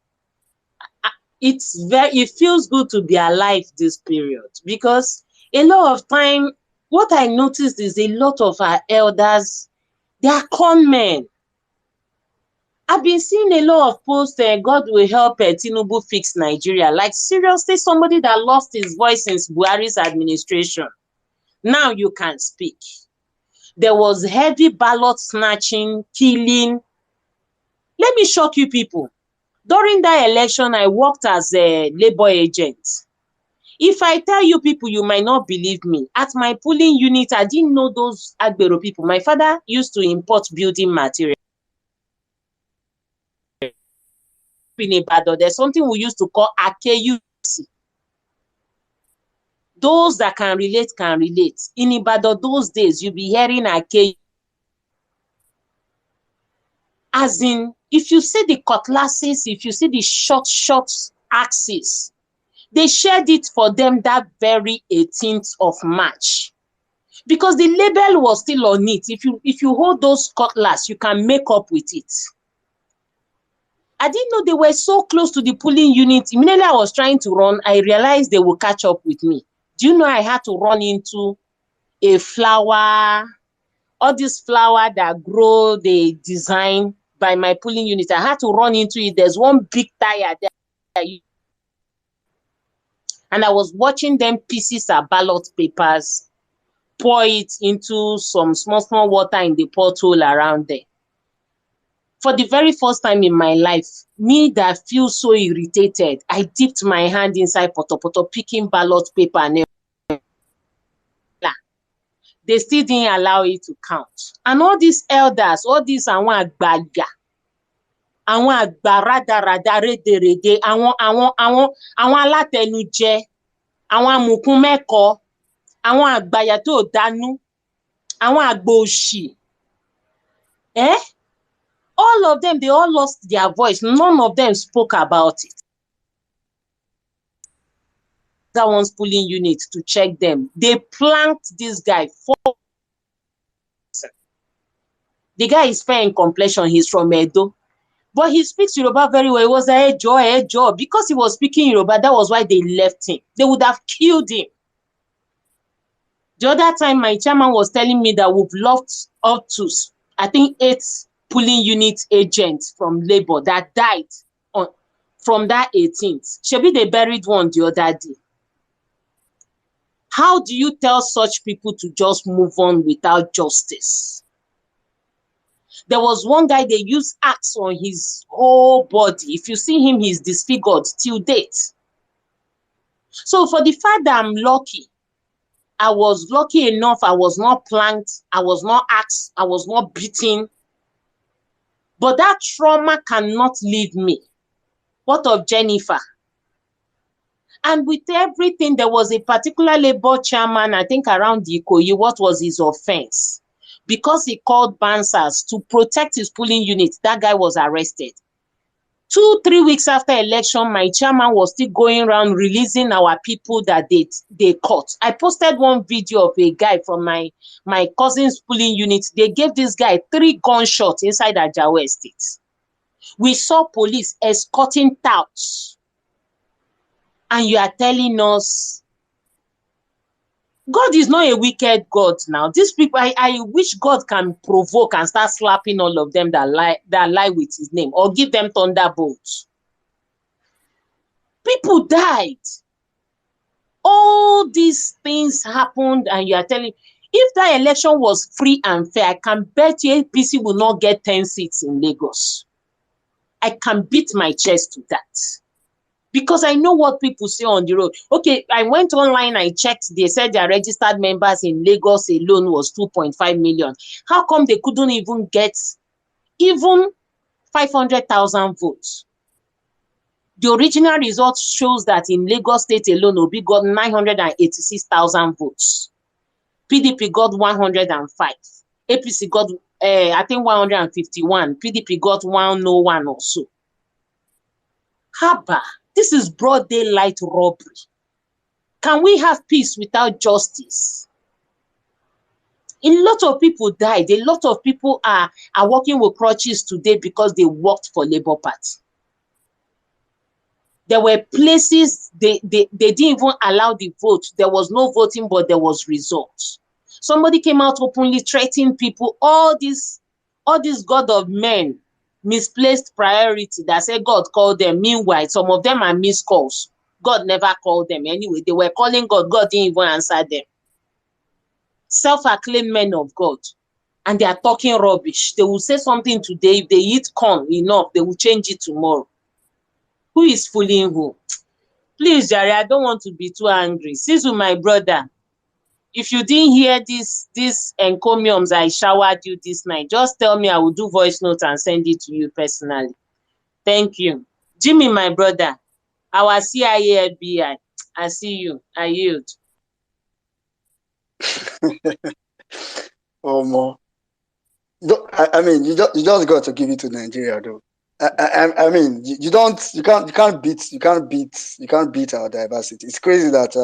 It feels good to be alive this period because a lot of time, what I noticed is a lot of our elders, they are con men. I've been seeing a lot of posts, God will help Tinubu fix Nigeria. Like seriously, somebody that lost his voice since Buhari's administration. Now you can speak. There was heavy ballot snatching, killing. Let me shock you people. During that election, I worked as a labor agent. If I tell you people, you might not believe me. At my polling unit, I didn't know those Agbero people. My father used to import building material. In Ibadan, there's something we used to call AKU. Those that can relate can relate. In Ibadan those days, you'll be hearing AKU. As in, if you see the cutlasses, if you see the short axes, they shared it for them that very 18th of March. Because the label was still on it. If you hold those cutlass, you can make up with it. I didn't know they were so close to the polling unit. Immediately I was trying to run, I realized they would catch up with me. Do you know I had to run into a flower, all this flower that grow, they design by my polling unit. I had to run into it. There's one big tire there. And I was watching them pieces of ballot papers, pour it into some small water in the pothole around there. For the very first time in my life, me that feels so irritated, I dipped my hand inside poto picking ballot paper and they still didn't allow it to count. And all these elders, all these àwọn àgbàyà, àwọn àgbà rádaràda rédèrèdè, àwọn alátẹnujẹ, àwọn amùkúnmẹ́kọ, àwọn àgbàyà tó dánú, àwọn àgbà òṣì. All of them, they all lost their voice. None of them spoke about it. That one's polling unit to check them. They planked this guy. The guy is fair in complexion. He's from Edo. But he speaks Yoruba very well. He was a joy. Because he was speaking Yoruba, that was why they left him. They would have killed him. The other time, my chairman was telling me that we've lost up to, I think, 8 polling unit agents from Labour that died from that 18th. Shebi they buried one the other day. How do you tell such people to just move on without justice? There was one guy, they used axe on his whole body. If you see him, he's disfigured till date. So for the fact that I'm lucky, I was lucky enough, I was not planked, I was not axed, I was not beaten. But that trauma cannot leave me. What of Jennifer? And with everything, there was a particular Labour chairman, I think around Ikoyi. What was his offense? Because he called Bansas to protect his polling unit, that guy was arrested. 2-3 weeks after election, my chairman was still going around releasing our people that they caught. I posted one video of a guy from my cousin's polling unit. They gave this guy 3 gunshots inside Ajawa Estate. We saw police escorting touts. And you are telling us God is not a wicked God now. These people, I wish God can provoke and start slapping all of them that lie with his name, or give them thunderbolts. People died. All these things happened, and you are telling, if that election was free and fair, I can bet you APC will not get 10 seats in Lagos. I can beat my chest to that. Because I know what people say on the road. Okay, I went online, I checked, they said their registered members in Lagos alone was 2.5 million. How come they couldn't even get even 500,000 votes? The original result shows that in Lagos State alone, Obi got 986,000 votes. PDP got 105. APC got, I think, 151. PDP got 101 or so. Haba, this is broad daylight robbery. Can we have peace without justice? A lot of people died. A lot of people are working with crutches today because they worked for Labour Party. There were places they didn't even allow the vote. There was no voting, but there was results. Somebody came out openly threatening people. All this God of men, misplaced priority that said God called them. Meanwhile, some of them are missed calls. God never called them anyway. They were calling God. God didn't even answer them. Self-acclaimed men of God. And they are talking rubbish. They will say something today. If they eat corn enough, they will change it tomorrow. Who is fooling who? Please, Jerry, I don't want to be too angry. Sisu, my brother, if you didn't hear this encomiums I showered you this night, just tell me. I will do voice notes and send it to you personally. Thank you. Jimmy, my brother, our CIA FBI, I see you. I yield. Oh, more. I mean, you just got to give it to Nigeria, though. I mean, you can't beat our diversity. It's crazy that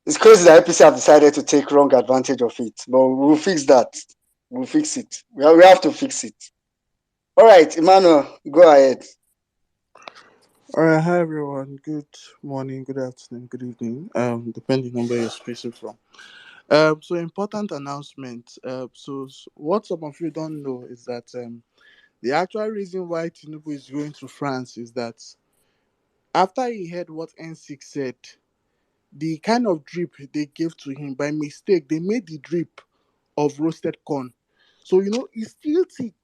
APC have decided to take wrong advantage of it. But we'll fix that. We'll fix it. We have to fix it. All right, Emmanuel, go ahead. All right, hi everyone. Good morning, good afternoon, good evening. Depending on where you're speaking from. So important announcement. What some of you don't know is that the actual reason why Tinubu is going to France is that after he heard what N6 said, the kind of drip they gave to him by mistake, they made the drip of roasted corn. So it's still thick.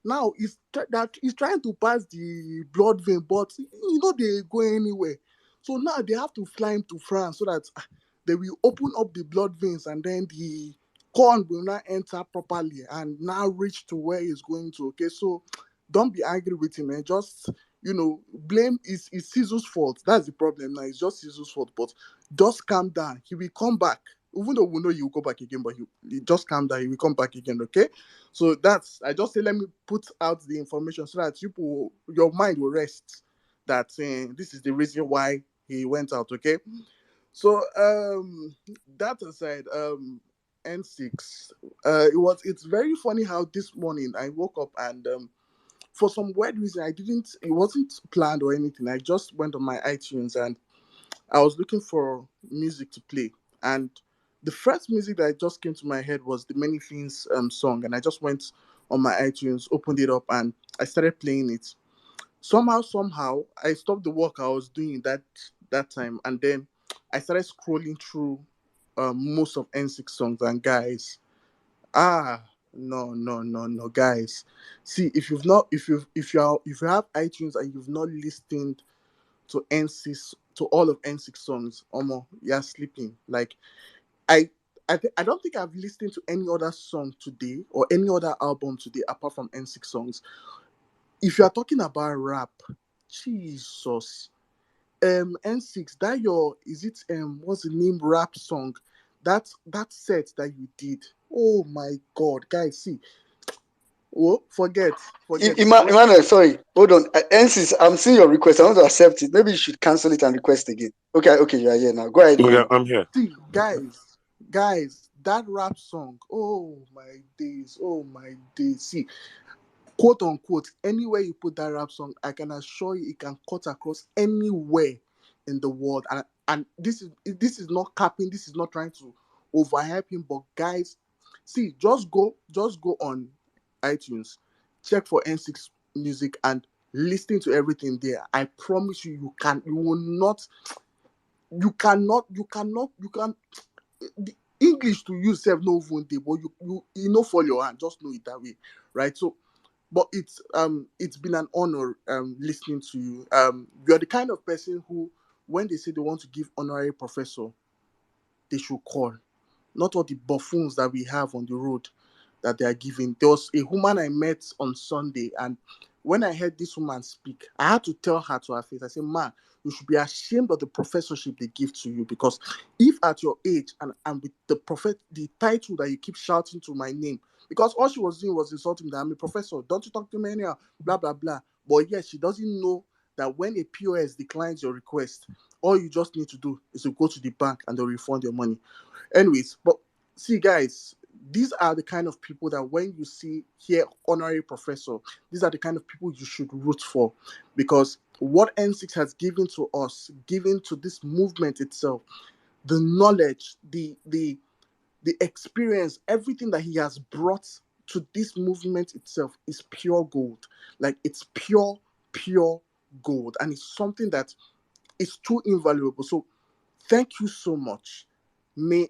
Now he's trying to pass the blood vein, but they go anywhere. So now they have to fly him to France so that they will open up the blood veins, and then the corn will not enter properly and now reach to where it's going to. Okay, so don't be angry with him, man. Just blame is Caesar's fault. That's the problem now. It's just Caesar's fault. But just calm down. He will come back. Even though we know he will go back again, but he just calm down. He will come back again. Okay. So I just say let me put out the information so that your mind will rest that this is the reason why he went out. Okay. So that aside, N6, it's very funny how this morning I woke up and for some weird reason it wasn't planned or anything. I just went on my iTunes and I was looking for music to play, and the first music that just came to my head was the Many Things song, and I just went on my iTunes, opened it up, and I started playing it. Somehow, I stopped the work I was doing that time, and then I started scrolling through most of N6 songs, and guys, no, guys, see, if you have iTunes and you've not listened to N6 to all of N6 songs, you're sleeping. Like I don't think I've listened to any other song today or any other album today apart from N6 songs. If you are talking about rap, Jesus, N6, that is it what's the name rap song? That set that you did. Oh my God, guys, see, Oh, forget. Emmanuel, sorry, hold on. Ensis, I'm seeing your request. I want to accept it. Maybe you should cancel it and request again. Okay, you are here now. Go ahead, Okay, Emmanuel. I'm here. See, guys, that rap song. Oh my days. Oh my days. See, quote unquote, anywhere you put that rap song, I can assure you it can cut across anywhere in the world. And this is not capping, this is not trying to overhype him, but guys, see, just go on iTunes, check for N6 music and listen to everything there. I promise you, you can the English to use self no even dey, but you know for your hand, just know it that way, right? So but it's been an honor listening to you. You're the kind of person who, when they say they want to give honorary professor, they should call, not all the buffoons that we have on the road that they are giving. There was a woman I met on Sunday, and when I heard this woman speak, I had to tell her to her face, I said, "Man, you should be ashamed of the professorship they give to you, because if at your age and with the title that you keep shouting to my name, because all she was doing was insulting me that I'm a professor, don't you talk to me anyhow, blah blah blah." But yes, she doesn't know that when a POS declines your request, all you just need to do is to go to the bank and they'll refund your money. Anyways, but see, guys, these are the kind of people that when you see here honorary professor, these are the kind of people you should root for, because what N6 has given to us, given to this movement itself, the knowledge, the experience, everything that he has brought to this movement itself is pure gold. Like, it's pure gold, and it's something that is too invaluable. So thank you so much. May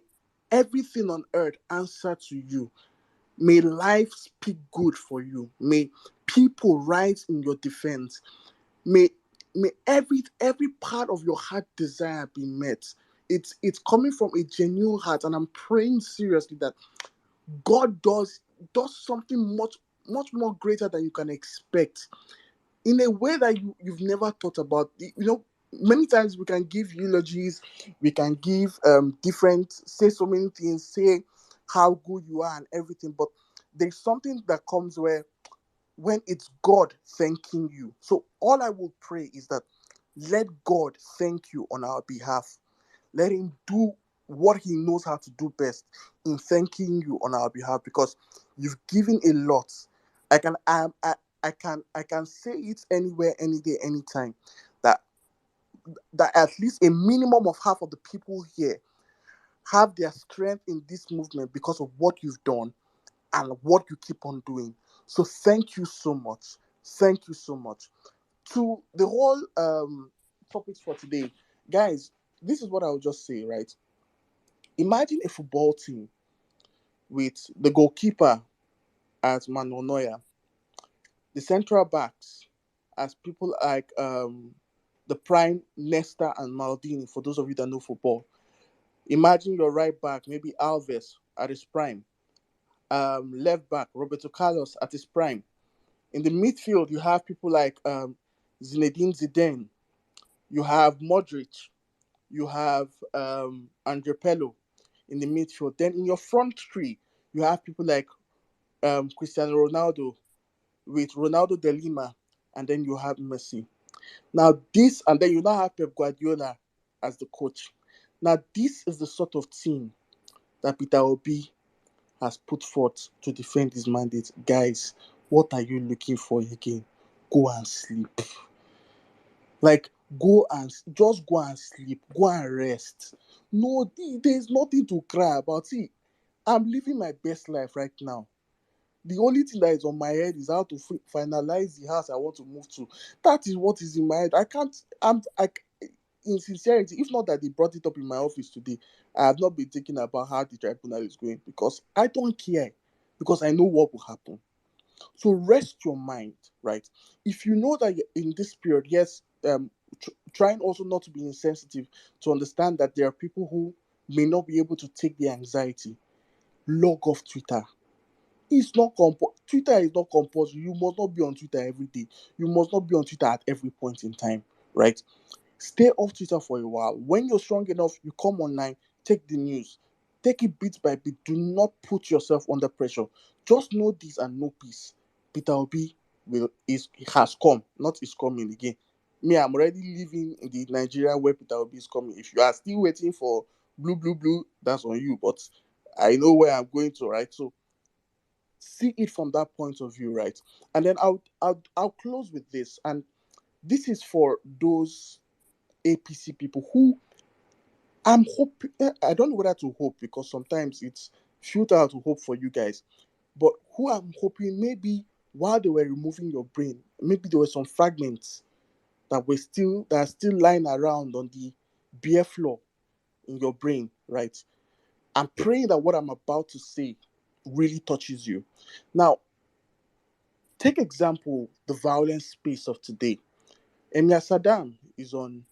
everything on earth answer to you. May life speak good for you. May people rise in your defense. May every part of your heart desire be met. It's coming from a genuine heart, and I'm praying seriously that God does something much more greater than you can expect, in a way that you've never thought about. Many times we can give eulogies, we can give say so many things, say how good you are and everything, but there's something that comes when it's God thanking you. So all I will pray is that let God thank you on our behalf. Let him do what he knows how to do best in thanking you on our behalf, because you've given a lot. I can say it anywhere, any day, anytime, that at least a minimum of half of the people here have their strength in this movement because of what you've done and what you keep on doing. So thank you so much. Thank you so much. To the whole topics for today, guys, this is what I would just say, right? Imagine a football team with the goalkeeper as Manuel Neuer, the central backs as people like the prime Nesta and Maldini, for those of you that know football. Imagine your right back, maybe Alves at his prime. Left back, Roberto Carlos at his prime. In the midfield, you have people like Zinedine Zidane. You have Modric. You have Andre Pello in the midfield. Then in your front three, you have people like Cristiano Ronaldo with Ronaldo de Lima, and then you have Messi. And then you now have Pep Guardiola as the coach. Now, this is the sort of team that Peter Obi has put forth to defend his mandate. Guys, what are you looking for again? Go and sleep. Like, just go and sleep. Go and rest. No, there's nothing to cry about. See, I'm living my best life right now. The only thing that is on my head is how to finalize the house I want to move to. That is what is in my head. I can't. In sincerity, if not that they brought it up in my office today, I have not been thinking about how the tribunal is going, because I don't care, because I know what will happen. So rest your mind, right? If you know that you're in this period, yes, trying also not to be insensitive, to understand that there are people who may not be able to take the anxiety. Log off Twitter. Twitter is not compulsory. You must not be on Twitter every day. You must not be on Twitter at every point in time, right? Stay off Twitter for a while. When you're strong enough, you come online, take the news, take it bit by bit. Do not put yourself under pressure. Just know this and know peace. Peter Obi has come, not is coming again. Me, I'm already living in the Nigeria where Peter Obi is coming. If you are still waiting for blue, that's on you. But I know where I'm going to, right? So see it from that point of view, right? And then I'll close with this, and this is for those APC people who I'm hoping. I don't know whether to hope, because sometimes it's futile to hope for you guys. But who I'm hoping, maybe while they were removing your brain, maybe there were some fragments that are still lying around on the bare floor in your brain, right? I'm praying that what I'm about to say really touches you. Now, take example the violence space of today. Emir Saddam is on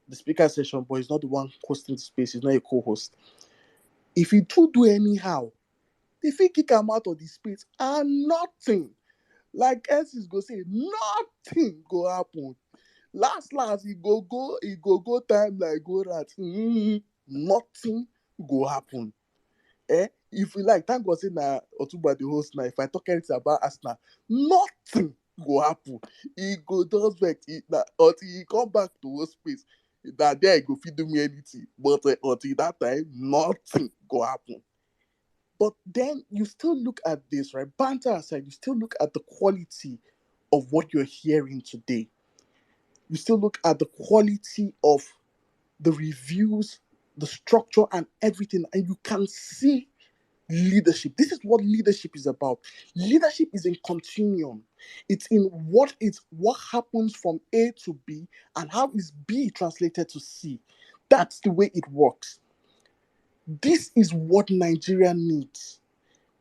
the speaker session, but he's not the one hosting the space. He's not a co-host. If he do anyhow, they fit kick him out of the space and nothing. Like Ensis go say, nothing go happen. Last, he go time like go rat. Nothing go happen. If we like, thank God say na Otuba the host now. If I talk anything about Arsenal, nothing go happen. He go just vex until he come back to host space. That there he go fit do me anything. But until that time, nothing go happen. But then you still look at this, right? Banter aside, you still look at the quality of what you're hearing today. You still look at the quality of the reviews, the structure, and everything, and you can see leadership. This is what leadership is about. Leadership is in continuum. It's in what happens from A to B and how is B translated to C. That's the way it works. This is what Nigeria needs.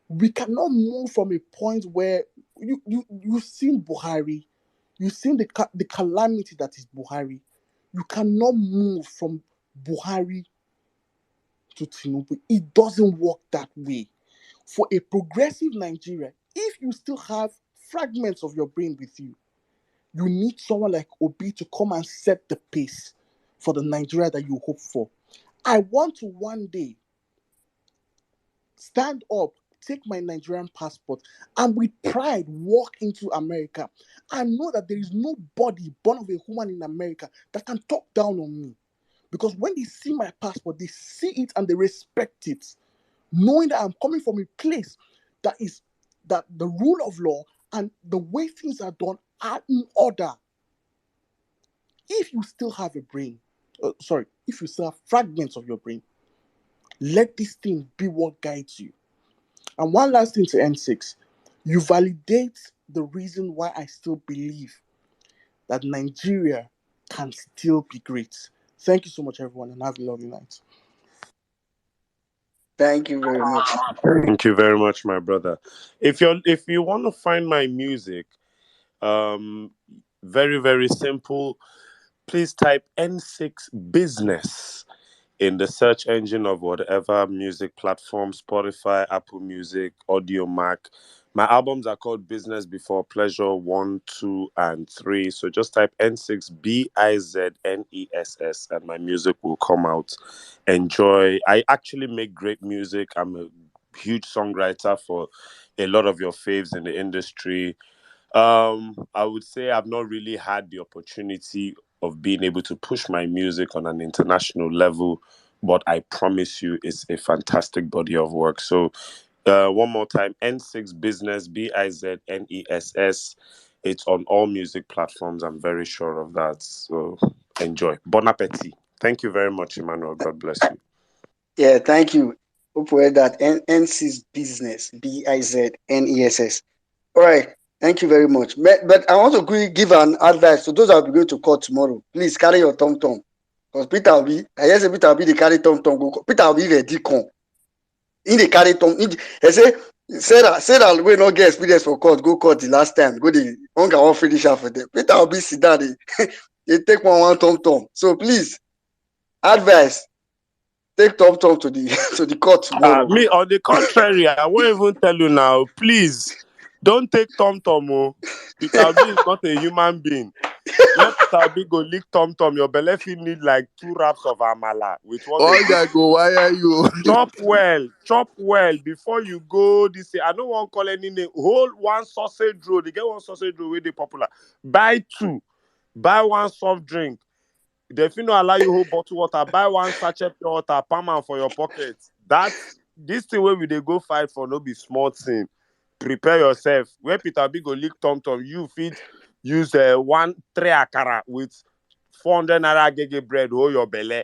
We cannot move from a point where you've seen Buhari, you've seen the calamity that is Buhari. You cannot move from Buhari to Tinubu. It doesn't work that way. For a progressive Nigeria, if you still have fragments of your brain with you, you need someone like Obi to come and set the pace for the Nigeria that you hope for. I want to one day stand up, take my Nigerian passport, and with pride walk into America and know that there is nobody born of a woman in America that can talk down on me. Because when they see my passport, they see it and they respect it, knowing that I'm coming from a place that the rule of law and the way things are done are in order. If you still have a brain, if you still have fragments of your brain, let this thing be what guides you. And one last thing to N6, you validate the reason why I still believe that Nigeria can still be great. Thank you so much, everyone, and have a lovely night. Thank you very much. Thank you very much, my brother. If you want to find my music, very, very simple. Please type N6 Business in the search engine of whatever music platform, Spotify, Apple Music, Audio Mac. My albums are called Business Before Pleasure 1, 2, and 3. So just type N6 BIZNESS and my music will come out. Enjoy. I actually make great music. I'm a huge songwriter for a lot of your faves in the industry. I would say I've not really had the opportunity of being able to push my music on an international level, but I promise you it's a fantastic body of work. So one more time, N6 Business, BIZNESS. It's on all music platforms. I'm very sure of that. So enjoy. Bon appetit. Thank you very much, Emmanuel. God bless you. Yeah, thank you. Hope we heard that. NC's Business, BIZNESS. All right. Thank you very much. But I want to give an advice to those that will be going to court tomorrow. Please carry your tom-tom. Because Peter will be, I guess Peter will be the carry tom-tom. Peter will be the deacon. In the carry tom. I say that we not get experience for court, go court the last time. Go the hunger won't finish after them. Peter will be sit down. They take one tom-tom. So please, advice. Take tom-tom to the court tomorrow. Me, on the contrary, I won't even tell you now. Please, don't take tom-tom. Peter B is not a human being. Peter Obi go lick Tom Tom, your belly fit need like 2 wraps of amala with what they All guy go wire you. chop well before you go this year. I don't want to call any name. Hold one sausage roll. They get one sausage roll where they popular. Buy 2. Buy 1 soft drink. They fit not allow you whole bottle water. Buy 1 sachet pure water, palm am for your pocket. That's this thing where we they go fight for no be small thing. Prepare yourself. Where Peter B go lick Tom Tom, you fit use 1 tray akara with 400 naira gege bread hold your belly.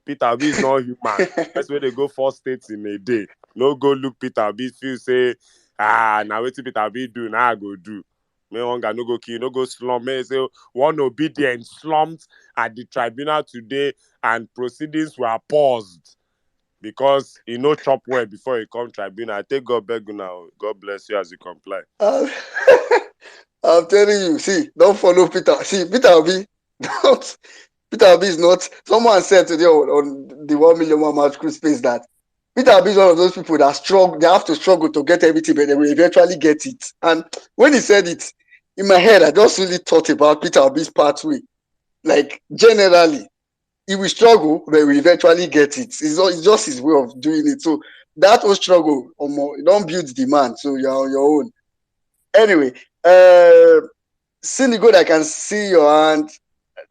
Peter B is not human. That's where they go 4 states in a day. No go look Peter B. Feel say, now what Peter B do, now I go do. Me one guy no go kill, no go slum. Me say one obedient slumped at the tribunal today and proceedings were paused because he no chop well before he come tribunal. I take God beg you now. God bless you as you comply. I'm telling you, see, don't follow Peter. See, Peter Obi, don't. Peter Obi is not. Someone said today on the 1 million match crew space that Peter Obi is one of those people that struggle. They have to struggle to get everything, but they will eventually get it. And when he said it, in my head, I just really thought about Peter Obi's pathway. Like generally, he will struggle, but he will eventually get it. It's just his way of doing it. So that will struggle. You don't build demand, so you're on your own. Anyway, Cindy, good. I can see your hand.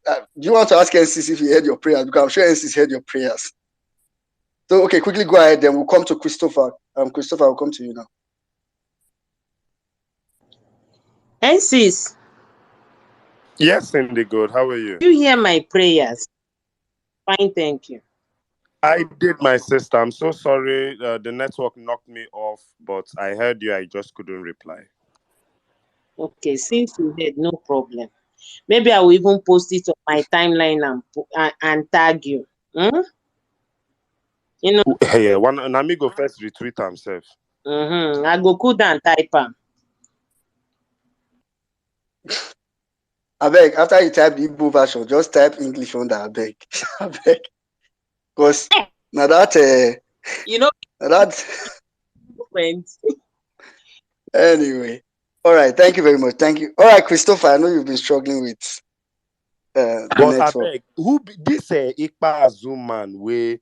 Do you want to ask NCC if he heard your prayers? Because I'm sure NCC heard your prayers. So, okay, quickly go ahead. Then we'll come to Christopher. Christopher, will come to you now. NCC, Yes, Cindy, good. How are you? you hear my prayers? Fine, thank you. I did, my sister. I'm so sorry. The network knocked me off, but I heard you. I just couldn't reply. Okay, since you heard, no problem. Maybe I will even post it on my timeline and tag you. You know, Yeah, an amigo first retweet himself. I go cool down type am. I beg, after you type the Igbo version, just type English under. I beg. I beg. Because now that, You know, that. friends. Anyway. All right. Thank you very much. Thank you. All right, Christopher, I know you've been struggling with the But I network. beg, who be this Ikpa Zoom man where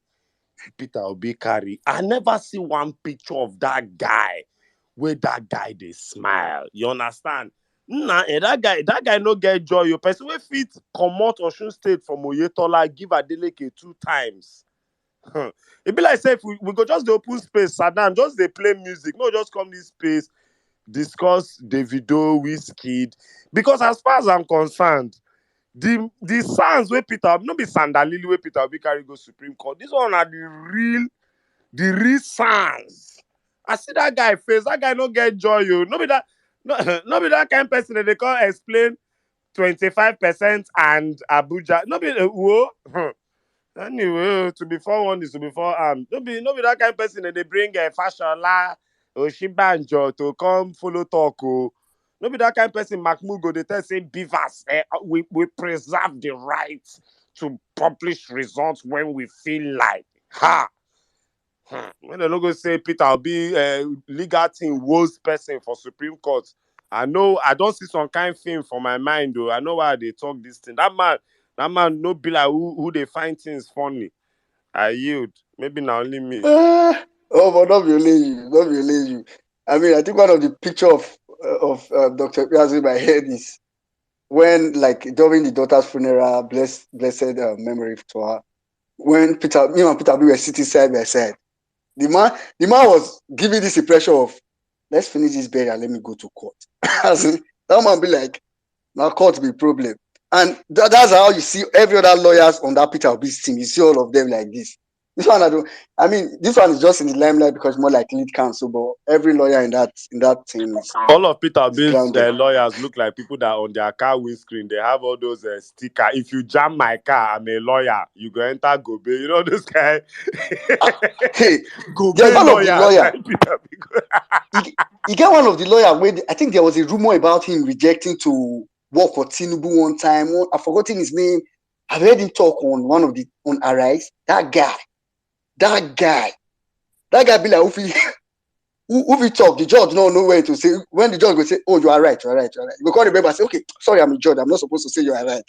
Peter Obi carry? I never see one picture of that guy where that guy they smile. You understand? Nah, that guy no get joy. Your person wey fit comot Osun State from Oyetola give Adeleke 2 times. It be like say if we go just the open space, Saddam, just they play music. No, just come this space, discuss Davido, Wizkid. Because as far as I'm concerned, the songs where Peter, no be Sandalili where Peter Obi carry go Supreme Court. This one are the real songs. I see that guy face. That guy no get joy. You no be that kind of person that they can't explain 25% and Abuja. No be whoa. Anyway, to be forewarned is to be forearmed. No be that kind of person that they bring a Fashola or Shibanjo to come follow talk. Oh. No be that kind of person Macmugo they tell say Beavers. We preserve the right to publish results when we feel like. Ha! When they no go say Peter will be legal team worst person for Supreme Court. I know I don't see some kind of thing for my mind though. I know why they talk this thing. That man no be like who they find things funny. I yield. Maybe now only me. But not violate you. I mean, I think one of the picture of Dr. Piazzi in my head is when, like, during the daughter's funeral, blessed memory to her, when me and Peter we were sitting side by side. The man was giving this impression of, let's finish this burial, let me go to court. That man be like, now court be problem. And that's how you see every other lawyers on that Peter Obi's team. You see all of them like this. This one this one is just in the limelight because more like lead counsel, but every lawyer in that team is all of Peter Bill's grounded. lawyers look like people that on their car windscreen they have all those stickers. If you jam my car, I'm a lawyer. You go enter Gobe. You know this guy. Hey, Gobe there's one lawyer. of the lawyer. He got one of the lawyer where I think there was a rumor about him rejecting to work for Tinubu one time. I've forgotten his name. I've heard him talk on Arise. That guy be like, who we talk, the judge don't know where to say. When the judge will say, "Oh, you are right, you are right, you are right," you call the member and say, "Okay, sorry, I'm a judge. I'm not supposed to say you are right."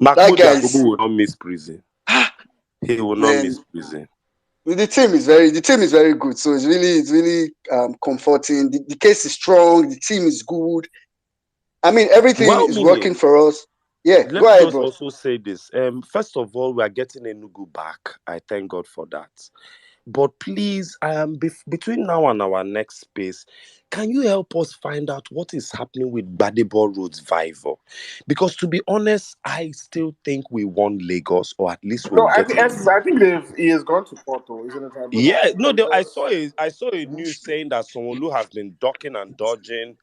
That Mahmoud guy Yakubu is, will not miss prison. He will not man. miss prison. The team is very good. So it's really comforting. The case is strong. The team is good. I mean, everything Well, is working meaning, for us. Yeah, let go me ahead, just bro. also say this. First of all, we are getting Enugu back. I thank God for that. But please, between now and our next space, can you help us find out what is happening with Badebo Road's Vival? Because to be honest, I still think we won Lagos, or at least No, we'll get it. I think he has gone to court, though, isn't it, tribunal? Yeah, no, Because I saw a news saying that Sonolu has been ducking and dodging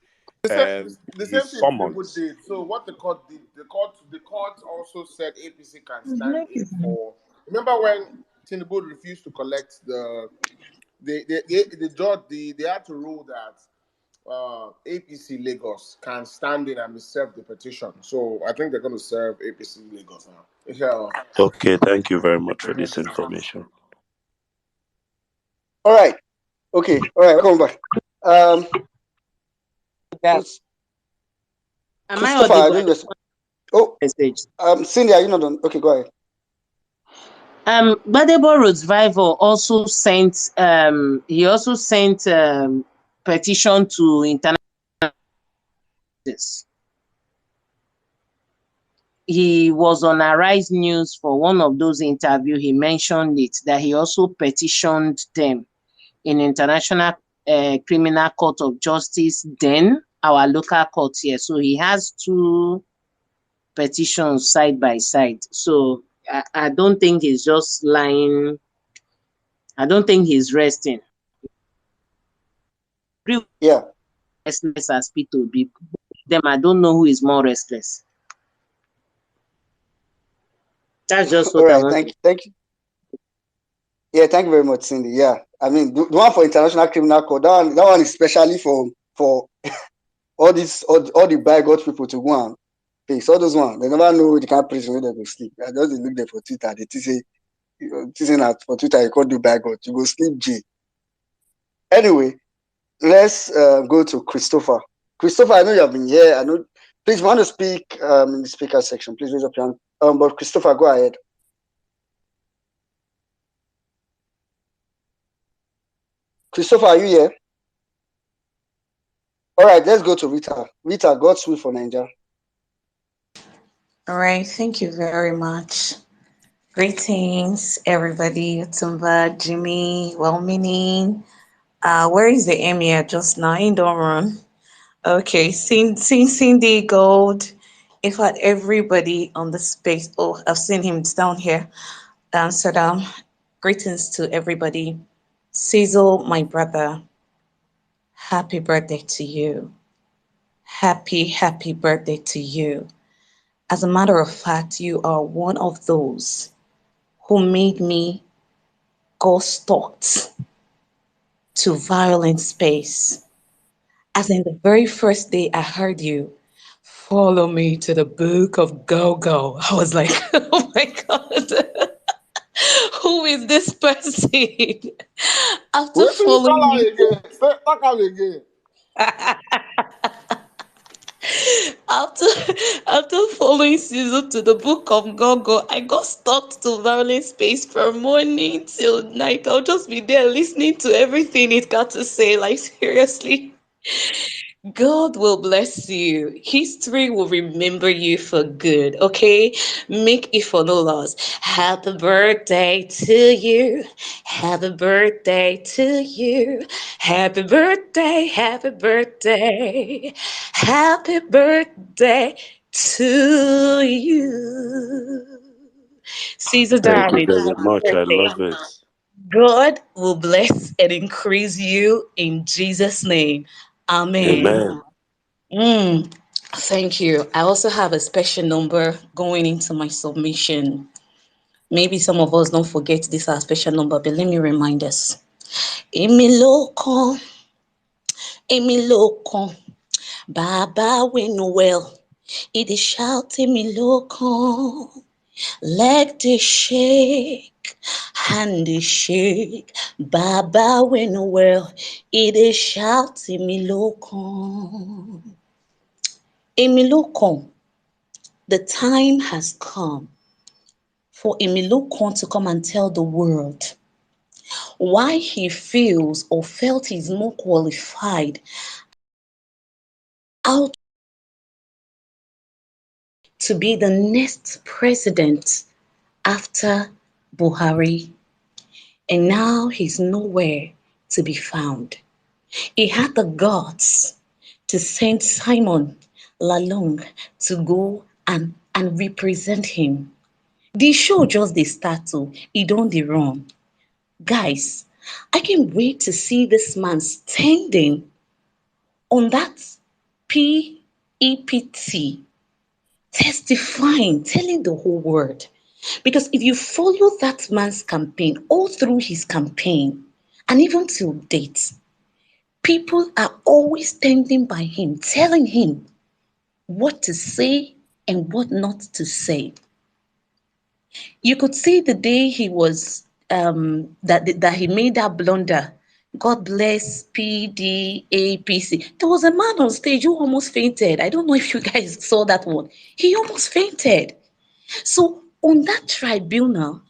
the same his thing Tinubu summons. did. So what the court did, the court also said APC can stand in for. Remember when Tinubu refused to collect the judge, they had to rule that APC Lagos can stand in and serve the petition. So I think they're going to serve APC Lagos now. Yeah. Okay, thank you very much for this information. All right. Okay. All right. Welcome back. Um, That Chris, am I Christopher, I audible? I know don't you're. Oh, message. Cindy, are you not done? Okay, go ahead. Badebo Road's Rival also sent he also sent petition to international. He was on Arise News for one of those interviews. He mentioned it that he also petitioned them in International Criminal Court of Justice, then our local court here. So he has two petitions side by side. So I don't think he's just lying. I don't think he's resting. Yeah. Restless as P2B. Them, I don't know who is more restless. That's just All what I right. want Thank to. you. Thank you. Yeah. Thank you very much, Cindy. Yeah. I mean, the one for International Criminal Court. That one is especially for all the bigot people to go and pay. So those one, they never know the kind of prison where they go sleep. I just dey look there for Twitter. They say, that for Twitter you can't do bigot. You go sleep J. Anyway, let's go to Christopher. Christopher, I know you have been here. I know. Please, if you want to speak in the speaker section, please raise up your hand. But Christopher, go ahead. Christopher, are you here? All right, let's go to Rita. Rita, God's will for Nigeria. All right, thank you very much. Greetings, everybody. Tumba, Jimmy, well meaning. Where is the emir just now? In don't run. Okay, Cindy Gold. In fact, everybody on the space. Oh, I've seen him down here. Saddam. Greetings to everybody. Cecil, my brother. Happy birthday to you. Happy birthday to you. As a matter of fact, you are one of those who made me go stalked to violent space. As in the very first day I heard you, follow me to the book of Go. I was like, oh my God, who is this person? After Wait till you following call out you, again. Say talk out again. after after following Caesar to the book of Gogo, I got stuck to violent space from morning till night. I'll just be there listening to everything it got to say. Like seriously. God will bless you. History will remember you for good, okay? Make it for no loss. Happy birthday to you. Happy birthday to you. Happy birthday, happy birthday. Happy birthday to you. Caesar Thank you darling, very happy much. I birthday. love it. God will bless and increase you in Jesus' name. Amen. Amen. Thank you. I also have a special number going into my submission. Maybe some of us don't forget this our special number, but let me remind us. Èmi ló kàn, èmi ló kàn, Baba win well. It is shout èmi ló kàn, Leg they shake, hand they shake. Baba when well, it is shout Emilokon. Emilokon, the time has come for Emilokon to come and tell the world why he feels or felt he's more qualified out to be the next president after Buhari. And now he's nowhere to be found. He had the guts to send Simon Lalong to go and represent him. The show just the start to he don't the run. Guys, I can't wait to see this man standing on that PEPT, testifying, telling the whole world. Because if you follow that man's campaign, all through his campaign, and even till date, people are always standing by him, telling him what to say and what not to say. You could see the day he was that he made that blunder. God bless PDAPC. There was a man on stage who almost fainted. I don't know if you guys saw that one. He almost fainted. So on that tribunal,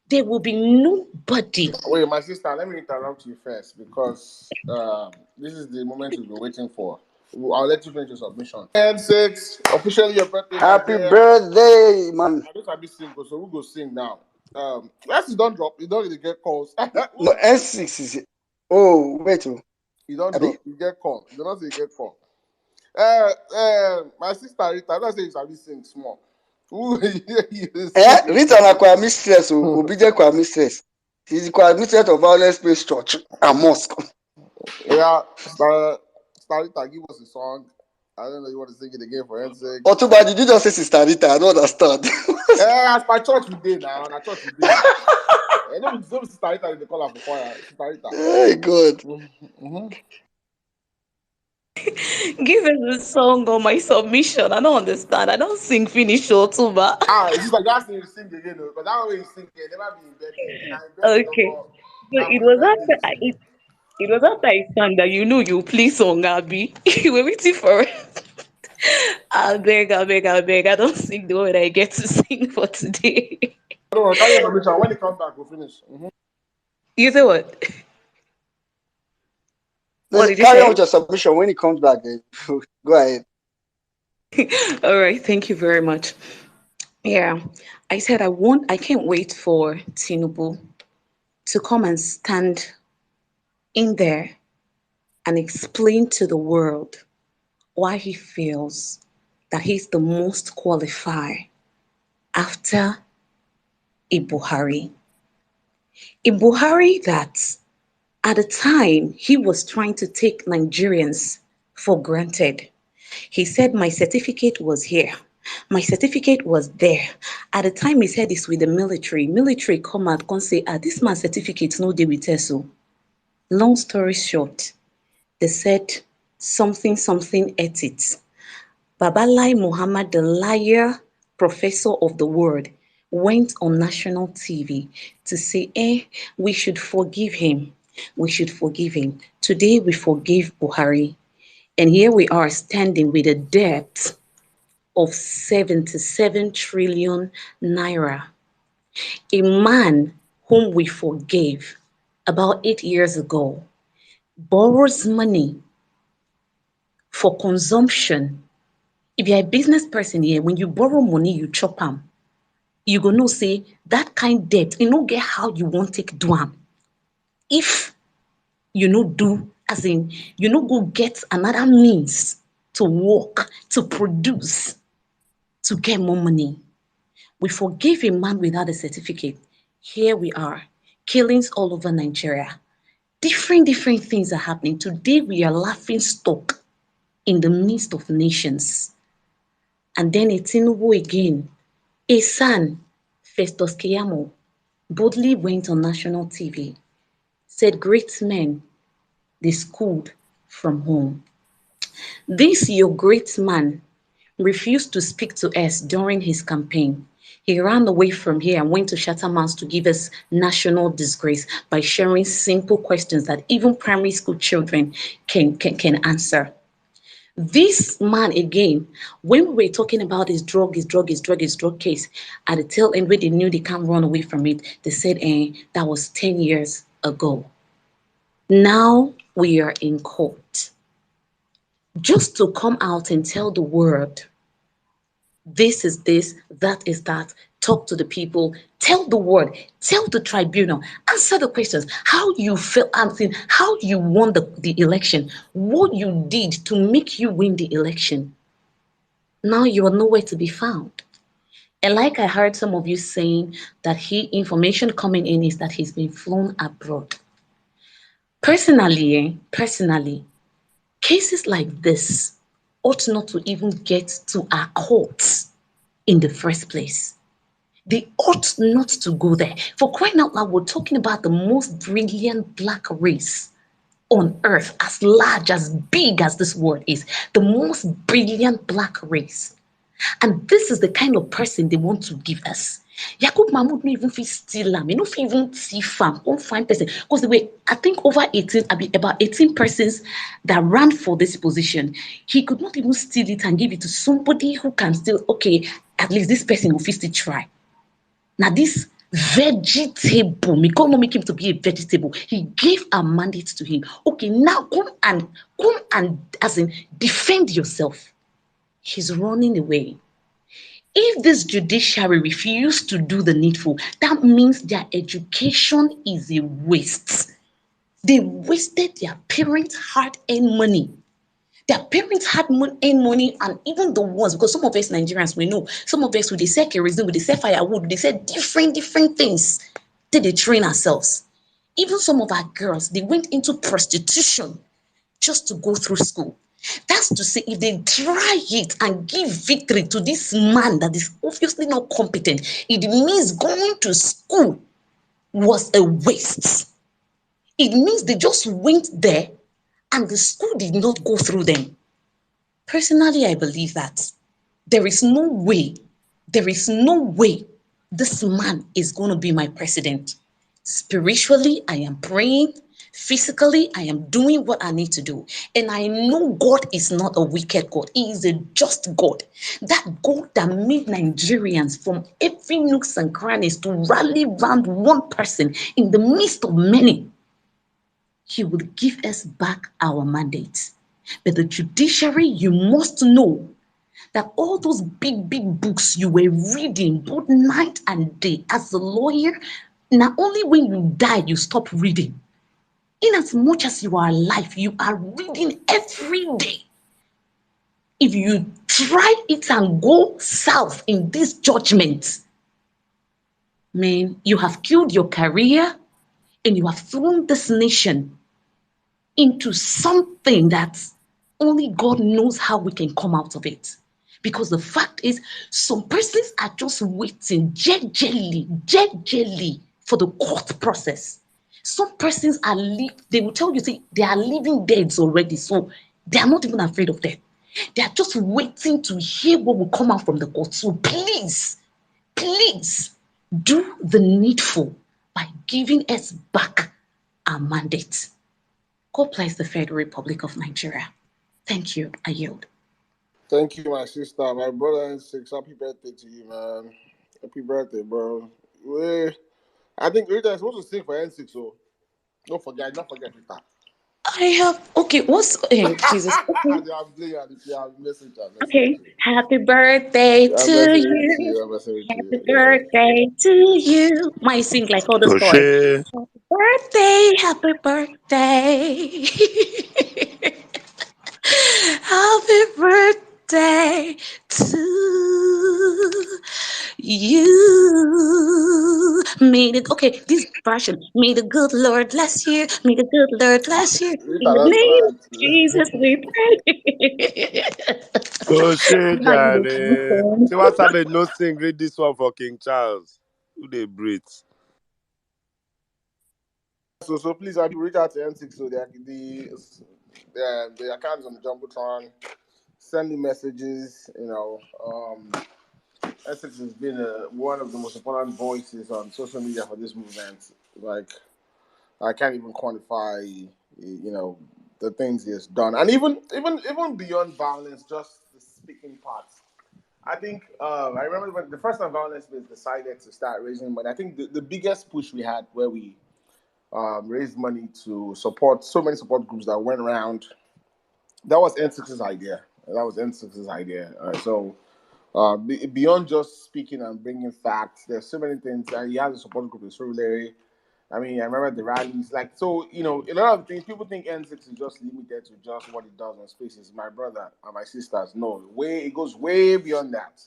there will be nobody. Wait, my sister, let me interrupt you first because this is the moment we've been waiting for. I'll let you finish your submission. And six, officially your birthday, my Happy dear. birthday, man. I just be sing, so we go sing now. Let's don't drop. You don't really get calls. No, N6 is it. Oh, wait. You don't Abi? drop. You get call. You don't say you get call. My sister Rita, I don't say you be sing small. Ooh, you sing. Rita na kwa mistress, obedient kwa mistress. She's the kwa mistress of Vawulence Church and Mosque. Yeah, Star Rita, give us a song. I don't know you want to sing it again for N6. Otuba, did you just say Sister Rita? I don't understand. As my church we did now. Na church we did. No, Sister Rita, they call her for choir. Sister Rita. Hey, God. Mm-hmm. Give us a song on my submission. I don't understand. I don't sing finish or too, but It's like you to sing again, because that way you sing, you never be in bed. okay. So it was after it was after I sang that you please song Abby. You were waiting for it. I beg. I don't sing the way I get to sing for today. Don't worry, carry your submission. When it comes back, we'll finish. Mm-hmm. You say what? What did you Carry on with say? your submission. When it comes back, go ahead. All right, thank you very much. Yeah, I said I can't wait for Tinubu to come and stand in there and explain to the world why he feels that he's the most qualified after Buhari. Buhari that at the time he was trying to take Nigerians for granted. He said, my certificate was here. My certificate was there. At the time, he said it's with the military. Military come out and say, this man's certificate no dey with us. Long story short, they said something ate it. Babalai Muhammad, the liar professor of the word, went on national TV to say, we should forgive him. We should forgive him. Today, we forgive Buhari. And here we are standing with a debt of 77 trillion naira. A man whom we forgave about 8 years ago borrows money for consumption. If you're a business person here, when you borrow money, you chop them. You go know say that kind debt, you know get how you want take do am. If you no do, as in you no go get another means to work, to produce, to get more money. We forgave a man without a certificate. Here we are, killings all over Nigeria. Different things are happening. Today we are laughing stock in the midst of nations. And then a Tinubu again, a son, Festus Keyamo, boldly went on national TV, said great men, they schooled from home. This your great man refused to speak to us during his campaign. He ran away from here and went to Shattermans to give us national disgrace by sharing simple questions that even primary school children can answer. This man again, when we were talking about his drug case, at the tail end where they knew they can't run away from it, they said, that was 10 years ago. Now we are in court. Just to come out and tell the world, this is this, that is that, talk to the people, tell the world, tell the tribunal, answer the questions, how you felt, how you won the election, what you did to make you win the election. Now you are nowhere to be found. And like I heard some of you saying that information coming in is that he's been flown abroad. Personally, cases like this ought not to even get to our courts in the first place. They ought not to go there. For crying out loud, we're talking about the most brilliant black race on earth, as large, as big as this world is, the most brilliant black race. And this is the kind of person they want to give us. Yakub Mahmoud no even fit steal am, no fit even thief am, one fine person. Because the way I think about 18 persons that ran for this position, he could not even steal it and give it to somebody who can still, okay, at least this person will still try. Now this vegetable, me can't make him to be a vegetable. He gave a mandate to him. Okay, now come and as in defend yourself. He's running away. If this judiciary refuse to do the needful, that means their education is a waste. They wasted their parents' hard-earned money. Their parents had earned money, and even the ones, because some of us Nigerians, we know, some of us, they sell kerosene, they sell firewood, they sell different things till they train ourselves. Even some of our girls, they went into prostitution just to go through school. That's to say, if they try it and give victory to this man that is obviously not competent, it means going to school was a waste. It means they just went there and the school did not go through them. Personally, I believe that there is no way this man is going to be my president. Spiritually, I am praying. Physically, I am doing what I need to do. And I know God is not a wicked God. He is a just God. That God that made Nigerians from every nooks and crannies to rally around one person in the midst of many. He will give us back our mandate. But the judiciary, you must know that all those big books you were reading both night and day as a lawyer, not only when you die, you stop reading. In as much as you are alive, you are reading every day. If you try it and go south in this judgment, man, you have killed your career and you have thrown this nation into something that only God knows how we can come out of it. Because the fact is, some persons are just waiting jelly for the court process. Some persons are they will tell you, say, they are living dead already, so they are not even afraid of death. They are just waiting to hear what will come out from the court. So please, do the needful by giving us back our mandate. God bless the Federal Republic of Nigeria. Thank you. I yield. Thank you, my sister. My brother and six. Happy birthday to you, man. Happy birthday, bro. I think Rita is supposed to sing for N6, so don't forget Rita. I have, okay, what's, Jesus. Okay. I'm playing if you have message. Okay. Happy birthday I'm to messaging to you. you. I'm messaging to Happy you. Yeah. birthday to you. Might sing like all the boys. Crochet. Happy birthday. Happy birthday to you. Okay, this version. May the good Lord bless you. May the good Lord bless you. In Rita, the that's name of bad. Jesus, we pray. Crochet, Now you dey Johnny. listen. See what's happening? No sing. Read this one for King Charles. Who they breathe? So please, I reach out to N6 so the accounts on Jumbotron. Send me messages, Essex has been one of the most important voices on social media for this movement. Like, I can't even quantify, the things he has done, and even beyond violence, just the speaking part. I think I remember when the first time Violence was decided to start raising money. I think the biggest push we had where we raised money to support so many support groups that went around. That was N6's idea. That was N6's idea. Beyond just speaking and bringing facts, there's so many things. And he has a support group in Surulere. I mean, I remember the rallies. Like, so, a lot of things, people think N6 is just limited to just what it does on spaces. My brother and my sisters, no, it goes way beyond that.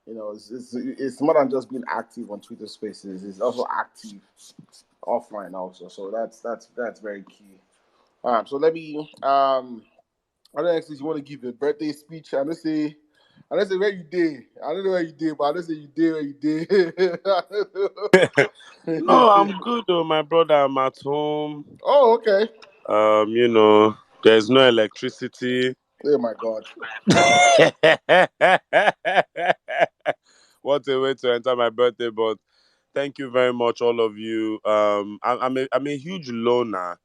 It's more than just being active on Twitter Spaces. It's also active offline also. So that's very key. So let me I don't actually want to give a birthday speech. I don't say where you did. I don't know where you did, but I don't say you did where you did. No, I'm good though, my brother. I'm at home. Oh, okay. There's no electricity. Oh my God. What a way to enter my birthday, but thank you very much, all of you. I'm a huge loner.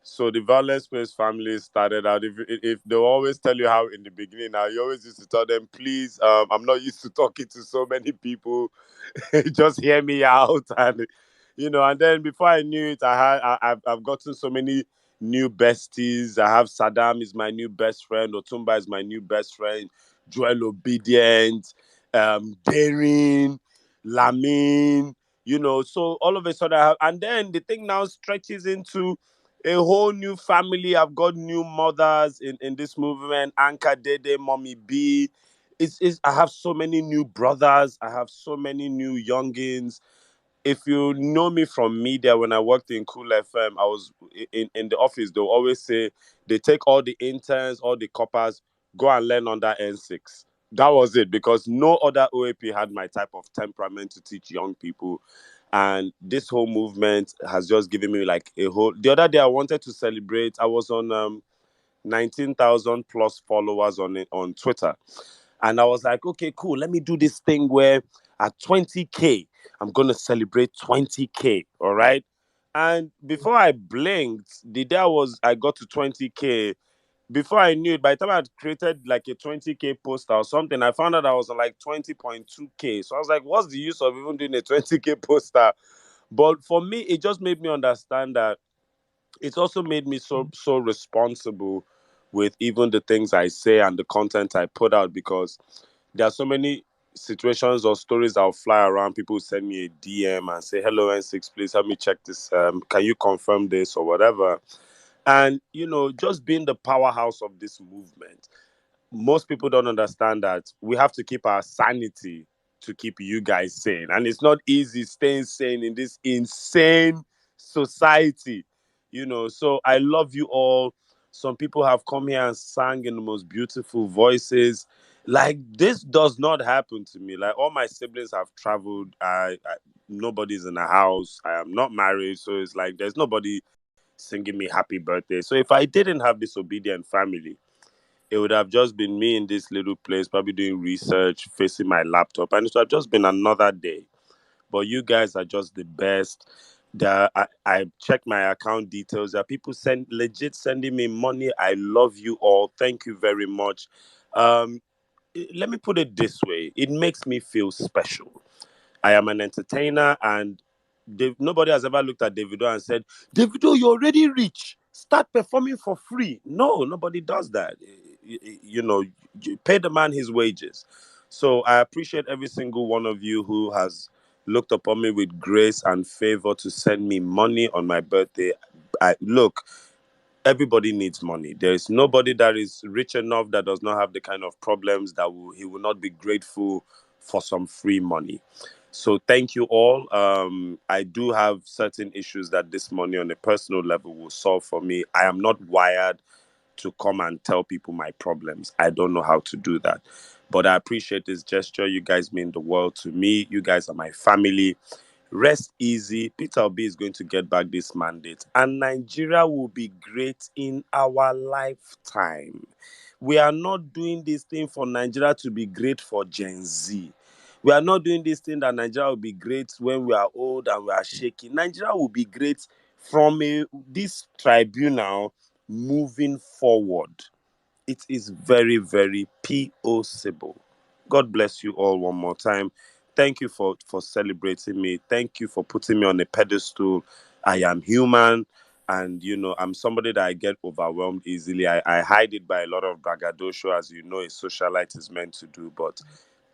So the Violence Space family started out. If they always tell you how in the beginning, now you always used to tell them, please, I'm not used to talking to so many people. Just hear me out, and then before I knew it, I've gotten so many new besties. I have Saddam is my new best friend. Otumba is my new best friend. Joel Obedient, Daring, Lamin. So all of a sudden, and then the thing now stretches into a whole new family. I've got new mothers in this movement. Anka Dede, Mommy B. I have so many new brothers. I have so many new youngins. If you know me from media, when I worked in Cool FM, I was in the office. They'll always say they take all the interns, all the coppers, go and learn under N6. That was it, because no other OAP had my type of temperament to teach young people. And this whole movement has just given me like a whole. The other day, I wanted to celebrate. I was on 19,000 plus followers on Twitter. And I was like, okay, cool. Let me do this thing where at 20K, I'm going to celebrate 20K. All right. And before I blinked, the day I got to 20K, before I knew it, by the time I had created like a 20K poster or something, I found out I was on like 20.2K. So I was like, what's the use of even doing a 20K poster? But for me, it just made me understand that it's also made me so responsible with even the things I say and the content I put out, because there are so many situations or stories that'll fly around. People send me a DM and say, hello N6, please help me check this. Can you confirm this or whatever? And just being the powerhouse of this movement, most people don't understand that we have to keep our sanity to keep you guys sane. And it's not easy staying sane in this insane society, So I love you all. Some people have come here and sang in the most beautiful voices. Like, this does not happen to me. Like, all my siblings have traveled. Nobody's in the house. I am not married. So it's like there's nobody singing me happy birthday. So if I didn't have this obedient family, it would have just been me in this little place, probably doing research, facing my laptop, and it would have just been another day. But you guys are just the best. I check my account details. There are people legit sending me money. I love you all. Thank you very much. Um, Let me put it this way. It makes me feel special. I am an entertainer, and nobody has ever looked at Davido and said, Davido, you're already rich. Start performing for free. No, nobody does that. You pay the man his wages. So I appreciate every single one of you who has looked upon me with grace and favor to send me money on my birthday. Look, everybody needs money. There is nobody that is rich enough that does not have the kind of problems that he will not be grateful for some free money. So thank you all. I do have certain issues that this money on a personal level will solve for me. I am not wired to come and tell people my problems. I don't know how to do that. But I appreciate this gesture. You guys mean the world to me. You guys are my family. Rest easy. Peter Obi is going to get back this mandate, and Nigeria will be great in our lifetime. We are not doing this thing for Nigeria to be great for Gen Z. We are not doing this thing that Nigeria will be great when we are old and we are shaking. Nigeria will be great from this tribunal moving forward. It is very, very possible. God bless you all one more time. Thank you for celebrating me. Thank you for putting me on a pedestal. I am human, and I'm somebody that I get overwhelmed easily. I hide it by a lot of braggadocio, as you know a socialite is meant to do, but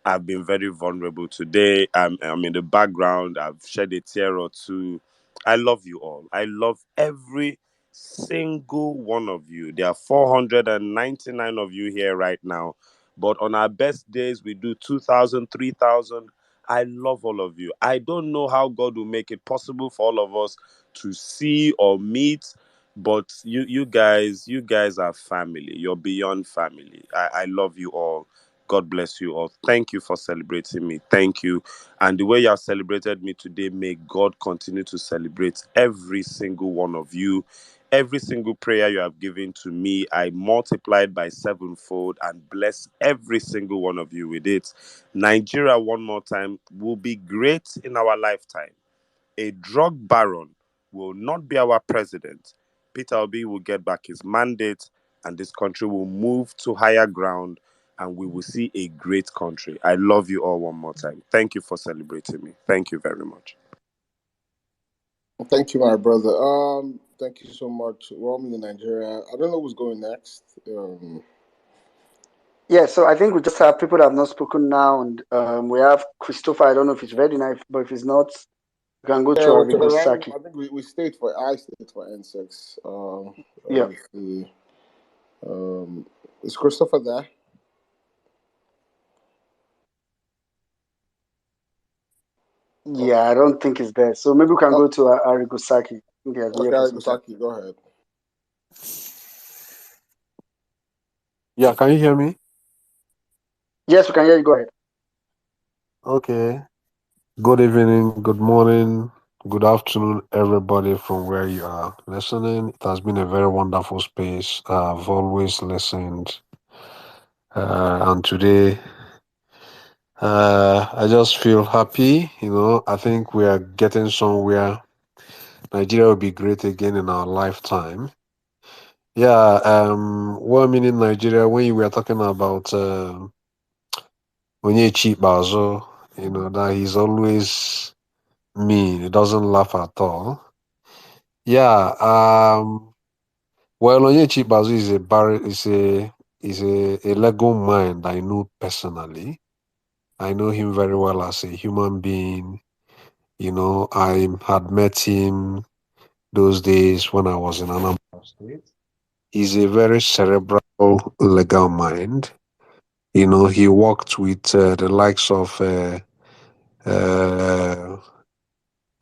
I've been very vulnerable today. I'm in the background. I've shed a tear or two. I love you all. I love every single one of you. There are 499 of you here right now. But on our best days, we do 2,000, 3,000. I love all of you. I don't know how God will make it possible for all of us to see or meet, but you guys are family. You're beyond family. I love you all. God bless you all. Thank you for celebrating me. Thank you. And the way you have celebrated me today, may God continue to celebrate every single one of you. Every single prayer you have given to me, I multiplied by sevenfold and bless every single one of you with it. Nigeria, one more time, will be great in our lifetime. A drug baron will not be our president. Peter Obi will get back his mandate, and this country will move to higher ground, and we will see a great country. I love you all one more time. Thank you for celebrating me. Thank you very much. Thank you, my brother. Thank you so much. Welcome to Nigeria. I don't know who's going next. Yeah, so I think we just have people that have not spoken now, and we have Christopher. I don't know if he's ready now, but if he's not, we can go to Yeah, we're Arrigo around. Saki. I think we stayed for. I stayed for N6. Yeah. Let's see. Is Christopher there? Yeah, I don't think he's there. So maybe we can Oh, go to Arrigo Saki. I think he has been here for okay, some time. Gusaki, go ahead. Yeah, can you hear me? Yes, we can hear you. Go ahead. Okay. Good evening, good morning, good afternoon, everybody from where you are listening. It has been a very wonderful space. I've always listened. And today, I just feel happy. I think we are getting somewhere. Nigeria will be great again in our lifetime. Yeah, well, meaning Nigeria, when you were talking about Onyechi Bazo, that he's always mean. He doesn't laugh at all. Yeah. Well, Onyechi Bazu is a Lego mind I know personally. I know him very well as a human being. I had met him those days when I was in Anambra State. He's a very cerebral legal mind. He worked with the likes of the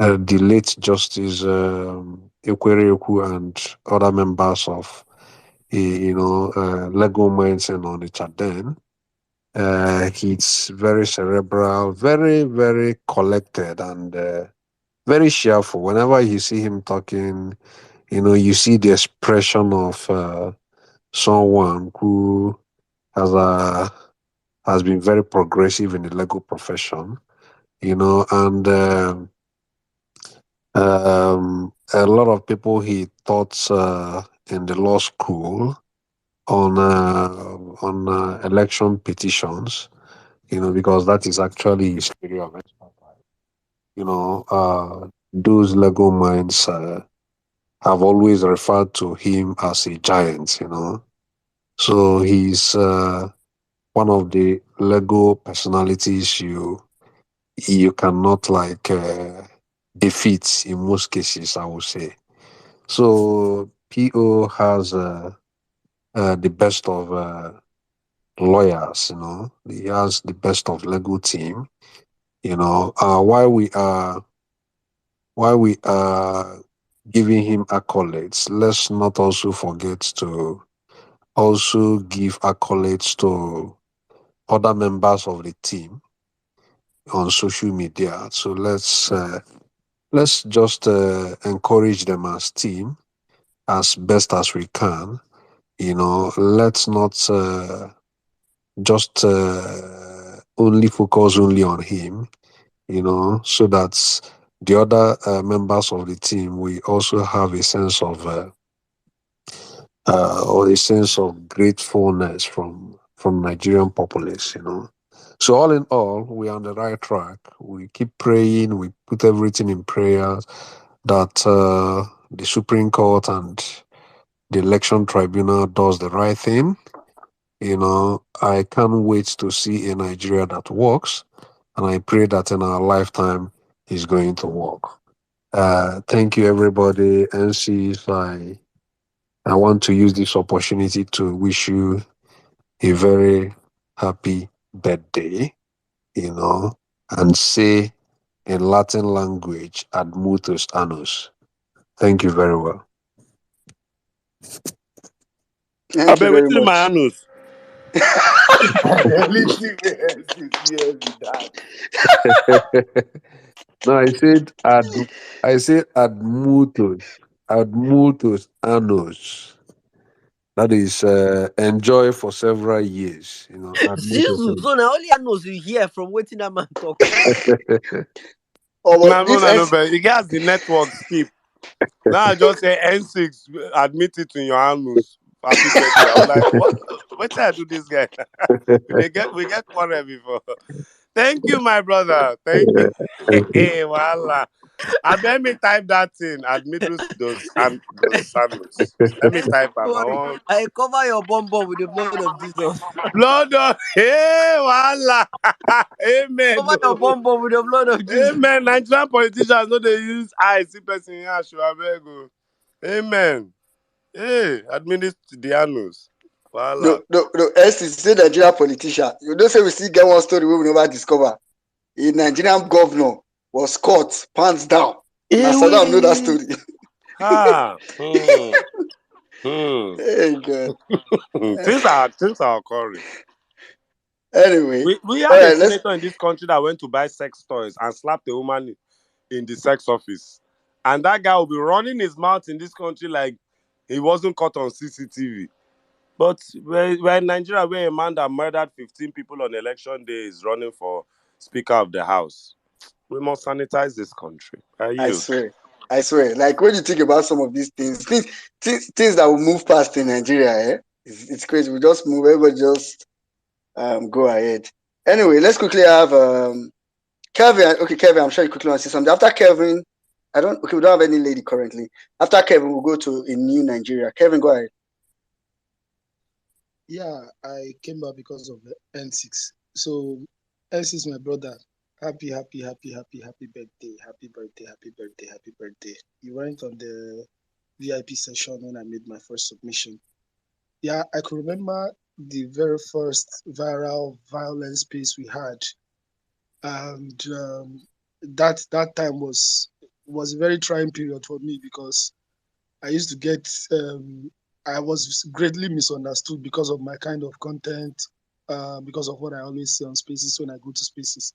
late Justice Ekwerieku and other members of Lego Minds and Onitsha then. He's very cerebral, very, very collected, and very cheerful. Whenever you see him talking, you see the expression of someone who has been very progressive in the Lego profession, and a lot of people he taught in the law school on election petitions, because that is actually his area of expertise. Those Lego minds have always referred to him as a giant. So he's one of the Lego personalities you cannot defeat in most cases, I would say. So PO has the best of lawyers. He has the best of Lego team. While we are giving him accolades, let's not also forget to also give accolades to other members of the team on social media. So let's just encourage them as team as best as we can. Let's not just only focus only on him, so that the other members of the team, we also have a sense of or a sense of gratefulness from Nigerian populace. So all in all, we're on the right track. We keep praying. We put everything in prayer that the Supreme Court and the Election Tribunal does the right thing. I can't wait to see a Nigeria that works, and I pray that in our lifetime is going to work. Thank you, everybody. NCs, I want to use this opportunity to wish you a very happy birthday, and say in Latin language, ad mutus annus. Thank you very well. I Thank you bet very waiting my much. anus. Adeleke, yes, with that. No, I said ad mutus annus. That is enjoy for several years. Ad mutus Jesus, so now only I know you hear from waiting that man talk. Oh, well, No, no, this no, no, ends. but you guys the network skip. Now I just say N6, admit it in your anus. Happy birthday. I was like, what? What did I do this guy? we get quarrel before. Thank you, my brother. Thank you. Hey, voila. I bet me type that in. Admit those anus. Let me type Don't am. I worry, want I cover your bum bum with the blood of Jesus. blood of hey, voila. Amen. Cover your Oh. bum bum with the blood of Jesus. Amen. Nigerian politicians know they use eyes. See person in here, show abeg o. Amen. Hey, administer the anus. Voila. No, SC say Nigerian politician. You don't say we still get one story we never discover. A Nigerian governor was caught, pants down. Now Saddam know that Away. story. Ah. Hey, God. Things are occurring. Anyway, We all had a right, let's. senator in this country that went to buy sex toys and slapped a woman in the sex office. And that guy will be running his mouth in this country like he wasn't caught on CCTV. But we're in Nigeria where a man that murdered 15 people on election day is running for Speaker of the House. We must sanitize this country. I I yield. swear. I swear. Like when you think about some of these things that will move past in Nigeria, it's crazy. We just move, everybody just go ahead. Anyway, let's quickly have Kevin. Okay, Kevin, I'm sure you quickly want to say something. After Kevin, we don't have any lady currently. After Kevin, we'll go to a new Nigeria. Kevin, go ahead. Yeah, I came back because of the N6. So N6, my brother, happy birthday, happy birthday, happy birthday, happy birthday. You went on the VIP session when I made my first submission. Yeah, I could remember the very first viral violence piece we had, and that time was a very trying period for me because I used to get I was greatly misunderstood because of my kind of content, because of what I always say on spaces when I go to spaces.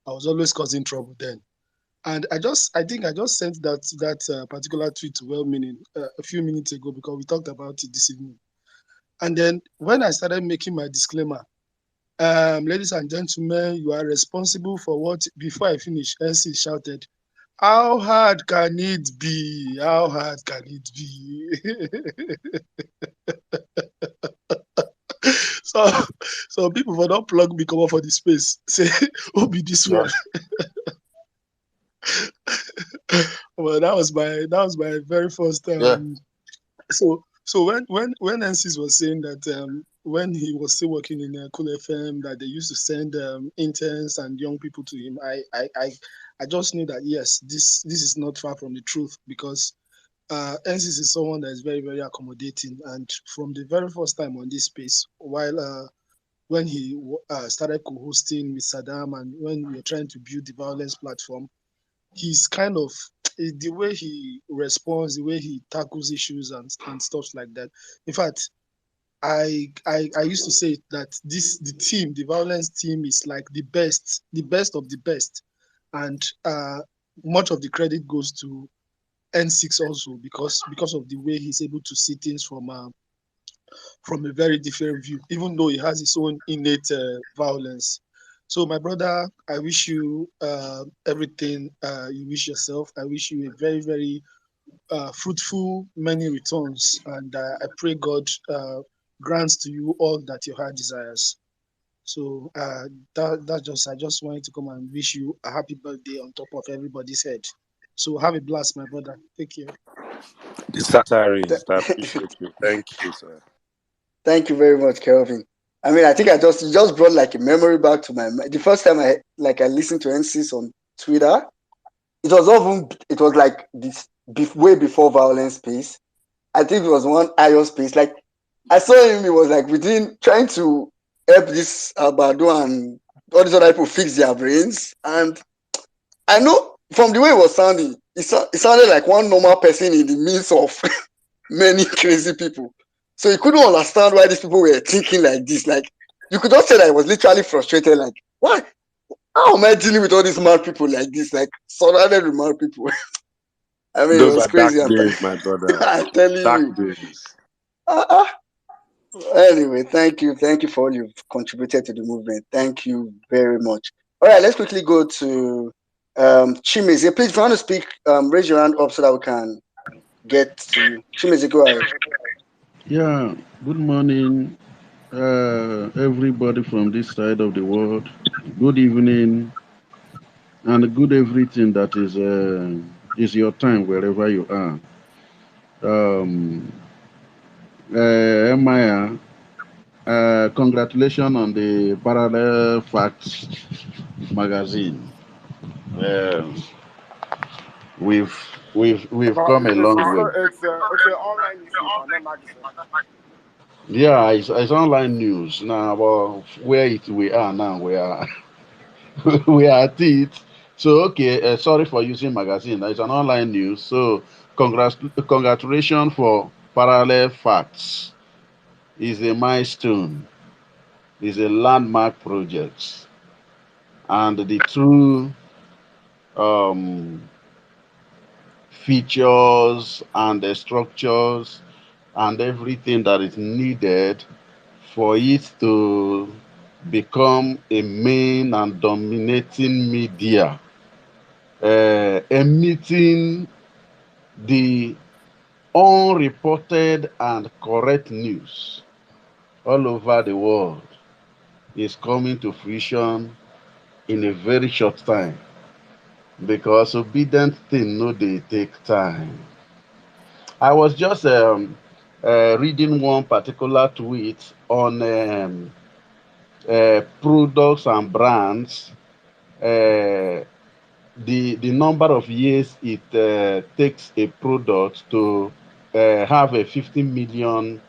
I was always causing trouble then. And I think I just sent that particular tweet to well-meaning a few minutes ago because we talked about it this evening. And then when I started making my disclaimer, ladies and gentlemen, you are responsible for what, before I finish, NC shouted, how hard can it be? How hard can it be? so people for don't plug me come up for the space. Say, who be this Yeah. one? Well, that was my very first Yeah. so when NCS was saying that when he was still working in Cool FM that they used to send interns and young people to him, I just knew that yes, this is not far from the truth because NCS is someone that is very, very accommodating. And from the very first time on this space, while when he started co-hosting with Saddam and when we were trying to build the violence platform, he's kind of the way he responds, the way he tackles issues and stuff like that. In fact, I used to say that the violence team is like the best of the best, and much of the credit goes to N6 also because of the way he's able to see things from a very different view, even though he has his own innate violence. So, my brother, I wish you everything you wish yourself. I wish you a very, very fruitful, many returns. And I pray God grants to you all that your heart desires. So I just wanted to come and wish you a happy birthday on top of everybody's head. So have a blast, my brother. Take care. The satirist, I appreciate you. Thank you, sir. Thank you very much, Kelvin. I mean, I think you just brought like a memory back to my mind. The first time I listened to NCs on Twitter, it was like this way before Vawulence space. I think it was one IO space. Like I saw him, he was like within trying to help this Abado and all these other people fix their brains. And I know from the way it was sounding, it sounded like one normal person in the midst of many crazy people. So you couldn't understand why these people were thinking like this. Like you could just say that I was literally frustrated. Like, why? How am I dealing with all these mad people like this? Like surrounded with mad people. I mean, it Those was are dark crazy. days, my brother. I'm telling Dark you. days. Uh, Anyway, thank you. Thank you for all you've contributed to the movement. Thank you very much. All right, let's quickly go to Chimeze. Please, if you want to speak, raise your hand up so that we can get to you. Chimeze, go ahead. Yeah, good morning, everybody from this side of the world. Good evening, and good everything that is your time wherever you are. Um, Maya, congratulations on the Parallel Facts magazine. Um, we've we've But come a long way. it's an online newspaper, not magazine. Yeah, it's online news now. About where we are now, we are we are at it. So okay, sorry for using magazine. It's an online news. So congratulations for Parallel Facts. Is a milestone. Is a landmark project, and the true um, features and the structures and everything that is needed for it to become a main and dominating media, emitting the unreported and correct news all over the world is coming to fruition in a very short time, because obedient thing no dey take time. I was just reading one particular tweet on products and brands, uh, the number of years it takes a product to have a 50 million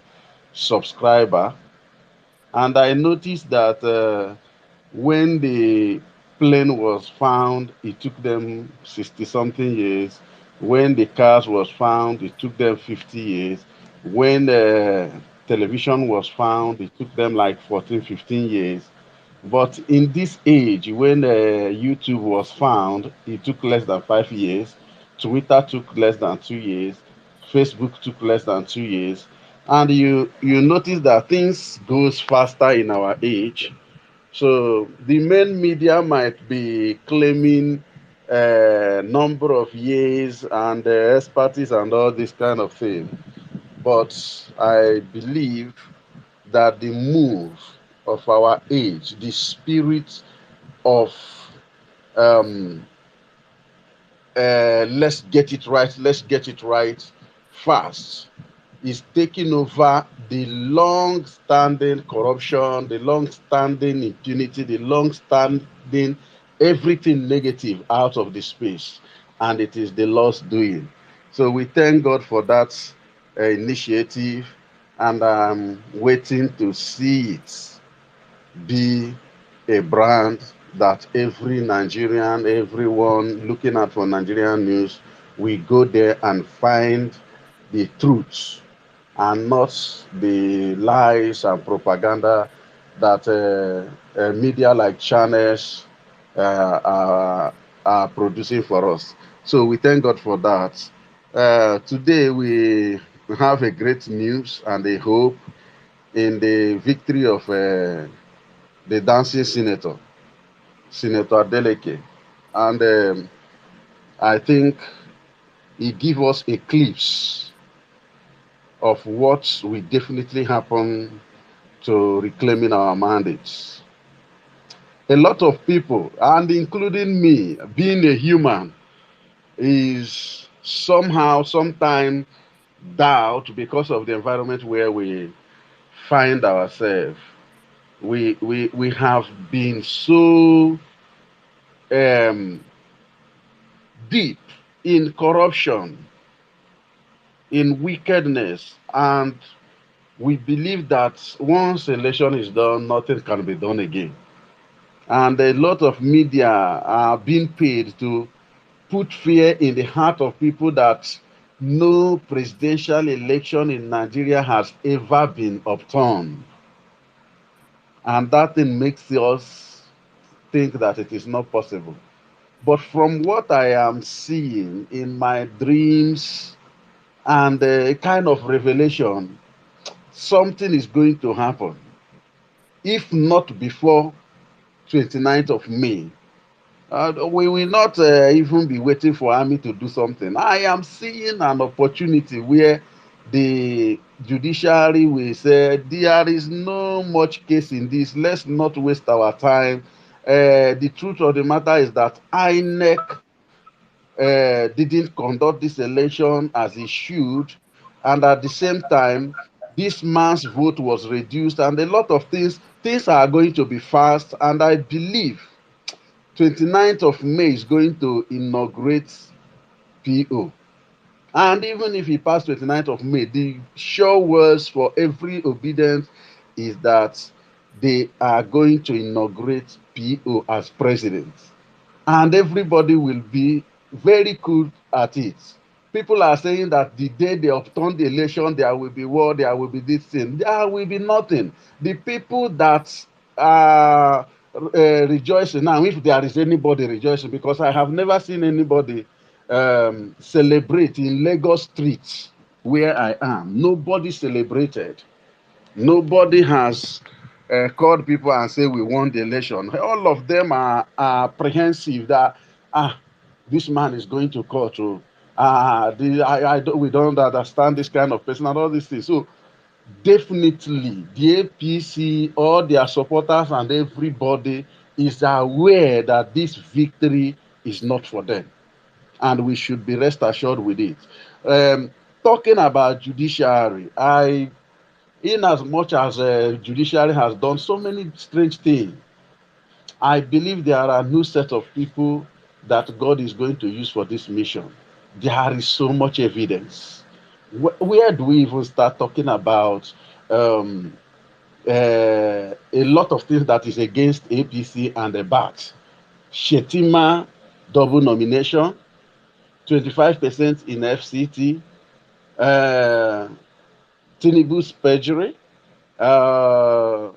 subscriber. And I noticed that when the plane was found, it took them 60 something years. When the cars was found, it took them 50 years. When television was found, it took them like 14, 15 years. But in this age, when YouTube was found, it took less than 5 years. Twitter took less than 2 years. Facebook took less than 2 years. And you notice that things goes faster in our age. So the main media might be claiming number of years and expertise and all this kind of thing. But I believe that the move of our age, the spirit of um, let's get it right fast, is taking over the long-standing corruption, the long-standing impunity, the long-standing everything negative out of the space, and it is the Lord's doing. So we thank God for that initiative, and I'm waiting to see it be a brand that every Nigerian, everyone looking out for Nigerian news, we go there and find the truth and not the lies and propaganda that media like channels are producing for us. So we thank God for that. Today we have a great news and a hope in the victory of the dancing senator. Senator Adeleke, and I think he give us a glimpse of what will definitely happen to reclaiming our mandates. A lot of people, and including me, being a human, is somehow, sometimes doubt because of the environment where we find ourselves. We have been so um, deep in corruption, in wickedness, and we believe that once election is done, nothing can be done again. And a lot of media are being paid to put fear in the heart of people that no presidential election in Nigeria has ever been upturned. And that thing makes us think that it is not possible. But from what I am seeing in my dreams and a kind of revelation, something is going to happen. If not before 29th of May, we will not even be waiting for army to do something. I am seeing an opportunity where the judiciary will say there is no much case in this. Let's not waste our time. The truth of the matter is that INEC didn't conduct this election as it should, and at the same time, this man's vote was reduced, and a lot of things are going to be fast, and I believe 29th of May is going to inaugurate PO. And even if he passed 29th of May, the sure words for every obedient is that they are going to inaugurate PO as president. And everybody will be very good at it. People are saying that the day they upturn the election, there will be war, there will be this thing. There will be nothing. The people that are rejoicing now, if there is anybody rejoicing, because I have never seen anybody celebrate in Lagos streets where I am. Nobody celebrated. Nobody has called people and say we won the election. All of them are apprehensive that this man is going to court. We don't understand this kind of person and all these things. So definitely the APC, all their supporters and everybody is aware that this victory is not for them. And we should be rest assured with it. Talking about judiciary, in as much as judiciary has done so many strange things, I believe there are a new set of people that God is going to use for this mission. There is so much evidence. Where do we even start talking about a lot of things that is against APC and the BAT? Shetima double nomination, 25% in FCT, uh, Tinubu's perjury, uh,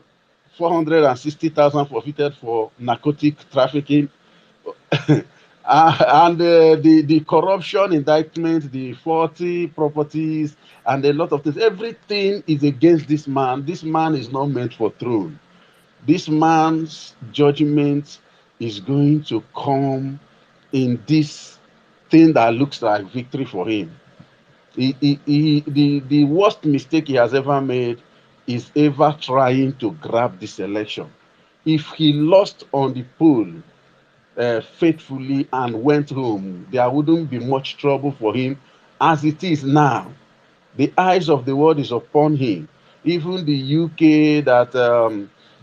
460,000 forfeited for narcotic trafficking, and the corruption indictment, the 40 properties, and a lot of things. Everything is against this man. This man is not meant for throne. This man's judgment is going to come in this thing that looks like victory for him. The worst mistake he has ever made is ever trying to grab this election. If he lost on the poll faithfully and went home, there wouldn't be much trouble for him. As it is now, the eyes of the world is upon him. Even the UK, that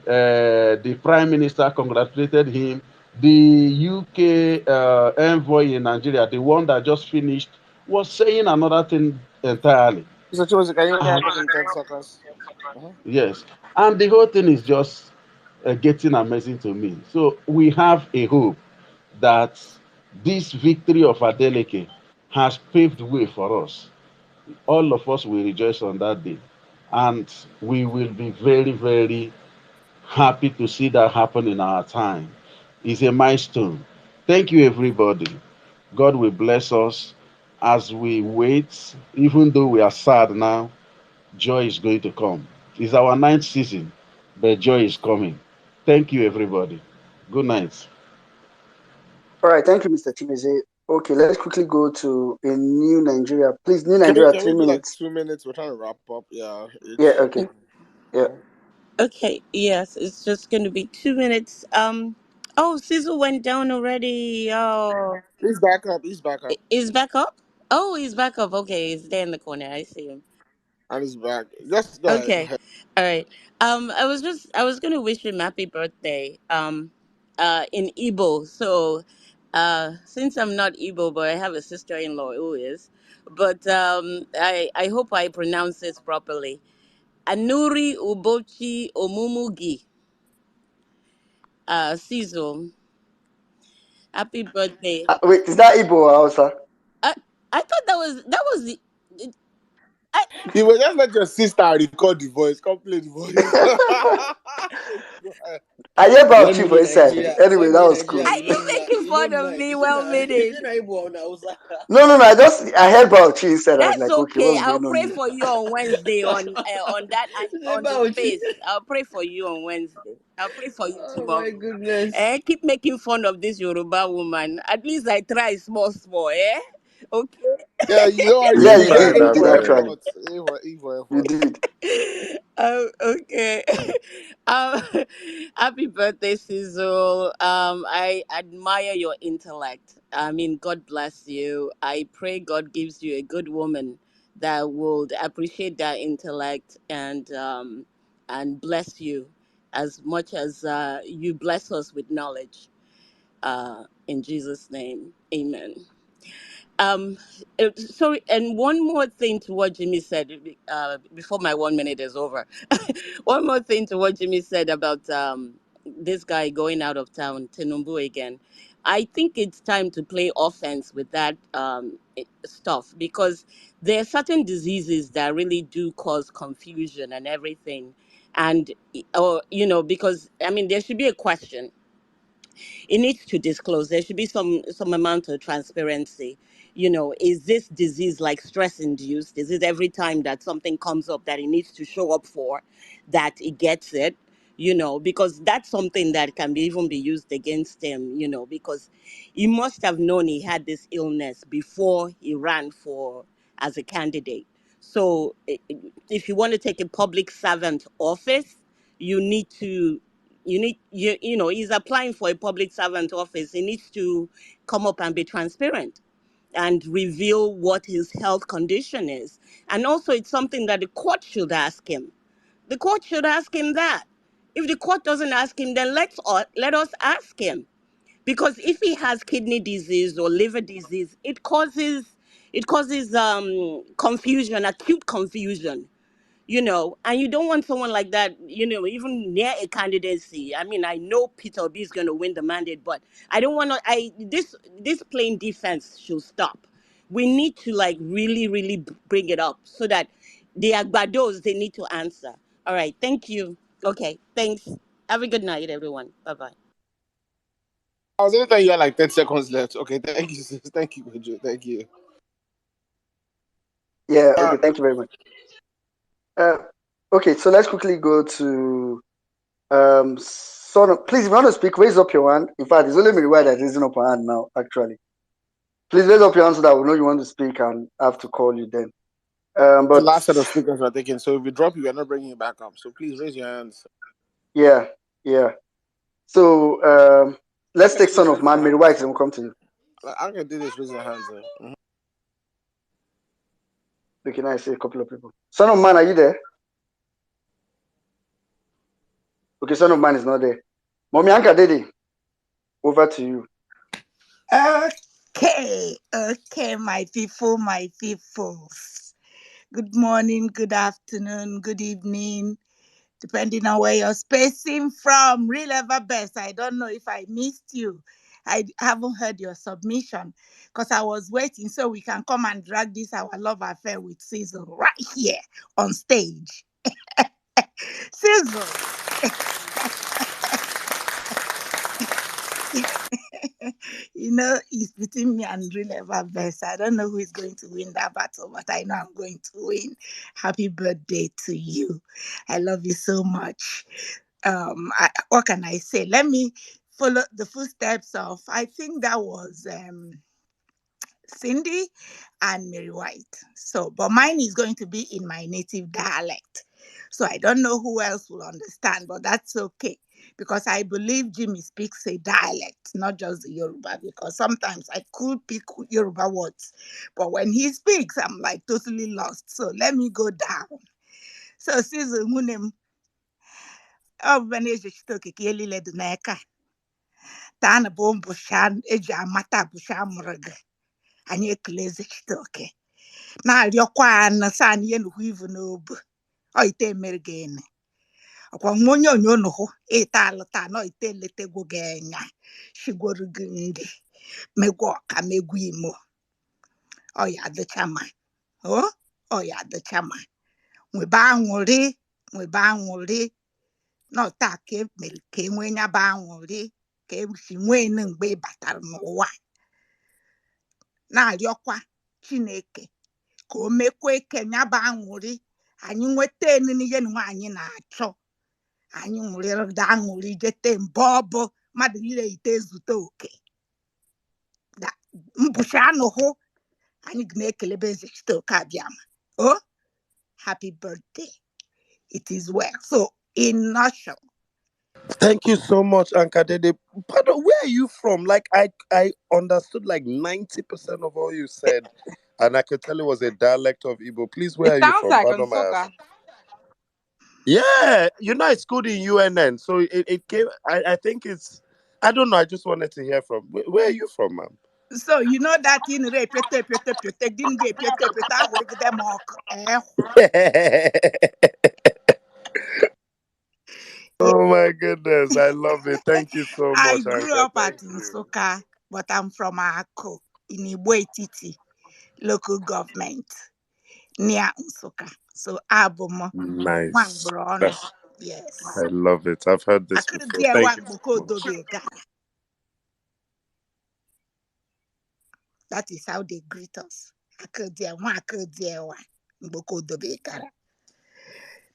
the Prime Minister congratulated him. The UK envoy in Nigeria, the one that just finished, was saying another thing entirely. So, Chosen, can you only And have it in 10 seconds? yes, and the whole thing is just getting amazing to me. So we have a hope that this victory of Adeleke has paved way for us. All of us will rejoice on that day. And we will be very, very happy to see that happen in our time. It's a milestone. Thank you, everybody. God will bless us as we wait. Even though we are sad now, joy is going to come. It's our ninth season, but joy is coming. Thank you, everybody. Good night. All right, thank you, Mr. Chimezie. Okay, let's quickly go to a new Nigeria. Please, new Can we Nigeria, can we three do like minutes. 2 minutes? We're trying to wrap up. Yeah, Yeah, each. okay. Yeah. Okay, yes, it's just going to be 2 minutes. Oh, Sizzle went down already. Oh, He's back up. He's back up, is back up? Oh, he's back up. Okay, he's there in the corner. I see him. and he's back. Just go ahead. Okay, all right. I was going to wish him happy birthday. In Igbo. So, since I'm not Igbo, but I have a sister-in-law who is, but I hope I pronounce this properly. Anuri Ubochi Omumugi. Sizzle. Happy birthday. Wait, is that Igbo or Hausa? I I thought that was the I You will just let your sister record the voice, come play the voice. Go ahead. I hear about you Women for in inside. Nigeria, Anyway, women that in was Nigeria, cool. are you making you know fun me of like, me? is it Well, na, is minute. it na Igbo now? No, I heard about you inside. I was That's like, okay, okay. what's I'll going on pray here? for you on Wednesday on that Is it on the about you? space. I'll pray for you on Wednesday. I'll pray for you Oh my tomorrow. goodness. Keep making fun of this Yoruba woman. At least I try small, eh? Okay. Yeah, you know what? You Yeah, You did you for did. try You A that did for well. actually. effort. A for You effort. did. Okay. um, Happy birthday, Sizzle. I admire your intellect. I mean, God bless you. I pray God gives you a good woman that would appreciate that intellect and bless you as much as you bless us with knowledge. In Jesus' name, Amen. Um, Sorry, and one more thing to what Jimmy said before my 1 minute is over. One more thing to what Jimmy said about this guy going out of town, Tinubu again. I think it's time to play offense with that stuff because there are certain diseases that really do cause confusion and everything. And, or, because, I mean, there should be a question. It needs to disclose. There should be some amount of transparency. Is this disease like stress induced? Is it every time that something comes up that it needs to show up for that it gets it? Because that's something that can be even be used against him, because he must have known he had this illness before he ran for as a candidate. So if you want to take a public servant office, you need to he's applying for a public servant office. He needs to come up and be transparent and reveal what his health condition is. And also it's something that the court should ask him. The court should ask him that. If the court doesn't ask him, then let us ask him. Because if he has kidney disease or liver disease, it causes confusion, acute confusion, and you don't want someone like that, even near a candidacy. I mean, I know Peter Obi is going to win the mandate, but I don't want to. This plain defense should stop. We need to like really, really bring it up so that the Agbados they need to answer. All right, thank you. Okay, thanks. Have a good night, everyone. Bye bye. I was gonna tell you had like 10 seconds left. Okay, thank you, sis. Thank you, Kojo. Thank you. Yeah, Uh, okay, thank you very much. Uh, okay, so let's quickly go to please, if you want to speak, raise up your hand. In fact, it's only me that is raising up your hand now, actually. Please raise up your hand so that we know you want to speak and have to call you then. the But last set of speakers are taken. So if we drop you, we're not bringing you back up. So please raise your hands. yeah, yeah. So let's take Son of Man, Mary White, and we'll come to you. I can do this. Raise your hands. Okay, now I see a couple of people. Son of Man, are you there? Okay, Son of Man is not there. Mommy Anka Dede, over to you. Okay, my people, my peoples. Good morning, good afternoon, good evening, depending on where you're spacing from. Real ever best. I don't know if I missed you. I haven't heard your submission because I was waiting so we can come and drag this our love affair with Sizzle right here on stage. Sizzle. It's between me and Real Ever Best. I don't know who is going to win that battle, but I know I'm going to win. Happy birthday to you. I love you so much. What can I say? Let me follow the footsteps of, I think that was Cindy and Mary White. So, but mine is going to be in my native dialect. So I don't know who else will understand, but that's okay. Because I believe Jimmy speaks a dialect, not just the Yoruba, because sometimes I could pick Yoruba words. But when he speaks, I'm like totally lost. So let me go down. So Sizu Munem, oh, Venezuela, Kiki Leduneka, Tana Bom Bushan, Eja Mata Busham Rug, and ye cleanse it. Na-arịọkwa anụ san ihe nukwu ivu n'obu ọ ite merigene ọkwa nwa onye nukwu ita alụta na ite letegwu gị enya shigworu gị ndị megwu ọka megwu imo ọ ya adịchama ọ ya adịchama nwebe aṅụrị n'ọta ka emere ka enwe nyaba aṅụrị ka esi nwee mgbe ị batara n'ụwa na-arịọkwa Chineke ka o mekwe kenya ba aṅụrị anyị nweta eninihe nwa anyị na-achọ anyị ṅụrịrịda aṅụrị jete mbe ọbụ mmadụ niile ite ezute oke mbụchi anụhụ anyị na-ekelebe eze chite oke abịama happy birthday, it is well. So in nutshell, Thank you so much, Ankadede. Pardon, where are you from? Like I understood like 90% of all you said, and I could tell it was a dialect of Igbo. Please, where It are you sounds from? like Pardon my Nsukka. ask. Yeah, I schooled in UNN, so it came. I think it's. I don't know. I just wanted to hear from. Where are you from, ma'am? so you know that in pete didn't get pete I would get them all Oh my goodness, I love it. Thank you so I much, grew Anka. up at Thank you. Nsukka, but I'm from Ako in Igbo Etiti local government near Nsukka. So Abum Nice. Wangburono. That's, Yes. I love it. I've heard I this could before. dear Thank you Wangboko so much. Dobega. That is how they greet us. I could dear one Mboko Dobega.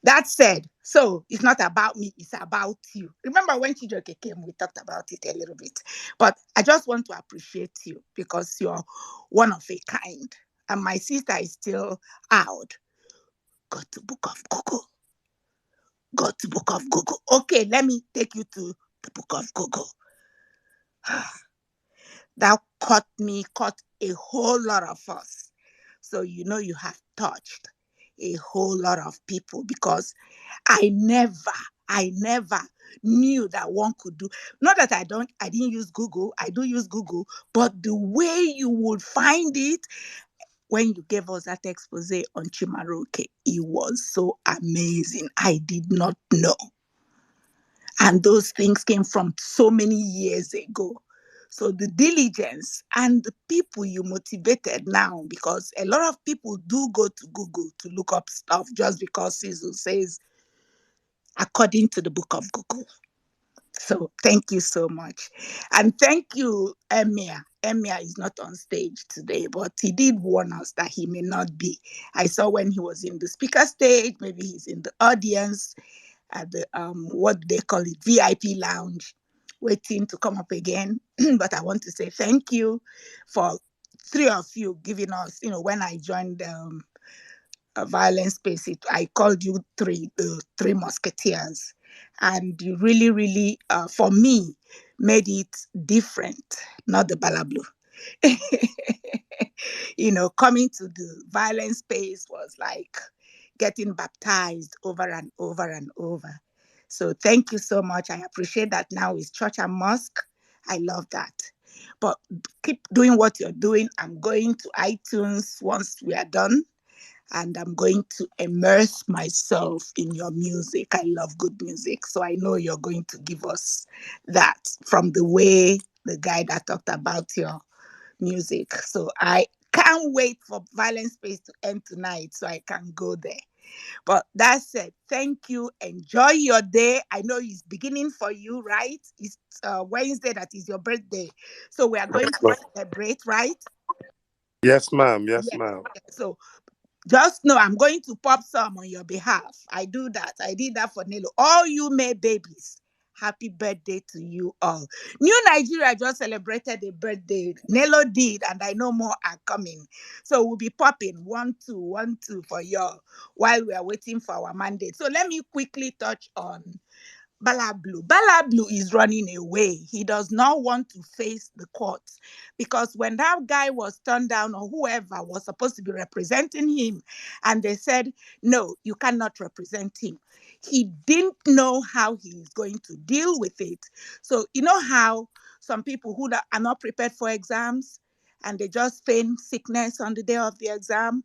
That said, so it's not about me, it's about you. Remember when Chijoke came, we talked about it a little bit. But I just want to appreciate you because you're one of a kind. And my sister is still out. Go to Book of Google. Go to Book of Google. Okay, let me take you to the Book of Google. That caught a whole lot of us. So you know you have touched a whole lot of people because I never knew that one could do. Not that I didn't use Google. I do use Google, but the way you would find it when you gave us that expose on Chimaroke, it was so amazing. I did not know. And those things came from so many years ago. So the diligence and the people you motivated now, because a lot of people do go to Google to look up stuff just because Sisu says, according to the Book of Google. So thank you so much. And thank you, Emir. Emir is not on stage today, but he did warn us that he may not be. I saw when he was in the speaker stage, maybe he's in the audience at the what they call it, VIP lounge, waiting to come up again. But I want to say thank you for three of you giving us, when I joined a violent space, I called you three musketeers. And you really, really, for me, made it different, not the balablu. Coming to the violent space was like getting baptized over and over and over. So thank you so much. I appreciate that now it's church and mosque. I love that. But keep doing what you're doing. I'm going to iTunes once we are done, and I'm going to immerse myself in your music. I love good music, so I know you're going to give us that from the way the guy that talked about your music. So I can't wait for Violent Space to end tonight so I can go there. But that said, thank you. Enjoy your day. I know it's beginning for you, right? It's Wednesday, that is your birthday. So we are going to celebrate, right? Yes, ma'am. Yes, Yes. ma'am. So just know I'm going to pop some on your behalf. I do that. I did that for Nelo. All you May babies, Happy birthday to you all. New Nigeria just celebrated a birthday. Nello did, and I know more are coming. So we'll be popping 1, 2, 1, 2 for y'all while we are waiting for our mandate. So let me quickly touch on Bala Blue. Bala Blue is running away. He does not want to face the courts because when that guy was turned down or whoever was supposed to be representing him and they said, no, you cannot represent him, he didn't know how he is going to deal with it. So you know how some people who are not prepared for exams and they just feign sickness on the day of the exam?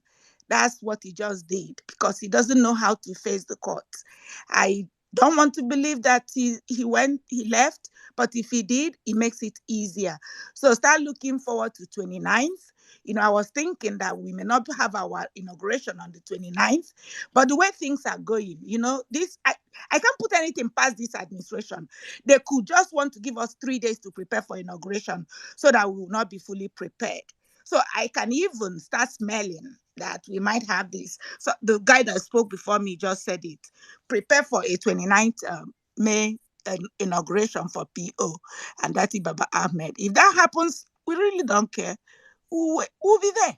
That's what he just did because he doesn't know how to face the courts. I don't want to believe that he left, but if he did, it makes it easier. So start looking forward to 29th. I was thinking that we may not have our inauguration on the 29th, but the way things are going, this I can't put anything past this administration. They could just want to give us 3 days to prepare for inauguration so that we will not be fully prepared. So I can even start smelling that we might have this. So the guy that spoke before me just said it. Prepare for a 29th May inauguration for PO and Dati Baba Ahmed. If that happens, we really don't care. We'll be there.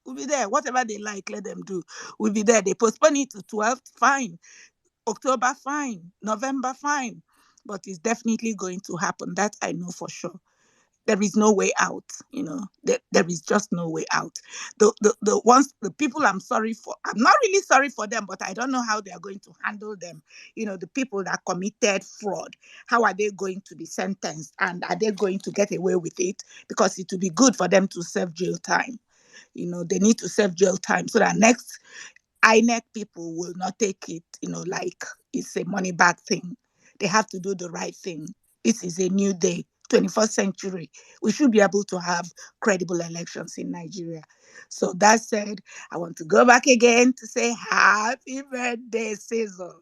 We'll be there. Whatever they like, let them do. We'll be there. They postpone it to 12th, fine. October, fine. November, fine. But it's definitely going to happen. That I know for sure. There is no way out, there is just no way out. The people I'm sorry for, I'm not really sorry for them, but I don't know how they are going to handle them. The people that committed fraud, how are they going to be sentenced and are they going to get away with it? Because it will be good for them to serve jail time. They need to serve jail time so that next INEC people will not take it, like it's a money back thing. They have to do the right thing. This is a new day, 21st century. We should be able to have credible elections in Nigeria. So that said, I want to go back again to say happy birthday, Cecil.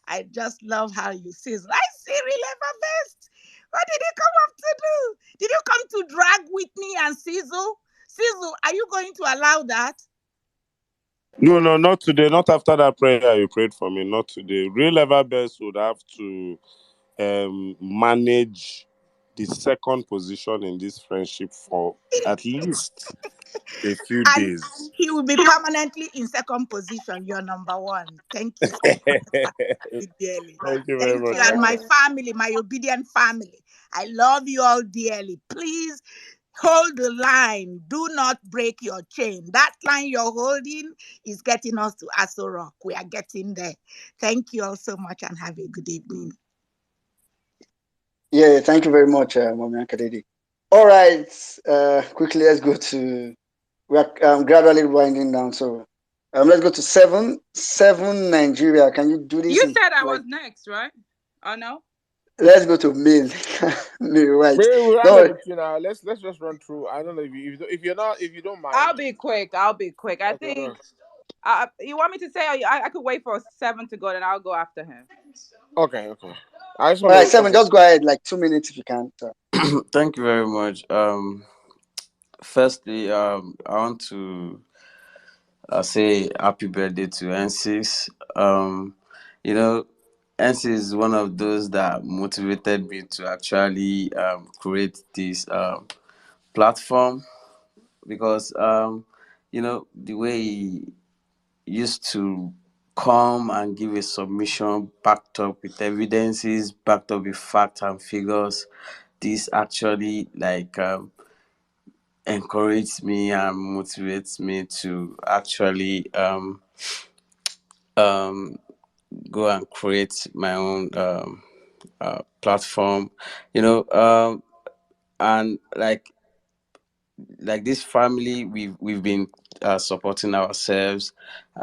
I just love how you sizzle. I see Lever Best. What did you come up to do? Did you come to drag with me and sizzle? Sizzle, are you going to allow that? No, no, not today. Not after that prayer you prayed for me. Not today. Real level best would have to manage the second position in this friendship for at least a few And days. he will be permanently in second position. You're number one. Thank you so much. You dearly. Thank you very Thank you. much, And my Mama. family, my obedient family. I love you all dearly. Please hold the line. Do not break your chain. That line you're holding is getting us to Aso Rock. We are getting there. Thank you all so much and have a good evening. Yeah, thank you very much, Mami Kadedi. All right, quickly let's go to. We are gradually winding down, so let's go to seven Nigeria. Can you do this? You said I was next, right? Oh no. Let's go to mail. Mail, right? Maybe we'll Don't round up worry. with you now. Let's just run through. I don't know if you don't mind. I'll be quick. I Okay, think. go. You want me to say? I could wait for 7 to go, then I'll go after him. Okay. I just All want right, to. Seven. Okay. Just go ahead, like 2 minutes if you can. So. Thank you very much. Firstly, I want to say happy birthday to N6. N6 is one of those that motivated me to actually create this platform because the way he used to come and give a submission backed up with evidences, backed up with facts and figures. This actually encourages me and motivates me to actually go and create my own platform, and like this family, we've been supporting ourselves.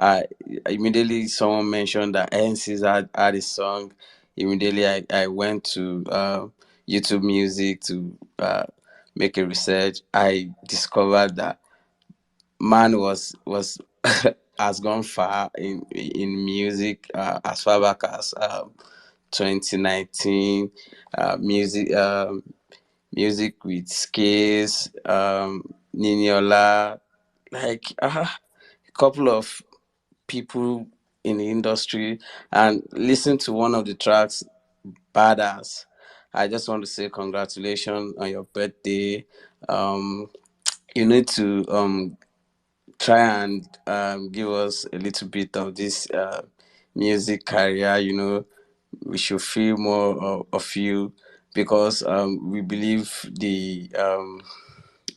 uh Immediately someone mentioned that NC's had a song. Immediately I went to YouTube Music to make a research. I discovered that man was has gone far in music, as far back as 2019. Music, music with Skills, Niniola, a couple of people in the industry, and listen to one of the tracks badass. I just want to say congratulations on your birthday. Um, you need to try and give us a little bit of this music career. We should feel more of you, because we believe the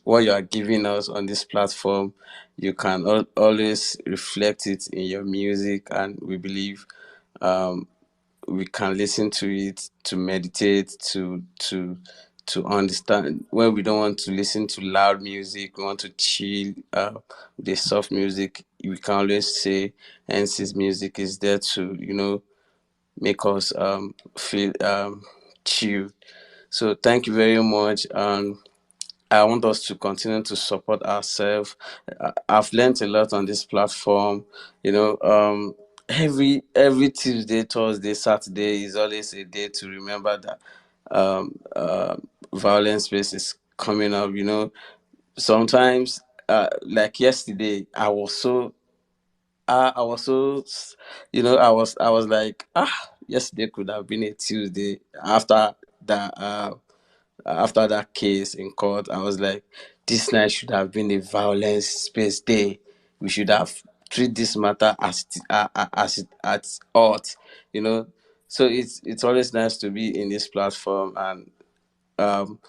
what you are giving us on this platform, you can always reflect it in your music, and we believe um, we can listen to it to meditate, to understand. When we don't want to listen to loud music, we want to chill with the soft music, we can always say NC's music is there to make us feel chill. So thank you very much. I want us to continue to support ourselves. I've learned a lot on this platform. Every Tuesday, Thursday, Saturday is always a day to remember that um, uh, violence space is coming up. Sometimes, like yesterday, I was so, I was like, yesterday could have been a Tuesday after that case in court. I was like, this night should have been a violence space day. We should have treat this matter as it at ought, you know. So it's always nice to be in this platform, and um,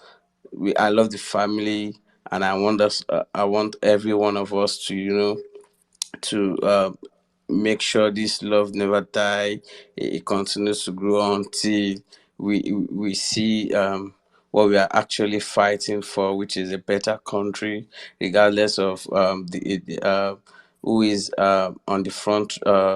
I love the family, and I want every one of us to to make sure this love never die. It continues to grow until we see what we are actually fighting for, which is a better country, regardless of who is on the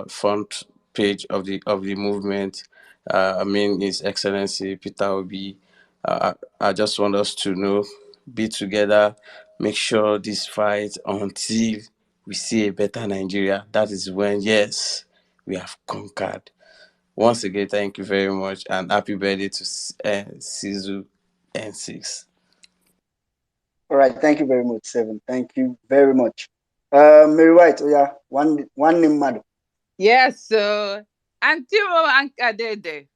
front page of the movement. I mean, His Excellency Peter Obi. I just want us to be together, make sure this fight until we see a better Nigeria. That is when, yes, we have conquered. Once again, thank you very much, and happy birthday to Sizu N6. All right, thank you very much, Seven. Thank you very much. Mary White, oh yeah, one name, madam. Yes, so Antimo Ankadede.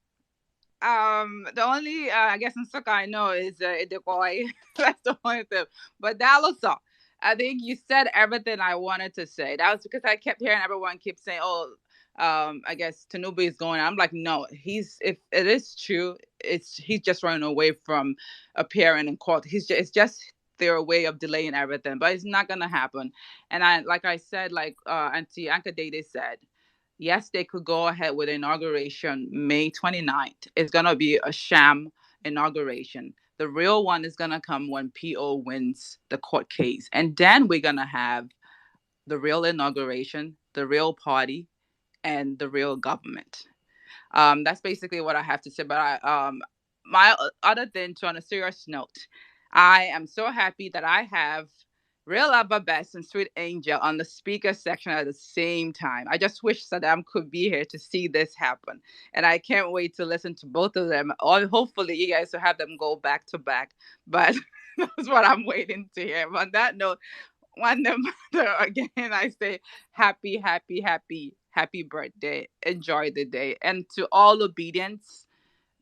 The only I guess in soccer I know is Adeleke. That's the only thing. But that also, I think you said everything I wanted to say. That was because I kept hearing everyone keep saying, "Oh, I guess Tanubu is going." I'm like, no, if it is true, he's just running away from appearing in court. It's just their way of delaying everything, but it's not gonna happen. And like I said, like Auntie Anka Dede said. Yes, they could go ahead with inauguration May 29th. It's going to be a sham inauguration. The real one is going to come when PO wins the court case. And then we're going to have the real inauguration, the real party, and the real government. That's basically what I have to say. But my other thing, to on a serious note, I am so happy that I have Real Abba Best and Sweet Angel on the speaker section at the same time. I just wish Saddam could be here to see this happen, and I can't wait to listen to both of them. Or hopefully, you guys will have them go back to back. But that's what I'm waiting to hear. On that note, one mother again, I say happy, happy, happy, happy birthday. Enjoy the day. And to all obedience,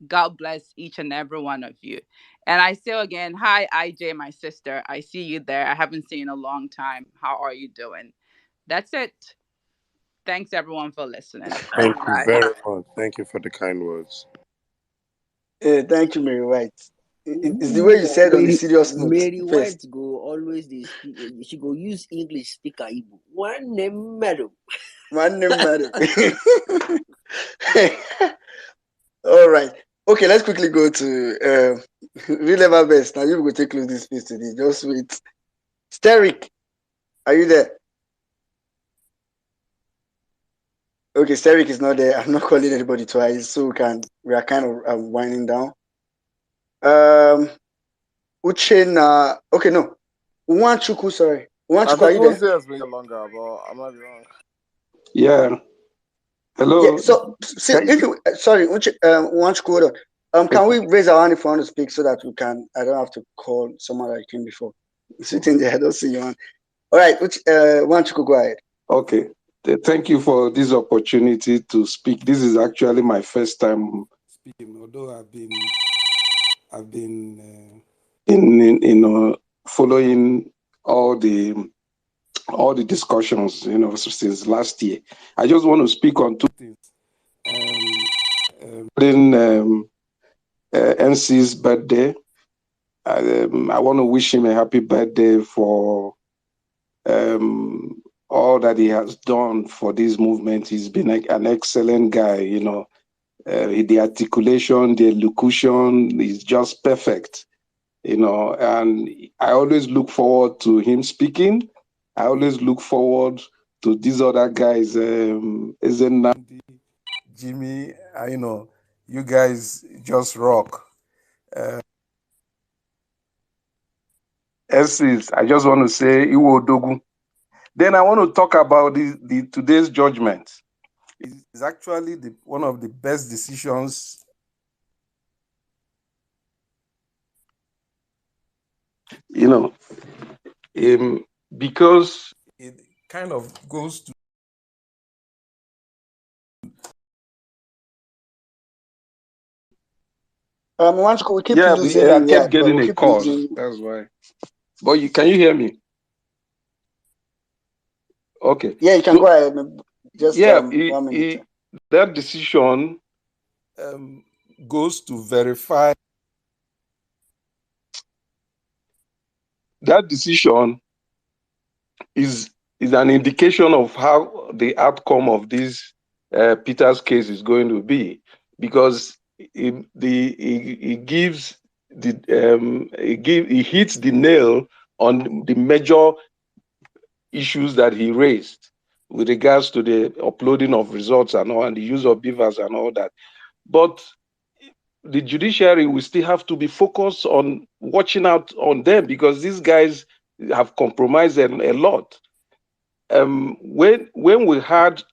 God bless each and every one of you. And I say again, hi, IJ, my sister. I see you there. I haven't seen you in a long time. How are you doing? That's it. Thanks everyone for listening. Thank you Bye. very much. Thank you for the kind words. Thank you, Mary White. It's the way you said on a serious note Mary first. White go always they speak. She go use English speaker Igbo. One name, madam. One name, madam. All right. Okay, let's quickly go to Real Ever Best. Now you will take close this space today. Just wait. Steric, are you there? Okay, Steric is not there. I'm not calling anybody twice, so we are kind of winding down. Uchenna. Okay, no. Uwanchuku, sorry. I Uwanchuku, are thought you it was there? there been longer, but I might be wrong. Yeah. Yeah. Hello. So, if you sorry, Uwanchuku, hold on. Can we raise our hand if you want to speak so that we can? I don't have to call someone that came before. Sitting there, I don't see you on. All right, Uwanchuku, go ahead. Okay. Thank you for this opportunity to speak. This is actually my first time speaking, although I've been following all the discussions, since last year. I just want to speak on two things. During NC's birthday, I want to wish him a happy birthday for all that he has done for this movement. He's been an excellent guy, the articulation, the elocution is just perfect, and I always look forward to him speaking. I always look forward to these other guys, Nandi, Jimmy, you guys just rock. Esses, I just want to say Iwo Dogu. Then I want to talk about the today's judgment. It's actually one of the best decisions, because it kind of goes to we keep losing I you. kept getting we a keep call. losing. That's why. But can you hear me? Okay. Yeah, you can go ahead. Just 1 minute. That decision goes to verify. That decision is an indication of how the outcome of this Peter's case is going to be, because it hits the nail on the major issues that he raised with regards to the uploading of results and all, and the use of beavers and all that. But the judiciary will still have to be focused on watching out on them, because these guys have compromised a lot. When we had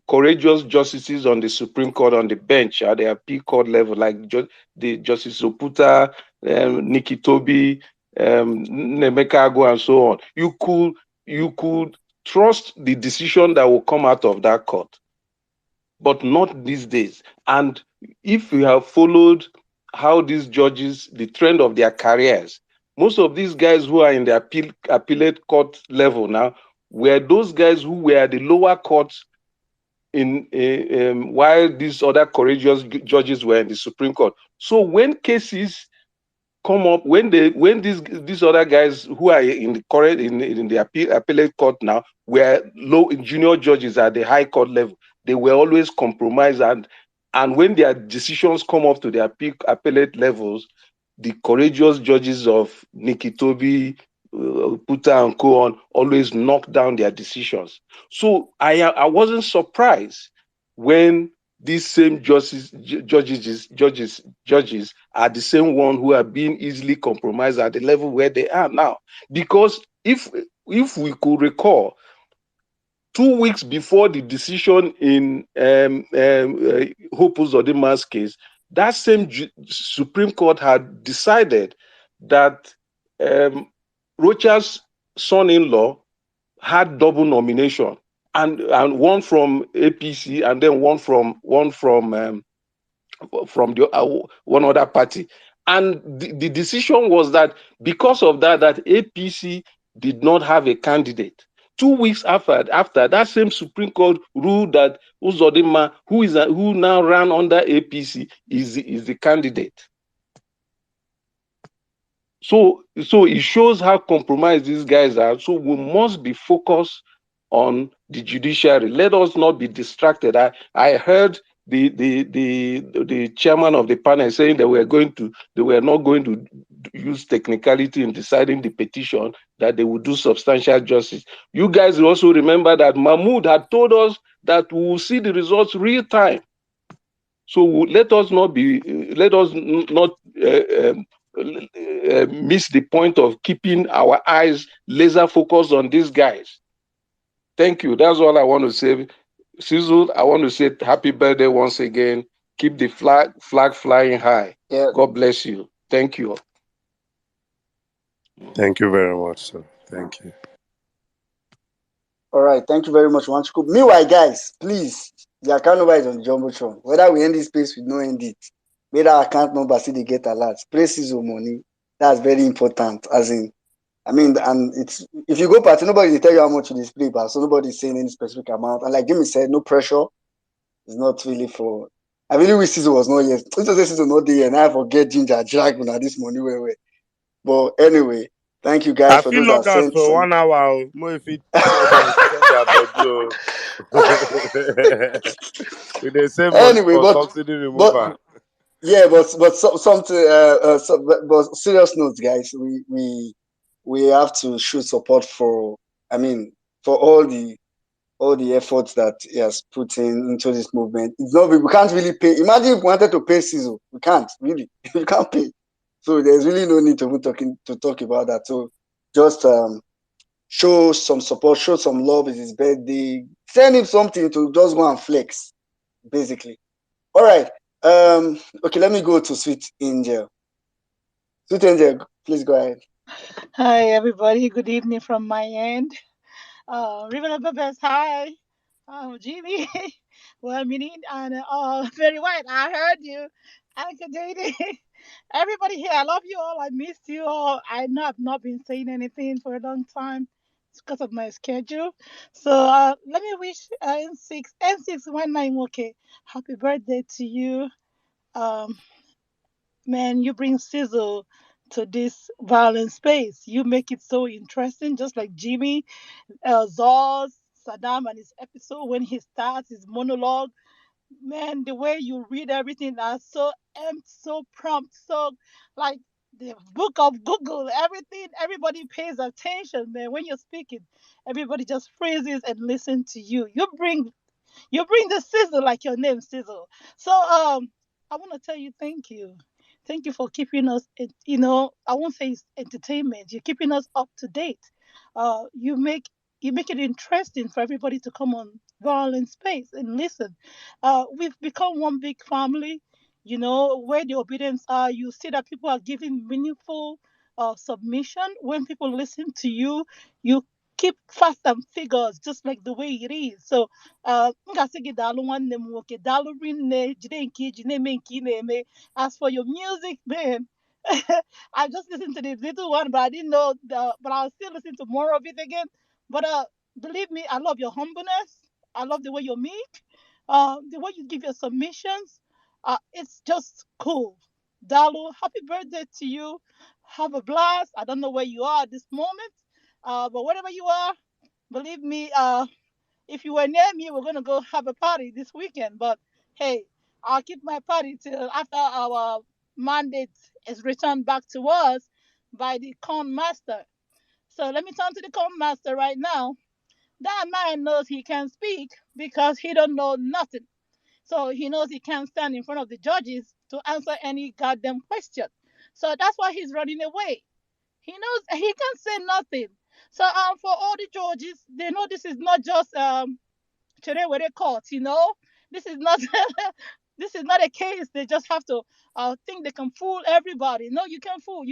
courageous justices on the Supreme Court on the bench at the appeal court level, like the Justice Oputa, Nikki Toby, Nemeka Agbo, and so on, you could trust the decision that will come out of that court, but not these days. And if you have followed how these judges, the trend of their careers, most of these guys who are in the appellate court level now were those guys who were at the lower courts while these other courageous judges were in the Supreme Court. So when cases come up, when these other guys who are in the appellate court now were junior judges at the high court level, they were always compromised, and when their decisions come up to the appellate levels, the courageous judges of Nikki Toby, Puta and co on always knock down their decisions. So I wasn't surprised when these same judges are the same one who are being easily compromised at the level where they are now. Because if we could recall, 2 weeks before the decision in Hope Uzodinma's case, that same Supreme Court had decided that Rocha's son-in-law had double nomination, and one from APC and then one from the one other party. And the decision was that because of that APC did not have a candidate. 2 weeks after that same Supreme Court ruled that Uzodinma, who now ran under APC, is the candidate. So it shows how compromised these guys are. So we must be focused on the judiciary. Let us not be distracted. I heard the chairman of the panel saying they were not going to use technicality in deciding the petition, that they would do substantial justice. You guys will also remember that Mahmoud had told us that we will see the results real time. So let us not miss the point of keeping our eyes laser focused on these guys. Thank you. That's all I want to say. Sizzle, I want to say happy birthday once again. Keep the flag flying high. Yeah. God bless you. Thank you. Thank you very much, sir. Thank you. All right. Thank you very much, Wanchuku. Meanwhile, guys, please, the account number is on the Jumbotron. Whether we end this space, we don't end it. make that account number see they get alert. Spray Sizzle money. That's very important. As in, I mean, and it's if you go party, nobody will tell you how much you display, but so nobody's saying any specific amount. And like Jimmy said, no pressure. It's not really for. I really wish Sizzle was not here. It's just Sizzle not there, and I forget Ginger drag on this money way. But anyway, thank you guys I for feel those that log out sent for some. 1 hour. More if it tell them send their body. We they save money Anyway, for but subsidy but remover. yeah, but something. But serious notes, guys. We have to show support for. I mean, for all the efforts that he has put in into this movement. It's not we can't really pay. Imagine if we wanted to pay Sizzle. We can't really. We can't pay. So there's really no need to even talk about that. So just show some support, show some love. It's his birthday. Send him something to just go and flex, basically. All right. Okay, let me go to Sweet Angel. Sweet Angel, please go ahead. Hi, everybody. Good evening from my end. River Babes, hi. Jimmy, well, meaning, and Very White, I heard you. Anka Dating. Everybody here, I love you all. I missed you all. I know I've not been saying anything for a long time. It's because of my schedule. So let me wish N619, okay. Happy birthday to you. Um, Man, you bring sizzle to this violent space. You make it so interesting, just like Jimmy, Zaz, Saddam, and his episode when he starts his monologue. Man, the way you read everything are so amped, so prompt, so like the book of Google, everything, everybody pays attention, man. When you're speaking, everybody just freezes and listen to you. You bring the sizzle like your name sizzle. So I want to tell you thank you. Thank you for keeping us I won't say it's entertainment. You're keeping us up to date. You make it interesting for everybody to come on Violent Space and listen. We've become one big family. Where the obedience are, you see that people are giving meaningful submission. When people listen to you, you keep fast and figures just like the way it is. So m ga-asị gị daalụ nwanne m nwoke, daalụ rinne, jide nke iji na-eme nke ị na-eme. As for your music, man, I just listened to the little one, but I didn't know but I'll still listen to more of it again. But believe me, I love your humbleness. I love the way you're meek, the way you give your submissions. It's just cool. Dalu, happy birthday to you. Have a blast. I don't know where you are at this moment, but wherever you are, believe me, if you were near me, we're gonna go have a party this weekend. But hey, I'll keep my party till after our mandate is returned back to us by the corn master. So let me turn to the corn master right now. That man knows he can speak because he don't know nothing. So he knows he can't stand in front of the judges to answer any goddamn question. So that's why he's running away. He knows he can't say nothing. So for all the judges, they know this is not just today where they caught, this is not this is not a case they just have to think they can fool everybody. No, you can fool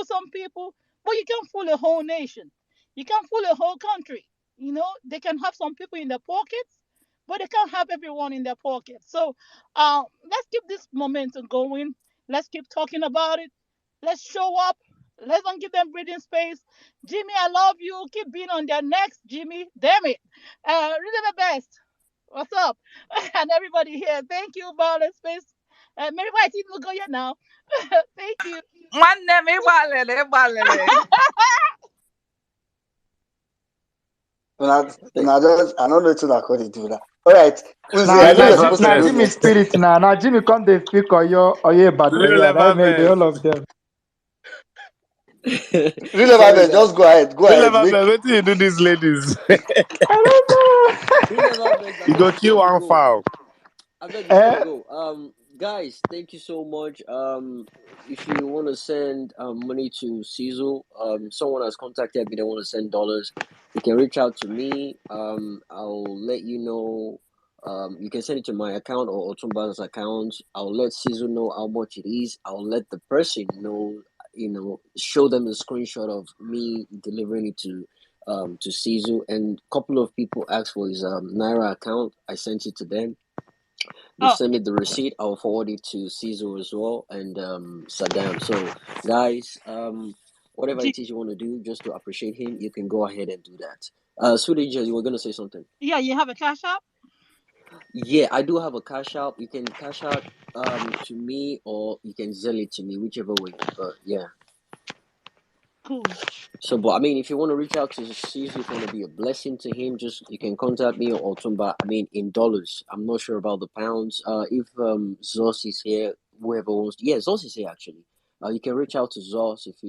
some people, but you can't fool a whole nation. You can't fool a whole country. They can have some people in their pockets, but they can't have everyone in their pockets. So let's keep this momentum going. Let's keep talking about it. Let's show up. Let's not give them breathing space. Jimmy, I love you. Keep being on their necks, Jimmy. Damn it. Really the best. What's up? And everybody here, thank you, Violent Space. Mary White, you go here now. Thank you. Nwanne m ịgbalịrị. I don't know to how they do that. All right, Uzi, Now, I know Really now, you're Jim, supposed to now go Jimmy Baptist. next. spirit now. Now Jimmy come they speak or your battery. Real Yeah, that ever made the best. all of them. Really, Sorry, guys. just go ahead. Go Real ahead. ever best. Make What do you do these ladies? I don't Real ever best. I You beg go before kill you one go. fowl. I beg know. before you Eh? go. Guys, thank you so much. If you want to send money to Cecil, someone has contacted me. They want to send dollars. You can reach out to me. I'll let you know. You can send it to my account or Otumba's account. I'll let Cecil know how much it is. I'll let the person know. Show them the screenshot of me delivering it to Cecil. And a couple of people asked for his Naira account. I sent it to them. Just send me the receipt. I'll forward it to Caesar as well and Saddam. So, guys, whatever it is you want to do just to appreciate him, you can go ahead and do that. Sweet Angel, you were gonna say something. Yeah, you have a cash app? Yeah, I do have a cash out. You can cash out to me or you can sell it to me, whichever way. But yeah. Cool. So, but I mean, if you want to reach out to Caesar, if you want to be a blessing to him, just you can contact me or Otumba. I mean, in dollars. I'm not sure about the pounds. If Zos is here, whoever wants, yeah, Zos is here actually. You can reach out to Zos if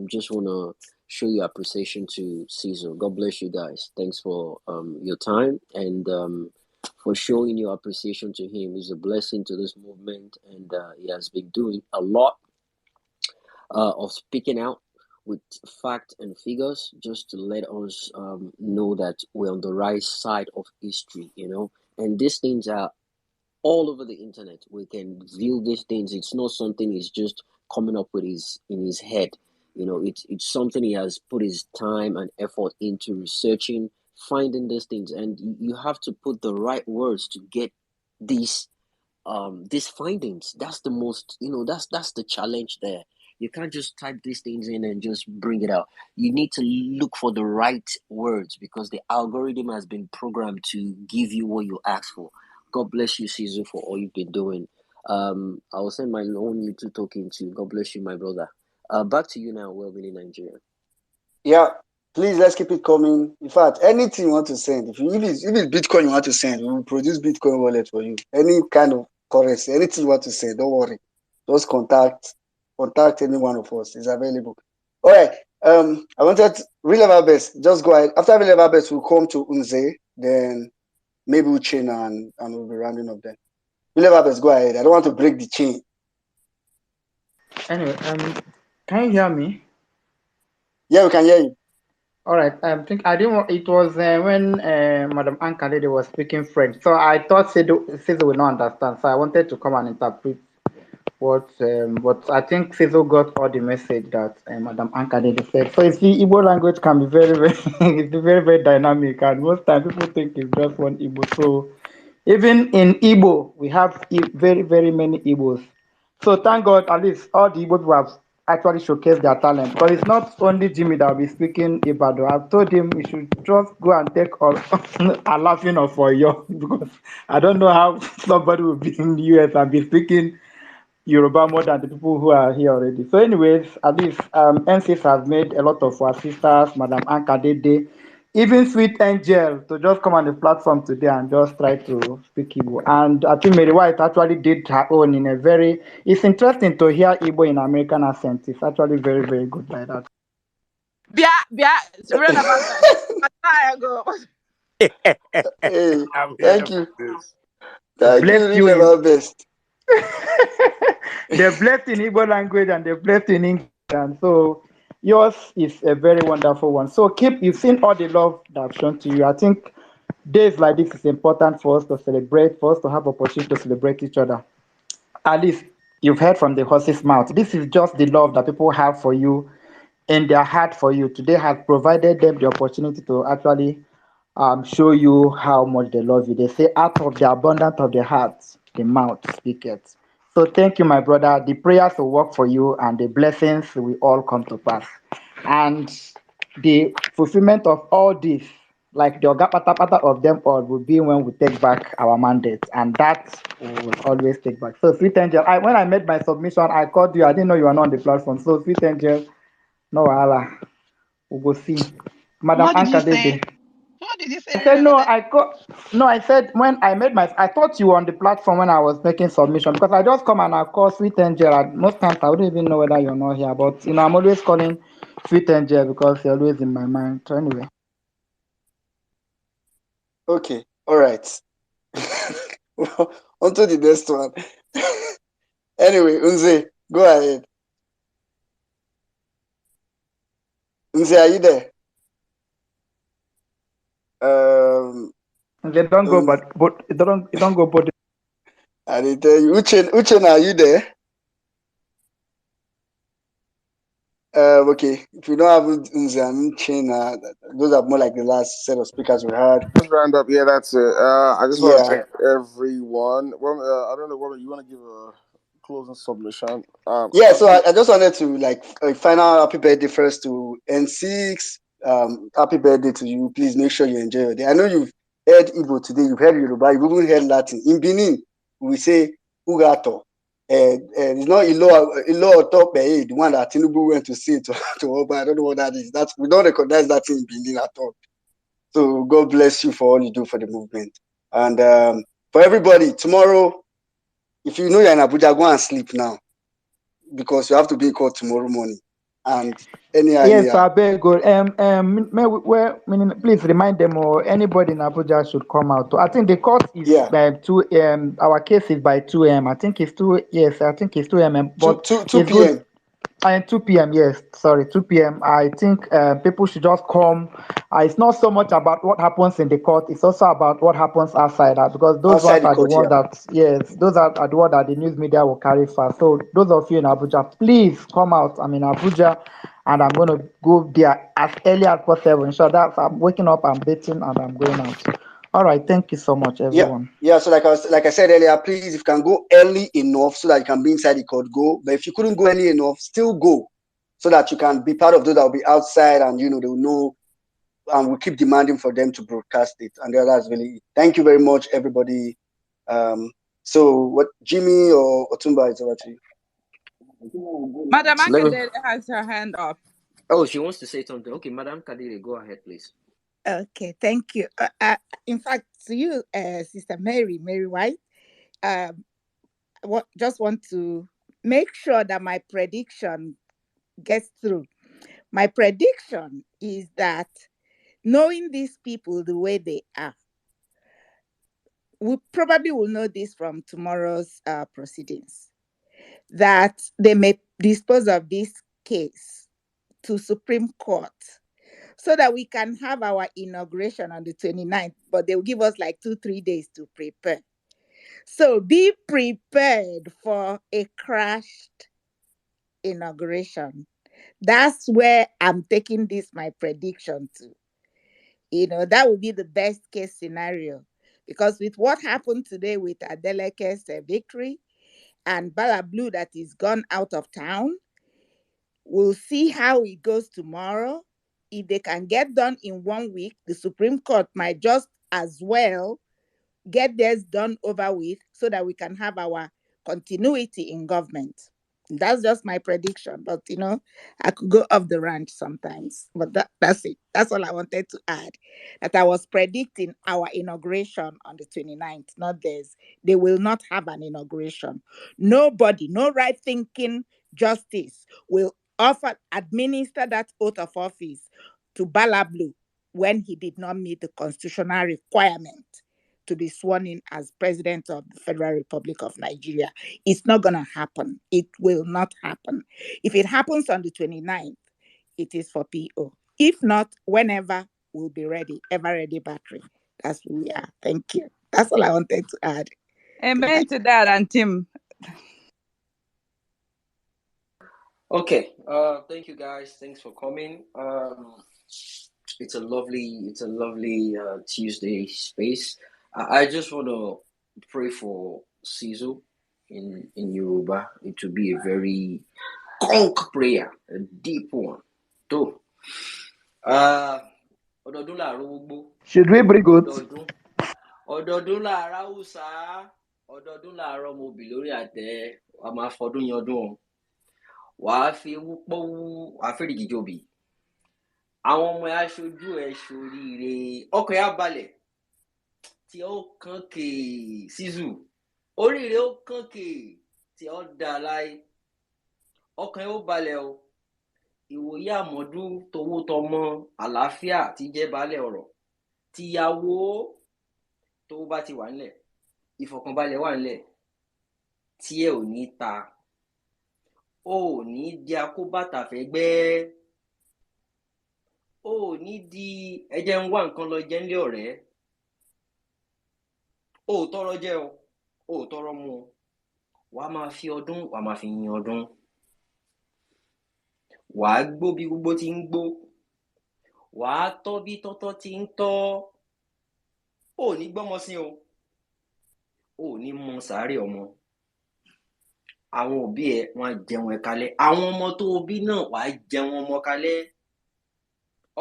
just want to show your appreciation to Caesar. God bless you guys. Thanks for your time and for showing your appreciation to him. He's a blessing to this movement, and he has been doing a lot of speaking out with fact and figures just to let us know that we're on the right side of history, and these things are all over the internet. We can view these things. It's not something he's just coming up with in his head. It's something he has put his time and effort into researching, finding these things, and you have to put the right words to get these findings. That's the most, that's the challenge there. You can't just type these things in and just bring it out. You need to look for the right words because the algorithm has been programmed to give you what you ask for. God bless you, Caesar, for all you've been doing. I will send my own YouTube token to. God bless you, my brother. Back to you now, well-being Nigeria. Yeah, please let's keep it coming. In fact, anything you want to send, if it's Bitcoin you want to send, we will produce Bitcoin wallet for you. Any kind of currency, anything you want to send, don't worry. Just contact any one of us. It's available. All right. I wanted real level best. Just go ahead. After real level best, we'll come to Unze, then maybe we'll chain and we'll be rounding up then. Real level best, go ahead. I don't want to break the chain. Anyway, can you hear me? Yeah, we can hear you. All right. I think I didn't. It was when Madam Anka lady was speaking French, so I thought Sido would not understand. So I wanted to come and interpret what. But I think Sido got all the message that Madam Anka lady said. So you see, Igbo language can be very, very, it's very, very dynamic, and most times people think it's just one Igbo. So even in Igbo, we have very, very many Igbos. So thank God, at least all the Igbo people have actually showcased their talent. Because it's not only Jimmy that will be speaking Ibado. I've told him he should just go and take all a laughing of for you because I don't know how somebody will be in the US and be speaking Yoruba more than the people who are here already. So, anyways, at least NCs have made a lot of our sisters, Madam Anka Dede, even Sweet Angel, to just come on the platform today and just try to speak Igbo. And I think Mary White actually did her own in a very. It's interesting to hear Igbo in American accent. It's actually very, very good like that. Bia, real about that. I go. Hey, I'm here thank for you. this. Thank you, Bless real you in level best. they're blessed in Igbo language and they're blessed in English. And so yours is a very wonderful one. So you've seen all the love that I've shown to you. I think days like this is important for us to celebrate, for us to have opportunity to celebrate each other. At least you've heard from the horse's mouth. This is just the love that people have for you in their heart for you. Today has provided them the opportunity to actually show you how much they love you. They say, out of the abundance of the heart, the mouth speaketh. So thank you, my brother. The prayers will work for you and the blessings will all come to pass. And the fulfillment of all this, like the Oga Pata Pata of them all, will be when we take back our mandate. And that we will always take back. So, Sweet Angel, when I made my submission, I called you. I didn't know you were not on the platform. So, Sweet Angel, no wahala. We'll go see. Madam What did you Anka say? Dede. What did you say, I said real no. about No. I said when I made my. I thought you were on the platform when I was making submission because I just come and I call Sweet Angel. And most times I wouldn't even know whether you're not here, but I'm always calling Sweet Angel because you're always in my mind. So anyway. Okay, all right. On to the next one. Anyway, Unze, go ahead. Unze, are you there? They don't go, but they don't go, but. I didn't tell you. Uchen, are you there? Okay, if we don't have Nzam, China, those are more like the last set of speakers we had. Let's round up. Yeah, that's it. I just want to Yeah, thank everyone. Well, I don't know, Robert, you want to give a closing submission? yeah. I So think I just wanted to like a final happy birthday first to N6. Happy birthday to you. Please make sure you enjoy your day. I know you've heard Igbo today. You've heard Yoruba. You've even heard Latin. In Benin, we say Ugato. And it's not Ilo or top, the one that Tinubu went to say to Oba. I don't know what that is. That's we don't recognize that in Benin at all. So God bless you for all you do for the movement. And for everybody, tomorrow, if you know you're in Abuja, go and sleep now because you have to be in court tomorrow morning. And Yes, anyhow, I beg God. Please remind them or anybody in Abuja should come out. I think the court is yeah, by 2 our case is by 2 I think it's 2, yes, I think it's 2 but 2 it's good. p.m. And 2 p.m. Yes, sorry, 2 p.m. I think people should just come. It's not so much about what happens in the court; it's also about what happens outside. Because those Outside ones the are the court, ones yeah. that, yes, those are the ones that the news media will carry fast. So those of you in Abuja, please come out. I'm in Abuja, and I'm going to go there as early as possible. So that's I'm waking up, I'm bathing, and I'm going out. All right, thank you so much, Yeah, everyone. yeah. So like I said earlier, please, if you can go early enough so that you can be inside the court, go. But if you couldn't go early enough, still go so that you can be part of those that will be outside and they will know and we keep demanding for them to broadcast it. And that's really it. Thank you very much, everybody. So what Jimmy or Otumba is over to you. Madam So let me. Akadele has her hand up. Oh, she wants to say something. Okay, Madam Kadiri, go ahead, please. Okay, thank you. In fact, to you, Sister Mary White, just want to make sure that my prediction gets through. My prediction is that knowing these people the way they are, we probably will know this from tomorrow's proceedings, that they may dispose of this case to Supreme Court so that we can have our inauguration on the 29th, but they'll give us like 2-3 days to prepare. So be prepared for a crashed inauguration. That's where I'm taking this, my prediction to. That would be the best case scenario. Because with what happened today with Adeleke's victory and Bala Blue that is gone out of town, we'll see how it goes tomorrow. If they can get done in 1 week, the Supreme Court might just as well get theirs done over with so that we can have our continuity in government. That's just my prediction, but I could go off the ranch sometimes. But that's it. That's all I wanted to add. That I was predicting our inauguration on the 29th, not theirs. They will not have an inauguration. Nobody, no right thinking justice will administer that oath of office to Bala Blue when he did not meet the constitutional requirement to be sworn in as president of the Federal Republic of Nigeria. It's not going to happen. It will not happen. If it happens on the 29th, it is for PO. If not, whenever, we'll be ready. Ever ready battery. That's who we are. Thank you. That's all I wanted to add. Amen to that, and Tim. Okay. Thank you guys. Thanks for coming. It's a lovely Tuesday space. I just want to pray for Sizo in Yoruba. It will be a very conk prayer, a deep one. So, ọdọọdún làárọ̀ gbogbo, Should we bring it? ọdọọdún làárọ̀ Haúsá, ọdọọdún làárọ̀ mobì lórí àtẹ, wàá máa fọdún yọdún o. Wàá fi ewu pọ́wú, wàá fèrègì jòbì. Àwọn ọmọ ẹ aṣojú ẹ ṣoríire, ọkàn ẹ á balẹ̀ tí ó kàn kè Sizu, oríire ó kàn kè tí ó dà láì, ọkàn ẹ ó balẹ̀ o. Ìwòye àmọ́dún towó tọmọ àlàáfíà tí jẹ́ baálẹ̀ ọ̀rọ̀, tìyàwó tó bá ti wà nílẹ̀, ìfọ̀kànbalẹ̀ wà nílẹ̀, tí ẹ ò ní ta, ó ò ní di akóbàtà fẹ́gbẹ́, ó ò ní di ẹjẹ́ ń wá nǹkan lọ jẹ́ ńlé ọ̀rẹ́, ó ò tọrọ jẹ o, ó ò tọrọ mu o, wàá máa fi ọdún, wàá máa fi yin ọdún. wàá gbó bí gbogbo ti ń gbó, wàá tọ́ bí tọ́tọ́ ti ń tọ́, ò ní gbọ́mọ sí o, ò ní mú sàárè ọmọ. Àwọn òbí ẹ wọ́n á jẹun ẹ kalẹ̀, àwọn ọmọ tó o bí náà wàá jẹun ọmọ kalẹ̀.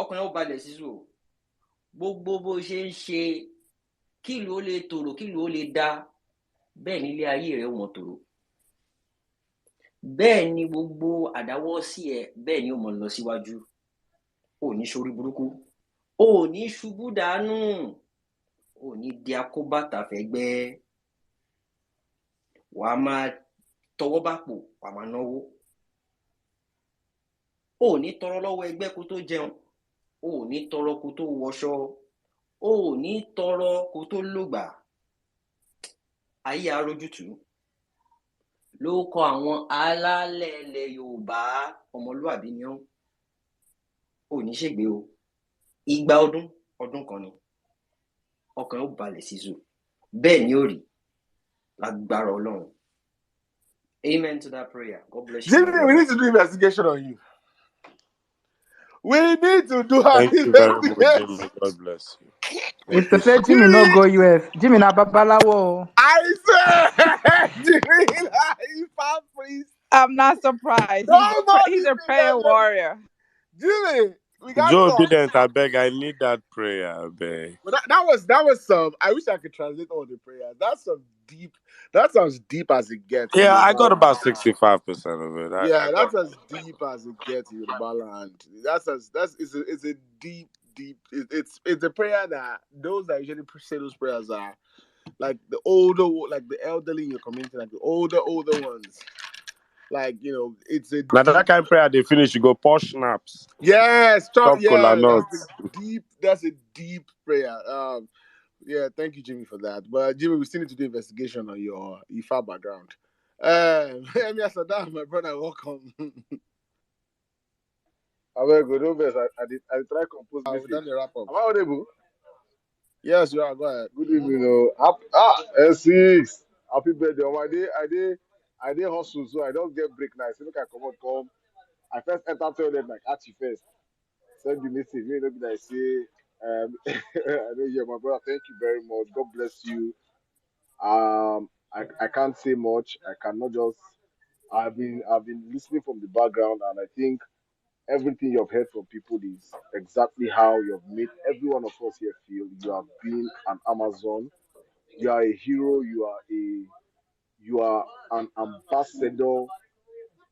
Ọkàn ẹ ó balẹ̀ sísù o. Gbogbo bó ṣe ń ṣe kí ìlú ó lè tòrò, kí ìlú ó lè dá, bẹ́ẹ̀ nílé ayé rẹ ó mọ tòrò. Bẹ́ẹ̀ ni gbogbo àdáwọ́sí ẹ bẹ́ẹ̀ ni ó mọ lọ síwájú. Ò ní ṣorí burúkú, ò ní ṣubú dànù, ò ní di akóbàtà fẹ́gbẹ́. Wàá máa tọwọ́ bàpò, wàá máa náwó. Ò ní tọrọ lọ́wọ́ ẹgbẹ́ kó tó jẹun, ò ní tọrọ kó tó wọṣọ, ò ní tọrọ kó tó lògbà. Ayé arójútù ló kọ àwọn alálẹ̀ ilẹ̀ Yorùbá, ọmọlúwàbí ni ò ní ṣègbé o. Igba ọdún, ọdún kan ni. Ọkàn ó balẹ̀ sísù, bẹ́ẹ̀ ni ó rí lágbára Ọlọ́run. Amen to that prayer. God bless you. Jimmy, we need to do investigation on you. We need to do an Thank you very much, investigation. Jimmy. God bless you. It's to say Jimmy no go US. Jimmy na babalawo. I said, Jimmy, he's a priest. I'm not surprised. He's a prayer warrior. Jimmy, we got Joe some. Bident, I beg, I need that prayer, I beg. But that was some. I wish I could translate all the prayers. That's some deep. That sounds deep as it gets. Yeah, I got about 65% of it. I That's got as deep as it gets in Yoruba land. It's a deep. It's a prayer that those that usually say those prayers are like the older, like the elderly in your community, like the older ones. Like, you know, it's a now that kind of prayer they finish, you go pour snaps. yes, Top cola nuts. That's a deep prayer. Yeah, thank you, Jimmy, for that. But Jimmy, we still need to do investigation on your IFA background. Emia Saddam, my brother, welcome. I will go do best. I try compose We've message. done the wrap up. Am I audible? Yes, you are. Go ahead. Good evening. S6. Happy birthday. On my day, I did hustle, so I don't get break now. So look, I come. I first enter toilet like Archie first. Send the message. Me know that I say, I know you, my brother. Thank you very much. God bless you. I can't say much. I cannot just. I've been listening from the background, and I think everything you've heard from people is exactly how you've made every one of us here feel. You have been an Amazon. You are a hero. You are an ambassador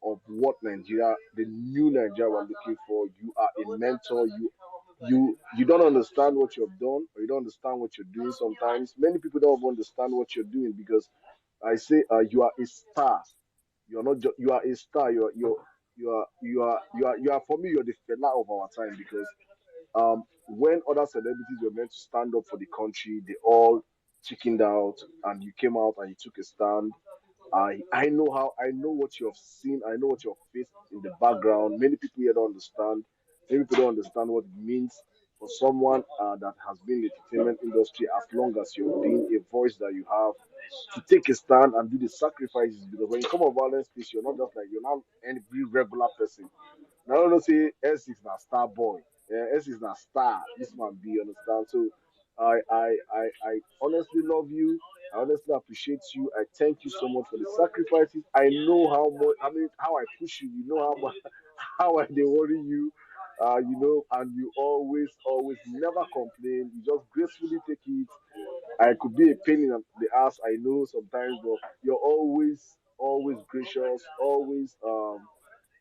of what Nigeria, the new Nigeria we're looking for. You are a mentor. You don't understand what you've done, or you don't understand what you're doing. Sometimes many people don't even understand what you're doing because I say you are a star. You're not. You are a star. You are. For me, you're the fella of our time because when other celebrities were meant to stand up for the country, they all chickened out, and you came out and you took a stand. I know what you have seen. I know what you have faced in the background. Many people here don't understand. Many people don't understand what it means for someone that has been in the entertainment industry as long as you've been a voice that you have to take a stand and do the sacrifices. Because when you come on violence space, you're not just like you're not any regular person. Now I don't say S is not star boy. Yeah, S is not star. This man be understand. So I honestly love you. I honestly appreciate you. I thank you so much for the sacrifices. I know how much. I mean, how I push you. You know how much how I they worry you. And you always never complain. You just gracefully take it. I could be a pain in the ass. I know sometimes, but you're always gracious. Always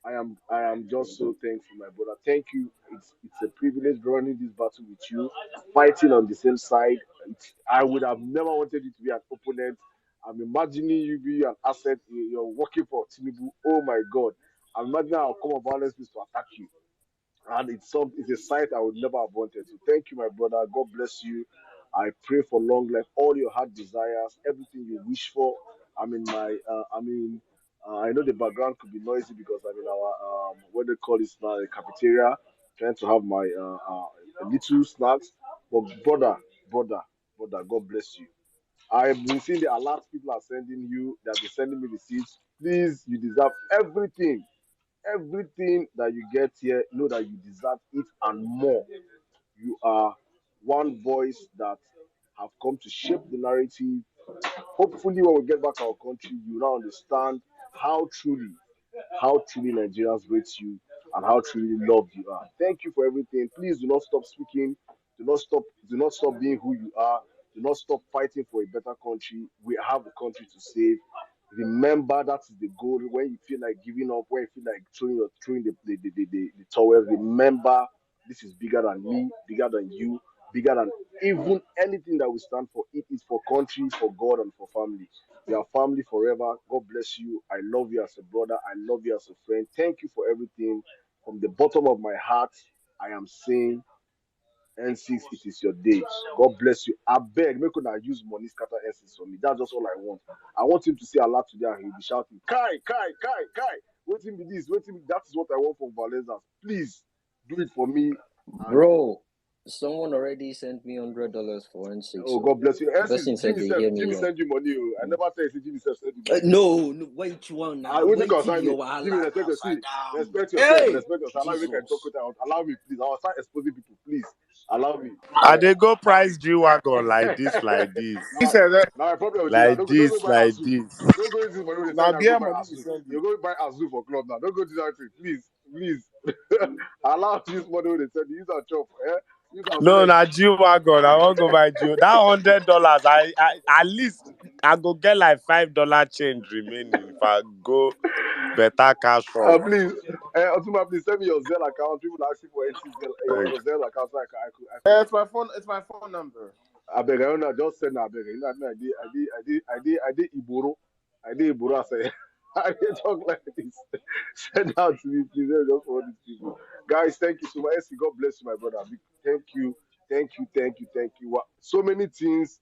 I am just so thankful, my brother. Thank you. It's a privilege running this battle with you, fighting on the same side. I would have never wanted you to be an opponent. I'm imagining you be an asset. You're working for Tinubu. Oh my God! I'm imagining I'll come of violence to attack you, and it's a sight I would never have wanted. So thank you, my brother. God bless you. I pray for long life, all your heart desires, everything you wish for. I know the background could be noisy because I'm in our what they call it now, a cafeteria, trying to have my little snacks. But brother, God bless you. I've been seeing the alerts people are sending you, that they're sending me receipts. Please, you deserve everything Everything that you get here, know that you deserve it and more. You are one voice that have come to shape the narrative. Hopefully, when we get back to our country, you now understand how truly, how truly Nigerians rate you and how truly loved you are. Thank you for everything. Please do not stop speaking. Do not stop being who you are. Do not stop fighting for a better country. We have a country to save. Remember that is the goal. When you feel like giving up, when you feel like throwing the towel, remember this is bigger than me, bigger than you, bigger than even anything that we stand for. It is for country, for God, and for family. We are family forever. God bless you. I love you as a brother. I love you as a friend. Thank you for everything. From the bottom of my heart, I am saying N6, it is your day. God bless you. I beg, make una use money scatter N6 for me. That's just all I want. I want him to say a lot today and he'll be shouting, Kai, Kai, Kai, Kai. Waiting be this, waiting. That is what I want from Valencia. Please do it for me. And Bro, someone already sent me $100 for N6, oh, so God bless you. the N6, person said Jimmy they said, hear me Jimmy now. send you money. Oh. I Mm. never tell you, say Jimmy said send you money. No, wait you want I now. wait to Wait till concern me. your Jimmy, wahala respect now, your see. Sadam. Respect yourself. Hey, Respect yourself. Allow me to talk Jesus. with you. Allow me, please. I'll start exposing people, please. Allow me. I they go price G wagon like this, like this, He now, said that. now my problem with you now. like Don't go this, buy like Azu. this. Don't go into money when they say Now, now go beer buy money be Azu. send you. You go buy Azu for club now. Don't go do that thing, please, please. Allow this money when they send you. Use our chop, Use our No, flex. na G wagon. I won't go buy G. That $100, I at least I go get like $5 change remaining if I go better cash shop. Please, Otuma, please send me your Zelle account. People asking for NC Zelle, Like, your Zelle account so I could. It's my phone. It's my phone number. I beg, I don't know. Just send I beg. You know, I did Iboro. I did Iboro. I say, I did talk like this. Send out to me, please. Just for these people, guys. Thank you so much. SC, God bless you, my brother. Thank you, thank you, thank you, thank you. So many things,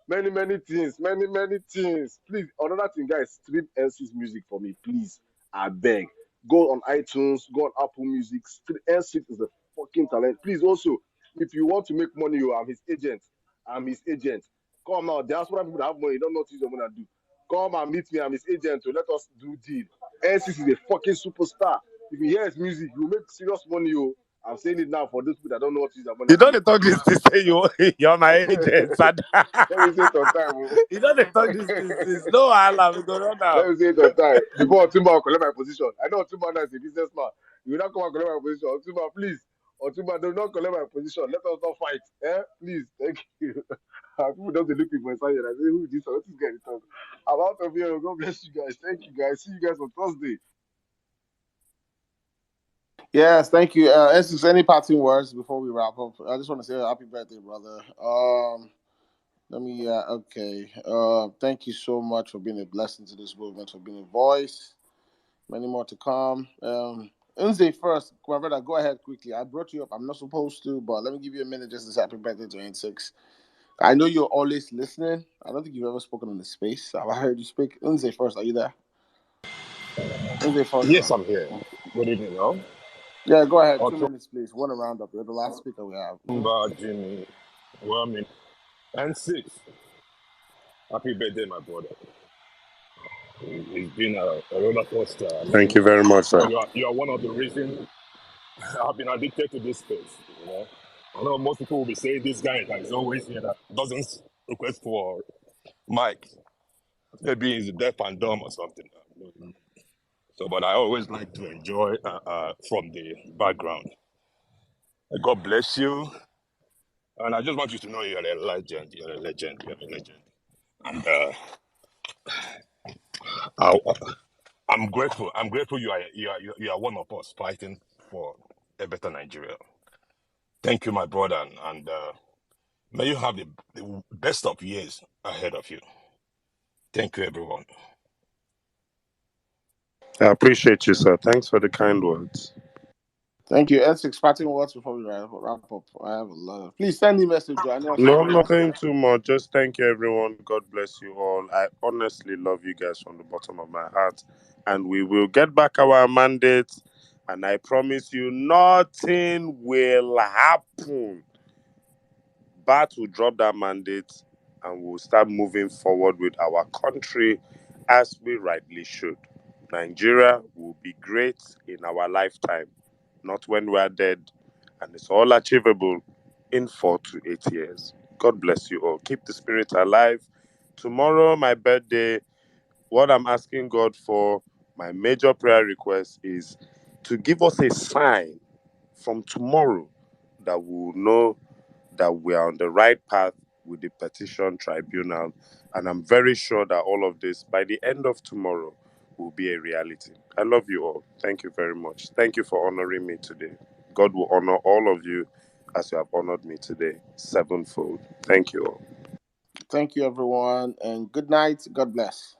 many things, many things. Please, another thing, guys. Stream NC's music for me, please. I beg. Go on iTunes. Go on Apple Music. NC is the fucking talent. Please, also, if you want to make money, I'm his agent. I'm his agent. Come now, diaspora people that have money, don't know what you're gonna do. Come and meet me. I'm his agent. So let us do deal. NCC is a fucking superstar. If you hear his music, you make serious money. Oh. I'm saying it now for those people that don't know what you're you gonna don't do. dey talk this to say you're my agent, Sad. Let me say it on time. Oh. You don't dey talk this to since no Allah, we go run Let now. me say it on time. Before Otumba will collect my position. I know Otumba now is a businessman. You will not come and collect my position. Otumba, please. Otumba, do not collect my position. Let us not fight. Please. Thank you. People don't look me for a second. I say, who is this? What is this guy talk? I'm out of here. God bless you guys. Thank you guys. See you guys on Thursday. Yes, thank you. Essex, any parting words before we wrap up? I just want to say happy birthday, brother. Let me. Okay. Thank you so much for being a blessing to this movement, for being a voice. Many more to come. Wednesday first, my brother, go ahead quickly. I brought you up. I'm not supposed to, but let me give you a minute just to say happy birthday to N6. I know you're always listening. I don't think you've ever spoken on the space. Have I heard you speak? Wednesday first, are you there? Wednesday first. Yes, I'm here. Good evening, all. Yeah, go ahead. 2 minutes, Otumba, please. One roundup. You're the last speaker we have. Jimmy, Wellman, and Six. Happy birthday, my brother. It's been a roller coaster. I Thank mean, you very much, sir. you are one of the reasons I've been addicted to this space. You know, I know most people will be saying this guy that is always here that doesn't request for Mike. Maybe he's deaf and dumb or something. So, but I always like to enjoy from the background. God bless you. And I just want you to know you're a legend. You're a legend. You're a legend. And I, I'm grateful. I'm grateful you are one of us fighting for a better Nigeria. Thank you, my brother, and may you have the best of years ahead of you. Thank you, everyone. I appreciate you, sir. Thanks for the kind words. Thank you. Essex, parting words before we wrap up. I have a lot of. Please send me a message. I know I'm No, supposed to. nothing too much. Just thank you, everyone. God bless you all. I honestly love you guys from the bottom of my heart. And we will get back our mandate. And I promise you, nothing will happen. Bat will drop that mandate and we'll start moving forward with our country as we rightly should. Nigeria will be great in our lifetime, not when we are dead. And it's all achievable in 4 to 8 years. God bless you all. Keep the spirit alive. Tomorrow, my birthday, what I'm asking God for, my major prayer request is to give us a sign from tomorrow that we will know that we are on the right path with the petition tribunal. And I'm very sure that all of this, by the end of tomorrow, will be a reality. I love you all. Thank you very much. Thank you for honoring me today. God will honor all of you as you have honored me today, sevenfold. Thank you all. Thank you, everyone, and good night. God bless.